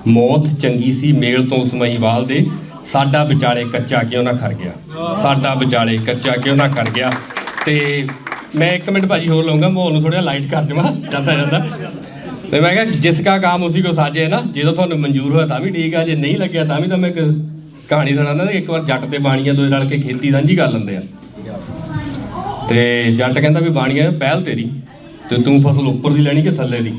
ਮੌਤ ਚੰਗੀ ਸੀ ਮੇਲ ਤੋਂ ਉਸ ਮਹੀਵਾਲ ਦੇ, ਸਾਡਾ ਵਿਚਾਲੇ ਕੱਚਾ ਕਿਉਂ ਨਾ ਖਰ ਗਿਆ, ਸਾਡਾ ਵਿਚਾਲੇ ਕੱਚਾ ਕਿਉਂ ਨਾ ਖਰ ਗਿਆ। ਤੇ ਮੈਂ 1 ਮਿੰਟ ਭਾਜੀ ਹੋਰ ਲਊਂਗਾ, ਮਾਹੌਲ ਨੂੰ ਥੋੜ੍ਹਾ ਲਾਈਟ ਕਰ ਦੇਵਾਂ ਜਾਂਦਾ ਜਾਂਦਾ। ਤੇ ਮੈਂ ਕਿਹਾ ਜਿਸ ਕਾ ਕੰਮ ਉਸੀ ਕੋ ਸਾਜੇ ਹੈ ਨਾ, ਜਦੋਂ ਤੁਹਾਨੂੰ ਮਨਜ਼ੂਰ ਹੋਇਆ ਤਾਂ ਵੀ ਠੀਕ ਆ, ਜੇ ਨਹੀਂ ਲੱਗਿਆ ਤਾਂ ਵੀ। ਤਾਂ ਮੈਂ ਇੱਕ ਕਹਾਣੀ ਸੁਣਾਉਂਦਾ ਨਾ, ਇੱਕ ਵਾਰ ਜੱਟ ਤੇ ਬਾਣੀਆਂ ਦੋਏ ਰਲ ਕੇ ਖੇਤੀ ਸਾਂਝੀ ਕਰ ਲੈਂਦੇ ਆ। ਤੇ ਜੱਟ ਕਹਿੰਦਾ ਵੀ ਬਾਣੀਆਂ ਪਹਿਲ ਤੇਰੀ, ਤੇ ਤੂੰ ਫਸਲ ਉੱਪਰ ਦੀ ਲੈਣੀ ਕਿ ਥੱਲੇ ਦੀ।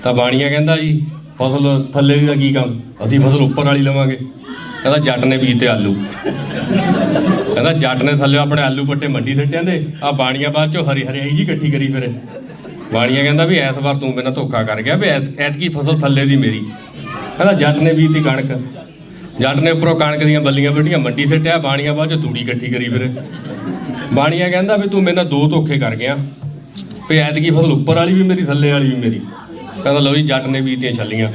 ਤਾਂ ਬਾਣੀਆਂ ਕਹਿੰਦਾ ਜੀ ਫਸਲ ਥੱਲੇ ਦੀ ਦਾ ਕੀ ਕੰਮ, ਅਸੀਂ ਫਸਲ ਉੱਪਰ ਵਾਲੀ ਲਵਾਂਗੇ। ਕਹਿੰਦਾ ਜੱਟ ਨੇ ਬੀਜ ਤੇ ਆਲੂ, ਕਹਿੰਦਾ ਜੱਟ ਨੇ ਥੱਲੇ ਆਪਣੇ ਆਲੂ ਪੱਟੇ ਮੰਡੀ ਸਿੱਟਿਆਂ ਦੇ, ਆ ਬਾਣੀਆਂ ਬਾਅਦ ਚੋਂ ਹਰੀ ਹਰਿਆਈ ਜੀ ਇਕੱਠੀ ਕਰੀ ਫਿਰੇ। ਬਾਣੀਆਂ ਕਹਿੰਦਾ ਵੀ ਇਸ ਵਾਰ ਤੂੰ ਮੇਰੇ ਨਾਲ ਧੋਖਾ ਕਰ ਗਿਆ, ਵੀ ਐਤਕੀ ਫਸਲ ਥੱਲੇ ਦੀ ਮੇਰੀ। ਕਹਿੰਦਾ ਜੱਟ ਨੇ ਬੀਜ ਤੀ ਕਣਕ, ਜੱਟ ਨੇ ਉੱਪਰੋਂ ਕਣਕ ਦੀਆਂ ਬੱਲੀਆਂ ਵੱਢੀਆਂ ਮੰਡੀ ਸਿੱਟਿਆ, ਬਾਣੀਆਂ ਬਾਅਦ ਚੋਂ ਤੂੜੀ ਇਕੱਠੀ ਕਰੀ ਫਿਰੇ। ਬਾਣੀਆਂ ਕਹਿੰਦਾ ਵੀ ਤੂੰ ਮੇਰੇ ਨਾਲ 2 ਧੋਖੇ ਕਰ ਗਿਆ, ਵੀ ਐਤਕੀ ਫਸਲ ਉੱਪਰ ਵਾਲੀ ਵੀ ਮੇਰੀ ਥੱਲੇ ਵਾਲੀ ਵੀ ਮੇਰੀ। ਕਹਿੰਦਾ ਲਓ ਜੀ ਜੱਟ ਨੇ ਬੀਜਤੀਆਂ ਛੱਲੀਆਂ,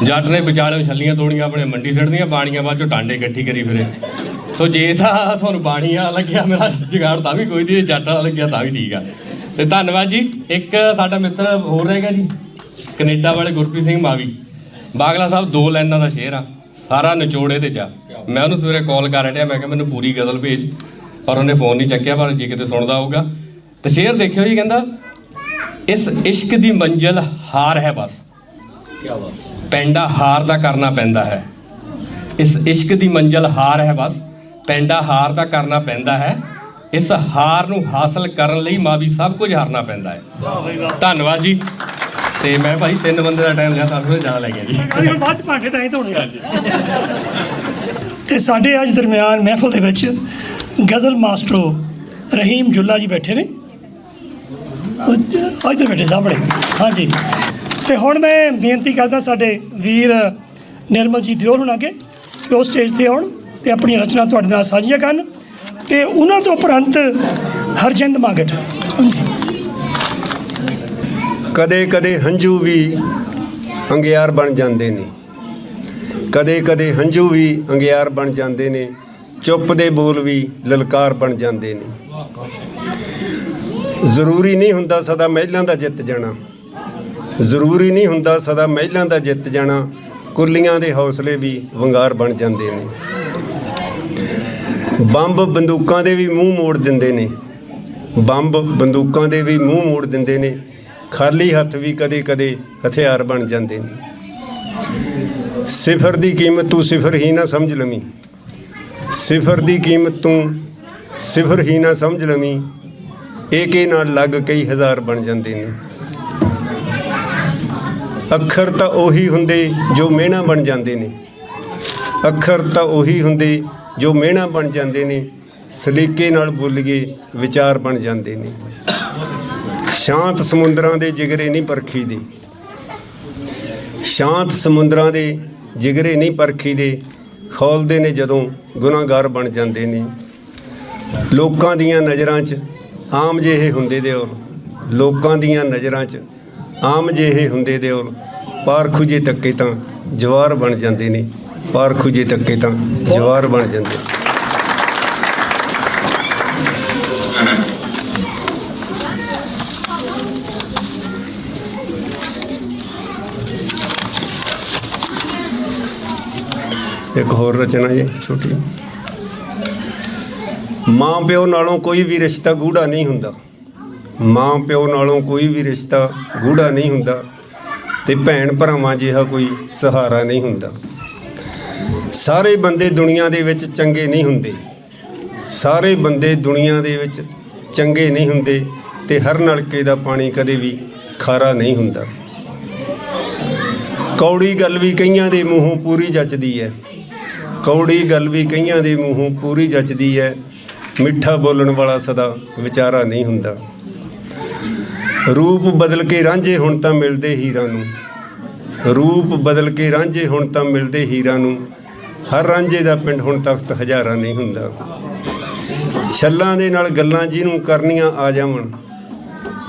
ਜੱਟ ਨੇ ਵਿਚਾਲੇ ਛੱਲੀਆਂ ਤੋੜੀਆਂ ਆਪਣੇ ਮੰਡੀ ਸਿੱਟਦੀਆਂ, ਬਾਣੀਆਂ ਬਾਅਦ ਚੋਂ ਟਾਂਡੇ ਇਕੱਠੀ ਕਰੀ ਫਿਰੇ। ਸੋ ਜੇ ਤਾਂ ਤੁਹਾਨੂੰ ਬਾਣੀਆਂ ਲੱਗਿਆ ਮੇਰਾ ਜੁਗਾੜ ਤਾਂ ਵੀ ਕੋਈ ਨਹੀਂ, ਜੱਟ ਵਾਲਾ ਲੱਗਿਆ ਤਾਂ ਵੀ ਠੀਕ ਆ। ਤੇ ਧੰਨਵਾਦ ਜੀ। ਇੱਕ ਸਾਡਾ ਮਿੱਤਰ ਹੋਰ ਰਹਿ ਗਿਆ ਜੀ, ਕੈਨੇਡਾ ਵਾਲੇ ਗੁਰਪ੍ਰੀਤ ਸਿੰਘ ਮਾਵੀ। ਬਾਗਲਾ ਸਾਹਿਬ 2 ਲਾਈਨਾਂ ਦਾ ਸ਼ੇਰ ਆ, ਸਾਰਾ ਨਿਚੋੜ ਇਹਦੇ 'ਚ ਆ। ਮੈਂ ਉਹਨੂੰ ਸਵੇਰੇ ਕਾਲ ਕਰ ਰਿਹਾ, ਮੈਂ ਕਿਹਾ ਮੈਨੂੰ ਪੂਰੀ ਗਜ਼ਲ ਭੇਜ, ਪਰ ਉਹਨੇ ਫੋਨ ਨਹੀਂ ਚੱਕਿਆ, ਪਰ ਜੇ ਕਿਤੇ ਸੁਣਦਾ ਹੋਊਗਾ। ਤੇ ਸ਼ੇਰ ਦੇਖਿਓ ਜੀ, ਕਹਿੰਦਾ ਇਸ ਇਸ਼ਕ ਦੀ ਮੰਜ਼ਿਲ ਹਾਰ ਹੈ ਬਸ, ਪੈਂਡਾ ਹਾਰ ਦਾ ਕਰਨਾ ਪੈਂਦਾ ਹੈ। ਇਸ ਇਸ਼ਕ ਦੀ ਮੰਜ਼ਿਲ ਹਾਰ ਹੈ ਬਸ, ਪੈਂਡਾ ਹਾਰ ਦਾ ਕਰਨਾ ਪੈਂਦਾ ਹੈ। ਇਸ ਹਾਰ ਨੂੰ ਹਾਸਲ ਕਰਨ ਲਈ ਮਾਵੀ ਸਭ ਕੁਝ ਹਾਰਨਾ ਪੈਂਦਾ ਹੈ। ਧੰਨਵਾਦ ਜੀ। ਤੇ ਮੈਂ ਭਾਈ 3 ਬੰਦੇ ਦਾ ਟਾਈਮ ਲਿਆ, ਤੁਹਾਨੂੰ ਜ਼ਿਆਦਾ ਲੈ ਗਿਆ ਜੀ। ਬਾਅਦ 'ਚ ਭਾਂਡੇ ਤਾਂ ਹੀ ਧੋਣੇ ਆ। ਤੇ ਸਾਡੇ ਅੱਜ ਦਰਮਿਆਨ ਮਹਿਫਲ ਦੇ ਵਿੱਚ ਗਜ਼ਲ ਮਾਸਟਰੋ ਰਹੀਮ ਜੁੱਲਾ ਜੀ ਬੈਠੇ ਨੇ, ਇੱਧਰ ਬੈਠੇ ਸਾਹਮਣੇ। ਹਾਂਜੀ, ਤੇ ਹੁਣ ਮੈਂ ਬੇਨਤੀ ਕਰਦਾ ਸਾਡੇ ਵੀਰ ਨਿਰਮਲ ਜੀ ਦਿਓਲ ਹੋਣਾ ਅੱਗੇ ਕਿ ਉਹ ਸਟੇਜ 'ਤੇ ਆਉਣ ਤੇ ਆਪਣੀ ਰਚਨਾ ਤੁਹਾਡੇ ਨਾਲ ਸਾਂਝੀਆਂ ਕਰਨ। ਤੇ ਉਹਨਾਂ ਤੋਂ ਉਪਰੰਤ ਹਰਜਿੰਦ ਮਾਗਟ। ਕਦੇ ਕਦੇ ਹੰਝੂ ਵੀ ਅੰਗਿਆਰ ਬਣ ਜਾਂਦੇ ਨੇ, ਕਦੇ ਕਦੇ ਹੰਝੂ ਵੀ ਅੰਗਿਆਰ ਬਣ ਜਾਂਦੇ ਨੇ, ਚੁੱਪ ਦੇ ਬੋਲ ਵੀ ਲਲਕਾਰ ਬਣ ਜਾਂਦੇ ਨੇ। ਜ਼ਰੂਰੀ ਨਹੀਂ ਹੁੰਦਾ ਸਦਾ ਮਹਿਲਾਂ ਦਾ ਜਿੱਤ ਜਾਣਾ, ਜ਼ਰੂਰੀ ਨਹੀਂ ਹੁੰਦਾ ਸਦਾ ਮਹਿਲਾਂ ਦਾ ਜਿੱਤ ਜਾਣਾ, ਕੁੱਲੀਆਂ ਦੇ ਹੌਸਲੇ ਵੀ ਵੰਗਾਰ ਬਣ ਜਾਂਦੇ ਨੇ। ਬੰਬ ਬੰਦੂਕਾਂ ਦੇ ਵੀ ਮੂੰਹ ਮੋੜ ਦਿੰਦੇ ਨੇ, ਬੰਬ ਬੰਦੂਕਾਂ ਦੇ ਵੀ ਮੂੰਹ ਮੋੜ ਦਿੰਦੇ ਨੇ, ਖਾਲੀ ਹੱਥ ਵੀ ਕਦੇ ਕਦੇ ਹਥਿਆਰ ਬਣ ਜਾਂਦੇ ਨੇ। ਸਿਫਰ ਦੀ ਕੀਮਤ ਤੂੰ ਸਿਫਰ ਹੀ ਨਾ ਸਮਝ ਲਵੀਂ, ਸਿਫਰ ਦੀ ਕੀਮਤ ਤੂੰ ਸਿਫਰ ਹੀ ਨਾ ਸਮਝ ਲਵੀਂ, ਏਕੇ ਨਾਲ ਲੱਗ ਕਈ ਹਜ਼ਾਰ ਬਣ ਜਾਂਦੇ ਨੇ। ਅੱਖਰ ਤਾਂ ਉਹੀ ਹੁੰਦੇ ਜੋ ਮਿਹਣਾ ਬਣ ਜਾਂਦੇ ਨੇ, ਅੱਖਰ ਤਾਂ ਉਹੀ ਹੁੰਦੇ ਜੋ ਮਿਹਣਾ ਬਣ ਜਾਂਦੇ ਨੇ, ਸਲੀਕੇ ਨਾਲ ਬੋਲੀਏ ਵਿਚਾਰ ਬਣ ਜਾਂਦੇ ਨੇ। ਸ਼ਾਂਤ ਸਮੁੰਦਰਾਂ ਦੇ ਜਿਗਰੇ ਨਹੀਂ ਪਰਖੀ ਦੇ, ਸ਼ਾਂਤ ਸਮੁੰਦਰਾਂ ਦੇ ਜਿਗਰੇ ਨਹੀਂ ਪਰਖੀ ਦੇ, ਖੋਲਦੇ ਨੇ ਜਦੋਂ ਗੁਨਾਹਗਾਰ ਬਣ ਜਾਂਦੇ ਨੇ। ਲੋਕਾਂ ਦੀਆਂ ਨਜ਼ਰਾਂ 'ਚ ਆਮ ਜਿਹੇ ਹੁੰਦੇ ਦਿਓਲ, ਲੋਕਾਂ ਦੀਆਂ ਨਜ਼ਰਾਂ 'ਚ ਆਮ ਜਿਹੇ ਹੁੰਦੇ ਦਿਓਲ, ਪਾਰਖੂ ਜੇ ਤੱਕੇ ਤਾਂ ਜਵਾਰ ਬਣ ਜਾਂਦੇ ਨੇ, ਪਾਰਖੂ ਜੇ ਤੱਕੇ ਤਾਂ ਜਵਾਰ ਬਣ ਜਾਂਦੇ ਨੇ। ਇੱਕ ਹੋਰ ਰਚਨਾ ਜੀ ਛੋਟੀ। ਮਾਂ ਪਿਓ ਨਾਲੋਂ ਕੋਈ ਵੀ ਰਿਸ਼ਤਾ ਗੂੜਾ ਨਹੀਂ ਹੁੰਦਾ, ਮਾਂ ਪਿਓ ਨਾਲੋਂ ਕੋਈ ਵੀ ਰਿਸ਼ਤਾ ਗੂੜਾ ਨਹੀਂ ਹੁੰਦਾ, ਤੇ ਭੈਣ ਭਰਾਵਾਂ ਜਿਹਾ ਕੋਈ ਸਹਾਰਾ ਨਹੀਂ ਹੁੰਦਾ। ਸਾਰੇ ਬੰਦੇ ਦੁਨੀਆ ਦੇ ਵਿੱਚ ਚੰਗੇ ਨਹੀਂ ਹੁੰਦੇ, ਸਾਰੇ ਬੰਦੇ ਦੁਨੀਆ ਦੇ ਵਿੱਚ ਚੰਗੇ ਨਹੀਂ ਹੁੰਦੇ, ਤੇ ਹਰ ਨਲਕੇ ਦਾ ਪਾਣੀ ਕਦੇ ਵੀ ਖਾਰਾ ਨਹੀਂ ਹੁੰਦਾ। ਕੌੜੀ ਗੱਲ ਵੀ ਕਈਆਂ ਦੇ ਮੂੰਹੋਂ ਪੂਰੀ ਜੱਚਦੀ ਹੈ, ਕੌੜੀ ਗੱਲ ਵੀ ਕਈਆਂ ਦੇ ਮੂੰਹੋਂ ਪੂਰੀ ਜੱਚਦੀ ਹੈ, ਮਿੱਠਾ ਬੋਲਣ ਵਾਲਾ ਸਦਾ ਵਿਚਾਰਾ ਨਹੀਂ ਹੁੰਦਾ। ਰੂਪ ਬਦਲ ਕੇ ਰਾਂਝੇ ਹੁਣ ਤਾਂ ਮਿਲਦੇ ਹੀਰਾਂ ਨੂੰ, ਰੂਪ ਬਦਲ ਕੇ ਰਾਂਝੇ ਹੁਣ ਤਾਂ ਮਿਲਦੇ ਹੀਰਾਂ ਨੂੰ, ਹਰ ਰਾਂਝੇ ਦਾ ਪਿੰਡ ਹੁਣ ਤਖਤ ਹਜ਼ਾਰਾਂ ਨਹੀਂ ਹੁੰਦਾ। ਛੱਲਾਂ ਦੇ ਨਾਲ ਗੱਲਾਂ ਜਿਹਨੂੰ ਕਰਨੀਆਂ ਆ ਜਾਵਣ,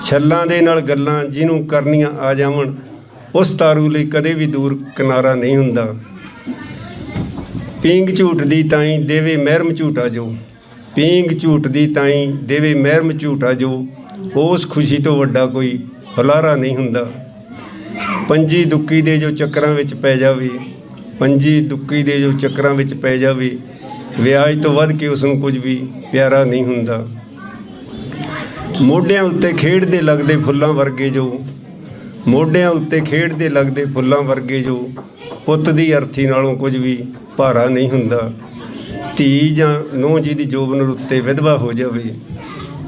ਛੱਲਾਂ ਦੇ ਨਾਲ ਗੱਲਾਂ ਜਿਹਨੂੰ ਕਰਨੀਆਂ ਆ ਜਾਵਣ, ਉਸ ਤਾਰੂ ਲਈ ਕਦੇ ਵੀ ਦੂਰ ਕਿਨਾਰਾ ਨਹੀਂ ਹੁੰਦਾ। ਪੀਂਗ ਝੂਟ ਦੀ ਤਾਈਂ ਦੇਵੇ ਮਹਿਰਮ ਝੂਟਾ ਜੋ, ਪੀਂਗ ਝੂਟ ਦੀ ਤਾਈਂ ਦੇਵੇ ਮਹਿਰਮ ਝੂਟਾ ਜੋ, ਉਸ ਖੁਸ਼ੀ ਤੋਂ ਵੱਡਾ ਕੋਈ ਹੁਲਾਰਾ ਨਹੀਂ ਹੁੰਦਾ। ਪੰਜੀ ਦੁੱਕੀ ਦੇ ਜੋ ਚੱਕਰਾਂ ਵਿੱਚ ਪੈ ਜਾਵੇ, ਪੰਜੀ ਦੁੱਕੀ ਦੇ ਜੋ ਚੱਕਰਾਂ ਵਿੱਚ ਪੈ ਜਾਵੇ, ਵਿਆਜ ਤੋਂ ਵੱਧ ਕੇ ਉਸ ਨੂੰ ਕੁਝ ਵੀ ਪਿਆਰਾ ਨਹੀਂ ਹੁੰਦਾ। ਮੋਢਿਆਂ ਉੱਤੇ ਖੇਡਦੇ ਲੱਗਦੇ ਫੁੱਲਾਂ ਵਰਗੇ ਜੋ, ਮੋਢਿਆਂ ਉੱਤੇ ਖੇਡਦੇ ਲੱਗਦੇ ਫੁੱਲਾਂ ਵਰਗੇ ਜੋ, ਪੁੱਤ ਦੀ ਅਰਥੀ ਨਾਲੋਂ ਕੁਝ ਵੀ ਭਾਰਾ ਨਹੀਂ ਹੁੰਦਾ। ਧੀ ਜਾਂ ਨੂੰਹ ਜੀ ਦੀ ਜੋਬਨ ਉੱਤੇ ਵਿਧਵਾ ਹੋ ਜਾਵੇ,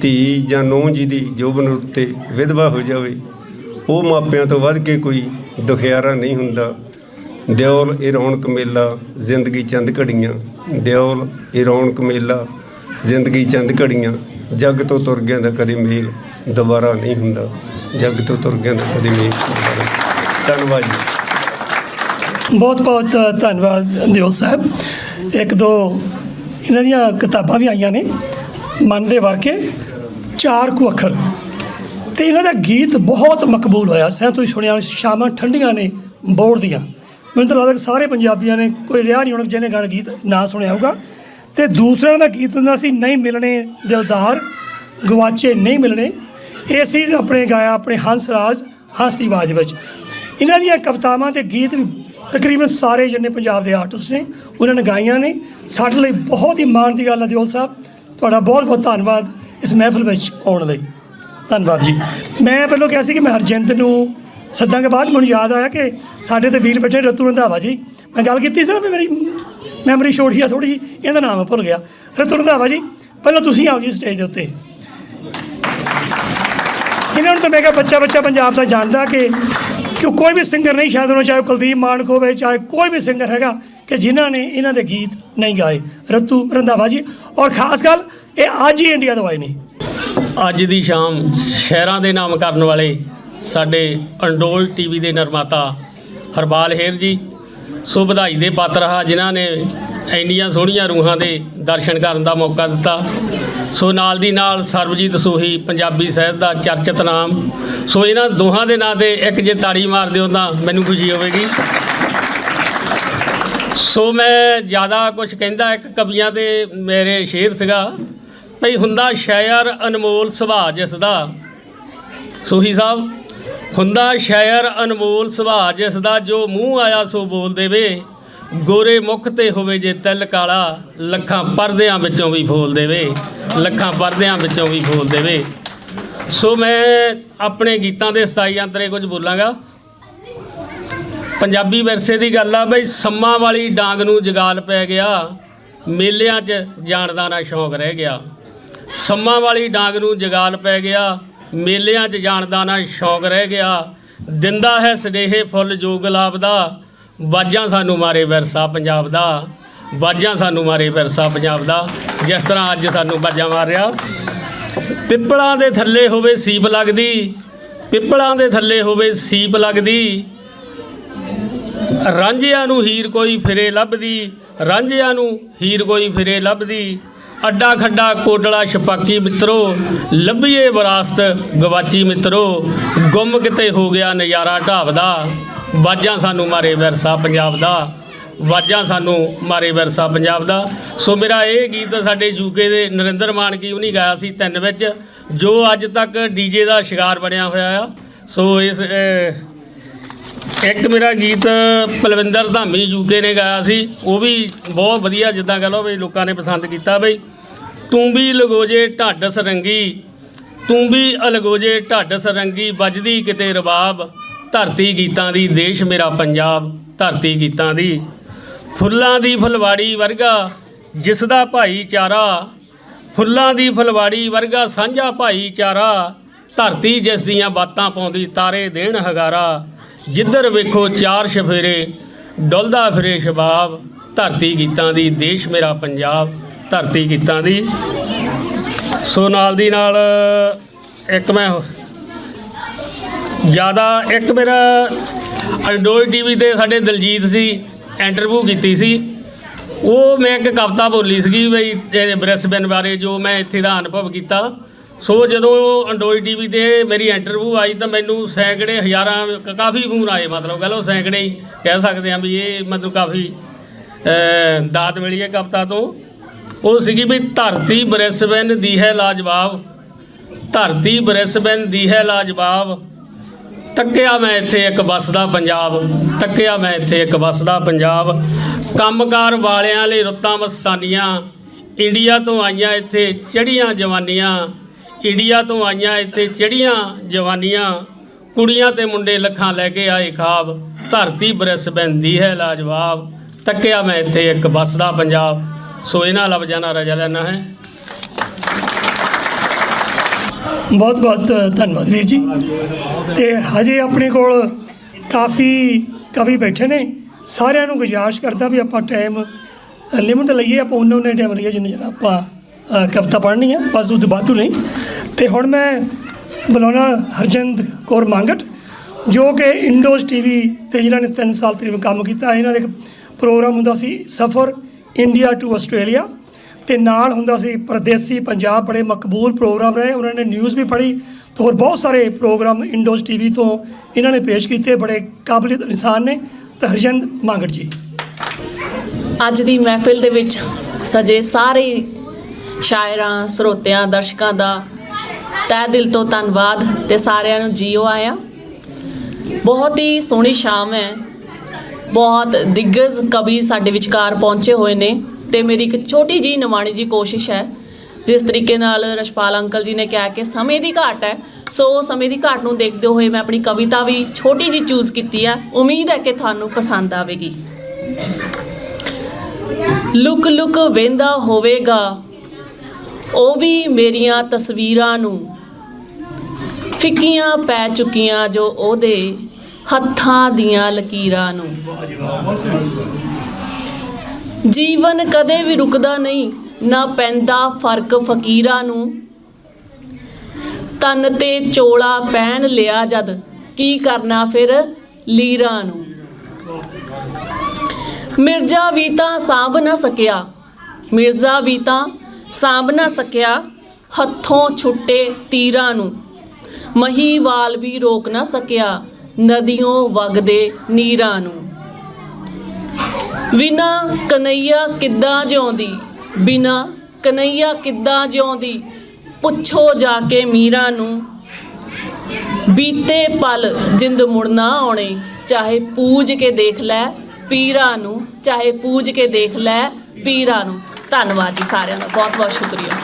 ਧੀ ਜਾਂ ਨੂੰਹ ਜੀ ਦੀ ਜੋਬਨ ਉੱਤੇ ਵਿਧਵਾ ਹੋ ਜਾਵੇ, ਉਹ ਮਾਪਿਆਂ ਤੋਂ ਵੱਧ ਕੇ ਕੋਈ ਦੁਖਿਆਰਾ ਨਹੀਂ ਹੁੰਦਾ। ਦਿਓਲ ਇਹ ਰੌਣਕ ਮੇਲਾ ਜ਼ਿੰਦਗੀ ਚੰਦ ਘੜੀਆਂ, ਦਿਓਲ ਇਹ ਰੌਣਕ ਮੇਲਾ ਜ਼ਿੰਦਗੀ ਚੰਦ ਘੜੀਆਂ, ਜੱਗ ਤੋਂ ਤੁਰ ਗਿਆ ਦਾ ਕਦੇ ਮੇਲ ਦੁਬਾਰਾ ਨਹੀਂ ਹੁੰਦਾ, ਜੱਗ ਤੋਂ ਤੁਰ ਗਿਆ ਦਾ ਕਦੇ ਮੇਲ ਦੁਬਾਰਾ। ਧੰਨਵਾਦ ਜੀ। ਬਹੁਤ ਬਹੁਤ ਧੰਨਵਾਦ ਦਿਓਲ ਸਾਹਿਬ। ਇੱਕ ਦੋ ਇਹਨਾਂ ਦੀਆਂ ਕਿਤਾਬਾਂ ਵੀ ਆਈਆਂ ਨੇ, ਮਨ ਦੇ ਵਰਕੇ, ਚਾਰ ਕੁ ਅੱਖਰ, ਅਤੇ ਇਹਨਾਂ ਦਾ ਗੀਤ ਬਹੁਤ ਮਕਬੂਲ ਹੋਇਆ। ਸਹਿ ਤੁਸੀਂ ਸੁਣਿਆ, ਸ਼ਾਮਾਂ ਠੰਡੀਆਂ ਨੇ ਬੋੜ ਦੀਆਂ। ਮੈਨੂੰ ਤਾਂ ਲੱਗਦਾ ਕਿ ਸਾਰੇ ਪੰਜਾਬੀਆਂ ਨੇ ਕੋਈ ਰਿਹਾ ਨਹੀਂ ਹੋਣਾ ਜਿਹਨੇ ਗਾਣਾ ਗੀਤ ਨਾ ਸੁਣਿਆ ਹੋਊਗਾ। ਅਤੇ ਦੂਸਰਿਆਂ ਦਾ ਗੀਤ ਹੁੰਦਾ ਸੀ ਨਹੀਂ ਮਿਲਣੇ ਦਿਲਦਾਰ ਗਵਾਚੇ ਨਹੀਂ ਮਿਲਣੇ, ਇਹ ਸੀ ਆਪਣੇ ਗਾਇਆ ਆਪਣੇ ਹੰਸ ਰਾਜ ਹੰਸ ਦੀ ਆਵਾਜ਼ ਵਿੱਚ। ਇਹਨਾਂ ਦੀਆਂ ਕਵਿਤਾਵਾਂ ਅਤੇ ਗੀਤ ਵੀ ਤਕਰੀਬਨ ਸਾਰੇ ਜਿੰਨੇ ਪੰਜਾਬ ਦੇ ਆਰਟਿਸਟ ਨੇ ਉਹਨਾਂ ਨੇ ਗਾਈਆਂ ਨੇ। ਸਾਡੇ ਲਈ ਬਹੁਤ ਹੀ ਮਾਣ ਦੀ ਗੱਲ ਹੈ ਦਿਓਲ ਸਾਹਿਬ, ਤੁਹਾਡਾ ਬਹੁਤ ਬਹੁਤ ਧੰਨਵਾਦ ਇਸ ਮਹਿਫਲ ਵਿੱਚ ਆਉਣ ਲਈ। ਧੰਨਵਾਦ ਜੀ। ਮੈਂ ਪਹਿਲਾਂ ਕਿਹਾ ਸੀ ਕਿ ਮੈਂ ਹਰਜਿੰਦ ਨੂੰ ਸੱਦਾਂਗੇ, ਬਾਅਦ ਮੈਨੂੰ ਯਾਦ ਆਇਆ ਕਿ ਸਾਡੇ ਤੇ ਵੀਰ ਬੈਠੇ ਰਤੂ ਰੰਧਾਵਾ ਜੀ, ਮੈਂ ਗੱਲ ਕੀਤੀ ਸੀ ਨਾ ਵੀ ਮੇਰੀ ਮੈਮਰੀ ਛੋਟੀ ਆ ਥੋੜ੍ਹੀ ਜਿਹੀ, ਇਹਦਾ ਨਾਮ ਭੁੱਲ ਗਿਆ। ਰਤੂ ਰੰਧਾਵਾ ਜੀ, ਪਹਿਲਾਂ ਤੁਸੀਂ ਆਓ ਜੀ ਸਟੇਜ ਦੇ ਉੱਤੇ। ਇਹਨਾਂ ਨੂੰ ਤਾਂ ਮੈਂ ਕਿਹਾ ਬੱਚਾ ਬੱਚਾ ਪੰਜਾਬ ਦਾ ਜਾਣਦਾ ਕਿ ਕੋਈ ਵੀ ਸਿੰਗਰ ਨਹੀਂ ਸ਼ਾਇਦ ਉਹਨੂੰ, ਚਾਹੇ ਕੁਲਦੀਪ ਮਾਨਕ ਹੋਵੇ, ਚਾਹੇ ਕੋਈ ਵੀ ਸਿੰਗਰ ਹੈਗਾ ਕਿ ਜਿਨ੍ਹਾਂ ਨੇ ਇਹਨਾਂ ਦੇ ਗੀਤ ਨਹੀਂ ਗਾਏ। ਰਤੂ ਰੰਧਾਵਾ ਜੀ, ਔਰ ਖਾਸ ਗੱਲ ਇਹ ਅੱਜ ਹੀ ਇੰਡੀਆ ਤੋਂ ਆਏ ਨੇ। ਅੱਜ ਦੀ ਸ਼ਾਮ ਸ਼ਹਿਰਾਂ ਦੇ ਨਾਮ ਕਰਨ ਵਾਲੇ ਸਾਡੇ ਅੰਡੋਲ ਟੀਵੀ ਦੇ ਨਿਰਮਾਤਾ ਹਰਬਾਲ ਹੇਰ ਜੀ, ਸੋ ਵਧਾਈ ਦੇ ਪਾਤਰ ਹਾਂ ਜਿਨ੍ਹਾਂ ਨੇ ਇੰਨੀਆਂ ਸੋਹਣੀਆਂ ਰੂਹਾਂ ਦੇ ਦਰਸ਼ਨ ਕਰਨ ਦਾ ਮੌਕਾ ਦਿੱਤਾ। ਸੋ ਨਾਲ ਦੀ ਨਾਲ ਸਰਬਜੀਤ ਸੋਹੀ ਪੰਜਾਬੀ ਸਾਹਿਤ ਦਾ ਚਰਚਿਤ ਨਾਮ। ਸੋ ਇਹਨਾਂ ਦੋਹਾਂ ਦੇ ਨਾਂ 'ਤੇ ਇੱਕ ਜੇ ਤਾੜੀ ਮਾਰ ਦਿਓ ਤਾਂ ਮੈਨੂੰ ਖੁਸ਼ੀ ਹੋਵੇਗੀ। ਸੋ ਮੈਂ ਜ਼ਿਆਦਾ ਕੁਝ ਕਹਿੰਦਾ, ਇੱਕ ਕਵੀਆਂ ਦੇ ਮੇਰੇ ਸ਼ੇਰ ਸੀਗਾ ਭਈ ਹੁੰਦਾ ਸ਼ਾਇਰ ਅਨਮੋਲ ਸੁਭਾਅ ਜਿਸ ਦਾ, ਸੋਹੀ ਸਾਹਿਬ, ਹੁੰਦਾ ਸ਼ਾਇਰ ਅਨਮੋਲ ਸੁਭਾਅ ਜਿਸ ਦਾ, ਜੋ ਮੂੰਹ ਆਇਆ ਸੋ ਬੋਲ ਦੇਵੇ, ਗੋਰੇ ਮੁੱਖ ਤੇ ਹੋਵੇ ਜੇ ਤਿਲ ਕਾਲਾ, ਲੱਖਾਂ ਪਰਦਿਆਂ ਵਿੱਚੋਂ ਵੀ ਫੋਲ ਦੇਵੇ, ਲੱਖਾਂ ਪਰਦਿਆਂ ਵਿੱਚੋਂ ਵੀ ਫੋਲ ਦੇਵੇ। ਸੋ ਮੈਂ ਆਪਣੇ ਗੀਤਾਂ ਦੇ 27 ਅੰਤਰੇ ਕੁਝ ਬੋਲਾਂਗਾ। ਪੰਜਾਬੀ ਵਿਰਸੇ ਦੀ ਗੱਲ ਆ ਬਈ, ਸੰਮਾਂ ਵਾਲੀ ਡਾਂਗ ਨੂੰ ਜਗਾਲ ਪੈ ਗਿਆ, ਮੇਲਿਆਂ 'ਚ ਜਾਣ ਦਾ ਨਾ ਸ਼ੌਂਕ ਰਹਿ ਗਿਆ। ਸੰਮਾਂ ਵਾਲੀ ਡਾਂਗ ਨੂੰ ਜਗਾਲ ਪੈ ਗਿਆ, ਮੇਲਿਆਂ 'ਚ ਜਾਣ ਦਾ ਨਾ ਸ਼ੌਂਕ ਰਹਿ ਗਿਆ। ਦਿੰਦਾ ਹੈ ਸਨੇਹੇ ਫੁੱਲ ਜੋ ਗੁਲਾਬ ਦਾ, ਬਾਜਾਂ ਸਾਨੂੰ ਮਾਰੇ ਵਿਰਸਾ ਪੰਜਾਬ ਦਾ, ਬਾਜਾਂ ਸਾਨੂੰ ਮਾਰੇ ਵਿਰਸਾ ਪੰਜਾਬ ਦਾ। ਜਿਸ ਤਰ੍ਹਾਂ ਅੱਜ ਸਾਨੂੰ ਬਾਜਾਂ ਮਾਰ ਰਿਹਾ। ਪਿੱਪਲਾਂ ਦੇ ਥੱਲੇ ਹੋਵੇ ਸੀਪ ਲੱਗਦੀ, ਪਿੱਪਲਾਂ ਦੇ ਥੱਲੇ ਹੋਵੇ ਸੀਪ ਲੱਗਦੀ, ਰਾਂਝਿਆਂ ਨੂੰ ਹੀਰ ਕੋਈ ਫਿਰੇ ਲੱਭਦੀ, ਰਾਂਝਿਆਂ ਨੂੰ ਹੀਰ ਕੋਈ ਫਿਰੇ ਲੱਭਦੀ। ਅੱਡਾ ਖੱਡਾ ਕੋਟਲਾ ਛਪਾਕੀ ਮਿੱਤਰੋ, ਲੱਭੀਏ ਵਿਰਾਸਤ ਗਵਾਚੀ ਮਿੱਤਰੋ, ਗੁੰਮ ਕਿਤੇ ਹੋ ਗਿਆ ਨਜ਼ਾਰਾ ਢਾਬ ਦਾ, ਬਾਜਾਂ ਸਾਨੂੰ ਮਾਰੇ ਵਿਰਸਾ ਪੰਜਾਬ ਦਾ, ਬਾਜਾਂ ਸਾਨੂੰ ਮਾਰੇ ਵਿਰਸਾ ਪੰਜਾਬ ਦਾ। ਸੋ ਮੇਰਾ ਇਹ ਗੀਤ ਸਾਡੇ ਯੂਕੇ ਦੇ ਨਰਿੰਦਰ ਮਾਨਕੀ ਉਹਨੇ ਗਾਇਆ ਸੀ 3 ਵਿੱਚ, ਜੋ ਅੱਜ ਤੱਕ ਡੀਜੇ ਦਾ ਸ਼ਿਕਾਰ ਬਣਿਆ ਹੋਇਆ ਆ। ਸੋ ਇਸ ਇੱਕ ਮੇਰਾ ਗੀਤ ਪਲਵਿੰਦਰ ਧਾਮੀ ਯੂਕੇ ਨੇ ਗਾਇਆ ਸੀ, ਉਹ ਵੀ ਬਹੁਤ ਵਧੀਆ, ਜਿੱਦਾਂ ਕਹ ਲਓ ਵੀ ਲੋਕਾਂ ਨੇ ਪਸੰਦ ਕੀਤਾ ਬਈ। ਤੂੰ ਵੀ ਲਗੋਜੇ ਢੱਡ ਸਰੰਗੀ, ਤੂੰ ਵੀ ਅਲਗੋਜੇ ਢੱਡ ਸਰੰਗੀ, ਵੱਜਦੀ ਕਿਤੇ ਰਬਾਬ, ਧਰਤੀ ਗੀਤਾਂ ਦੀ ਦੇਸ਼ ਮੇਰਾ ਪੰਜਾਬ, ਧਰਤੀ ਗੀਤਾਂ ਦੀ। ਫੁੱਲਾਂ ਦੀ ਫੁਲਵਾੜੀ ਵਰਗਾ ਜਿਸ ਦਾ ਭਾਈਚਾਰਾ, ਫੁੱਲਾਂ ਦੀ ਫੁਲਵਾੜੀ ਵਰਗਾ ਸਾਂਝਾ ਭਾਈਚਾਰਾ, ਧਰਤੀ ਜਿਸ ਦੀਆਂ ਬਾਤਾਂ ਪਾਉਂਦੀ ਤਾਰੇ ਦੇਣ ਹਗਾਰਾ, ਜਿੱਧਰ ਵੇਖੋ ਚਾਰ ਸ਼ਫੇਰੇ ਡੁੱਲਦਾ ਫਿਰੇ ਸ਼ਬਾਬ, ਧਰਤੀ ਗੀਤਾਂ ਦੀ ਦੇਸ਼ ਮੇਰਾ ਪੰਜਾਬ, ਧਰਤੀ ਗੀਤਾਂ ਦੀ। ਸੋ ਨਾਲ ਦੀ ਨਾਲ ਇੱਕ ਮੈਂ ਜ਼ਿਆਦਾ ਇੱਕ ਮੇਰਾ ਐਂਡਰੋਇਡ ਟੀਵੀ 'ਤੇ ਸਾਡੇ ਦਲਜੀਤ ਸੀ ਇੰਟਰਵਿਊ ਕੀਤੀ ਸੀ, ਉਹ ਮੈਂ ਇੱਕ ਕਵਿਤਾ ਬੋਲੀ ਸੀਗੀ ਬਈ ਬ੍ਰਿਸਬੇਨ ਬਾਰੇ, ਜੋ ਮੈਂ ਇੱਥੇ ਦਾ ਅਨੁਭਵ ਕੀਤਾ। ਸੋ ਜਦੋਂ ਐਂਡਰੋਇਡ ਟੀਵੀ 'ਤੇ ਮੇਰੀ ਇੰਟਰਵਿਊ ਆਈ ਤਾਂ ਮੈਨੂੰ ਸੈਂਕੜੇ ਹਜ਼ਾਰਾਂ ਕਾਫੀ ਫੋਨ ਆਏ, ਮਤਲਬ ਕਹ ਲਓ ਸੈਂਕੜੇ ਹੀ ਕਹਿ ਸਕਦੇ ਹਾਂ ਵੀ ਇਹ ਮਤਲਬ ਕਾਫੀ ਦਾਤ ਮਿਲੀ ਹੈ ਕਵਿਤਾ ਤੋਂ। ਉਹ ਸੀਗੀ ਵੀ ਧਰਤੀ ਬ੍ਰਿਸਬੇਨ ਦੀ ਹੈ ਲਾਜਵਾਬ, ਧਰਤੀ ਬ੍ਰਿਸਬੇਨ ਦੀ ਹੈ ਲਾਜਵਾਬ, ਤੱਕਿਆ ਮੈਂ ਇੱਥੇ ਇੱਕ ਵੱਸਦਾ ਪੰਜਾਬ, ਤੱਕਿਆ ਮੈਂ ਇੱਥੇ ਇੱਕ ਵੱਸਦਾ ਪੰਜਾਬ। ਕੰਮਕਾਰ ਵਾਲਿਆਂ ਲਈ ਰੁੱਤਾਂ ਮਸਤਾਨੀਆਂ, ਇੰਡੀਆ ਤੋਂ ਆਈਆਂ ਇੱਥੇ ਚੜ੍ਹੀਆਂ ਜਵਾਨੀਆਂ, ਇੰਡੀਆ ਤੋਂ ਆਈਆਂ ਇੱਥੇ ਚੜ੍ਹੀਆਂ ਜਵਾਨੀਆਂ, ਕੁੜੀਆਂ ਤੇ ਮੁੰਡੇ ਲੱਖਾਂ ਲੈ ਕੇ ਆਏ ਖਾਬ, ਧਰਤੀ ਬ੍ਰਿਸਬੇਨ ਦੀ ਹੈ ਲਾਜਵਾਬ, ਤੱਕਿਆ ਮੈਂ ਇੱਥੇ ਇੱਕ ਵੱਸਦਾ ਪੰਜਾਬ। ਸੋ ਇਹਨਾਂ ਲਫ਼ਜ਼ਾਂ ਨਾਲ ਰਜਾ ਲੈਣਾ ਹੈ। ਬਹੁਤ ਬਹੁਤ ਧੰਨਵਾਦ ਵੀਰ ਜੀ। ਤੇ ਹਜੇ ਆਪਣੇ ਕੋਲ ਕਾਫੀ ਕਵੀ ਬੈਠੇ ਨੇ, ਸਾਰਿਆਂ ਨੂੰ ਗੁਜ਼ਾਰਿਸ਼ ਕਰਦਾ ਵੀ ਆਪਾਂ ਟਾਈਮ ਲਿਮਿਟ ਲਈਏ, ਆਪਾਂ ਉਹਨੇ ਟਾਈਮ ਲਈਏ ਜਿੰਨਾ ਆਪਾਂ ਕਵਿਤਾ ਪੜ੍ਹਨੀ ਆ, ਬਸ ਉਹ ਵਾਧੂ ਨਹੀਂ। ਤੇ ਹੁਣ ਮੈਂ ਬੁਲਾਉਣਾ ਹਰਜਿੰਦ ਕੌਰ ਮੰਗਟ, ਜੋ ਕਿ ਇੰਡੋਜ਼ ਟੀਵੀ 'ਤੇ ਜਿਨ੍ਹਾਂ ਨੇ 3 ਸਾਲ ਤਕਰੀਬਨ ਕੰਮ ਕੀਤਾ। ਇਹਨਾਂ ਦਾ ਇੱਕ ਪ੍ਰੋਗਰਾਮ ਹੁੰਦਾ ਸੀ ਸਫ਼ਰ ਇੰਡੀਆ ਟੂ ਆਸਟ੍ਰੇਲੀਆ, ਤੇ ਨਾਲ ਹੁੰਦਾ ਸੀ ਪਰਦੇਸੀ ਪੰਜਾਬ, ਬੜੇ ਮਕਬੂਲ ਪ੍ਰੋਗਰਾਮ ਰਹੇ। ਉਹਨਾਂ ਨੇ ਨਿਊਜ਼ ਵੀ ਪੜ੍ਹੀ ਤੇ ਹੋਰ ਬਹੁਤ ਸਾਰੇ ਪ੍ਰੋਗਰਾਮ ਇੰਡੋਜ਼ ਟੀਵੀ ਤੋਂ ਇਹਨਾਂ ਨੇ ਪੇਸ਼ ਕੀਤੇ, ਬੜੇ ਕਾਬਲਿਅਤ ਇਨਸਾਨ ਨੇ। ਤੇ ਹਰਜਿੰਦ ਮੰਗਟ ਜੀ। ਅੱਜ ਦੀ ਮਹਿਫਿਲ ਦੇ ਵਿੱਚ ਸਜੇ ਸਾਰੇ ਸ਼ਾਇਰਾਂ, ਸਰੋਤਿਆਂ, ਦਰਸ਼ਕਾਂ ਦਾ ਤਹਿ ਦਿਲ ਤੋਂ ਧੰਨਵਾਦ ਤੇ ਸਾਰਿਆਂ ਨੂੰ ਜੀਓ ਆਇਆ। ਬਹੁਤ ਹੀ ਸੋਹਣੀ ਸ਼ਾਮ ਹੈ, ਬਹੁਤ ਦਿੱਗਜ ਕਵੀ ਸਾਡੇ ਵਿਚਕਾਰ ਪਹੁੰਚੇ ਹੋਏ ਨੇ ਤੇ ਮੇਰੀ ਇੱਕ ਛੋਟੀ ਜਿਹੀ ਨਿਮਾਣੀ ਜਿਹੀ ਕੋਸ਼ਿਸ਼ ਹੈ, ਜਿਸ ਤਰੀਕੇ ਨਾਲ ਰਛਪਾਲ ਅੰਕਲ ਜੀ ਨੇ ਕਿਹਾ ਕਿ ਸਮੇਂ ਦੀ ਘਾਟ ਹੈ, ਸੋ ਸਮੇਂ ਦੀ ਘਾਟ ਨੂੰ ਦੇਖਦੇ ਹੋਏ ਮੈਂ ਆਪਣੀ ਕਵਿਤਾ ਵੀ ਛੋਟੀ ਜਿਹੀ ਚੂਜ਼ ਕੀਤੀ ਹੈ। ਉਮੀਦ ਹੈ ਕਿ ਤੁਹਾਨੂੰ ਪਸੰਦ ਆਵੇਗੀ। ਲੁਕ ਲੁਕ ਵੇਂਦਾ ਹੋਵੇਗਾ ਉਹ ਵੀ ਮੇਰੀਆਂ ਤਸਵੀਰਾਂ ਨੂੰ, ਫਿੱਕੀਆਂ ਪੈ ਚੁੱਕੀਆਂ ਜੋ ਉਹਦੇ ਹੱਥਾਂ ਦੀਆਂ ਲਕੀਰਾਂ ਨੂੰ। ਜੀਵਨ ਕਦੇ ਵੀ ਰੁਕਦਾ ਨਹੀਂ, ਨਾ ਪੈਂਦਾ ਫਰਕ ਫਕੀਰਾਂ ਨੂੰ। ਤਨ ਤੇ ਚੋਲਾ ਪਹਿਨ ਲਿਆ ਜਦ, ਕੀ ਕਰਨਾ ਫਿਰ ਲੀਰਾਂ ਨੂੰ। ਮਿਰਜ਼ਾ ਵੀ ਤਾਂ ਸਾਂਭ ਨਾ ਸਕਿਆ, ਮਿਰਜ਼ਾ ਵੀ ਤਾਂ ਸਾਂਭ ਨਾ ਸਕਿਆ ਹੱਥੋਂ ਛੁੱਟੇ ਤੀਰਾਂ ਨੂੰ। ਮਹੀਵਾਲ ਵੀ ਰੋਕ ਨਾ ਸਕਿਆ ਨਦੀਆਂ ਵਗਦੇ ਨੀਰਾਂ ਨੂੰ। ਬਿਨਾ ਕਨਈਆ ਕਿੱਦਾਂ ਜਿਉਂਦੀ, ਬਿਨਾ ਕਨਈਆ ਕਿੱਦਾਂ ਜਿਉਂਦੀ, ਪੁੱਛੋ ਜਾ ਕੇ ਮੀਰਾਂ ਨੂੰ। ਬੀਤੇ ਪਲ ਜਿੰਦ ਮੁੜ ਨਾ ਆਉਣੇ, ਚਾਹੇ ਪੂਜ ਕੇ ਦੇਖ ਲੈ ਪੀਰਾਂ ਨੂੰ, ਚਾਹੇ ਪੂਜ ਕੇ ਦੇਖ ਲੈ ਪੀਰਾਂ ਨੂੰ। ਧੰਨਵਾਦ ਜੀ ਸਾਰਿਆਂ ਦਾ, ਬਹੁਤ ਬਹੁਤ ਸ਼ੁਕਰੀਆ।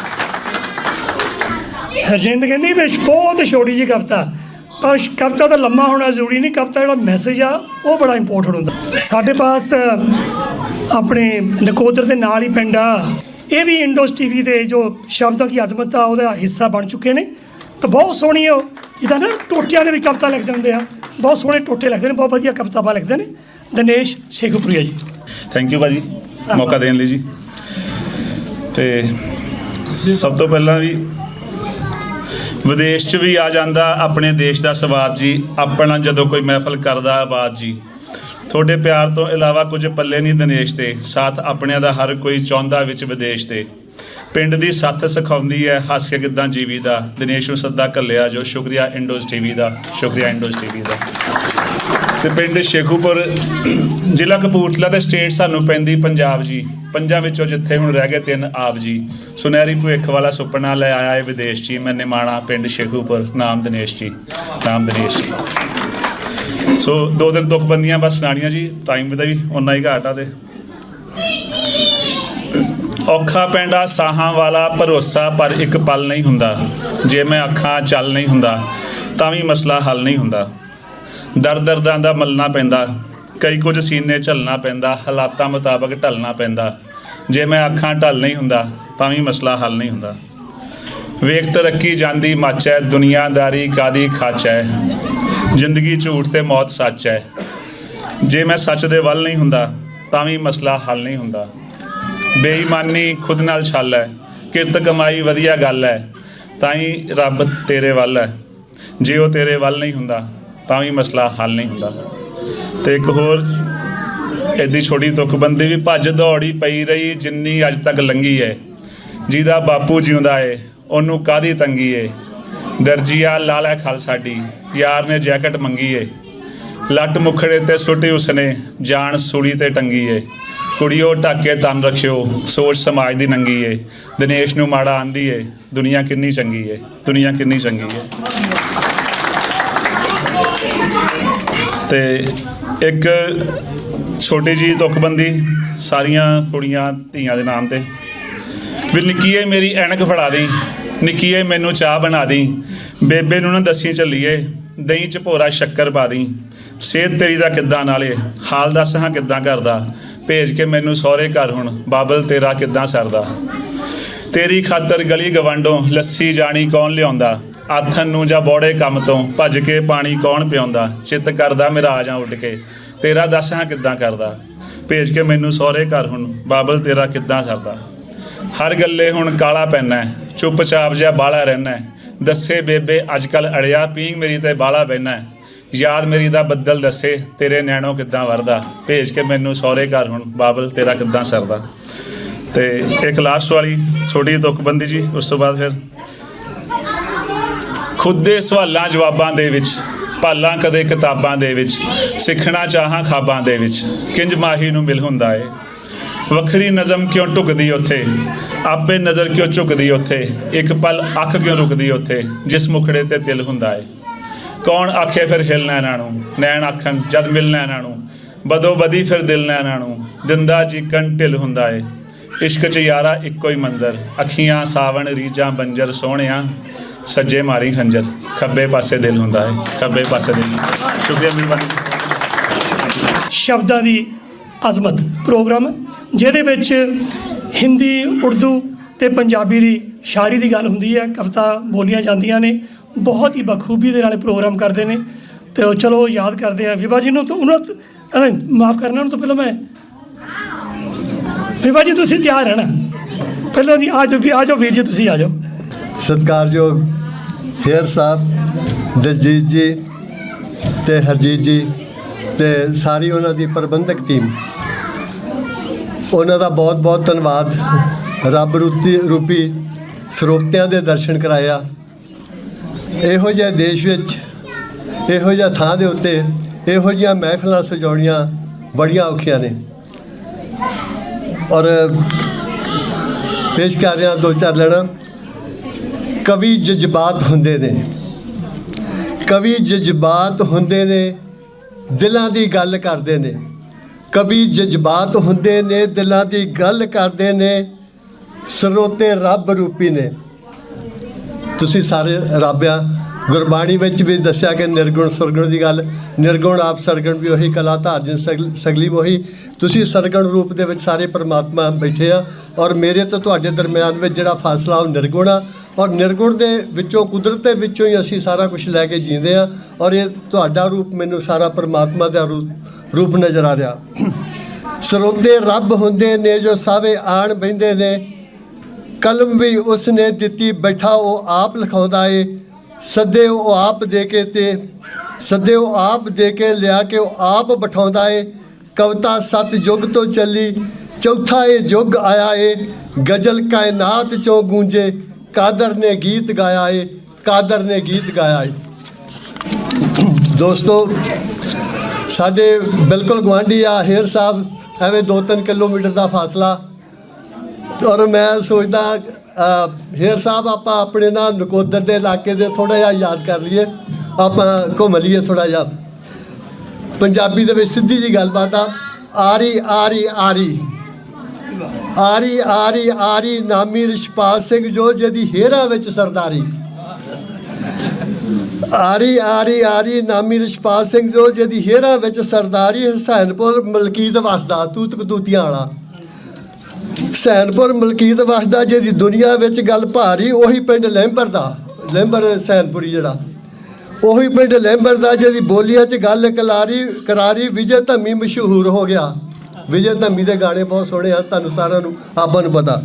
ਹਰਜਿੰਦ ਕਹਿੰਦੀ ਵਿੱਚ ਬਹੁਤ ਛੋਟੀ ਜਿਹੀ ਕਵਿਤਾ, ਪਰ ਕਵਿਤਾ ਦਾ ਲੰਮਾ ਹੋਣਾ ਜ਼ਰੂਰੀ ਨਹੀਂ, ਕਵਿਤਾ ਜਿਹੜਾ ਮੈਸੇਜ ਆ ਉਹ ਬੜਾ ਇੰਪੋਰਟੈਂਟ ਹੁੰਦਾ। ਸਾਡੇ ਪਾਸ ਆਪਣੇ ਨਕੋਦਰ ਦੇ ਨਾਲ ਹੀ ਪਿੰਡ ਆ, ਇਹ ਵੀ ਇੰਡੋਜ਼ ਟੀਵੀ ਦੇ ਜੋ ਸ਼ਬਦਾਂ ਦੀ ਅਜ਼ਮਤ ਆ ਉਹਦਾ ਹਿੱਸਾ ਬਣ ਚੁੱਕੇ ਨੇ। ਤਾਂ ਬਹੁਤ ਸੋਹਣੀ ਉਹ ਜਿੱਦਾਂ ਨਾ ਟੋਟਿਆਂ ਦੇ ਵੀ ਕਵਿਤਾ ਲਿਖਦੇ ਹੁੰਦੇ ਆ, ਬਹੁਤ ਸੋਹਣੇ ਟੋਟੇ ਲਿਖਦੇ ਨੇ, ਬਹੁਤ ਵਧੀਆ ਕਵਿਤਾਵਾਂ ਲਿਖਦੇ ਨੇ। ਦਿਨੇਸ਼ ਸ਼ੇਖੂਪੁਰੀਆ ਜੀ, ਥੈਂਕ ਯੂ ਭਾਜੀ ਮੌਕਾ ਦੇਣ ਲਈ ਜੀ। ਤੇ ਸਭ ਤੋਂ ਪਹਿਲਾਂ ਵੀ ਵਿਦੇਸ਼ 'ਚ ਵੀ ਆ ਜਾਂਦਾ ਆਪਣੇ ਦੇਸ਼ ਦਾ ਸਵਾਦ ਜੀ, ਆਪਣਾ ਜਦੋਂ ਕੋਈ ਮਹਿਫਲ ਕਰਦਾ ਆਬਾਦ ਜੀ। ਤੁਹਾਡੇ ਪਿਆਰ ਤੋਂ ਇਲਾਵਾ ਕੁਝ ਪੱਲੇ ਨਹੀਂ ਦਿਨੇਸ਼ ਤੇ, ਸਾਥ ਆਪਣਿਆਂ ਦਾ ਹਰ ਕੋਈ ਚਾਹੁੰਦਾ ਵਿੱਚ ਵਿਦੇਸ਼ ਤੇ। ਪਿੰਡ ਦੀ ਸੱਥ ਸਿਖਾਉਂਦੀ ਹੈ ਹੱਸ ਕੇ ਕਿੱਦਾਂ ਜੀਵੀ ਦਾ, ਦਿਨੇਸ਼ ਨੂੰ ਸੱਦਾ ਘੱਲਿਆ ਜੋ, ਸ਼ੁਕਰੀਆ ਇੰਡੋਜ਼ ਟੀਵੀ ਦਾ, ਸ਼ੁਕਰੀਆ ਇੰਡੋਜ਼ ਟੀਵੀ ਦਾ। ਤੇ ਪਿੰਡ ਸ਼ੇਖੂਪੁਰ, ਜ਼ਿਲ੍ਹਾ ਕਪੂਰਥਲਾ ਤੇ ਸਟੇਟ ਸਾਨੂੰ ਪੈਂਦੀ ਪੰਜਾਬ ਜੀ। ਪੰਜਾਂ ਵਿੱਚੋਂ ਜਿੱਥੇ ਹੁਣ ਰਹਿ ਗਏ 3 ਆਪ ਜੀ। ਸੁਨਹਿਰੀ ਭਵਿੱਖ ਵਾਲਾ ਸੁਪਨਾ ਲੈ ਆਇਆ ਹੈ ਵਿਦੇਸ਼ ਜੀ, ਮੈਂ ਨਿਮਾਣਾ ਪਿੰਡ ਸ਼ੇਖੂਪੁਰ, ਨਾਮ ਦਿਨੇਸ਼ ਜੀ, ਨਾਮ ਦਿਨੇਸ਼ ਜੀ। ਸੋ 2 ਤੁਕਬੰਦੀਆਂ ਬਸ ਸੁਣਾਉਣੀਆਂ ਜੀ, ਟਾਈਮ ਦਾ ਵੀ ਓਨਾ ਹੀ ਘਾਟ ਆ। ਤੇ ਔਖਾ ਪੈਂਡਾ ਸਾਹਾਂ ਵਾਲਾ ਭਰੋਸਾ ਪਰ ਇੱਕ ਪਲ ਨਹੀਂ ਹੁੰਦਾ, ਜੇ ਮੈਂ ਅੱਖਾਂ ਚੱਲ ਨਹੀਂ ਹੁੰਦਾ ਤਾਂ ਵੀ ਮਸਲਾ ਹੱਲ ਨਹੀਂ ਹੁੰਦਾ। ਦਰਦਾਂ ਦਾ ਮਲਣਾ ਪੈਂਦਾ, ਕਈ ਕੁਝ ਸੀਨੇ ਝੱਲਣਾ ਪੈਂਦਾ, ਹਾਲਾਤਾਂ ਮੁਤਾਬਕ ਢਲਣਾ ਪੈਂਦਾ। ਜੇ ਮੈਂ ਅੱਖਾਂ ਢਲ ਨਹੀਂ ਹੁੰਦਾ ਤਾਂ ਵੀ ਮਸਲਾ ਹੱਲ ਨਹੀਂ ਹੁੰਦਾ। ਵੇਖ ਤਰੱਕੀ ਜਾਂਦੀ ਮੱਚ ਹੈ, ਦੁਨੀਆਦਾਰੀ ਕਾਦੀ ਖੱਚ ਹੈ, ਜ਼ਿੰਦਗੀ ਝੂਠ ਤੇ ਮੌਤ ਸੱਚ ਹੈ। ਜੇ ਮੈਂ ਸੱਚ ਦੇ ਵੱਲ ਨਹੀਂ ਹੁੰਦਾ ਤਾਂ ਵੀ ਮਸਲਾ ਹੱਲ ਨਹੀਂ ਹੁੰਦਾ। ਬੇਈਮਾਨੀ ਖੁਦ ਨਾਲ ਛਲ ਹੈ, ਕਿਰਤ ਕਮਾਈ ਵਧੀਆ ਗੱਲ ਹੈ, ਤਾਂ ਹੀ ਰੱਬ ਤੇਰੇ ਵੱਲ ਹੈ। ਜੇ ਉਹ ਤੇਰੇ ਵੱਲ ਨਹੀਂ ਹੁੰਦਾ ਤਾਂ ਵੀ ਮਸਲਾ ਹੱਲ ਨਹੀਂ ਹੁੰਦਾ। ਤੇ ਇੱਕ ਹੋਰ ਐਡੀ ਛੋਟੀ ਤੁਕਬੰਦੀ ਵੀ, ਭੱਜ ਦੌੜੀ ਪਈ ਰਹੀ ਜਿੰਨੀ ਅੱਜ ਤੱਕ ਲੰਘੀ ਹੈ, ਜਿਹਦਾ ਬਾਪੂ ਜਿਉਂਦਾ ਏ ਉਹਨੂੰ ਕਾਹਦੀ ਤੰਗੀ ਏ। ਦਰਜੀਆ ਲਾ ਲੈ ਖਲ ਸਾਡੀ, ਯਾਰ ਨੇ ਜੈਕਟ ਮੰਗੀ ਏ, ਲੱਟ ਮੁਖੜੇ ਤੇ ਸੁੱਟੀ ਉਸਨੇ, ਜਾਨ ਸੂਲੀ ਤੇ ਟੰਗੀ ਏ। ਕੁੜੀਓ ਢੱਕ ਕੇ ਤਨ ਰੱਖਿਓ, ਸੋਚ ਸਮਾਜ ਦੀ ਨੰਗੀ ਏ। ਦਿਨੇਸ਼ ਨੂੰ ਮਾੜਾ ਆਂਦੀ ਏ, ਦੁਨੀਆ ਕਿੰਨੀ ਚੰਗੀ ਏ, ਦੁਨੀਆ ਕਿੰਨੀ ਚੰਗੀ ਏ। ਤੇ ਇੱਕ ਛੋਟੀ ਜਿਹੀ ਤੁਕਬੰਦੀ ਸਾਰੀਆਂ ਕੁੜੀਆਂ ਧੀਆਂ ਦੇ ਨਾਮ ਤੇ ਵੀ, ਨਿੱਕੀਏ ਮੇਰੀ ਐਨਕ ਫੜਾ ਦੀ, ਨਿੱਕੀਏ ਮੈਨੂੰ ਚਾਹ ਬਣਾ ਦੀ, ਬੇਬੇ ਨੂੰ ਨਾ ਦੱਸੀ ਚੱਲੀਏ, ਦਹੀਂ 'ਚ ਭੋਰਾ ਸ਼ੱਕਰ ਪਾ ਦੀ। ਸਿਹਤ ਤੇਰੀ ਦਾ ਕਿੱਦਾਂ ਨਾਲੇ, ਹਾਲ ਦੱਸ ਹਾਂ ਕਿੱਦਾਂ ਕਰਦਾ, ਭੇਜ ਕੇ ਮੈਨੂੰ ਸਹੁਰੇ ਘਰ ਹੁਣ, ਬਾਬਲ ਤੇਰਾ ਕਿੱਦਾਂ ਸਰਦਾ। ਤੇਰੀ ਖਾਤਰ ਗਲੀ ਗਵਾਂਢੋਂ ਲੱਸੀ ਜਾਣੀ ਕੌਣ ਲਿਆਉਂਦਾ, ਆਥਣ ਨੂੰ ਜਾਂ ਬੋੜੇ ਕੰਮ ਤੋਂ ਭੱਜ ਕੇ ਪਾਣੀ ਕੌਣ ਪਿਆਉਂਦਾ। ਚਿੱਤ ਕਰਦਾ ਮੇਰਾ ਆ ਜਾ ਉੱਡ ਕੇ, ਤੇਰਾ ਦੱਸ ਹਾਂ ਕਿੱਦਾਂ ਕਰਦਾ, ਭੇਜ ਕੇ ਮੈਨੂੰ ਸਹੁਰੇ ਘਰ ਹੁਣ, ਬਾਬਲ ਤੇਰਾ ਕਿੱਦਾਂ ਸਰਦਾ। ਹਰ ਗੱਲੇ ਹੁਣ ਕਾਲਾ ਪੈਨਾ, ਚੁੱਪ ਚਾਪ ਜਿਹਾ ਬਾਹਲਾ ਰਹਿਣਾ, ਦੱਸੇ ਬੇਬੇ ਅੱਜ ਕੱਲ੍ਹ ਅੜਿਆ, ਪੀਂਘ ਮੇਰੀ ਤੇ ਬਾਹਲਾ ਬਹਿਨਾ। ਯਾਦ ਮੇਰੀ ਦਾ ਬੱਦਲ ਦੱਸੇ, ਤੇਰੇ ਨੈਣੋਂ ਕਿੱਦਾਂ ਵਰਦਾ, ਭੇਜ ਕੇ ਮੈਨੂੰ ਸਹੁਰੇ ਘਰ ਹੁਣ, ਬਾਬਲ ਤੇਰਾ ਕਿੱਦਾਂ ਸਰਦਾ। ਤੇ ਇੱਕ ਲਾਸਟ ਵਾਲੀ ਛੋਟੀ ਤੁਕਬੰਦੀ ਜੀ, ਉਸ ਤੋਂ ਬਾਅਦ ਫਿਰ ਖੁਦ ਦੇ ਸਵਾਲਾਂ ਜਵਾਬਾਂ ਦੇ ਵਿੱਚ ਭਾਲਾਂ ਕਦੇ ਕਿਤਾਬਾਂ ਦੇ ਵਿੱਚ, ਸਿੱਖਣਾ ਚਾਹਾਂ ਖਾਬਾਂ ਦੇ ਵਿੱਚ, ਕਿੰਜ ਮਾਹੀ ਨੂੰ ਮਿਲ ਹੁੰਦਾ ਏ। ਵੱਖਰੀ ਨਜ਼ਮ ਕਿਉਂ ਢੁਕਦੀ ਉੱਥੇ, ਆਪੇ ਨਜ਼ਰ ਕਿਉਂ ਝੁਕਦੀ ਉੱਥੇ, ਇੱਕ ਪਲ ਅੱਖ ਕਿਉਂ ਰੁਕਦੀ ਉੱਥੇ, ਜਿਸ ਮੁਖੜੇ ਤੇ ਦਿਲ ਹੁੰਦਾ ਏ। ਕੌਣ ਆਖੇ ਫਿਰ ਹਿਲਣਾ ਇਹਨਾਂ ਨੂੰ, ਨੈਣ ਆਖਣ ਜਦ ਮਿਲਣਾ ਇਹਨਾਂ ਨੂੰ, ਬਦੋ ਬਦੀ ਫਿਰ ਦਿਲ ਨਾ ਇਹਨਾਂ ਨੂੰ, ਦਿੰਦਾ ਜੀਕਣ ਢਿੱਲ ਹੁੰਦਾ ਏ। ਇਸ਼ਕ 'ਚ ਯਾਰਾ ਇੱਕੋ ਹੀ ਮੰਜ਼ਰ, ਅੱਖੀਆਂ ਸਾਵਣ ਰੀਜਾਂ ਬੰਜਰ, ਸੋਹਣਿਆ ਸੱਜੇ ਮਾਰੀ ਖੰਜਰ, ਖੱਬੇ ਪਾਸੇ ਦਿਲ ਹੁੰਦਾ ਏ, ਖੱਬੇ ਪਾਸੇ ਦਿਲ। ਸ਼ੁਕਰੀਆ, ਮਿਹਰਬਾਨੀ। ਸ਼ਬਦਾਂ ਦੀ ਅਜ਼ਮਤ ਪ੍ਰੋਗਰਾਮ, ਜਿਹਦੇ ਵਿੱਚ ਹਿੰਦੀ, ਉਰਦੂ ਤੇ ਪੰਜਾਬੀ ਦੀ ਸ਼ਾਇਰੀ ਦੀ ਗੱਲ ਹੁੰਦੀ ਹੈ, ਕਵਿਤਾ ਬੋਲੀਆਂ ਜਾਂਦੀਆਂ ਨੇ। ਬਹੁਤ ਹੀ ਬਖੂਬੀ ਦੇ ਨਾਲ ਪ੍ਰੋਗਰਾਮ ਕਰਦੇ ਨੇ। ਤੇ ਉਹ ਚਲੋ ਯਾਦ ਕਰਦੇ ਆ ਵਿਭਾ ਜੀ ਨੂੰ, ਤਾਂ ਉਹਨਾਂ ਮਾਫ਼ ਕਰਨਾ ਉਹਨੂੰ, ਤਾਂ ਪਹਿਲਾਂ ਮੈਂ ਵਿਭਾ ਜੀ ਤੁਸੀਂ ਤਿਆਰ ਰਹਿਣਾ ਪਹਿਲਾਂ ਜੀ, ਆ ਜਾਓ ਵੀਰ ਜੀ, ਤੁਸੀਂ ਆ ਜਾਓ। ਸਤਿਕਾਰਯੋਗ ਹੇਅਰ ਸਾਹਿਬ, ਦਲਜੀਤ ਜੀ ਤੇ ਹਰਜੀਤ ਜੀ ਤੇ ਸਾਰੀ ਉਹਨਾਂ ਦੀ ਪ੍ਰਬੰਧਕ ਟੀਮ, ਉਹਨਾਂ ਦਾ ਬਹੁਤ ਬਹੁਤ ਧੰਨਵਾਦ। ਰੱਬ ਰੂਪੀ ਸਰੋਤਿਆਂ ਦੇ ਦਰਸ਼ਨ ਕਰਾਇਆ। ਇਹੋ ਜਿਹੇ ਦੇਸ਼ ਵਿੱਚ, ਇਹੋ ਜਿਹਾ ਥਾਂ ਦੇ ਉੱਤੇ ਇਹੋ ਜਿਹੀਆਂ ਮਹਿਫਲਾਂ ਸਜਾਉਣੀਆਂ ਬੜੀਆਂ ਔਖੀਆਂ ਨੇ। ਔਰ ਪੇਸ਼ ਕਰ ਰਿਹਾ 2-4 ਲੈਣਾ। ਕਵੀ ਜਜ਼ਬਾਤ ਹੁੰਦੇ ਨੇ, ਕਵੀ ਜਜ਼ਬਾਤ ਹੁੰਦੇ ਨੇ, ਦਿਲਾਂ ਦੀ ਗੱਲ ਕਰਦੇ ਨੇ। ਕਵੀ ਜਜ਼ਬਾਤ ਹੁੰਦੇ ਨੇ, ਦਿਲਾਂ ਦੀ ਗੱਲ ਕਰਦੇ ਨੇ, ਸਰੋਤੇ ਰੱਬ ਰੂਪੀ ਨੇ। ਤੁਸੀਂ ਸਾਰੇ ਰੱਬ ਆ, ਗੁਰਬਾਣੀ ਵਿੱਚ ਵੀ ਦੱਸਿਆ ਕਿ ਨਿਰਗੁਣ ਸਰਗੁਣ ਦੀ ਗੱਲ, ਨਿਰਗੁਣ ਆਪ ਸਰਗੁਣ ਵੀ ਉਹੀ, ਕਲਾ ਧਾਰਜਨ ਸਗਲੀ ਉਹੀ। ਤੁਸੀਂ ਸਰਗੁਣ ਰੂਪ ਦੇ ਵਿੱਚ ਸਾਰੇ ਪਰਮਾਤਮਾ ਬੈਠੇ ਆ, ਔਰ ਮੇਰੇ ਤੇ ਤੁਹਾਡੇ ਦਰਮਿਆਨ ਵਿੱਚ ਜਿਹੜਾ ਫਾਸਲਾ ਉਹ ਨਿਰਗੁਣ ਆ, ਔਰ ਨਿਰਗੁਣ ਦੇ ਵਿੱਚੋਂ, ਕੁਦਰਤ ਦੇ ਵਿੱਚੋਂ ਹੀ ਅਸੀਂ ਸਾਰਾ ਕੁਝ ਲੈ ਕੇ ਜੀਂਦੇ ਆ, ਔਰ ਇਹ ਤੁਹਾਡਾ ਰੂਪ ਮੈਨੂੰ ਸਾਰਾ ਪਰਮਾਤਮਾ ਦਾ ਰੂਪ ਨਜ਼ਰ ਆ ਰਿਹਾ। ਸਰੋਤੇ ਰੱਬ ਹੁੰਦੇ ਨੇ ਜੋ ਸਾਵੇ ਆਣ ਬਹਿੰਦੇ ਨੇ, ਕਲਮ ਵੀ ਉਸ ਨੇ ਦਿੱਤੀ ਬੈਠਾ ਉਹ ਆਪ ਲਿਖਾਉਂਦਾ ਏ, ਸੱਦੇ ਉਹ ਆਪ ਦੇ ਕੇ ਤੇ ਸੱਦੇ ਉਹ ਆਪ ਦੇ ਕੇ ਲਿਆ ਕੇ ਉਹ ਆਪ ਬਿਠਾਉਂਦਾ ਏ। ਕਵਿਤਾ 7 ਯੁੱਗ ਤੋਂ ਚੱਲੀ, ਚੌਥਾ ਇਹ ਯੁੱਗ ਆਇਆ ਏ, ਗਜ਼ਲ ਕਾਇਨਾਤ ਚੋਂ ਗੂੰਜੇ, ਕਾਦਰ ਨੇ ਗੀਤ ਗਾਇਆ ਏ, ਕਾਦਰ ਨੇ ਗੀਤ ਗਾਇਆ ਏ। ਦੋਸਤੋ, ਸਾਡੇ ਬਿਲਕੁਲ ਗੁਆਂਢੀ ਆ ਹੇਰ ਸਾਹਿਬ, ਐਵੇਂ 2-3 ਕਿਲੋਮੀਟਰ ਦਾ ਫਾਸਲਾ, ਔਰ ਮੈਂ ਸੋਚਦਾ ਹੇਰ ਸਾਹਿਬ ਆਪਾਂ ਆਪਣੇ ਨਾਲ ਨਕੋਦਰ ਦੇ ਇਲਾਕੇ ਦੇ ਥੋੜ੍ਹਾ ਜਿਹਾ ਯਾਦ ਕਰ ਲਈਏ, ਆਪਾਂ ਘੁੰਮ ਲਈਏ ਥੋੜ੍ਹਾ ਜਿਹਾ। ਪੰਜਾਬੀ ਦੇ ਵਿੱਚ ਸਿੱਧੀ ਜੀ ਗੱਲਬਾਤ ਆ, ਆਰੀ ਆਰੀ ਆਰੀ ਆਰੀ ਆਰੀ ਆਰੀ ਨਾਮੀ ਰਿਸ਼ਪਾਲ ਸਿੰਘ ਜੋ ਜਿਹਦੀ ਹੇਰਾਂ ਵਿੱਚ ਸਰਦਾਰੀ। ਆਰੀ ਆਰੀ ਆਰੀ ਨਾਮੀ ਰਿਸ਼ਪਾਲ ਸਿੰਘ ਜੋ ਜਿਹਦੀ ਹੇਰਾਂ ਵਿੱਚ ਸਰਦਾਰੀ। ਹੁਸੈਨਪੁਰ ਮਲਕੀਤ ਵਸਦਾ ਤੂਤ ਕਤੂਤੀਆਂ ਵਾਲਾ, ਹੁਸੈਨਪੁਰ ਮਲਕੀਤ ਵਸਦਾ ਜਿਹਦੀ ਦੁਨੀਆ ਵਿੱਚ ਗੱਲ ਭਾਰੀ। ਉਹੀ ਪਿੰਡ ਲੈਂਬਰ ਦਾ, ਲੈਂਬਰ ਹੁਸੈਨਪੁਰੀ ਜਿਹੜਾ, ਉਹੀ ਪਿੰਡ ਲੈਂਬਰ ਦਾ ਜਿਹਦੀ ਬੋਲੀਆਂ 'ਚ ਗੱਲ ਕਰਾਰੀ। ਵਿਜੇ ਧੰਮੀ ਮਸ਼ਹੂਰ ਹੋ ਗਿਆ। ਵਿਜੇ ਧੰਮੀ ਦੇ ਗਾਣੇ ਬਹੁਤ ਸੋਹਣੇ ਆ, ਤੁਹਾਨੂੰ ਸਾਰਿਆਂ ਨੂੰ ਆਪਾਂ ਨੂੰ ਪਤਾ।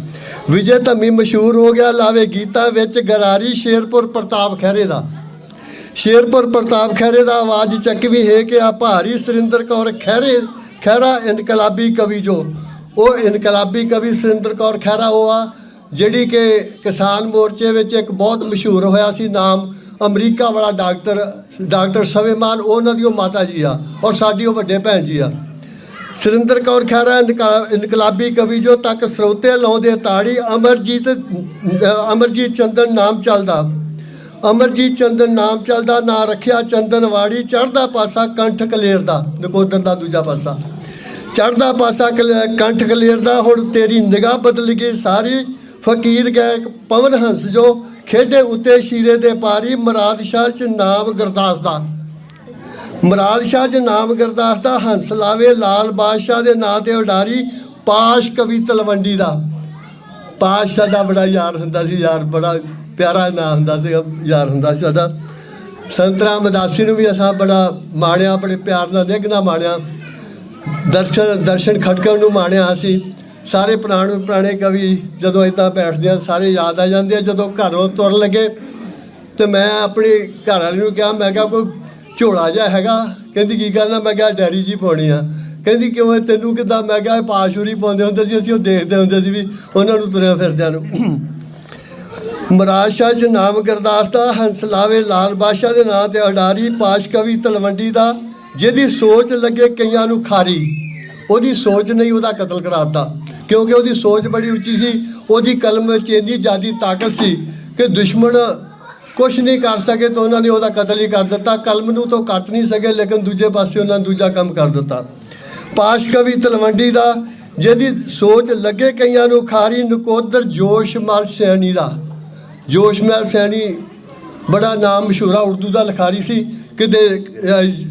ਵਿਜੇ ਧੰਮੀ ਮਸ਼ਹੂਰ ਹੋ ਗਿਆ, ਲਾਵੇ ਗੀਤਾਂ ਵਿੱਚ ਗਰਾਰੀ। ਸ਼ੇਰਪੁਰ ਪ੍ਰਤਾਪ ਖਹਿਰੇ ਦਾ, ਸ਼ੇਰਪੁਰ ਪ੍ਰਤਾਪ ਖਹਿਰੇ ਦਾ ਆਵਾਜ਼ ਚੱਕਵੀਂ ਹੈ ਕਿ ਆ ਭਾਰੀ। ਸੁਰਿੰਦਰ ਕੌਰ ਖਹਿਰਾ ਇਨਕਲਾਬੀ ਕਵੀ ਜੋ, ਉਹ ਇਨਕਲਾਬੀ ਕਵੀ ਸੁਰਿੰਦਰ ਕੌਰ ਖਹਿਰਾ ਉਹ ਆ ਜਿਹੜੀ ਕਿ ਕਿਸਾਨ ਮੋਰਚੇ ਵਿੱਚ ਇੱਕ ਬਹੁਤ ਮਸ਼ਹੂਰ ਹੋਇਆ ਸੀ ਨਾਮ, ਅਮਰੀਕਾ ਵਾਲਾ ਡਾਕਟਰ ਸਵੇਮਾਨ, ਉਹਨਾਂ ਦੀ ਉਹ ਮਾਤਾ ਜੀ ਆ, ਔਰ ਸਾਡੀ ਉਹ ਵੱਡੇ ਭੈਣ ਜੀ ਆ। ਸੁਰਿੰਦਰ ਕੌਰ ਖਹਿਰਾ ਇਨਕਲਾਬੀ ਕਵੀ ਜੋ ਤੱਕ ਸਰੋਤੇ ਲਾਉਂਦੇ ਤਾੜੀ। ਅਮਰਜੀਤ ਚੰਦਨ ਨਾਮ ਚੱਲਦਾ, ਅਮਰਜੀਤ ਚੰਦਨ ਨਾਮ ਚੱਲਦਾ, ਨਾਂ ਰੱਖਿਆ ਚੰਦਨਵਾੜੀ। ਚੜ੍ਹਦਾ ਪਾਸਾ ਕੰਠ ਕਲੇਰ ਦਾ, ਨਕੋਦਰ ਦਾ ਦੂਜਾ ਪਾਸਾ, ਚੜ੍ਹਦਾ ਪਾਸਾ ਕੰਠ ਕਲੇਰ ਦਾ। ਹੁਣ ਤੇਰੀ ਨਿਗਾਹ ਬਦਲ ਗਈ ਸਾਰੀ। ਫਕੀਰ ਗਏ ਪਵਨ ਹੰਸ ਜੋ ਖੇਡੇ ਉੱਤੇ ਸ਼ੀਰੇ ਦੇ ਪਾਰੀ। ਮੁਰਾਦ ਸ਼ਾਹ 'ਚ ਨਾਮ ਗੁਰਦਾਸ ਦਾ, ਮੁਰਾਦ ਸ਼ਾਹ 'ਚ ਨਾਮ ਗੁਰਦਾਸ ਦਾ। ਹੰਸ ਲਾਵੇ ਲਾਲ ਬਾਦਸ਼ਾਹ ਦੇ ਨਾਂ 'ਤੇ ਉਡਾਰੀ। ਪਾਸ਼ ਕਵੀ ਤਲਵੰਡੀ ਦਾ, ਪਾਤਸ਼ਾਹ ਦਾ ਬੜਾ ਯਾਰ ਹੁੰਦਾ ਸੀ, ਯਾਰ ਬੜਾ ਪਿਆਰਾ ਨਾਂ ਹੁੰਦਾ ਸੀ, ਯਾਰ ਹੁੰਦਾ ਸੀ ਸਾਡਾ। ਸੰਤਰਾ ਮਦਾਸੀ ਨੂੰ ਵੀ ਅਸਾਂ ਬੜਾ ਮਾਣਿਆ, ਬੜੇ ਪਿਆਰ ਨਾਲ ਨਿੱਘ ਨਾਲ ਮਾਣਿਆ। ਦਰਸ਼ਨ ਖਟਕਰ ਨੂੰ ਮਾਣਿਆ ਅਸੀਂ। ਸਾਰੇ ਪੁਰਾਣੇ ਕਵੀ ਜਦੋਂ ਇੱਦਾਂ ਬੈਠਦੇ ਆ ਸਾਰੇ ਯਾਦ ਆ ਜਾਂਦੇ ਆ। ਜਦੋਂ ਘਰੋਂ ਤੁਰਨ ਲੱਗੇ ਤੇ ਮੈਂ ਆਪਣੀ ਘਰ ਵਾਲੀ ਨੂੰ ਕਿਹਾ, ਮੈਂ ਕਿਹਾ ਕੋਈ ਝੋਲਾ ਜਿਹਾ ਹੈਗਾ? ਕਹਿੰਦੀ ਕੀ ਕਰਨਾ? ਮੈਂ ਕਿਹਾ ਡੈਰੀ ਜੀ ਪਾਉਣੀ ਆ। ਕਹਿੰਦੀ ਕਿਉਂ, ਤੈਨੂੰ ਕਿੱਦਾਂ? ਮੈਂ ਕਿਹਾ ਪਾਸ਼ੂਰੀ ਪਾਉਂਦੇ ਹੁੰਦੇ ਸੀ ਅਸੀਂ, ਉਹ ਦੇਖਦੇ ਹੁੰਦੇ ਸੀ ਵੀ ਉਹਨਾਂ ਨੂੰ ਤੁਰਿਆ ਫਿਰਦਿਆਂ ਨੂੰ। ਮੁਰਾਦ ਸ਼ਾਹ 'ਚ ਨਾਮ ਗੁਰਦਾਸ ਦਾ। ਹੰਸ ਲਾਵੇ ਲਾਲ ਬਾਦਸ਼ਾਹ ਦੇ ਨਾਂ 'ਤੇ ਉਡਾਰੀ। ਪਾਸ਼ ਕਵੀ ਤਲਵੰਡੀ ਦਾ, ਜਿਹਦੀ ਸੋਚ ਲੱਗੇ ਕਈਆਂ ਨੂੰ ਖਾਰੀ। ਉਹਦੀ ਸੋਚ ਨਹੀਂ, ਉਹਦਾ ਕਤਲ ਕਰਾ ਦਿੱਤਾ, ਕਿਉਂਕਿ ਉਹਦੀ ਸੋਚ ਬੜੀ ਉੱਚੀ ਸੀ। ਉਹਦੀ ਕਲਮ ਵਿੱਚ ਇੰਨੀ ਜ਼ਿਆਦਾ ਤਾਕਤ ਸੀ ਕਿ ਦੁਸ਼ਮਣ ਕੁਛ ਨਹੀਂ ਕਰ ਸਕੇ ਤਾਂ ਉਹਨਾਂ ਨੇ ਉਹਦਾ ਕਤਲ ਹੀ ਕਰ ਦਿੱਤਾ। ਕਲਮ ਨੂੰ ਤਾਂ ਕੱਟ ਨਹੀਂ ਸਕੇ, ਲੇਕਿਨ ਦੂਜੇ ਪਾਸੇ ਉਹਨਾਂ ਨੇ ਦੂਜਾ ਕੰਮ ਕਰ ਦਿੱਤਾ। ਪਾਸ਼ ਕਵੀ ਤਲਵੰਡੀ ਦਾ, ਜਿਹਦੀ ਸੋਚ ਲੱਗੇ ਕਈਆਂ ਨੂੰ ਖਾਰੀ। ਨਕੋਦਰ ਜੋਸ਼ਮਲ ਸੈਣੀ ਦਾ, ਜੋਸ਼ਮਲ ਸੈਣੀ ਬੜਾ ਨਾਮ ਮਸ਼ਹੂਰ ਆ, ਉਰਦੂ ਦਾ ਲਿਖਾਰੀ ਸੀ। ਕਿਤੇ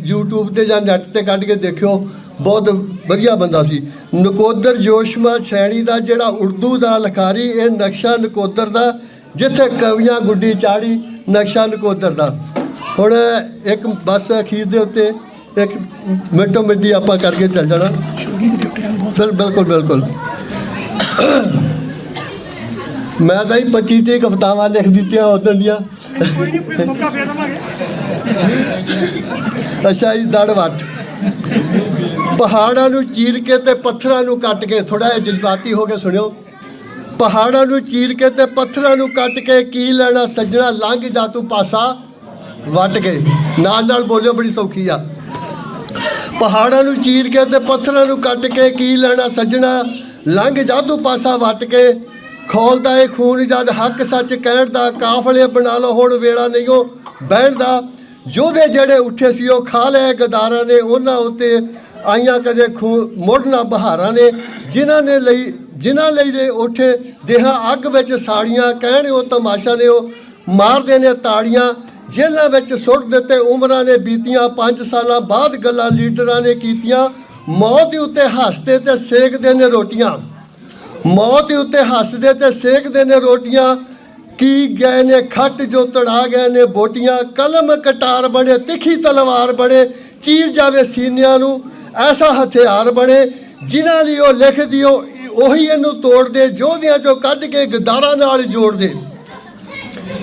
YouTube 'ਤੇ ਜਾਂ ਨੈੱਟ 'ਤੇ ਕੱਢ ਕੇ ਦੇਖਿਓ, ਬਹੁਤ ਵਧੀਆ ਬੰਦਾ ਸੀ। ਨਕੋਦਰ ਜੋਸ਼ਮਲ ਸੈਣੀ ਦਾ ਜਿਹੜਾ ਉਰਦੂ ਦਾ ਲਿਖਾਰੀ। ਇਹ ਨਕਸ਼ਾ ਨਕੋਦਰ ਦਾ, ਜਿੱਥੇ ਕਵੀਆਂ ਗੁੱਡੀ ਚਾੜੀ, ਨਕਸ਼ਾ ਨਕੋਦਰ ਦਾ। ਹੁਣ ਇੱਕ ਬਸ ਅਖੀਰ ਦੇ ਉੱਤੇ ਇੱਕ ਮਿੰਟੋ ਮਿੰਟੀ ਆਪਾਂ ਕਰਕੇ ਚੱਲ ਜਾਣਾ। ਬਿਲਕੁਲ ਬਿਲਕੁਲ। ਮੈਂ ਤਾਂ ਹੀ 25-30 ਕਵਿਤਾਵਾਂ ਲਿਖ ਦਿੱਤੀਆਂ ਉਦੋਂ ਦੀਆਂ। ਅੱਛਾ ਜੀ, ਦੜ ਵੱਟ। ਪਹਾੜਾਂ ਨੂੰ ਚੀਰ ਕੇ ਤੇ ਪੱਥਰਾਂ ਨੂੰ ਕੱਟ ਕੇ, ਥੋੜ੍ਹਾ ਜਿਹਾ ਜਜ਼ਬਾਤੀ ਹੋ ਕੇ ਸੁਣਿਓ। ਪਹਾੜਾਂ ਨੂੰ ਚੀਰ ਕੇ ਤੇ ਪੱਥਰਾਂ ਨੂੰ ਕੱਟ ਕੇ, ਕੀ ਲੈਣਾ ਸੱਜਣਾ ਲੰਘ ਜਾ ਤੂੰ ਪਾਸਾ ਵੱਟ ਕੇ। ਨਾਲ ਬੋਲਿਓ, ਬੜੀ ਸੌਖੀ ਆ। ਪਹਾੜਾਂ ਨੂੰ ਚੀਰ ਕੇ ਤੇ ਪੱਥਰਾਂ ਨੂੰ ਕੱਟ ਕੇ, ਕੀ ਲੈਣਾ ਸੱਜਣਾ ਲੰਘ ਜਾ ਤੂੰ ਪਾਸਾ ਵੱਟ ਕੇ। ਖੋਲਦਾ ਏ ਖੂਨ ਜਦ ਹੱਕ ਸੱਚ ਕਹਿਣ ਦਾ, ਕਾਫਲੇ ਬਣਾ ਲਓ ਹੁਣ ਵੇਲਾ ਨਹੀਂ ਉਹ ਬਹਿਣ ਦਾ। ਯੋਧੇ ਜਿਹੜੇ ਉੱਠੇ ਸੀ ਉਹ ਖਾ ਲਏ ਗਦਾਰਾਂ ਨੇ, ਉਹਨਾਂ ਉੱਤੇ ਆਈਆਂ ਕਦੇ ਮੁੜ ਨਾ ਬਹਾਰਾਂ ਨੇ। ਜਿਨ੍ਹਾਂ ਲਈ ਦੇ ਉੱਠੇ ਦੇਹਾਂ ਅੱਗ ਵਿੱਚ ਸਾੜੀਆਂ, ਕਹਿਣ ਉਹ ਤਮਾਸ਼ਾ ਨੇ ਉਹ ਮਾਰਦੇ ਨੇ ਤਾੜੀਆਂ। ਜੇਲ੍ਹਾਂ ਵਿੱਚ ਸੁੱਟ ਦਿੱਤੇ ਉਮਰਾਂ ਨੇ ਬੀਤੀਆਂ 5 ਸਾਲਾਂ ਬਾਅਦ ਗੱਲਾਂ ਲੀਡਰਾਂ ਨੇ ਕੀਤੀਆਂ ਮੌਤ ਦੇ ਉੱਤੇ ਹੱਸਦੇ ਤੇ ਸੇਕਦੇ ਨੇ ਰੋਟੀਆਂ ਮੌਤ ਦੇ ਉੱਤੇ ਹੱਸਦੇ ਤੇ ਸੇਕਦੇ ਨੇ ਰੋਟੀਆਂ ਕੀ ਗਏ ਨੇ ਖੱਟ ਜੋ ਤੜਾ ਗਏ ਨੇ ਬੋਟੀਆਂ ਕਲਮ ਕਟਾਰ ਬਣੇ ਤਿੱਖੀ ਤਲਵਾਰ ਬਣੇ ਚੀਰ ਜਾਵੇ ਸੀਨਿਆਂ ਨੂੰ ਐਸਾ ਹਥਿਆਰ ਬਣੇ ਜਿਨ੍ਹਾਂ ਲਈ ਉਹ ਲਿਖਦੀ ਉਹੀ ਇਹਨੂੰ ਤੋੜਦੇ ਯੋਧਿਆਂ ਚੋਂ ਕੱਢ ਕੇ ਗਦਾਰਾਂ ਨਾਲ ਜੋੜਦੇ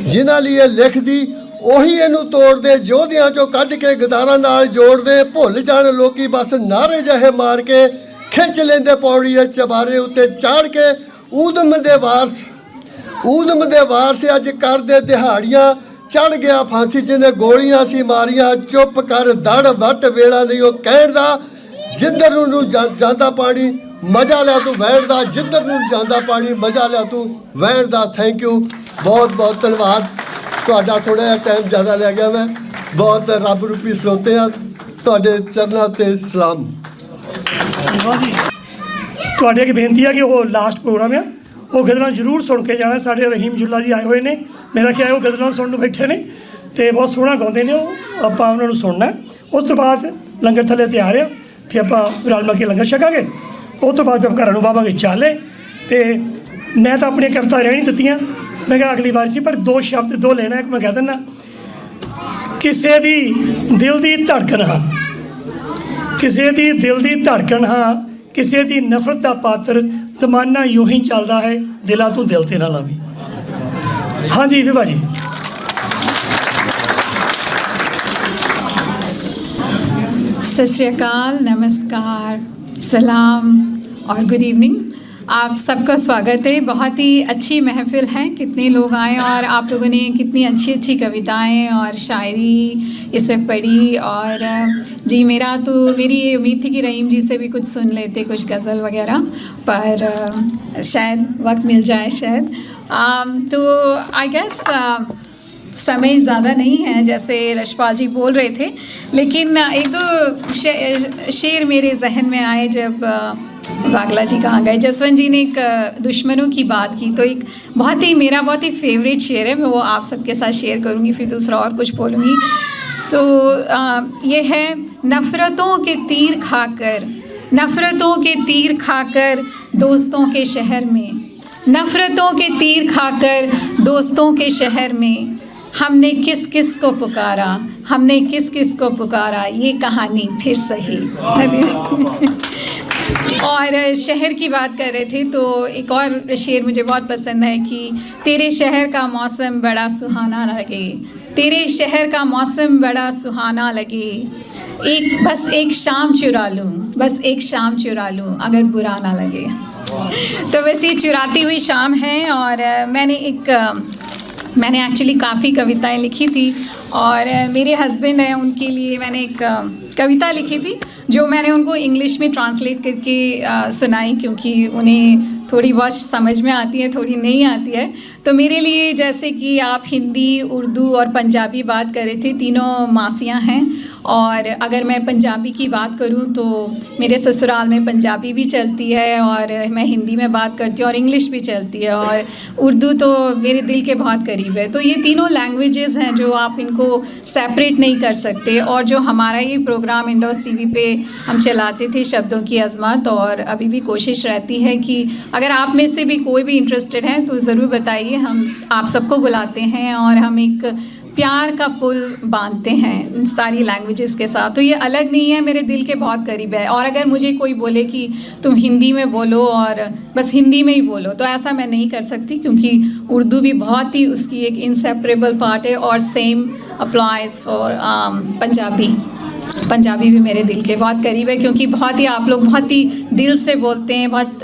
ਜਿਨ੍ਹਾਂ ਲਈ ਇਹ ਲਿਖਦੀ ਉਹੀ ਇਹਨੂੰ ਤੋੜਦੇ ਯੋਧਿਆਂ ਚੋਂ ਕੱਢ ਕੇ ਗਦਾਰਾਂ ਨਾਲ ਜੋੜਦੇ ਭੁੱਲ ਜਾਣ ਲੋਕੀ ਬਸ ਨਾਰੇ ਜਿਹੇ ਮਾਰ ਕੇ ਖਿੱਚ ਲੈਂਦੇ ਪੌੜੀਏ ਚਬਾਰੇ ਉੱਤੇ ਚਾੜ ਕੇ ਊਧਮ ਦੇ ਵਾਰਸ ਅੱਜ ਕਰਦੇ ਦਿਹਾੜੀਆਂ ਚੜ ਗਿਆ ਫਾਂਸੀ ਜਿਹਨੇ ਗੋਲੀਆਂ ਸੀ ਮਾਰੀਆਂ ਚੁੱਪ ਕਰ ਦੜ ਵੱਟ ਵੇਲਾ ਨਹੀਂ ਉਹ ਕਹਿਣ ਦਾ ਜਿੱਧਰ ਨੂੰ ਜਾਂਦਾ ਪਾਣੀ ਮਜ਼ਾ ਲਿਆ ਤੂੰ ਵਹਿਣ ਦਾ ਜਿੱਧਰ ਨੂੰ ਜਾਂਦਾ ਪਾਣੀ ਮਜ਼ਾ ਲਿਆ ਤੂੰ ਵਹਿਣ ਦਾ ਥੈਂਕ ਯੂ ਬਹੁਤ ਬਹੁਤ ਧੰਨਵਾਦ ਤੁਹਾਡਾ ਥੋੜਾ ਜਿਹਾ ਟਾਈਮ ਜ਼ਿਆਦਾ ਲੈ ਗਿਆ ਮੈਂ ਬਹੁਤ ਰੱਬ ਰੂਪੀ ਸਰੋਤੇ ਆ ਤੁਹਾਡੇ ਚਰਨਾਂ ਤੇ ਸਲਾਮ ਤੁਹਾਡੇ ਅੱਗੇ ਬੇਨਤੀ ਹੈ ਕਿ ਉਹ ਲਾਸਟ ਪ੍ਰੋਗਰਾਮ ਆ ਉਹ ਗਜ਼ਲਾਂ ਜ਼ਰੂਰ ਸੁਣ ਕੇ ਜਾਣਾ ਸਾਡੇ ਰਹੀਮ ਜੁੱਲਾ ਜੀ ਆਏ ਹੋਏ ਨੇ ਮੇਰਾ ਖਿਆਲ ਉਹ ਗਜ਼ਲਾਂ ਸੁਣਨ ਨੂੰ ਬੈਠੇ ਨੇ ਤੇ ਬਹੁਤ ਸੋਹਣਾ ਗਾਉਂਦੇ ਨੇ ਉਹ ਆਪਾਂ ਉਹਨਾਂ ਨੂੰ ਸੁਣਨਾ ਉਸ ਤੋਂ ਬਾਅਦ ਲੰਗਰ ਥੱਲੇ ਤਿਆਰ ਆ ਫਿਰ ਆਪਾਂ ਰਲ ਮਿਲ ਕੇ ਲੰਗਰ ਛਕਾਂਗੇ ਉਸ ਤੋਂ ਬਾਅਦ ਫਿਰ ਘਰਾਂ ਨੂੰ ਬਾਵਾਂਗੇ ਚਾਲੇ ਤੇ ਮੈਂ ਤਾਂ ਆਪਣੀਆਂ ਕਵਿਤਾ ਰਹਿ ਨਹੀਂ ਦਿੱਤੀਆਂ ਮੈਂ ਕਿਹਾ ਅਗਲੀ ਵਾਰ ਸੀ ਪਰ 2 ਸ਼ਬਦ 2 ਲੈਣਾ ਇੱਕ ਮੈਂ ਕਹਿ ਦਿੰਦਾ ਕਿਸੇ ਦੀ ਦਿਲ ਦੀ ਧੜਕਣ ਹਾਂ ਕਿਸੇ ਦੀ ਦਿਲ ਦੀ ਧੜਕਣ ਹਾਂ ਕਿਸੇ ਦੀ ਨਫ਼ਰਤ ਦਾ ਪਾਤਰ ਜ਼ਮਾਨਾ ਯੂੰ ਹੀ ਚੱਲਦਾ ਹੈ ਦਿਲਾਂ ਤੋਂ ਦਿਲ ਤੇ ਨਾ ਲਾਵੀ ਹਾਂਜੀ ਵਿਭਾ ਜੀ सत श्री अकाल नमस्कार सलाम और गुड इवनिंग आप सबका स्वागत है बहुत ही अच्छी महफिल है कितने लोग आए और आप लोगों ने कितनी अच्छी अच्छी कविताएं और शायरी इसे पढ़ी और जी मेरी ये उम्मीद थी कि रहीम जी से भी कुछ सुन लेते कुछ गज़ल वगैरह पर शायद वक्त मिल जाए शायद तो आई गेस समय ज़्यादा नहीं है जैसे रशपाल जी बोल रहे थे लेकिन एक दो शेर मेरे जहन में आए जब वागला जी कहाँ गए जसवंत जी ने एक दुश्मनों की बात की तो एक मेरा बहुत ही फेवरेट शेर है मैं वो आप सबके साथ शेयर करूँगी फिर दूसरा और कुछ बोलूँगी तो ये है नफ़रतों के तीर खाकर दोस्तों के शहर में नफ़रतों के तीर खाकर दोस्तों के शहर में हमने किस किस को पुकारा ये कहानी फिर सही और शहर की बात कर रहे थे तो एक और शेर मुझे बहुत पसंद है कि तेरे शहर का मौसम बड़ा सुहाना लगे तेरे शहर का मौसम बड़ा सुहाना लगे बस एक शाम चुरा लूँ अगर बुरा ना लगे तो बस ये चुराती हुई शाम है और मैंने एक्चुअली काफ़ी कविताएं लिखी थी और मेरे हस्बैंड हैं उनके लिए मैंने एक कविता लिखी थी जो मैंने उनको इंग्लिश में ट्रांसलेट करके सुनाई क्योंकि उन्हें थोड़ी बहुत समझ में आती है थोड़ी नहीं आती है तो मेरे लिए जैसे कि आप हिंदी उर्दू और पंजाबी बात कर रहे थे तीनों मासियाँ हैं और अगर मैं पंजाबी की बात करूं तो मेरे ससुराल में पंजाबी भी चलती है और मैं हिंदी में बात करती हूँ और इंग्लिश भी चलती है और उर्दू तो मेरे दिल के बहुत करीब है तो ये तीनों लैंग्वेजेस हैं जो आप इनको सेपरेट नहीं कर सकते और जो हमारा ये प्रोग्राम इंडोस टीवी पे हम चलाते थे शब्दों की अजमत और अभी भी कोशिश रहती है कि अगर आप में से भी कोई भी इंटरेस्टेड है तो ज़रूर बताइए हम आप सबको बुलाते हैं और हम एक प्यार का पुल बांधते हैं इन सारी लैंग्वेजेस के साथ तो ये अलग नहीं है मेरे दिल के बहुत करीब है और अगर मुझे कोई बोले कि तुम हिंदी में बोलो और बस हिंदी में ही बोलो तो ऐसा मैं नहीं कर सकती क्योंकि उर्दू भी बहुत ही उसकी एक इंसेपरेबल पार्ट है और सेम अप्लाइज फॉर पंजाबी भी मेरे दिल के बहुत करीब है क्योंकि बहुत ही आप लोग बहुत ही दिल से बोलते हैं बहुत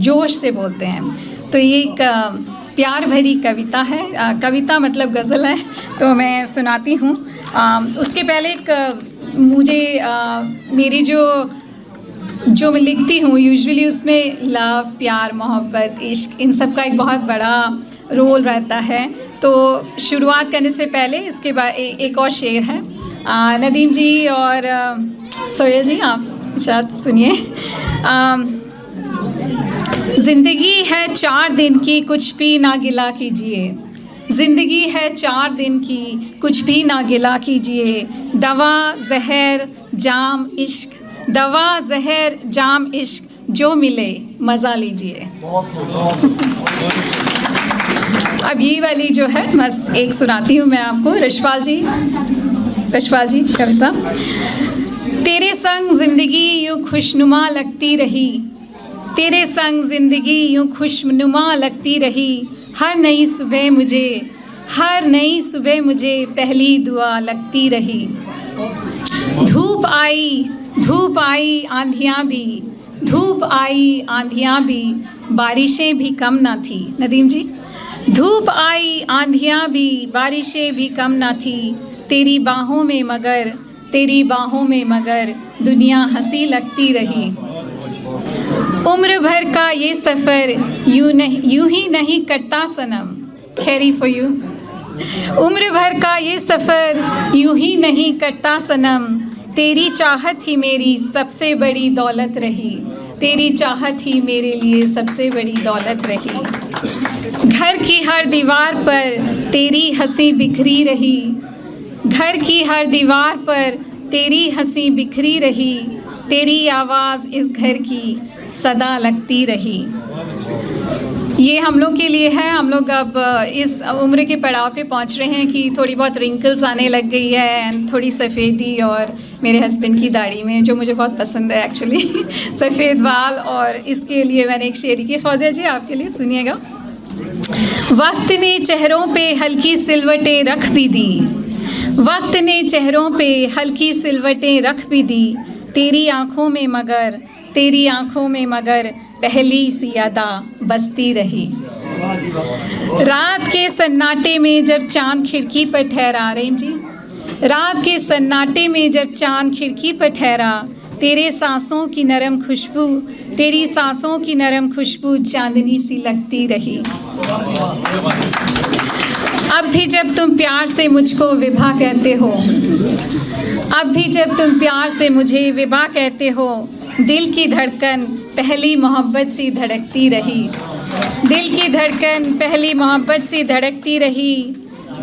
जोश से बोलते हैं तो ये एक प्यार भरी कविता है कविता मतलब गज़ल है तो मैं सुनाती हूँ उसके पहले एक मुझे मेरी जो मैं लिखती हूँ यूजुअली उसमें लव प्यार मोहब्बत इश्क इन सब का एक बहुत बड़ा रोल रहता है तो शुरुआत करने से पहले इसके बाद एक और शेर है नदीम जी और सोहेल जी आप शायद सुनिए ज़िंदगी है 4 दिन की कुछ भी ना गिला कीजिए जिंदगी है 4 दिन की, कुछ भी ना गिला कीजिए। दवा जहर जाम इश्क, दवा जहर जाम इश्क, जो मिले मज़ा लीजिए। अब ये वाली जो है बस एक सुनाती हूँ मैं आपको। रशपाल जी कविता। तेरे संग ज़िंदगी यूँ खुशनुमा लगती रही, तेरे संग ज़िंदगी यूँ खुशनुमा लगती रही। हर नई सुबह मुझे पहली दुआ लगती रही। धूप आई आंधियाँ भी, धूप आई आंधियाँ भी, बारिशें भी कम ना थी। नदीम जी। धूप आई आंधियाँ भी, बारिशें भी कम ना थी। तेरी बाहों में मगर दुनिया हंसी लगती रही। उम्र भर का ये सफ़र यूं ही नहीं कटता सनम। खैरी फॉर यू। उम्र भर का ये सफ़र यूं ही नहीं कटता सनम। तेरी चाहत ही मेरी सबसे बड़ी दौलत रही, तेरी चाहत ही मेरे लिए सबसे बड़ी दौलत रही। घर की हर दीवार पर तेरी हंसी बिखरी रही, घर की हर दीवार पर तेरी हंसी बिखरी रही। तेरी आवाज़ इस घर की सदा लगती रही। ये हम लोग के लिए है। हम लोग अब इस उम्र के पड़ाव पे पहुंच रहे हैं कि थोड़ी बहुत रिंकल्स आने लग गई है एंड थोड़ी सफ़ेदी, और मेरे हस्बैंड की दाढ़ी में, जो मुझे बहुत पसंद है एक्चुअली, सफ़ेद बाल। और इसके लिए मैंने एक शेर की, फौजिया जी आपके लिए सुनिएगा। वक्त ने चेहरों पे हल्की सिलवटें रख भी दी, वक्त ने चेहरों पे हल्की सिलवटें रख भी दी। तेरी आँखों में मगर पहली सी अदा बसती रही। रात के सन्नाटे में जब चांद खिड़की पर ठहरा, रहीम जी, रात के सन्नाटे में जब चांद खिड़की पर ठहरा। तेरी सांसों की नरम खुशबू चांदनी सी लगती रही। अब भी जब तुम प्यार से मुझको विभा कहते हो, अब भी जब तुम प्यार से मुझे विभा कहते हो, दिल की धड़कन पहली मोहब्बत सी धड़कती रही, दिल की धड़कन पहली मोहब्बत सी धड़कती रही।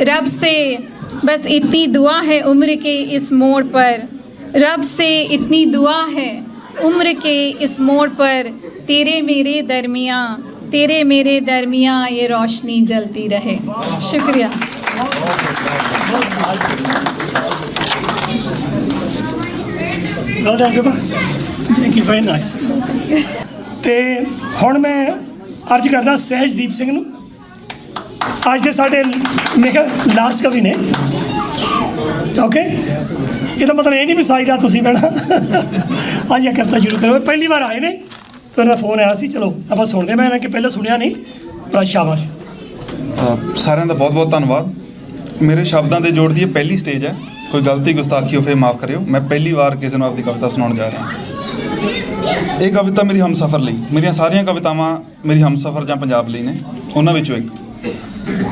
रब से बस इतनी दुआ है उम्र के इस मोड़ पर, रब से इतनी दुआ है उम्र के इस मोड़ पर। तेरे मेरे दरमियाँ ये रोशनी जलती रहे। शुक्रिया। Thank you, very nice. तो हुण मैं अर्ज करदा सहजदीप सिंह नूं, अज दे साडे मेरे लास्ट कवि ने। ओके, ਇਹਦਾ मतलब ये नहीं भी सारी रात तुसीं बहना। अज यह कविता शुरू करो। पहली बार आए ने तो इन्होंने फोन आया सी, चलो आप सुनते। मैं इन्हें पहले सुनिया नहीं, बड़ा शाबाश। सारिਆਂ ਦਾ बहुत बहुत ਧੰਨਵਾਦ। मेरे शब्दों के जोड़ दी पहली स्टेज है, कोई गलती गुस्ताखी हो फिर माफ़ करियो। मैं पहली बार किसी को अपनी कविता सुनाने जा रहा। ये कविता मेरी हमसफ़र ਲਈ, मेरिया सारिया कवितावां मेरी हमसफ़र ਜਾਂ पंजाब ਲਈ ने। उन्होंने विचों एक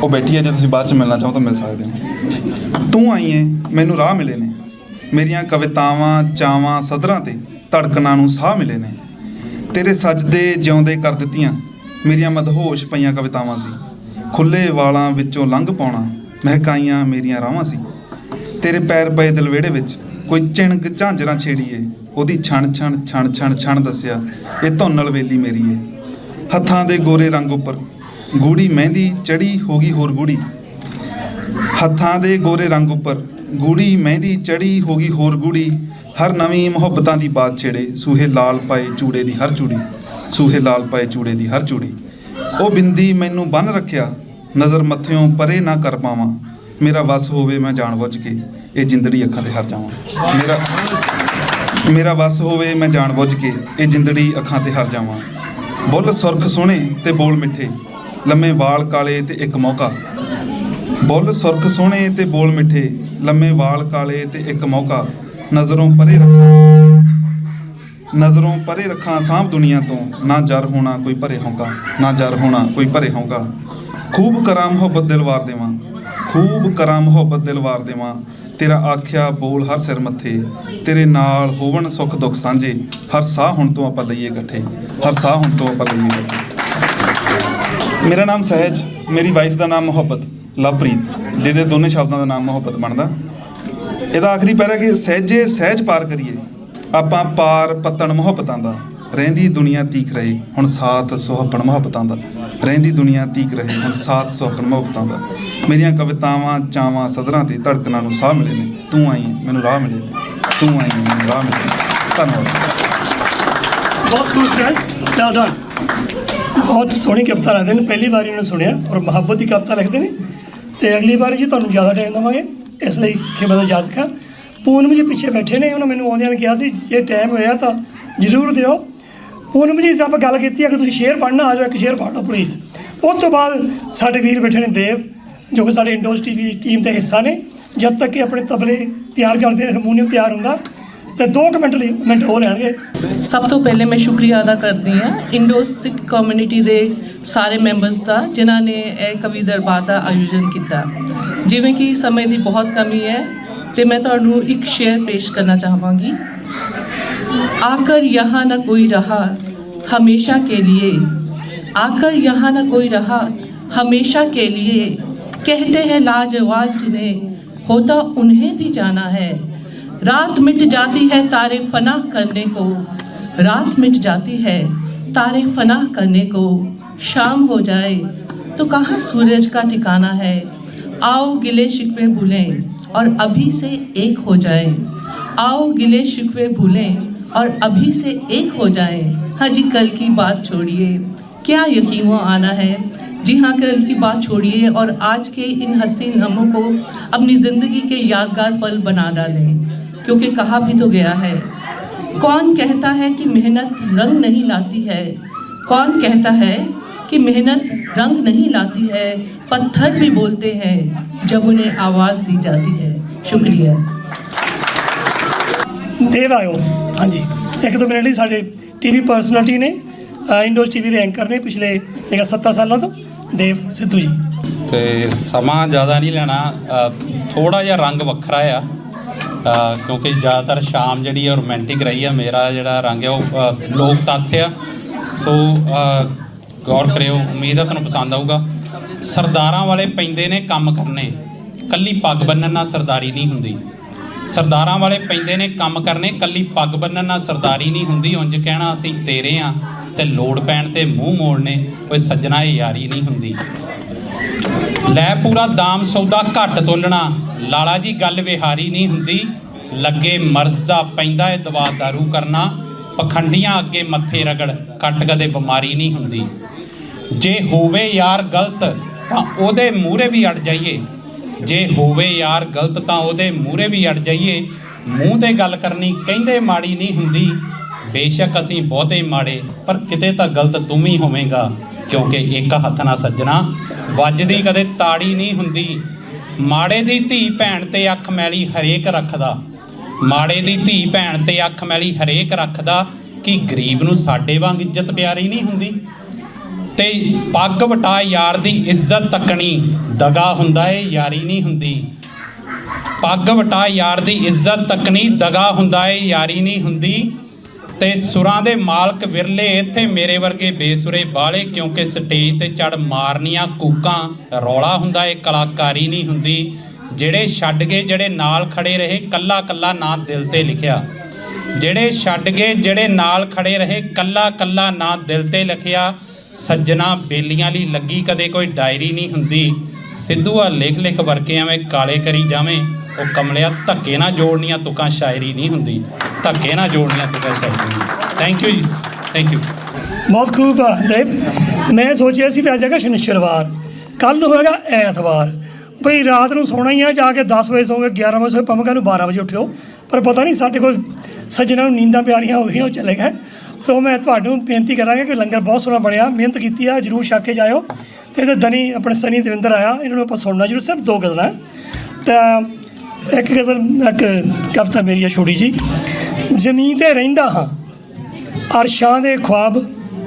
वो बैठी है, जो तुसीं बाद च मिलना चाहो तो मिल सकते हो। तू आई है मैनू राह मिले ने, मेरिया कवितावां चावां सदरां ते धड़कनां नूं साह मिले ने। तेरे सजदे जिउंदे कर दित्तियां मेरिया मदहोश पईयां कवितावां सी। खुले वालां विचों लंघ पाउणा महकाइयां मेरिया रावां सी। तेरे पैर पए दिल विहड़े विच कोई चिणग झांजरां छेड़ीए, ਉਹਦੀ ਛਣ ਛਣ ਦੱਸਿਆ ਇਹ ਧੁੰਨਲ ਵੇਲੀ ਮੇਰੀ ਏ। ਹੱਥਾਂ ਦੇ ਗੋਰੇ ਰੰਗ ਉੱਪਰ ਗੂੜੀ ਮਹਿੰਦੀ ਚੜੀ ਹੋ ਗਈ ਹੋਰ ਗੂੜੀ, ਹੱਥਾਂ ਦੇ ਗੋਰੇ ਰੰਗ ਉੱਪਰ ਗੂੜੀ ਮਹਿੰਦੀ ਚੜੀ ਹੋ ਗਈ ਹੋਰ ਗੂੜੀ। ਹਰ ਨਵੀਂ ਮੁਹੱਬਤਾਂ ਦੀ ਬਾਤ ਛੇੜੇ ਸੂਹੇ ਲਾਲ ਪਾਏ ਚੂੜੇ ਦੀ ਹਰ ਚੂੜੀ, ਸੂਹੇ ਲਾਲ ਪਾਏ ਚੂੜੇ ਦੀ ਹਰ ਚੂੜੀ। ਉਹ ਬਿੰਦੀ ਮੈਨੂੰ ਬੰਨ ਰੱਖਿਆ ਨਜ਼ਰ ਮੱਥਿਓਂ ਪਰੇ ਨਾ ਕਰ ਪਾਵਾਂ। ਮੇਰਾ ਵਸ ਹੋਵੇ ਮੈਂ ਜਾਣ ਬੁੱਝ ਕੇ ਇਹ ਜਿੰਦੜੀ ਅੱਖਾਂ ਤੇ ਹਰ ਜਾਵਾਂ। ਮੇਰਾ ਵਸ ਹੋਵੇ ਮੈਂ ਜਾਣ ਬੁੱਝ ਕੇ ਇਹ ਜਿੰਦੜੀ ਅੱਖਾਂ ਤੇ ਹਰ ਜਾਵਾਂ। ਬੁੱਲ ਸੁਰਖ ਸੋਹਣੇ ਤੇ ਬੋਲ ਮਿੱਠੇ, ਲੰਮੇ ਵਾਲ ਕਾਲੇ ਤੇ ਇੱਕ ਮੌਕਾ। ਬੁੱਲ ਸੁਰਖ ਸੋਹਣੇ ਤੇ ਬੋਲ ਮਿੱਠੇ, ਲੰਮੇ ਵਾਲ ਕਾਲੇ ਤੇ ਇੱਕ ਮੌਕਾ। ਨਜ਼ਰੋਂ ਪਰੇ ਰੱਖਾਂ ਸਾਂਭ ਦੁਨੀਆ ਤੋਂ, ਨਾ ਜਰ ਹੋਣਾ ਕੋਈ ਭਰੇ ਹੌਂਕਾ, ਨਾ ਜਰ ਹੋਣਾ ਕੋਈ ਭਰੇ ਹੌਂਕਾ। ਖੂਬ ਕਰਾਂ ਮੁਹੱਬਤ ਦਿਲ ਵਾਰ ਦੇਵਾਂ, ਖੂਬ ਕਰਾਂ ਮੁਹੱਬਤ ਦਿਲ ਵਾਰ ਦੇਵਾਂ। तेरा आख्या बोल हर सिर मत्थे, तेरे नाल होवन सुख दुख सांझे। हर साह हुण तो आपां लईए इकट्ठे, हर साह हुण तो आपां लईए इकट्ठे। मेरा नाम सहज, मेरी वाइफ का नाम मुहब्बत। ਲਵਪ੍ਰੀਤ, ਜਿਹੜੇ ਦੋਨੇ ਸ਼ਬਦਾਂ ਦਾ ਨਾਮ ਮੁਹੱਬਤ ਬਣਦਾ। ਇਹਦਾ ਆਖਰੀ ਪੈਰਾ ਕਿ ਸਹਿਜੇ ਸਹਿਜ ਪਾਰ ਕਰੀਏ ਆਪਾਂ ਪਾਰ ਪੱਤਣ ਮੁਹੱਬਤਾਂ ਦਾ, ਰਹਿੰਦੀ ਦੁਨੀਆ ਤੀਕ ਰਹੇ ਹੁਣ ਸਾਥ ਸੁਹੱਪਣ ਮੁਹੱਬਤਾਂ ਦਾ, ਰਹਿੰਦੀ ਦੁਨੀਆ ਤੀਕ ਰਹੇ ਹੁਣ ਸਾਥ ਸੁਹੱਪਣ ਮੁਹੱਬਤਾਂ ਦਾ। ਮੇਰੀਆਂ ਕਵਿਤਾਵਾਂ ਚਾਵਾਂ ਸਦਰਾਂ ਤੇ ਧੜਕਣਾਂ ਨੂੰ ਸਾਹ ਮਿਲੇ ਨੇ, ਤੂੰ ਆਈ ਮੈਨੂੰ ਰਾਹ ਮਿਲੇ ਨੇ, ਤੂੰ ਆਈ ਮੈਨੂੰ ਰਾਹ ਮਿਲੇ ਨੇ। ਧੰਨਵਾਦ। ਬਹੁਤ ਖੂਬ ਗਾਇਸ, ਵੈਲ ਡਨ। ਬਹੁਤ ਸੋਹਣੀ ਕਵਿਤਾ ਲਿਖਦੇ ਨੇ, ਪਹਿਲੀ ਵਾਰੀ ਉਹਨੇ ਸੁਣਿਆ ਔਰ ਮੁਹੱਬਤ ਦੀ ਕਵਿਤਾ ਲਿਖਦੇ ਨੇ। ਤੇ ਅਗਲੀ ਵਾਰੀ ਜੀ ਤੁਹਾਨੂੰ ਜ਼ਿਆਦਾ ਟਾਈਮ ਦੇਵਾਂਗੇ, ਇਸ ਲਈ ਖਿਮਾ ਦਾ ਇਜਾਜ਼ਤ ਖਾ। ਪੂਨਮ ਜੀ ਪਿੱਛੇ ਬੈਠੇ ਨੇ, ਉਹਨਾਂ ਮੈਨੂੰ ਆਉਂਦਿਆਂ ਨੇ ਕਿਹਾ ਸੀ ਜੇ ਟਾਈਮ ਹੋਇਆ ਤਾਂ ਜ਼ਰੂਰ ਦਿਓ। ਪੂਨਮ ਜੀ ਆਪਾਂ ਗੱਲ ਕੀਤੀ ਆ ਕਿ ਤੁਸੀਂ ਸ਼ੇਅਰ ਪੜ੍ਹਨਾ, ਆ ਜਾਓ ਇੱਕ ਸ਼ੇਅਰ ਪੜ੍ਹ ਲਓ ਪਲੀਜ਼। ਉਸ ਤੋਂ ਬਾਅਦ ਸਾਡੇ ਵੀਰ ਬੈਠੇ ਨੇ ਦੇਵ, ਜੋ ਕਿ ਸਾਡੇ ਇੰਡੋਜ਼ TV ਦੀ ਟੀਮ ਦਾ ਹਿੱਸਾ ਨੇ। ਜਦ ਤੱਕ ਕਿ ਆਪਣੇ ਤਬਲੇ ਤਿਆਰ ਕਰਦੇ, ਹਾਰਮੋਨੀਅਮ ਤਿਆਰ ਹੁੰਦਾ, ਤੇ 2 ਮਿੰਟ ਹੋ ਲੈਣਗੇ। ਸਭ ਤੋਂ ਪਹਿਲੇ ਮੈਂ ਸ਼ੁਕਰੀਆ ਅਦਾ ਕਰਦੀ ਹਾਂ ਇੰਡੋਜ਼ ਸਿੱਖ ਕਮਿਊਨਿਟੀ ਦੇ ਸਾਰੇ ਮੈਂਬਰਸ ਦਾ, ਜਿਨ੍ਹਾਂ ਨੇ ਇਹ ਕਵੀ ਦਰਬਾਰ ਦਾ ਆਯੋਜਨ ਕੀਤਾ। ਜਿਵੇਂ ਕਿ ਸਮੇਂ ਦੀ ਬਹੁਤ ਕਮੀ ਹੈ ਤੇ ਮੈਂ ਤੁਹਾਨੂੰ ਇੱਕ ਸ਼ੇਅਰ ਪੇਸ਼ ਕਰਨਾ ਚਾਹਾਂਗੀ। आकर यहाँ न कोई रहा हमेशा के लिए, आकर यहाँ न कोई रहा हमेशा के लिए, कहते हैं लाजवाब जिन्हें होता उन्हें भी जाना है। रात मिट जाती है तारे फनाह करने को, रात मिट जाती है तारे फनाह करने को, शाम हो जाए तो कहाँ सूरज का ठिकाना है। आओ गिले शिकवे भूलें और अभी से एक हो जाएं, आओ गिले शिकवे भूलें और अभी से एक हो जाएं। हाँ जी, कल की बात छोड़िए, क्या यकीन आना है। जी हाँ, कल की बात छोड़िए और आज के इन हसीन लम्हों को अपनी ज़िंदगी के यादगार पल बना डालें, क्योंकि कहा भी तो गया है, कौन कहता है कि मेहनत रंग नहीं लाती है, कौन कहता है कि मेहनत रंग नहीं लाती है। पत्थर भी बोलते हैं जब उन्हें आवाज़ दी जाती है। शुक्रिया। देव आयो, हाँ जी, 1-2 मिनट ही साढ़े TV पर्सनैलिटी ने, इंडोज TV ਦੇ ਐਂਕਰ ਨੇ ਪਿਛਲੇ 7 ਸਾਲਾਂ ਤੋਂ, ਦੇਵ ਸਿੱਧੂ ਜੀ। ਤੇ ਸਮਾਂ ਜ਼ਿਆਦਾ ਨਹੀਂ ਲੈਣਾ, ਥੋੜਾ ਜਿਹਾ ਰੰਗ ਵੱਖਰਾ ਆ, ਕਿਉਂਕਿ ਜ਼ਿਆਦਾਤਰ ਸ਼ਾਮ ਜਿਹੜੀ ਆ ਰੋਮਾਂਟਿਕ ਰਹੀ ਆ। ਮੇਰਾ ਜਿਹੜਾ ਰੰਗ ਆ ਉਹ ਲੋਕ ਤੱਥ ਆ, ਸੋ ਗੌਰ ਕਰਿਓ, ਉਮੀਦ ਆ ਤੁਹਾਨੂੰ ਪਸੰਦ ਆਊਗਾ। ਸਰਦਾਰਾਂ ਵਾਲੇ ਪੈਂਦੇ ਨੇ ਕੰਮ ਕਰਨੇ, ਕੱਲੀ ਪੱਗ ਬੰਨਣ ਨਾਲ ਸਰਦਾਰੀ ਨਹੀਂ ਹੁੰਦੀ। ਸਰਦਾਰਾਂ ਵਾਲੇ ਪੈਂਦੇ ਨੇ ਕੰਮ ਕਰਨੇ, ਕੱਲੀ ਪੱਗ ਬੰਨਣ ਨਾਲ ਸਰਦਾਰੀ ਨਹੀਂ ਹੁੰਦੀ। ਉਂਝ ਕਹਿਣਾ ਅਸੀਂ ਤੇਰੇ ਆ ਤੇ ਲੋੜ ਪੈਣ ਤੇ ਮੂੰਹ ਮੋੜਨੇ, ਕੋਈ ਸੱਜਣਾ ਇਹ ਯਾਰੀ ਨਹੀਂ ਹੁੰਦੀ। ਲੈ ਪੂਰਾ ਦਾਮ ਸੌਦਾ ਘੱਟ ਤੋਲਣਾ, ਲਾਲਾ ਜੀ ਗੱਲ ਵਿਹਾਰੀ ਨਹੀਂ ਹੁੰਦੀ। ਲੱਗੇ ਮਰਜ਼ ਦਾ ਪੈਂਦਾ ਏ ਦਵਾ ਦਾਰੂ ਕਰਨਾ, ਪਖੰਡੀਆਂ ਅੱਗੇ ਮੱਥੇ ਰਗੜ ਕੱਟ ਕਦੇ ਬਿਮਾਰੀ ਨਹੀਂ ਹੁੰਦੀ। ਜੇ ਹੋਵੇ ਯਾਰ ਗਲਤ ਤਾਂ ਉਹਦੇ ਮੂਹਰੇ ਵੀ ਅੜ ਜਾਈਏ, ਜੇ ਹੋਵੇ ਯਾਰ ਗਲਤ ਤਾਂ ਉਹਦੇ ਮੂਹਰੇ ਵੀ ਅੜ ਜਾਈਏ। ਮੂੰਹ ਤੇ ਗੱਲ ਕਰਨੀ ਕਹਿੰਦੇ ਮਾੜੀ ਨਹੀਂ ਹੁੰਦੀ, ਬੇਸ਼ੱਕ ਅਸੀਂ ਬਹੁਤੇ ਮਾੜੇ ਪਰ ਕਿਤੇ ਤਾਂ ਗਲਤ ਤੂੰ ਹੀ ਹੋਵੇਂਗਾ, ਕਿਉਂਕਿ ਇੱਕ ਹੱਥ ਨਾਲ ਸੱਜਣਾ ਵੱਜਦੀ ਕਦੇ ਤਾੜੀ ਨਹੀਂ ਹੁੰਦੀ। ਮਾੜੇ ਦੀ ਧੀ ਭੈਣ ਤੇ ਅੱਖ ਮੈਲੀ ਹਰੇਕ ਰੱਖਦਾ, ਮਾੜੇ ਦੀ ਧੀ ਭੈਣ ਤੇ ਅੱਖ ਮੈਲੀ ਹਰੇਕ ਰੱਖਦਾ, ਕਿ ਗਰੀਬ ਨੂੰ ਸਾਡੇ ਵਾਂਗ ਇੱਜ਼ਤ ਪਿਆਰੀ ਨਹੀਂ ਹੁੰਦੀ। ਤੇ ਪੱਗ ਵਟਾ ਯਾਰ ਦੀ ਇੱਜ਼ਤ ਤੱਕਣੀ, ਦਗਾ ਹੁੰਦਾ ਏ ਯਾਰੀ ਨਹੀਂ ਹੁੰਦੀ। ਪੱਗ ਵਟਾ ਯਾਰ ਦੀ ਇੱਜ਼ਤ ਤੱਕਣੀ, ਦਗਾ ਹੁੰਦਾ ਏ ਯਾਰੀ ਨਹੀਂ ਹੁੰਦੀ। ਤੇ ਸੁਰਾਂ ਦੇ ਮਾਲਕ ਵਿਰਲੇ ਇੱਥੇ ਮੇਰੇ ਵਰਗੇ ਬੇਸੁਰੇ ਬਾਲੇ, ਕਿਉਂਕਿ ਸਟੇਜ ਤੇ ਚੜ ਮਾਰਨੀਆਂ ਕੂਕਾਂ ਰੌਲਾ ਹੁੰਦਾ ਏ ਕਲਾਕਾਰੀ ਨਹੀਂ ਹੁੰਦੀ। ਜਿਹੜੇ ਛੱਡ ਗਏ ਜਿਹੜੇ ਨਾਲ ਖੜੇ ਰਹੇ, ਕੱਲਾ ਕੱਲਾ ਨਾਂ ਦਿਲ ਤੇ ਲਿਖਿਆ। ਜਿਹੜੇ ਛੱਡ ਗਏ ਜਿਹੜੇ ਨਾਲ ਖੜੇ ਰਹੇ, ਕੱਲਾ ਕੱਲਾ ਨਾਂ ਦਿਲ ਤੇ ਲਿਖਿਆ। ਸੱਜਣਾ ਬੇਲੀਆਂ ਲਈ ਲੱਗੀ ਕਦੇ ਕੋਈ ਡਾਇਰੀ ਨਹੀਂ ਹੁੰਦੀ। ਸਿੱਧੂ ਆ ਲਿਖ ਲਿਖ ਵਰਕੇ ਐਵੇਂ ਕਾਲੇ ਕਰੀ ਜਾਵੇਂ, ਉਹ ਕਮਲਿਆ ਧੱਕੇ ਨਾਲ ਜੋੜਨੀਆਂ ਤੁਕਾਂ ਸ਼ਾਇਰੀ ਨਹੀਂ ਹੁੰਦੀ, ਧੱਕੇ ਨਾਲ ਜੋੜਨੀਆਂ ਤੁਕਾਂ ਸ਼ਾਇਰੀ ਨਹੀਂ। ਥੈਂਕ ਯੂ ਜੀ, ਥੈਂਕ ਯੂ। ਬਹੁਤ ਖੂਬ ਆ ਦੇਵ। ਮੈਂ ਸੋਚਿਆ ਸੀ ਵੀ ਅੱਜ ਹੈਗਾ ਸ਼ਨੀਚਰਵਾਰ, ਕੱਲ੍ਹ ਨੂੰ ਹੋਏਗਾ ਐਤਵਾਰ, ਬਈ ਰਾਤ ਨੂੰ ਸੋਣਾ ਹੀ ਆ, ਜਾ ਕੇ 10 ਵਜੇ ਸੌਂਗੇ, 11 ਵਜੇ ਸੌਂ ਪਮਕਾ ਨੂੰ 12 ਵਜੇ ਉੱਠਿਓ। ਪਰ ਪਤਾ ਨਹੀਂ ਸਾਡੇ ਕੋਲ ਸੱਜਣਾਂ ਨੂੰ ਨੀਂਦਾਂ ਪਿਆਰੀਆਂ ਹੋ ਗਈਆਂ, ਉਹ ਚਲੇ ਗਏ। ਸੋ ਮੈਂ ਤੁਹਾਨੂੰ ਬੇਨਤੀ ਕਰਾਂਗਾ ਕਿ ਲੰਗਰ ਬਹੁਤ ਸੋਹਣਾ ਬਣਿਆ, ਮਿਹਨਤ ਕੀਤੀ ਆ, ਜ਼ਰੂਰ ਛਕ ਕੇ ਜਾਇਓ। ਅਤੇ ਇਹਦੇ ਦਨੀ ਆਪਣੇ ਸਨੀ ਦਵਿੰਦਰ ਆਇਆ, ਇਹਨਾਂ ਨੂੰ ਆਪਾਂ ਸੁਣਨਾ ਜ਼ਰੂਰ। ਸਿਰਫ 2 ਗਜ਼ਲਾਂ ਤਾਂ ਇੱਕ ਗਜ਼ਲ, ਇੱਕ ਕਵਿਤਾ ਮੇਰੀ ਆ ਛੋਟੀ ਜੀ। ਜ਼ਮੀਨ 'ਤੇ ਰਹਿੰਦਾ ਹਾਂ ਅਰਸ਼ਾਂ ਦੇ ਖੁਆਬ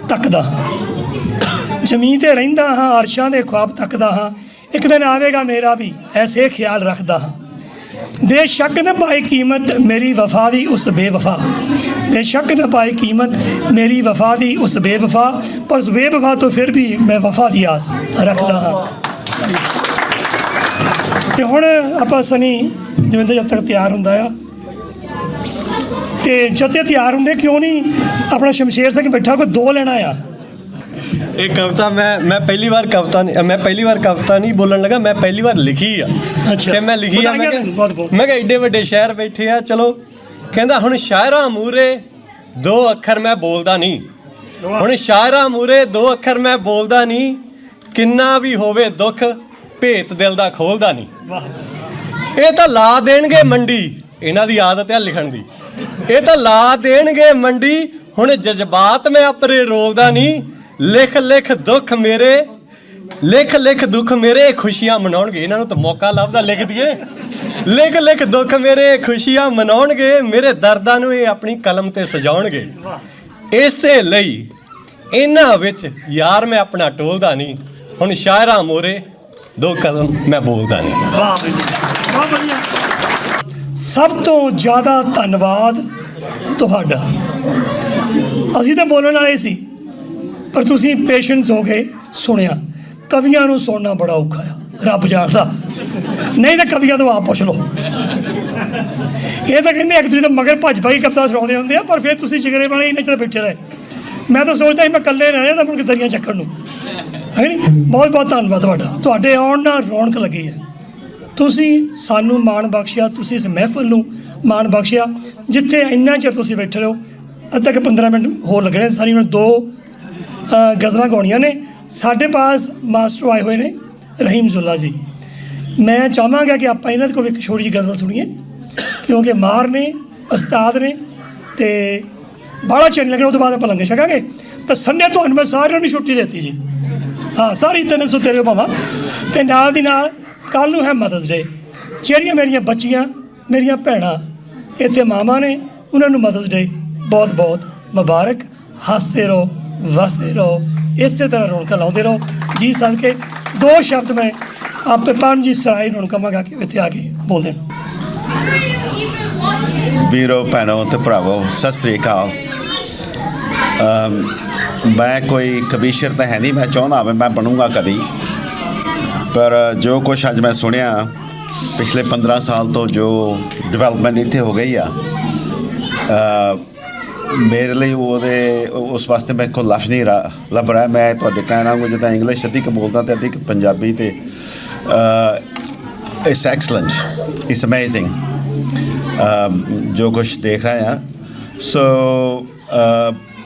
ਤੱਕਦਾ ਹਾਂ, ਜ਼ਮੀਨ 'ਤੇ ਰਹਿੰਦਾ ਹਾਂ ਅਰਸ਼ਾਂ ਦੇ ਖੁਆਬ ਤੱਕਦਾ ਹਾਂ, ਇੱਕ ਦਿਨ ਆਵੇਗਾ ਮੇਰਾ ਵੀ ਐਸੇ ਖਿਆਲ ਰੱਖਦਾ ਹਾਂ। बेशक न पाई कीमत मेरी वफा दी उस बेवफा, बेशक न पाई कीमत मेरी वफा दी उस बेवफा, पर उस बेवफा तो फिर भी मैं वफा दी आस रखदा हाँ। ਤੇ ਹੁਣ ਆਪਾਂ ਸਨੀ ਦਵਿੰਦਰ ਜਦ ਤੱਕ ਤਿਆਰ ਹੁੰਦਾ ਆ, ਤੇ ਜਦ ਤੱਕ ਤਿਆਰ ਹੁੰਦੇ ਕਿਉਂ ਨਹੀਂ ਆਪਣਾ ਸ਼ਮਸ਼ੇਰ ਸਿੰਘ ਬੈਠਾ ਕੋਈ ਦੋ ਲੈਣਾ ਆ। ਇਹ ਕਵਿਤਾ ਮੈਂ ਪਹਿਲੀ ਵਾਰ ਕਵਿਤਾ ਨਹੀਂ ਬੋਲਣ ਲੱਗਾ, ਮੈਂ ਪਹਿਲੀ ਵਾਰ ਲਿਖੀ ਆ। ਤੇ ਮੈਂ ਲਿਖੀ ਆ, ਮੈਂ ਕਿਹਾ ਏਡੇ ਵੱਡੇ ਸ਼ਹਿਰ ਬੈਠੇ ਆ, ਚਲੋ ਕਹਿੰਦਾ ਹੁਣ ਸ਼ਾਇਰਾਂ ਮੂਰੇ ਦੋ ਅੱਖਰ ਮੈਂ ਬੋਲਦਾ ਨਹੀਂ, ਹੁਣ ਸ਼ਾਇਰਾਂ ਮੂਰੇ ਦੋ ਅੱਖਰ ਮੈਂ ਬੋਲਦਾ ਨਹੀਂ, ਕਿੰਨਾ ਵੀ ਹੋਵੇ ਦੁੱਖ ਭੇਤ ਦਿਲ ਦਾ ਖੋਲਦਾ ਨਹੀਂ। ਇਹ ਤਾਂ ਲਾ ਦੇਣਗੇ ਮੰਡੀ, ਇਹਨਾਂ ਦੀ ਆਦਤ ਹੈ ਲਿਖਣ ਦੀ, ਇਹ ਤਾਂ ਲਾ ਦੇਣਗੇ ਮੰਡੀ, ਹੁਣ ਜਜ਼ਬਾਤ ਮੈਂ ਆਪਣੇ ਰੋਲਦਾ ਨਹੀਂ, ਲਿਖ ਲਿਖ ਦੁੱਖ ਮੇਰੇ, ਲਿਖ ਲਿਖ ਦੁੱਖ ਮੇਰੇ ਖੁਸ਼ੀਆਂ ਮਨਾਉਣਗੇ। ਇਹਨਾਂ ਨੂੰ ਤਾਂ ਮੌਕਾ ਲੱਭਦਾ ਲਿਖ ਦਈਏ, ਲਿਖ ਲਿਖ ਦੁੱਖ ਮੇਰੇ ਖੁਸ਼ੀਆਂ ਮਨਾਉਣਗੇ, ਮੇਰੇ ਦਰਦਾਂ ਨੂੰ ਇਹ ਆਪਣੀ ਕਲਮ ਤੇ ਸਜਾਉਣਗੇ। ਇਸੇ ਲਈ ਇਹਨਾਂ ਵਿੱਚ ਯਾਰ ਮੈਂ ਆਪਣਾ ਟੋਲਦਾ ਨਹੀਂ, ਹੁਣ ਸ਼ਾਇਰਾਂ ਮੋਰੇ ਦੋ ਕਦਮ ਮੈਂ ਬੋਲਦਾ ਨਹੀਂ। ਵਾਹ ਬਹੁਤ ਵਧੀਆ। ਸਭ ਤੋਂ ਜ਼ਿਆਦਾ ਧੰਨਵਾਦ ਤੁਹਾਡਾ। ਅਸੀਂ ਤਾਂ ਬੋਲਣ ਵਾਲੇ ਸੀ, ਪਰ ਤੁਸੀਂ ਪੇਸ਼ੈਂਸ ਹੋ ਕੇ ਸੁਣਿਆ। ਕਵੀਆਂ ਨੂੰ ਸੁਣਨਾ ਬੜਾ ਔਖਾ ਆ, ਰੱਬ ਜਾਣਦਾ, ਨਹੀਂ ਤਾਂ ਕਵੀਆਂ ਤੋਂ ਆਪ ਪੁੱਛ ਲਓ। ਇਹ ਤਾਂ ਕਹਿੰਦੇ ਇੱਕ ਦੂਜੇ ਦੇ ਮਗਰ ਭੱਜ ਪਾਈ ਕਵਿਤਾ ਸੁਣਾਉਂਦੇ ਹੁੰਦੇ ਆ, ਪਰ ਫਿਰ ਤੁਸੀਂ ਜਿਗਰੇ ਵਾਲੇ ਇੰਨੇ ਚਿਰ ਬੈਠੇ ਰਹੇ। ਮੈਂ ਤਾਂ ਸੋਚਦਾ ਸੀ ਮੈਂ ਇਕੱਲੇ ਰਹਿ ਜਾਣਾ ਮੁੜ ਕੇ ਦਰੀਆਂ ਚੱਕਣ ਨੂੰ, ਹੈ ਨਹੀਂ। ਬਹੁਤ ਬਹੁਤ ਧੰਨਵਾਦ ਤੁਹਾਡਾ, ਤੁਹਾਡੇ ਆਉਣ ਨਾਲ ਰੌਣਕ ਲੱਗੀ ਹੈ। ਤੁਸੀਂ ਸਾਨੂੰ ਮਾਣ ਬਖਸ਼ਿਆ, ਤੁਸੀਂ ਇਸ ਮਹਿਫਲ ਨੂੰ ਮਾਣ ਬਖਸ਼ਿਆ। ਜਿੱਥੇ ਇੰਨਾ ਚਿਰ ਤੁਸੀਂ ਬੈਠੇ ਰਹੋ, ਅੱਧਾ ਕਿ 15 ਮਿੰਟ ਹੋਰ ਲੱਗਣੇ। ਸਾਰੀ ਹੁਣ 2 ਗਜ਼ਲਾਂ ਗਾਉਣੀਆਂ ਨੇ। ਸਾਡੇ ਪਾਸ ਮਾਸਟਰ ਆਏ ਹੋਏ ਨੇ ਰਹੀਮ ਜ਼ੁੱਲਾ ਜੀ। ਮੈਂ ਚਾਹਾਂਗਾ ਕਿ ਆਪਾਂ ਇਹਨਾਂ ਦੇ ਕੋਲ ਇੱਕ ਛੋਟੀ ਜਿਹੀ ਗਜ਼ਲ ਸੁਣੀਏ, ਕਿਉਂਕਿ ਮਾਹਰ ਨੇ, ਉਸਤਾਦ ਨੇ, ਅਤੇ ਬਾਹਲਾ ਚਿਰ ਲੱਗਣਾ। ਉਹ ਤੋਂ ਬਾਅਦ ਆਪਾਂ ਲੰਗਰ ਛਕਾਂਗੇ। ਤਾਂ ਸੰਡੇ ਤੁਹਾਨੂੰ ਮੈਂ ਸਾਰਿਆਂ ਨੂੰ ਛੁੱਟੀ ਦਿੱਤੀ ਜੀ, ਹਾਂ ਸਾਰੀ ਤਿੰਨ ਸੁੱਤੇ ਰਹੋ ਭਾਵਾਂ। ਅਤੇ ਨਾਲ ਦੀ ਨਾਲ ਕੱਲ੍ਹ ਨੂੰ ਹੈ ਮਦਰਸ ਡੇ। ਜਿਹੜੀਆਂ ਮੇਰੀਆਂ ਬੱਚੀਆਂ, ਮੇਰੀਆਂ ਭੈਣਾਂ ਇੱਥੇ ਮਾਵਾਂ ਨੇ, ਉਹਨਾਂ ਨੂੰ ਮਦਰਸ ਡੇ ਬਹੁਤ ਬਹੁਤ ਮੁਬਾਰਕ। ਹੱਸਦੇ ਰਹੋ, ਵਸਦੇ ਰਹੋ, ਇਸੇ ਤਰ੍ਹਾਂ ਰੌਣਕਾਂ ਲਾਉਂਦੇ ਰਹੋ। ਜੀ ਸਦਕੇ 2 ਸ਼ਬਦ ਮੈਂ ਆਪੇ ਪਰਮਜੀਤ ਸਰਾਏ ਨੂੰ ਕਹਾਂਗਾ ਕਿ ਇੱਥੇ ਆ ਕੇ ਬੋਲ ਦੇਣ। ਵੀਰੋ ਭੈਣੋ ਤੇ ਭਰਾਵੋ, ਸਤਿ ਸ੍ਰੀ ਅਕਾਲ। ਮੈਂ ਕੋਈ ਕਬੀਸ਼ਰ ਤਾਂ ਹੈ ਨਹੀਂ, ਮੈਂ ਚਾਹੁੰਦਾ ਹੋਵੇ ਮੈਂ ਬਣੂੰਗਾ ਕਦੀ, ਪਰ ਜੋ ਕੁਛ ਅੱਜ ਮੈਂ ਸੁਣਿਆ ਪਿਛਲੇ 15 ਸਾਲ ਤੋਂ ਜੋ ਡਿਵੈਲਪਮੈਂਟ ਇੱਥੇ ਹੋ ਗਈ ਆ, ਮੇਰੇ ਲਈ ਉਹਦੇ ਉਸ ਵਾਸਤੇ ਮੇਰੇ ਕੋਲ ਲਫ਼ਜ਼ ਨਹੀਂ ਲੱਭ ਰਿਹਾ। ਮੈਂ ਤੁਹਾਡੇ ਕਹਿਣਾ ਨੂੰ ਜਿੱਦਾਂ ਇੰਗਲਿਸ਼ ਅੱਧੀ ਕੁ ਬੋਲਦਾ ਅਤੇ ਅੱਧੀ ਕੁ ਪੰਜਾਬੀ, ਅਤੇ ਇਟਸ ਐਕਸਲੈਂਟ, ਇਟਸ ਅਮੇਜ਼ਿੰਗ ਜੋ ਕੁਛ ਦੇਖ ਰਿਹਾ ਹਾਂ। ਸੋ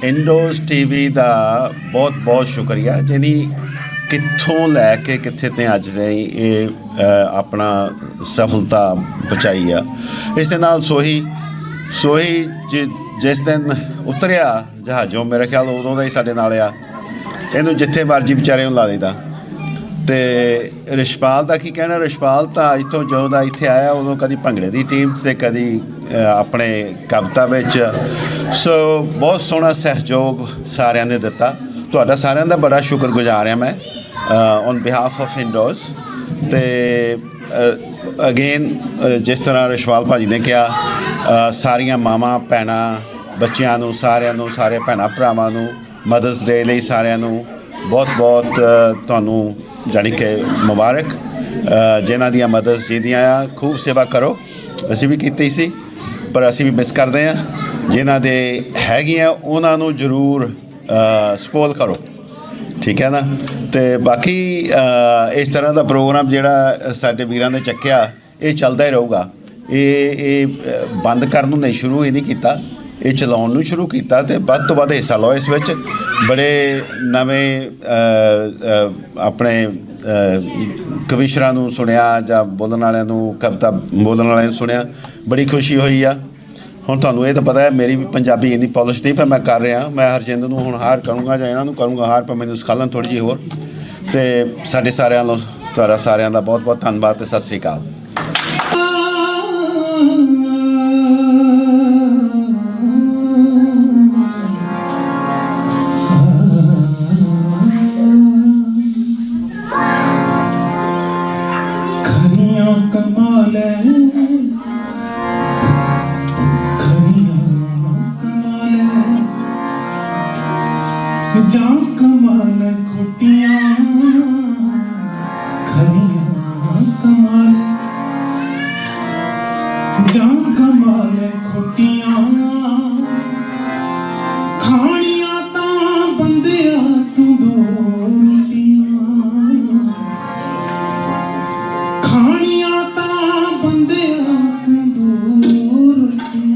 ਇੰਡੋਜ਼ TV ਦਾ ਬਹੁਤ ਬਹੁਤ ਸ਼ੁਕਰੀਆ, ਜਿਹਦੀ ਕਿੱਥੋਂ ਲੈ ਕੇ ਕਿੱਥੇ ਤੇ ਅੱਜ ਤਾਈਂ ਇਹ ਆਪਣਾ ਸਫਲਤਾ ਪਹੁੰਚਾਈ ਆ। ਇਸ ਦੇ ਨਾਲ ਸੋਹੀ ਜਿਸ ਦਿਨ ਉਤਰਿਆ ਜਹਾਜ਼ੋਂ, ਮੇਰੇ ਖਿਆਲ ਉਦੋਂ ਦਾ ਹੀ ਸਾਡੇ ਨਾਲ ਆ। ਇਹਨੂੰ ਜਿੱਥੇ ਮਰਜੀ ਵਿਚਾਰੇ ਨੂੰ ਲਾ ਦੇਈਦਾ। ਅਤੇ ਰਿਸ਼ਪਾਲ ਦਾ ਕੀ ਕਹਿਣਾ, ਰਿਸ਼ਪਾਲ ਤਾਂ ਅੱਜ ਤੋਂ ਜਦੋਂ ਦਾ ਇੱਥੇ ਆਇਆ ਉਦੋਂ ਕਦੀ ਭੰਗੜੇ ਦੀ ਟੀਮ 'ਚ ਅਤੇ ਕਦੀ ਆਪਣੇ ਕਵਿਤਾ ਵਿੱਚ। ਸੋ ਬਹੁਤ ਸੋਹਣਾ ਸਹਿਯੋਗ ਸਾਰਿਆਂ ਨੇ ਦਿੱਤਾ। ਤੁਹਾਡਾ ਸਾਰਿਆਂ ਦਾ ਬੜਾ ਸ਼ੁਕਰਗੁਜ਼ਾਰ ਹਾਂ ਮੈਂ ਔਨ ਬਿਹਾਫ ਆਫ ਇੰਡੋਜ਼। ਅਤੇ ਅਗੇਨ ਜਿਸ ਤਰ੍ਹਾਂ ਰਿਸ਼ਪਾਲ ਭਾਜੀ ਨੇ ਕਿਹਾ, ਸਾਰੀਆਂ ਮਾਵਾਂ ਭੈਣਾਂ ਬੱਚਿਆਂ ਨੂੰ, ਸਾਰਿਆਂ ਨੂੰ, ਸਾਰੇ ਭੈਣਾਂ ਭਰਾਵਾਂ ਨੂੰ ਮਦਰਸ ਡੇ ਲਈ ਸਾਰਿਆਂ ਨੂੰ ਬਹੁਤ ਬਹੁਤ ਤੁਹਾਨੂੰ ਜਾਣੀ ਕਿ ਮੁਬਾਰਕ। ਜਿਨ੍ਹਾਂ ਦੀਆਂ ਮਦਰਸ ਜਿਹਦੀਆਂ ਆ, ਖੂਬ ਸੇਵਾ ਕਰੋ। ਅਸੀਂ ਵੀ ਕੀਤੀ ਸੀ, ਪਰ ਅਸੀਂ ਵੀ ਮਿਸ ਕਰਦੇ ਹਾਂ। ਜਿਨ੍ਹਾਂ ਦੇ ਹੈਗੀਆਂ ਉਹਨਾਂ ਨੂੰ ਜ਼ਰੂਰ ਸਪੋਲ ਕਰੋ, ਠੀਕ ਹੈ ਨਾ। ਅਤੇ ਬਾਕੀ ਇਸ ਤਰ੍ਹਾਂ ਦਾ ਪ੍ਰੋਗਰਾਮ ਜਿਹੜਾ ਸਾਡੇ ਵੀਰਾਂ ਨੇ ਚੱਕਿਆ, ਇਹ ਚੱਲਦਾ ਹੀ ਰਹੂਗਾ। ਇਹ ਬੰਦ ਕਰਨ ਨੂੰ ਨਹੀਂ, ਸ਼ੁਰੂ ਹੀ ਨਹੀਂ ਕੀਤਾ, ਇਹ ਚਲਾਉਣ ਨੂੰ ਸ਼ੁਰੂ ਕੀਤਾ। ਅਤੇ ਵੱਧ ਤੋਂ ਵੱਧ ਹਿੱਸਾ ਲਓ ਇਸ ਵਿੱਚ। ਬੜੇ ਨਵੇਂ ਆਪਣੇ ਕਵੀਸ਼ਰਾਂ ਨੂੰ ਸੁਣਿਆ, ਜਾਂ ਬੋਲਣ ਵਾਲਿਆਂ ਨੂੰ, ਕਵਿਤਾ ਬੋਲਣ ਵਾਲਿਆਂ ਨੂੰ ਸੁਣਿਆ, ਬੜੀ ਖੁਸ਼ੀ ਹੋਈ ਆ। ਹੁਣ ਤੁਹਾਨੂੰ ਇਹ ਤਾਂ ਪਤਾ ਹੈ ਮੇਰੀ ਵੀ ਪੰਜਾਬੀ ਇੰਨੀ ਪੋਲਿਸ਼ ਨਹੀਂ, ਪਰ ਮੈਂ ਕਰ ਰਿਹਾ। ਮੈਂ ਹਰਜਿੰਦ ਨੂੰ ਹੁਣ ਹਾਰ ਕਰੂੰਗਾ ਜਾਂ ਇਹਨਾਂ ਨੂੰ ਕਰੂੰਗਾ ਹਾਰ, ਪਰ ਮੈਨੂੰ ਸਿਖਾਲਣ ਥੋੜ੍ਹੀ ਜਿਹੀ ਹੋਰ। ਅਤੇ ਸਾਡੇ ਸਾਰਿਆਂ ਨੂੰ, ਤੁਹਾਡਾ ਸਾਰਿਆਂ ਦਾ ਬਹੁਤ ਬਹੁਤ ਧੰਨਵਾਦ ਅਤੇ ਸਤਿ ਸ਼੍ਰੀ ਅਕਾਲ। ਜਾਂ ਕਮਾਲ ਖੁੱਟੀਆਂ ਖਰੀਆਂ ਕਮਾਲ ਜਾਂ ਕਮਾਲ ਖੋਟੀਆਂ ਖਾਣੀਆਂ ਤਾਂ ਬੰਦਿਆ ਤੂੰ ਦੋ ਰੋਟੀਆਂ ਖਾਣੀਆਂ ਤਾਂ ਬੰਦਿਆ ਤੂੰ ਦੋ ਰੋਟੀਆਂ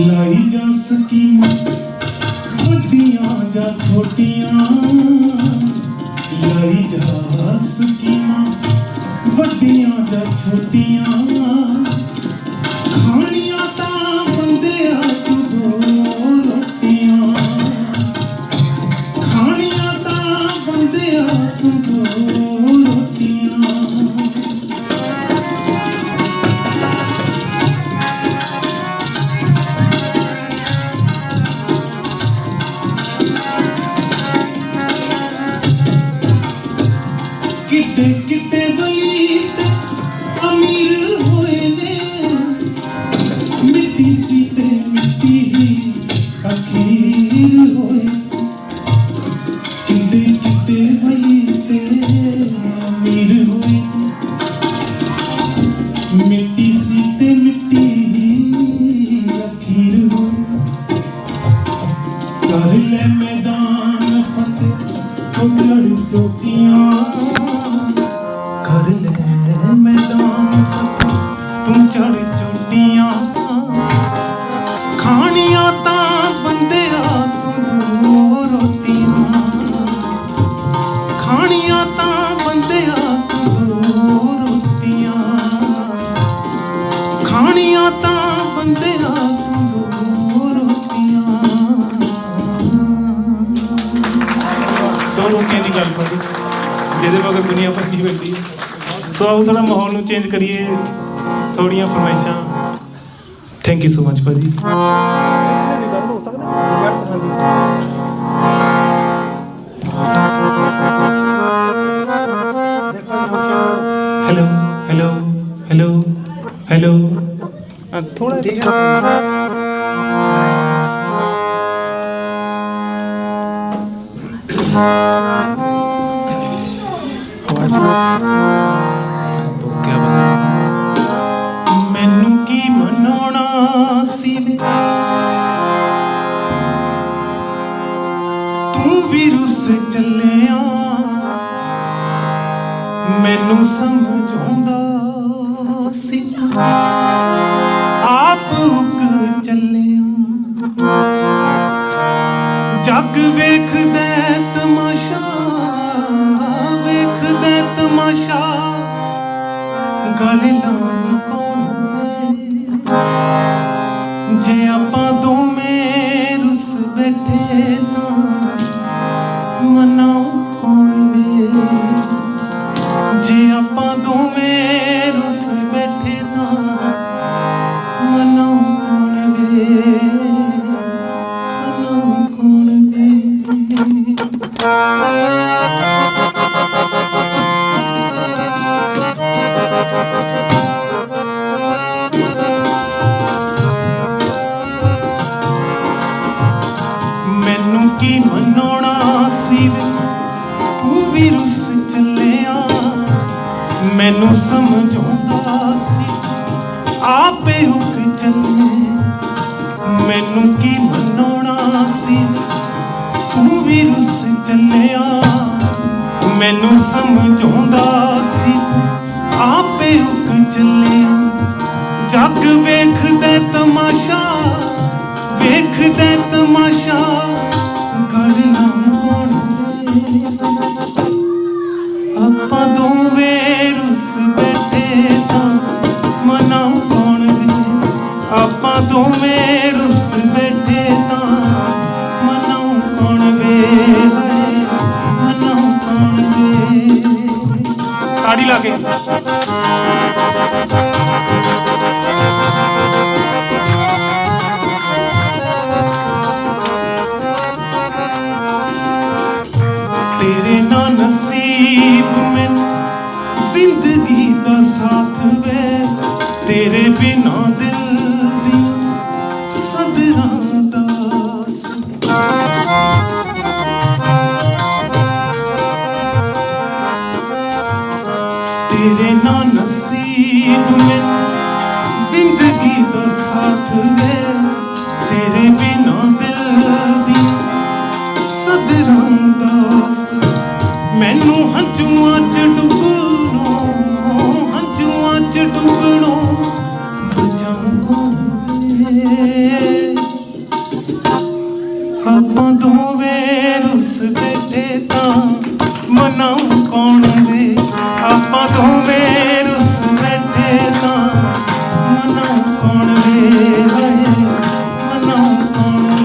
ਲਾਈ ਜਾ ਸਕੀਮਾਂ ਵੱਡੀਆਂ ਜਾਂ ਛੋਟੀਆਂ ਲਾਈ ਜਾ ਸਕੀਮਾਂ ਵੱਡੀਆਂ ਜਾਂ ਛੋਟੀਆਂ ਖਾਣੀਆਂ ਤਾਂ ਬੰਦਿਆ ਤੂੰ ਦੋ ਰੋਟੀਆਂ ਖਾਣੀਆਂ ਤਾਂ ਬੰਦਿਆ ਤੂੰ ਦੋ ਰੋਟੀਆਂ ਕਿਤੇ ਕਿਤੇ ਵਲੀਦ ਅਮੀਰ ਹੋਏ ਨੇ ਮਿੱਟੀ ਸੀ ਤੇ ਮਿੱਟੀ ਹੀ ਅਖੀਰ ਹੋਏ ਕਿਤੇ ਕਿਤੇ ਵਲੀਦ ਅਮੀਰ ਹੋਏ ਮਿੱਟੀ ਸੀ ਤੇ ਮਿੱਟੀ ਹੀ ਅਖੀਰ ਹੋਏ ਕਰ ਲੈ ਮੈਦਾਨ ਫਤਿਹ ਤੂੰ ਚੜ੍ਹ ਚੋਟੀਆਂ ਕਰ ਲੈ ਮੈਦਾਨ ਤੂੰ ਚੜ੍ਹ ਚੋਟੀਆਂ ਖਾਣੀਆਂ ਤਾਂ ਬੰਦਿਆ ਤੂੰ ਦੋ ਰੋਟੀਆਂ ਖਾਣੀਆਂ ਤਾਂ ਬੰਦਿਆ ਤੂੰ ਦੋ ਰੋਟੀਆਂ ਖਾਣੀਆਂ ਤਾਂ ਬੰਦਿਆ ਤੂੰ ਦੋ ਰੋਟੀਆਂ ਦੋ ਰੋਟੀਆਂ ਦੀ ਗੱਲ ਸਾਡੀ ਜਿਹਦੇ ਮਗਰ ਦੁਨੀਆ ਭੱਜੀ ਬੈਠੀ ਹੈ ਸੋ ਆਓ ਥੋੜਾ ਮਾਹੌਲ ਨੂੰ ਚੇਂਜ ਕਰੀਏ ਥੋੜੀਆਂ ਫਰਮਾਇਸ਼ਾਂ ਥੈਂਕ ਯੂ ਸੋ ਮਚ ਭਾਜੀ ਹੈਲੋ ਹੈਲੋ ਹੈਲੋ ਹੈਲੋ ਥੋੜਾ ਮੈਨੂੰ ਕੀ ਮਨਾਉਣਾ ਸੀ ਵੇ ਤੂੰ ਵੀ ਰੁੱਸ ਚੱਲਿਆ ਮੈਨੂੰ ਸਮਝ ਆਉਂਦਾ ਸੀ ਆਪ ਰੁਕ ਚੱਲਿਆ ਜੱਗ ਵੇਖਦਾ ਤਮਾਸ਼ਾ ਵੇਖਦਾ ਤਮਾਸ਼ਾ ਗਲੇ ਲਾਉਣ ਕੌਣ ਜੇ ਆਪਾਂ ਦੋਵੇਂ ਰੁੱਸ ਬੈਠੇ ਨਾ ਮਨਾਉ ਕੌਣ ਵੇ ਜੇ ਆਪਾਂ ਦੋਵੇਂ ਰੁੱਸ ਬੈਠੇ ਨਾ ਮਨਾਉ ਕੌਣ ਵੇ ਮੈਨੂੰ ਸਮਝਾਉਂਦਾ ਸੀ ਆਪੇ ਹੁਕ ਚੱਲੇ ਮੈਨੂੰ ਕੀ ਮਨਾਉਣਾ ਸੀ ਤੂੰ ਵੀ ਰੁੱਸ ਚੱਲਿਆ ਮੈਨੂੰ ਸਮਝਾਉਂਦਾ ਸੀ ਆਪੇ ਹੁਕ ਚੱਲਿਆ ਜੱਗ ਵੇਖਦੇ ਤਮਾਸ਼ਾ ਗੱਲ ਨਾ ਮੁਕਾਉਣਗੇ ਆਪਾਂ ਦੋਵੇਂ ਰੁੱਸ ਬੈਠੇ ਤਾਂ ਮਨਾਉਣਗੇ ਆਪਾਂ ਦੋਵੇਂ ਰੁੱਸ ਬੈਠੇ ਤਾਂ ਮਨਾਉਣਗੇ ਮਨਾਉਣਗੇ ਤਾੜੀ ਲਾ ਕੇ तेरे ना नसीब में जिंदगी दा साथ वे तेरे बिना दिल दी सदरां दा तेरे ना नसीब में जिंदगी दा साथ वे तेरे बिना दिल दी सदरां दा ਮੈਨੂੰ ਹੰਝੂਆਂ ਚ ਡੁੱਬਣੋਂ ਬਚਾਉਂਗੇ ਆਪਾਂ ਦੋਵੇਂ ਰੁੱਸ ਬੈਠੇ ਤਾਂ ਮਨਾਉ ਕੌਣ ਵੇ ਆਪਾਂ ਦੋਵੇਂ ਰੁੱਸ ਬੈਠੇ ਤਾਂ ਮਨਾਉ ਕੌਣ ਵੇ ਮਨਾਉ ਕੌਣ ਵੇ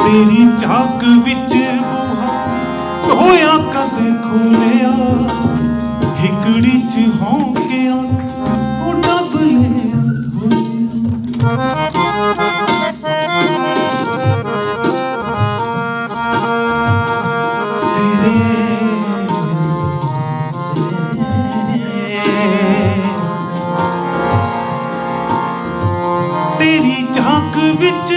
तेरी झाक विच बूहा ढोया कदे खोलिया हिकड़ी च होंकिया ओ डब लिया तेरी झाक विच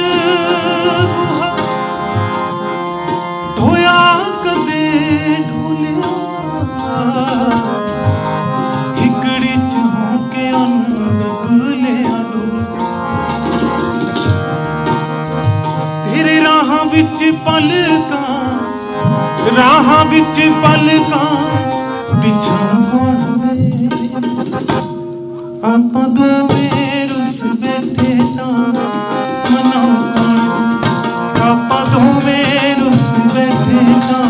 ਰਾਹਾਂ ਵਿੱਚ ਪਲਕਾਂ ਵਿਛਾਉਣਗੇ ਆਪਾਂ ਦੋਵੇਂ ਰੁੱਸ ਬੈਠੇ ਤਾਂ ਮਨਾਉਣਗੇ ਆਪਾਂ ਦੋਵੇਂ ਰੁੱਸ ਬੈਠੇ ਤਾਂ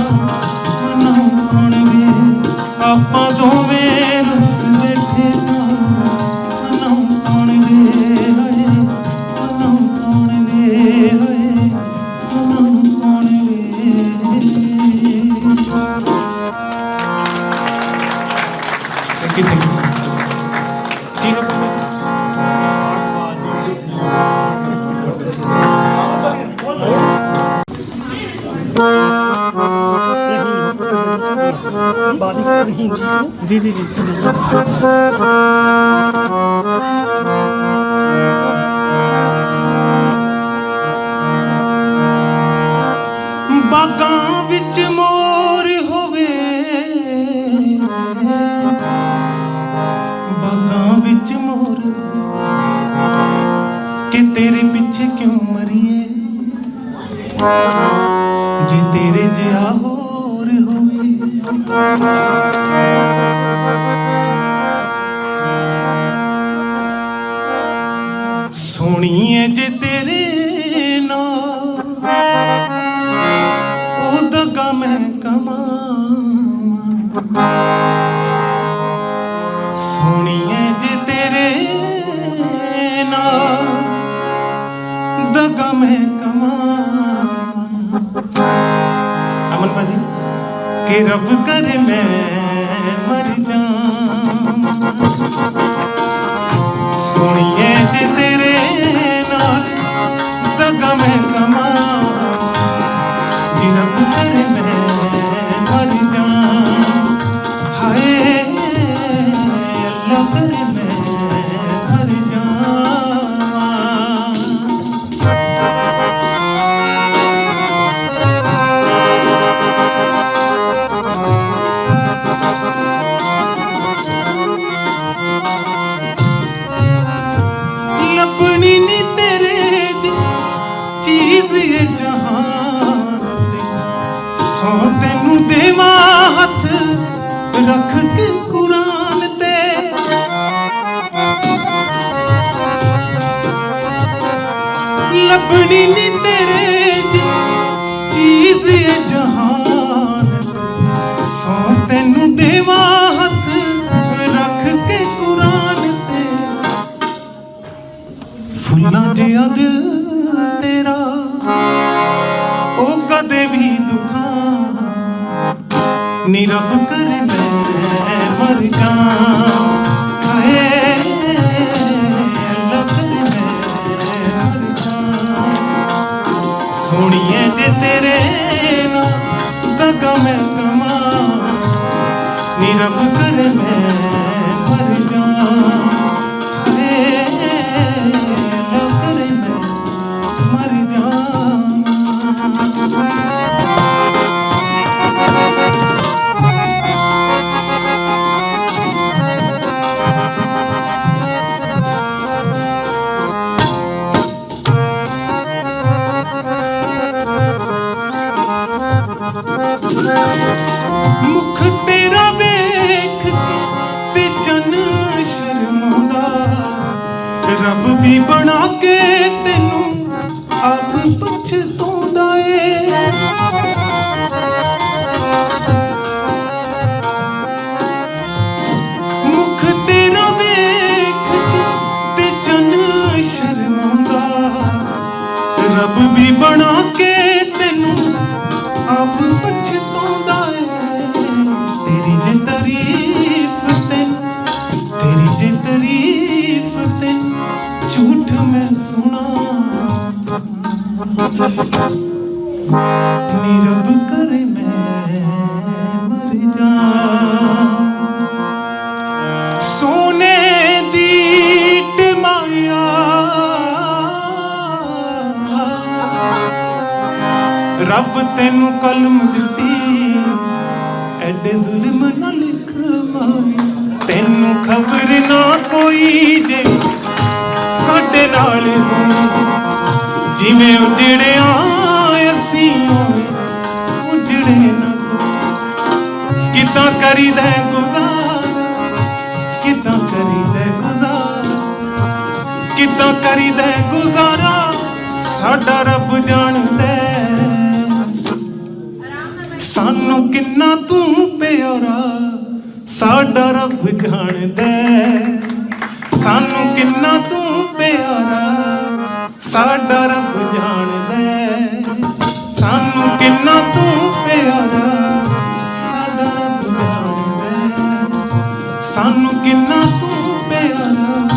ਮਨਾਉਣਗੇ ਆਪਾਂ ਦੋਵੇਂ ਰੁੱਸ ਬੈਠੇ ਤਾਂ ਮਨਾਉਣਗੇ जी जी जी ਬਾਗਾਂ ਵਿੱਚ ਮੋਰ ਹੋਵੇ ਬਾਗਾਂ ਵਿੱਚ ਮੋਰ ਕਿ ਤੇਰੇ ਪਿੱਛੇ ਕਿਉਂ ਮਰੀਏ ਜੇ ਤੇਰੇ ਜਿਹਾ ਹੋਰ ਹੋਵੇ ਸੋਹਣੀਏ ਜੇ ਤੇਰੇ ਨਾਲ ਉਹ ਦਗਾ ਮੈਂ ਕਮਾਵਾਂ ਸੋਹਣੀਏ ਜੇ ਤੇਰੇ ਨਾਲ ਦਗਾ ਮੈਂ ਕਮਾਵਾਂ ਅਮਨ ਭਾਜੀ ਕਿ ਰੱਬ ਕਰੇ ਮੈਂ ਮਰ ਜਾਵਾਂ ਸੋਹਣੀਏ ਜੇ ਤੇਰੇ ਨਾਲ ਦਗਾ ਮੈਂ ਕਮਾਵਾਂ ਜੀ ਰੱਬ ਕਰੇ ਮੈਂ ਮਰ ਜਾਵਾਂ ਹਾਏ ਲੱਭਣੀ ਨੀ ਤੇਰੇ ਚੀਜ਼ ਏ ਜਹਾਨ ਸੌ ਤੈਨੂੰ ਦੇਵਾਂ ਹੱਥ ਰੱਖ ਕੇ ਕੁਰਾਨ ਤੇ ਫੁੱਲਾਂ ਜਿਹਾ ਦਿਲ ਤੇਰਾ ਉਹ ਕਦੇ ਵੀ ਦੁਖਾਂ ਨੀ ਰੱਬ ਕਰੇ ਮੈਂ ਮਰ ਜਾਂ ਹਾਏ ਸੋਹਣੀਏ ਜੇ ਤੇਰੇ ਨਾਲ ਦਗਾ ਮੈਂ ਕਮਾ ਨੀ ਰੱਬ ਕਰੇ ਮੈਂ ਮਰ ਜਾ ਹਾਏ ਰੱਬ ਕਰੇ ਮੈਂ ਮਰ ਜਾ ਮੁਖ ਤੇਰਾ ਵੇਖ ਕੇ ਤੇ ਜਨ ਸ਼ਰਮਾਉਂਦਾ ਰੱਬ ਵੀ ਬਣਾ ਕੇ ਤੈਨੂੰ ਆਪ ਪਛਤਾਉਂਦਾ ਏ ਮੁਖ ਤੇਰਾ ਵੇਖ ਕੇ ਤੇ ਜਨ ਸ਼ਰਮਾਉਂਦਾ ਰੱਬ ਵੀ ਬਣਾ ਕੇ ਤੈਨੂੰ ਆਪ ਪਛਤਾਉਂਦਾ ਏ ਤੇਰੀ ਜੇ ਤਾਰੀਫ ਤੇ ਝੂਠ ਮੈਂ ਸੁਣਾ ਨੀ ਰੱਬ ਕਰੇ ਮੈਂ ਮਰ ਜਾ ਸੋਨੇ ਦੀ ਟਮਾਇਆ ਰੱਬ ਤੈਨੂੰ ਕਲਮ ਦਿੱਤੀ ਐਡੇ ਜ਼ੁਲਮ ਨਾ ਲਿਖ ਮਾਰੀ ਤੈਨੂੰ ਖਬਰ ਨਾ ਕੋਈ ਜੇ ਸਾਡੇ ਨਾਲ ਜਿਵੇਂ ਉਜੜਿਆ ਅਸੀਂ ਉਜੜੇ ਨਾ ਕਿੱਦਾਂ ਕਰੀਦਾ ਗੁਜ਼ਾਰ ਕਿੱਦਾਂ ਕਰੀਦਾ ਗੁਜ਼ਾਰ ਕਿੱਦਾਂ ਕਰੀਦਾ ਗੁਜ਼ਾਰਾ ਸਾਡਾ ਰੱਬ ਜਾਣਦਾ ਸਾਨੂੰ ਕਿੰਨਾ ਤੂੰ ਪਿਆਰਾ ਸਾਡਾ ਰੱਬ ਜਾਣਦਾ ਸਾਨੂੰ ਕਿੰਨਾ ਤੂੰ ਪਿਆਰਾ ਸਾਡਾ ਰੱਬ ਜਾਣਦਾ ਸਾਨੂੰ ਕਿੰਨਾ ਤੂੰ ਪਿਆਰਾ ਸਾਡਾ ਰੱਬ ਜਾਣਦਾ ਸਾਨੂੰ ਕਿੰਨਾ ਤੂੰ ਪਿਆਰਾ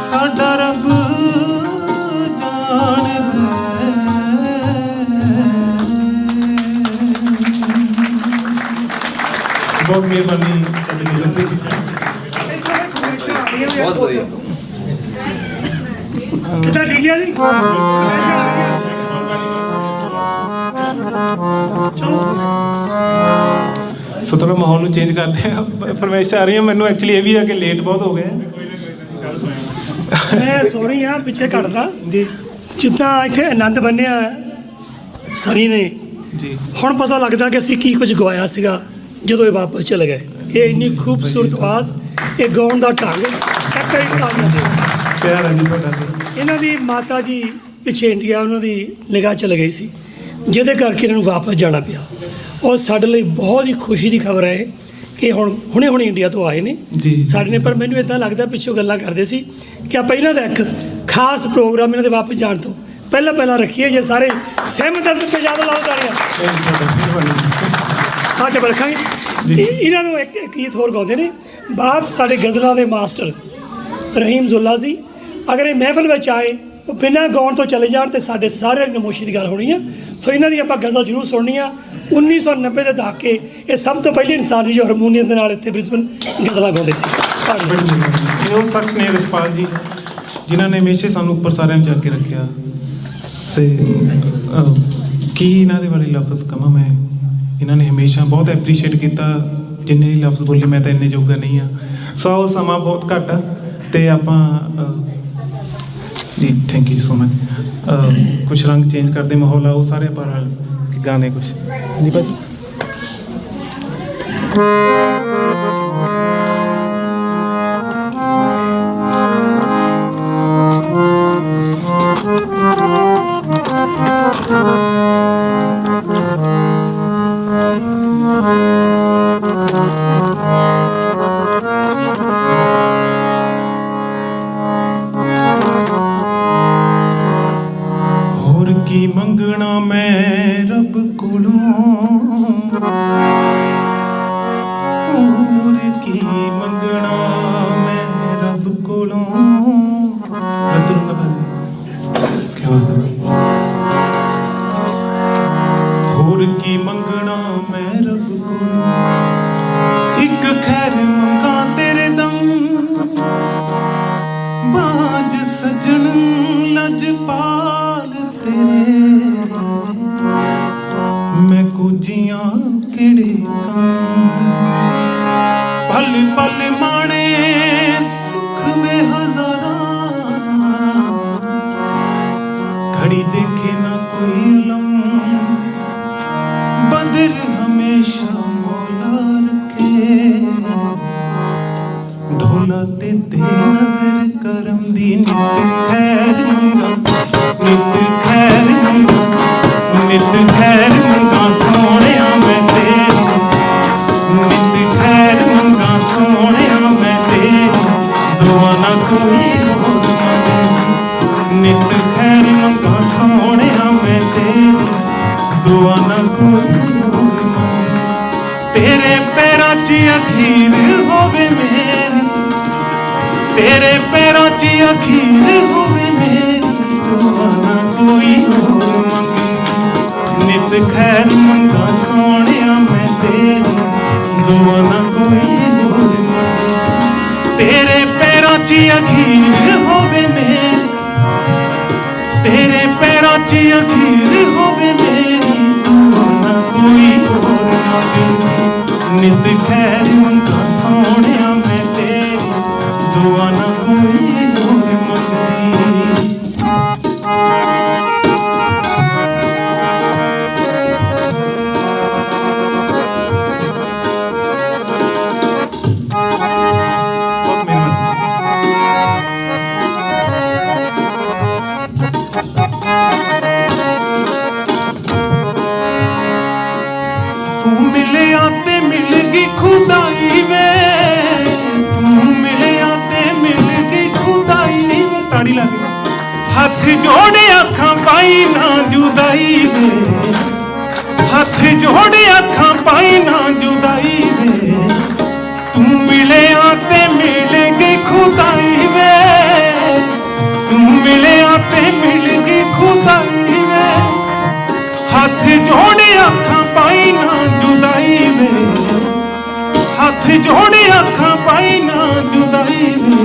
ਸਾਡਾ ਰੱਬ ਜਾਣਦਾ ਬਹੁਤ ਮਿਹਰਬਾਨੀ ਸਾਡੇ ਜਲੰਧਰ ਜੀ ਬਹੁਤ ਵਧੀਆ ਕਿੱਦਾਂ ਠੀਕ ਹੈ ਜੀ ਸੋ ਥੋੜਾ ਮਾਹੌਲ ਨੂੰ ਚੇਂਜ ਕਰਦੇ ਆ ਫਰਮਾਇਸ਼ਾਂ ਆ ਰਹੀਆਂ ਮੈਨੂੰ ਐਕਚੁਅਲੀ ਇਹ ਵੀ ਆ ਕਿ ਲੇਟ ਬਹੁਤ ਹੋ ਗਏ ਮੈਂ ਸੋਰੀ ਆ ਪਿੱਛੇ ਕੱਢਦਾ ਜੀ ਜਿੱਦਾਂ ਇੱਥੇ ਆਨੰਦ ਬੰਨਿਆ ਸਰੀ ਨੇ ਜੀ ਹੁਣ ਪਤਾ ਲੱਗਦਾ ਕਿ ਅਸੀਂ ਕੀ ਕੁਝ ਗਵਾਇਆ ਸੀਗਾ ਜਦੋਂ ਇਹ ਵਾਪਸ ਚਲੇ ਗਏ ਇਹ ਇੰਨੀ ਖੂਬਸੂਰਤ ਆਵਾਜ਼ ਇਹ ਗਾਉਣ ਦਾ ਢੰਗ ਪਿਆਰ ਹੈ ਜੀ ਤੁਹਾਡਾ ਇਹਨਾਂ ਦੀ ਮਾਤਾ ਜੀ ਪਿੱਛੇ ਇੰਡੀਆ ਉਹਨਾਂ ਦੀ ਨਿਗਾਹ ਚਲ ਗਈ ਸੀ ਜਿਹਦੇ ਕਰਕੇ ਇਹਨਾਂ ਨੂੰ ਵਾਪਸ ਜਾਣਾ ਪਿਆ ਔਰ ਸਾਡੇ ਲਈ ਬਹੁਤ ਹੀ ਖੁਸ਼ੀ ਦੀ ਖਬਰ ਹੈ ਕਿ ਹੁਣ ਹੁਣੇ ਇੰਡੀਆ ਤੋਂ ਆਏ ਨੇ ਸਾਡੇ ਨੇ ਪਰ ਮੈਨੂੰ ਇੱਦਾਂ ਲੱਗਦਾ ਪਿੱਛੋਂ ਗੱਲਾਂ ਕਰਦੇ ਸੀ ਕਿ ਆਪਾਂ ਇਹਨਾਂ ਦਾ ਇੱਕ ਖਾਸ ਪ੍ਰੋਗਰਾਮ ਇਹਨਾਂ ਦੇ ਵਾਪਸ ਜਾਣ ਤੋਂ ਪਹਿਲਾਂ ਰੱਖੀਏ ਜੇ ਸਾਰੇ ਸਹਿਮਤ ਹਨ ਤਾਂ ਜ਼ਿਆਦਾ ਲਾਓ ਤਾੜੀਆਂ ਹਾਂ ਚੱਲ ਰੱਖਾਂਗੇ ਤੇ ਇਹਨਾਂ ਨੂੰ ਇੱਕ ਗੀਤ ਹੋਰ ਗਾਉਂਦੇ ਨੇ ਬਾਅਦ ਸਾਡੇ ਗਜ਼ਲਾਂ ਦੇ ਮਾਸਟਰ ਰਹੀਮ ਜ਼ੁੱਲਾ ਜੀ ਅਗਰ ਇਹ ਮਹਿਫਲ ਵਿੱਚ ਆਏ ਉਹ ਬਿਨਾਂ ਗਾਉਣ ਤੋਂ ਚਲੇ ਜਾਣ ਤੇ ਸਾਡੇ ਸਾਰੇ ਨਮੋਸ਼ੀ ਦੀ ਗੱਲ ਹੋਣੀ ਆ ਸੋ ਇਹਨਾਂ ਦੀ ਆਪਾਂ ਗਜ਼ਲ ਜ਼ਰੂਰ ਸੁਣਨੀ ਆ 1990 ਦੇ ਦਹਾਕੇ ਇਹ ਸਭ ਤੋਂ ਪਹਿਲੇ ਇਨਸਾਨ ਸੀ ਜੋ ਹਾਰਮੋਨੀਅਮ ਦੇ ਨਾਲ ਇੱਥੇ ਬ੍ਰਿਸਬਨ ਗਜ਼ਲਾਂ ਗਾਉਂਦੇ ਸੀ ਉਹ ਸ਼ਖਸ ਨੇ ਰਿਸ਼ਪਾਲ ਜੀ ਜਿਨ੍ਹਾਂ ਨੇ ਹਮੇਸ਼ਾ ਸਾਨੂੰ ਉੱਪਰ ਸਾਰਿਆਂ ਨੂੰ ਜਾ ਕੇ ਰੱਖਿਆ ਸੇ ਕੀ ਇਹਨਾਂ ਦੇ ਬਾਰੇ ਲਫ਼ਜ਼ ਕਹਾਂ ਮੈਂ ਇਹਨਾਂ ਨੇ ਹਮੇਸ਼ਾ ਬਹੁਤ ਐਪਰੀਸ਼ੀਏਟ ਕੀਤਾ ਜਿੰਨੇ ਵੀ ਲਫ਼ਜ਼ ਬੋਲੇ ਮੈਂ ਤਾਂ ਇੰਨੇ ਜੋਗਾ ਨਹੀਂ ਆ ਸੋ ਉਹ ਸਮਾਂ ਬਹੁਤ ਘੱਟ ਆ ਤੇ ਆਪਾਂ ਜੀ ਥੈਂਕ ਯੂ ਸੋ ਮਚ ਕੁਛ ਰੰਗ ਚੇਂਜ ਕਰਦੇ ਮਾਹੌਲ ਆ ਉਹ ਸਾਰੇ ਪਰ ਗਾਣੇ ਕੁਛ ਜੀ ਭਾਜੀ ਕੀ ਮੰਗਣਾ ਮੈਂ ਰੱਬ ਕੋਲੋਂ, ਹੋਰ ਕੀ ਮੰਗਣਾ ਮੈਂ ਰੱਬ ਕੋਲੋਂ। ਹੋਰ ਕੀ ਮੰਗਣਾ ਮੈਂ ਰੱਬ ਕੋਲੋਂ, ਇੱਕ ਖੈਰ ਮੰਗਾ ਤੇਰੇ ਦਮ, ਬਾਝ ਸਜਣ ਲਜਪਾਲ ਤੇਰੇ, ਮੈਂ ਕੁਝੀਆਂ ਕਿਹੜੇ ਕੰਮ, ਪਲ ਪਲ ਮਾਣੇ ਸੁਖ ਵੇ ਹਜ਼ਾਰਾਂ, ਘੜੀ ਦੇਖੇ ਨਾ ਕੋਈ ਅਲਮ, बदर हमेशा मौला रखे, ढोला देते नजर करम दी, नित खैर मंगा, नित खैर मंगा, नित खैर मंगा सोहणिया मैं तेरी, नित खैर मंगा सोहणिया मैं तेरी, दुआ ना कोई होर मंगे, नित खैर मंगा सोहणिया मैं तेरी, दुआ ना कोई होर मंगे, तेरे पैरां 'ਚ अखीर होवे मेरी, तेरे पैरां 'ਚ अखीर होवे मेरी, दुआ ना कोई होर मंगे, नित खैर मंगा सोहणिया मैं तेरी, दुआ ना कोई होर मंगे, तेरे पैरां 'ਚ अखीर होवे मेरी, तेरे पैरां 'ਚ अखीर होवे मेरी, कोई होर मंगे, नित खैर मंगा सोहणिया मैं तेरी, दुआ ना कोई होर मंगदी। तू मिलिया ते मिल गई खुदाई वे, तू मिलिया ते मिल गई खुदाई वे, ताड़ी ला के हथ जोड़े अखां पाई ना जुदाई वे, हथ जोड़े अखां पाई ना जुदाई वे, तू मिलिया ते मिल गई खुदाई वे, तू मिलिया ते मिल गई खुदाई वे, हथ जोड़े अखां पाई ना जुदाई वे, हथ जोड़े अखां पाई ना जुदाई वे,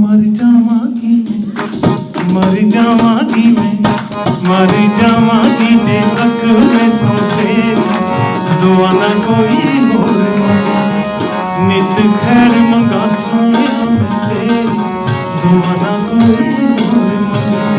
मर जावांगी मैं, मर जावांगी जे तक मैं तो तेरी, दुआ ना कोई होर मंगे, नित खैर मंगा सोहणिया मैं तेरी, दुआ ना कोई होर मंगे।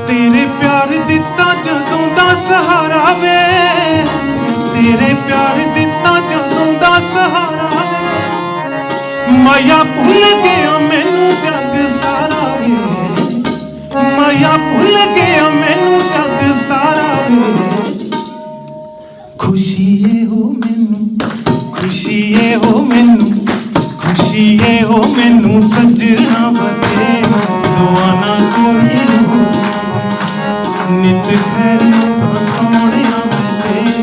तेरे प्यार दिता जदों दा सहारा वे, तेरे प्यार दिता जदों दा सहारा वे, माया भुल गया मैनू जग सारा वे, माया भुल गया मैनू जग सारा वे, खुशी ये हो मैनू, खुशी ये हो मैनू, खुशी ये हो मैनू सजना बते, दुआ ना कोई हो, नित खैर मंगा सोहणिया मैं तेरी,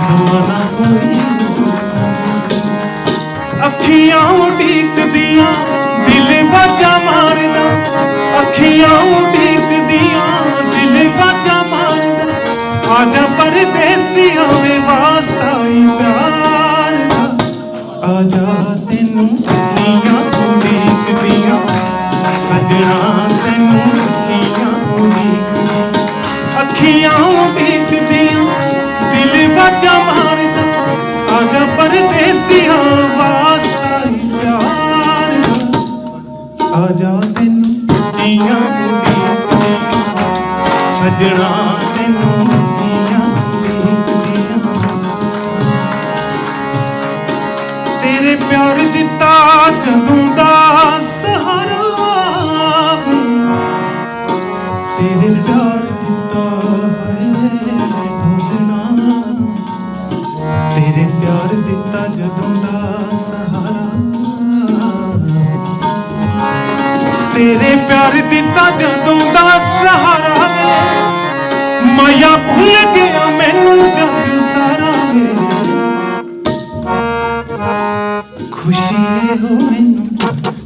दुआ ना कोई होर मंगे, अखियां उडीक दियां दिल बाजा मारदा, अखियां उडीक दियां दिल बाजा मारदा, आजा परदेसी आवे वास्ता ही प्यार दा, आजा तेनू अखियां उडीक दियां, सजना तेनू अखियां उडीक, अखियां उडीक दियां दिल बाजा मारदा, आजा परदेसिया वास्ता ही प्यार दा, आजा तेनू अखियां उडीक दियां, सजना तेनू अखियां उडीक दियां, तेरे प्यार दिता जदों दा सहारा तेरे प्यार दिता जदों दा सहारा माया भुल गया मैनू जग सारा खुशी हो मैनू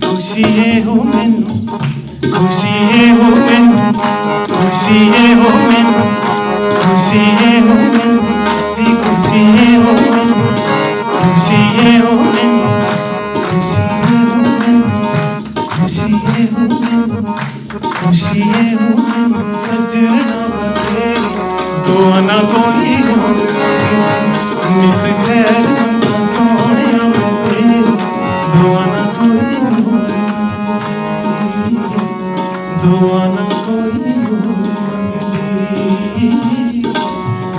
खुशी हो मैनू खुशी हो मैनू खुशी हो मैनू खुशी हो मैनू दी खुशी हो मैनू खुशी हो मैनू खुशी हो मैनू खुशी हो मैनू खुशी हो मैनू सजना तेरी दुआ ना कोई हो नित खैर सोहणिया तेरी दुआ ना कोई हो दुआ ना कोई हो मंगदी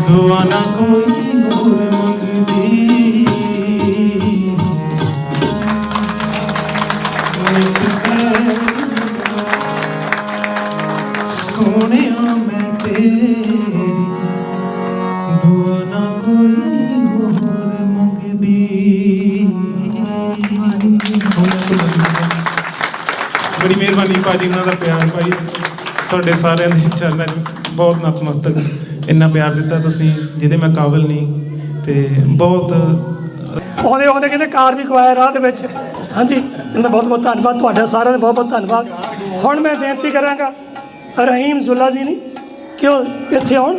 दुआ ना कोई हो मंगदी सोने मैं तेरी दुआ ना कोई होर मंगदी बड़ी मेहरबानी भाजी उन्हों का प्यार भाई ਤੁਹਾਡੇ ਸਾਰਿਆਂ ਦੇ ਚਰਨਾਂ 'ਚ ਬਹੁਤ ਨਤਮਸਤਕ ਇੰਨਾ ਪਿਆਰ ਦਿੱਤਾ ਤੁਸੀਂ ਜਿਹਦੇ ਮੈਂ ਕਾਬਿਲ ਨਹੀਂ ਤੇ ਬਹੁਤ ਆਉਂਦੇ ਆਉਂਦੇ ਕਹਿੰਦੇ ਕਾਰ ਵੀ ਖਵਾਇਆ ਰਾਹ ਦੇ ਵਿੱਚ ਹਾਂਜੀ ਇਹਦਾ ਬਹੁਤ ਬਹੁਤ ਧੰਨਵਾਦ ਤੁਹਾਡਾ ਸਾਰਿਆਂ ਦਾ ਬਹੁਤ ਬਹੁਤ ਧੰਨਵਾਦ ਹੁਣ ਮੈਂ ਬੇਨਤੀ ਕਰਾਂਗਾ ਰਹੀਮ ਜ਼ੁੱਲਾ ਜੀ ਨੇ ਕਿ ਉਹ ਇੱਥੇ ਆਉਣ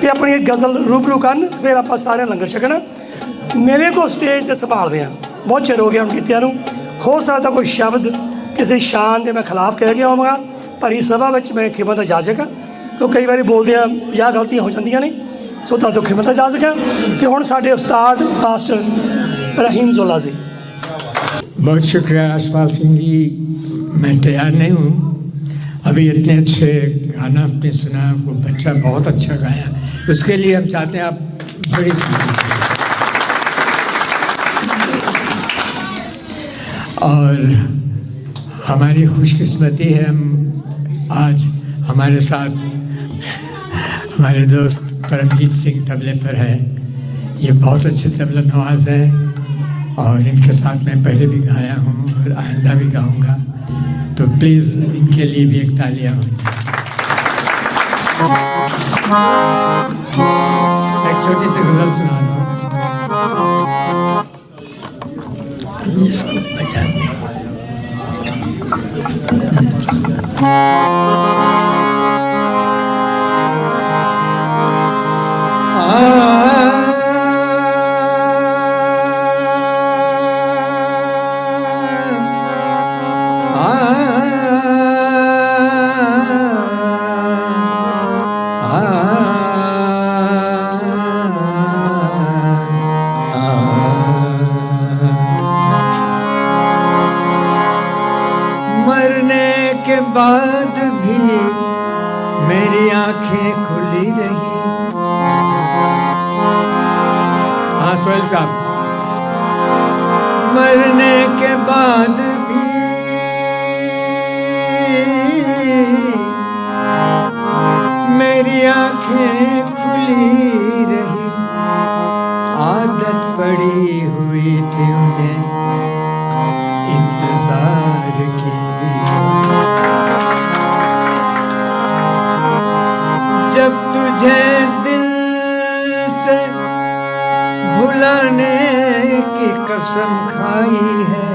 ਤੇ ਆਪਣੀ ਇੱਕ ਗਜ਼ਲ ਰੂਬਰੂ ਕਰਨ ਫਿਰ ਆਪਾਂ ਸਾਰੇ ਲੰਗਰ ਛਕਣਾ ਮੇਰੇ ਕੋਲ ਸਟੇਜ ਤੇ ਸੰਭਾਲਦੇ ਆ ਬਹੁਤ ਚਿਰ ਹੋ ਗਿਆ ਹੁਣ ਕੀਤਿਆਂ ਨੂੰ ਹੋ ਸਕਦਾ ਕੋਈ ਸ਼ਬਦ ਕਿਸੇ ਸ਼ਾਨ ਦੇ ਮੈਂ ਖਿਲਾਫ ਕਹਿ ਗਿਆ ਹੋਵਾਂਗਾ ਭਰੀ ਸਭਾ ਵਿੱਚ ਮੈਂ ਖਿਮਤ ਇਜਾਜ਼ਤ ਕਿਉਂ ਕਈ ਵਾਰੀ ਬੋਲਦੇ ਆ ਜਾਂ ਗਲਤੀਆਂ ਹੋ ਜਾਂਦੀਆਂ ਨੇ ਸੋ ਤੁਹਾਨੂੰ ਖਿਮਤ ਇਜਾਜ਼ਤ ਤੇ ਹੁਣ ਸਾਡੇ ਉਸਤਾਦ ਮਾਸਟਰ रहीम ज़ोला जी। बहुत शुक्रिया यशपाल सिंह जी। मैं तैयार नहीं हूँ अभी इतने अच्छे गाना आपने सुना वो बच्चा बहुत अच्छा गाया उसके लिए हम चाहते हैं आप बड़ी और हमारी खुशकिस्मती है हम आज हमारे साथ हमारे दोस्त परमजीत सिंह तबले पर है ये बहुत अच्छे तबला नवाज हैं और इनके साथ मैं पहले भी गाया हूँ और आइंदा भी गाऊँगा तो प्लीज़ इनके लिए भी एक तालियां हो एक छोटी सी गज़ल सुना दो इसको बचा मरने के बाद भी मेरी आंखें खुली रही। हाँ सोहेल साहब। मरने के बाद भी मेरी आंखें खुली रही। आदत पड़ी हुई थी उन्हें इंतजार की। जब तुझे दिल से भुलाने की कसम खाई है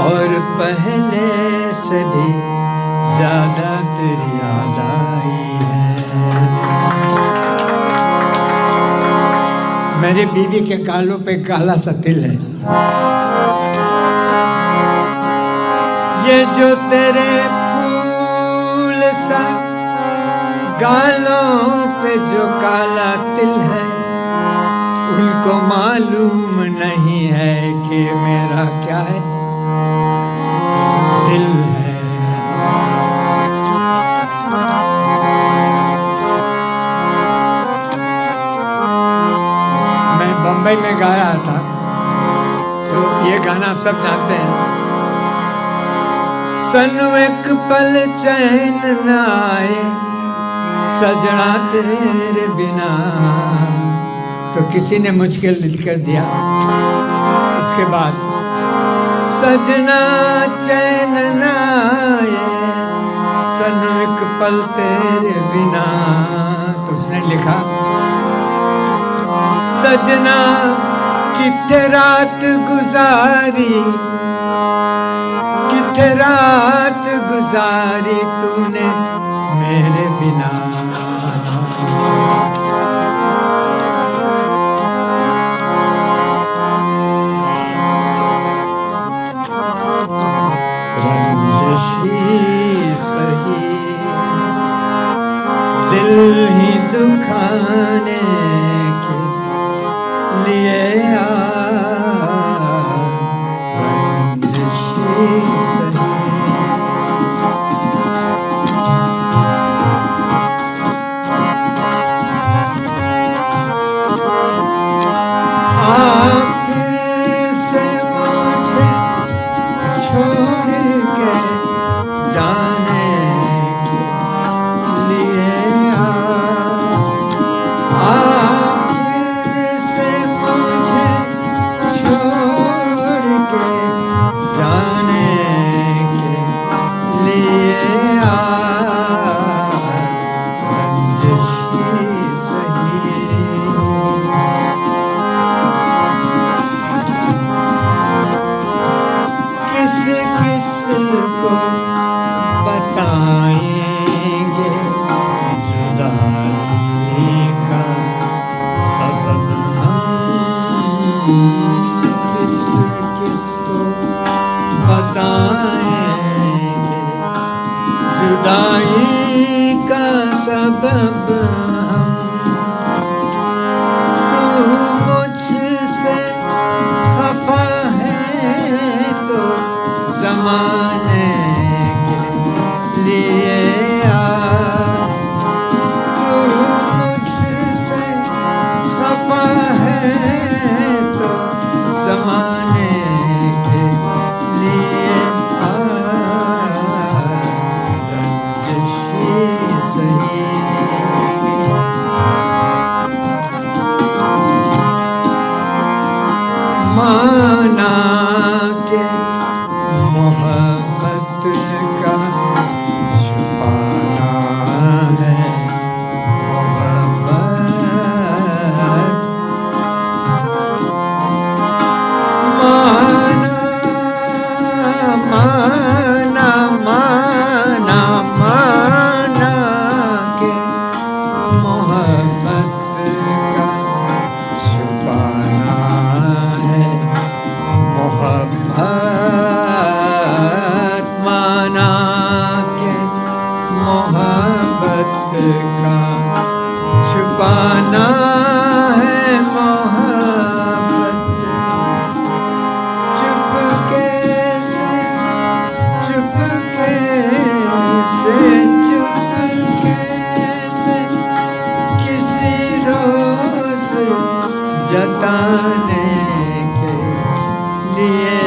और पहले से भी ज्यादा तेरी याद आई है। मेरी बीवी के गालों पे काला सा तिल है। ये जो तेरे फूल सा गालों पे जो काला तिल है उनको मालूम नहीं है कि मेरा क्या है दिल है। मैं बम्बई में गाया था तो ये गाना आप सब जानते हैं। सनु एक पल चैन न आए सजना तेरे बिना। तो किसी ने मुझको लिख कर दिया। इसके बाद सजना चैन ना आए सनू एक पल तेरे बिना। तो उसने लिखा सजना किथे रात गुजारी, किथे रात गुजारी तूने मेरे बिना। रंजिश ही सही दिल ही दुखाने के लिए रंजिश ही सही। जुदाई का सबब हम, तू मुझसे खफा है तो ज़माने के लिए तू मुझसे खफा है तो ज़माने के लिए माना के मोहब्बत का छुपाना है मोहब्बत। माना माना माना माना के मोहब्बत का छुपाना माना के मोहब्बत का छुपाना है मोहब्बत। चुपके से चुपके से किसी रोज जताने के लिए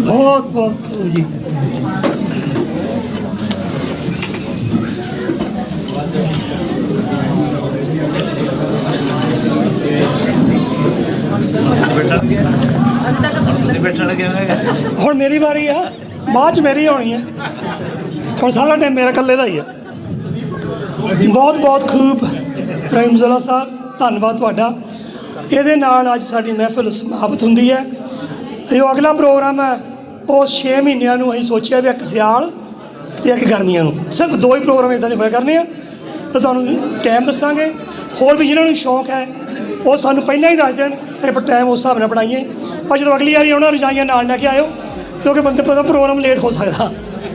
बहुत बहुत जी। ਹੁਣ ਮੇਰੀ ਵਾਰੀ ਆ, ਬਾਅਦ ਚ ਮੇਰੀ ਹੋਣੀ ਹੈ। ਹੁਣ ਸਾਰਾ ਟਾਈਮ ਮੇਰਾ ਇਕੱਲੇ ਦਾ ਹੀ ਆ। ਬਹੁਤ ਬਹੁਤ ਖੂਬ ਰਹਿਮਜ਼ੁੱਲਾ ਸਾਹਿਬ, ਧੰਨਵਾਦ ਤੁਹਾਡਾ। ਇਹਦੇ ਨਾਲ ਅੱਜ ਸਾਡੀ ਮਹਿਫਿਲ ਸਮਾਪਤ ਹੁੰਦੀ ਹੈ। ਜੋ ਅਗਲਾ ਪ੍ਰੋਗਰਾਮ ਹੈ ਉਹ 6 ਮਹੀਨਿਆਂ ਨੂੰ ਅਸੀਂ ਸੋਚਿਆ ਵੀ ਇੱਕ ਸਿਆਲ ਤੇ ਇੱਕ ਗਰਮੀਆਂ ਨੂੰ, ਸਿਰਫ 2 ਹੀ ਪ੍ਰੋਗਰਾਮ ਇੱਦਾਂ ਦੇ ਹੋਇਆ ਕਰਨੇ ਆ। ਤਾਂ ਤੁਹਾਨੂੰ ਟਾਈਮ ਦੱਸਾਂਗੇ। ਹੋਰ ਵੀ ਜਿਹਨਾਂ ਨੂੰ ਸ਼ੌਂਕ ਹੈ ਉਹ ਸਾਨੂੰ ਪਹਿਲਾਂ ਹੀ ਦੱਸ ਦੇਣ ਤੇ ਆਪਾਂ ਟਾਈਮ ਉਸ ਹਿਸਾਬ ਨਾਲ ਬਣਾਈਏ। ਪਰ ਜਦੋਂ ਅਗਲੀ ਵਾਰੀ ਆਉਣਾ ਰਜਾਈਆਂ ਨਾਲ ਲੈ ਕੇ ਆਇਓ, ਕਿਉਂਕਿ ਬੰਦੇ ਪਤਾ ਪ੍ਰੋਗਰਾਮ ਲੇਟ ਹੋ ਸਕਦਾ।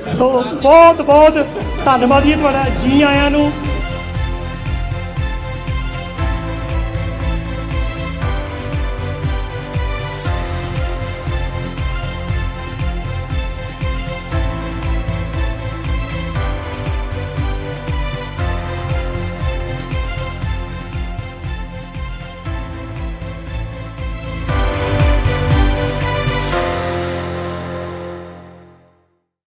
ਸੋ ਬਹੁਤ ਬਹੁਤ ਧੰਨਵਾਦ ਜੀ ਤੁਹਾਡਾ, ਜੀ ਆਇਆਂ ਨੂੰ।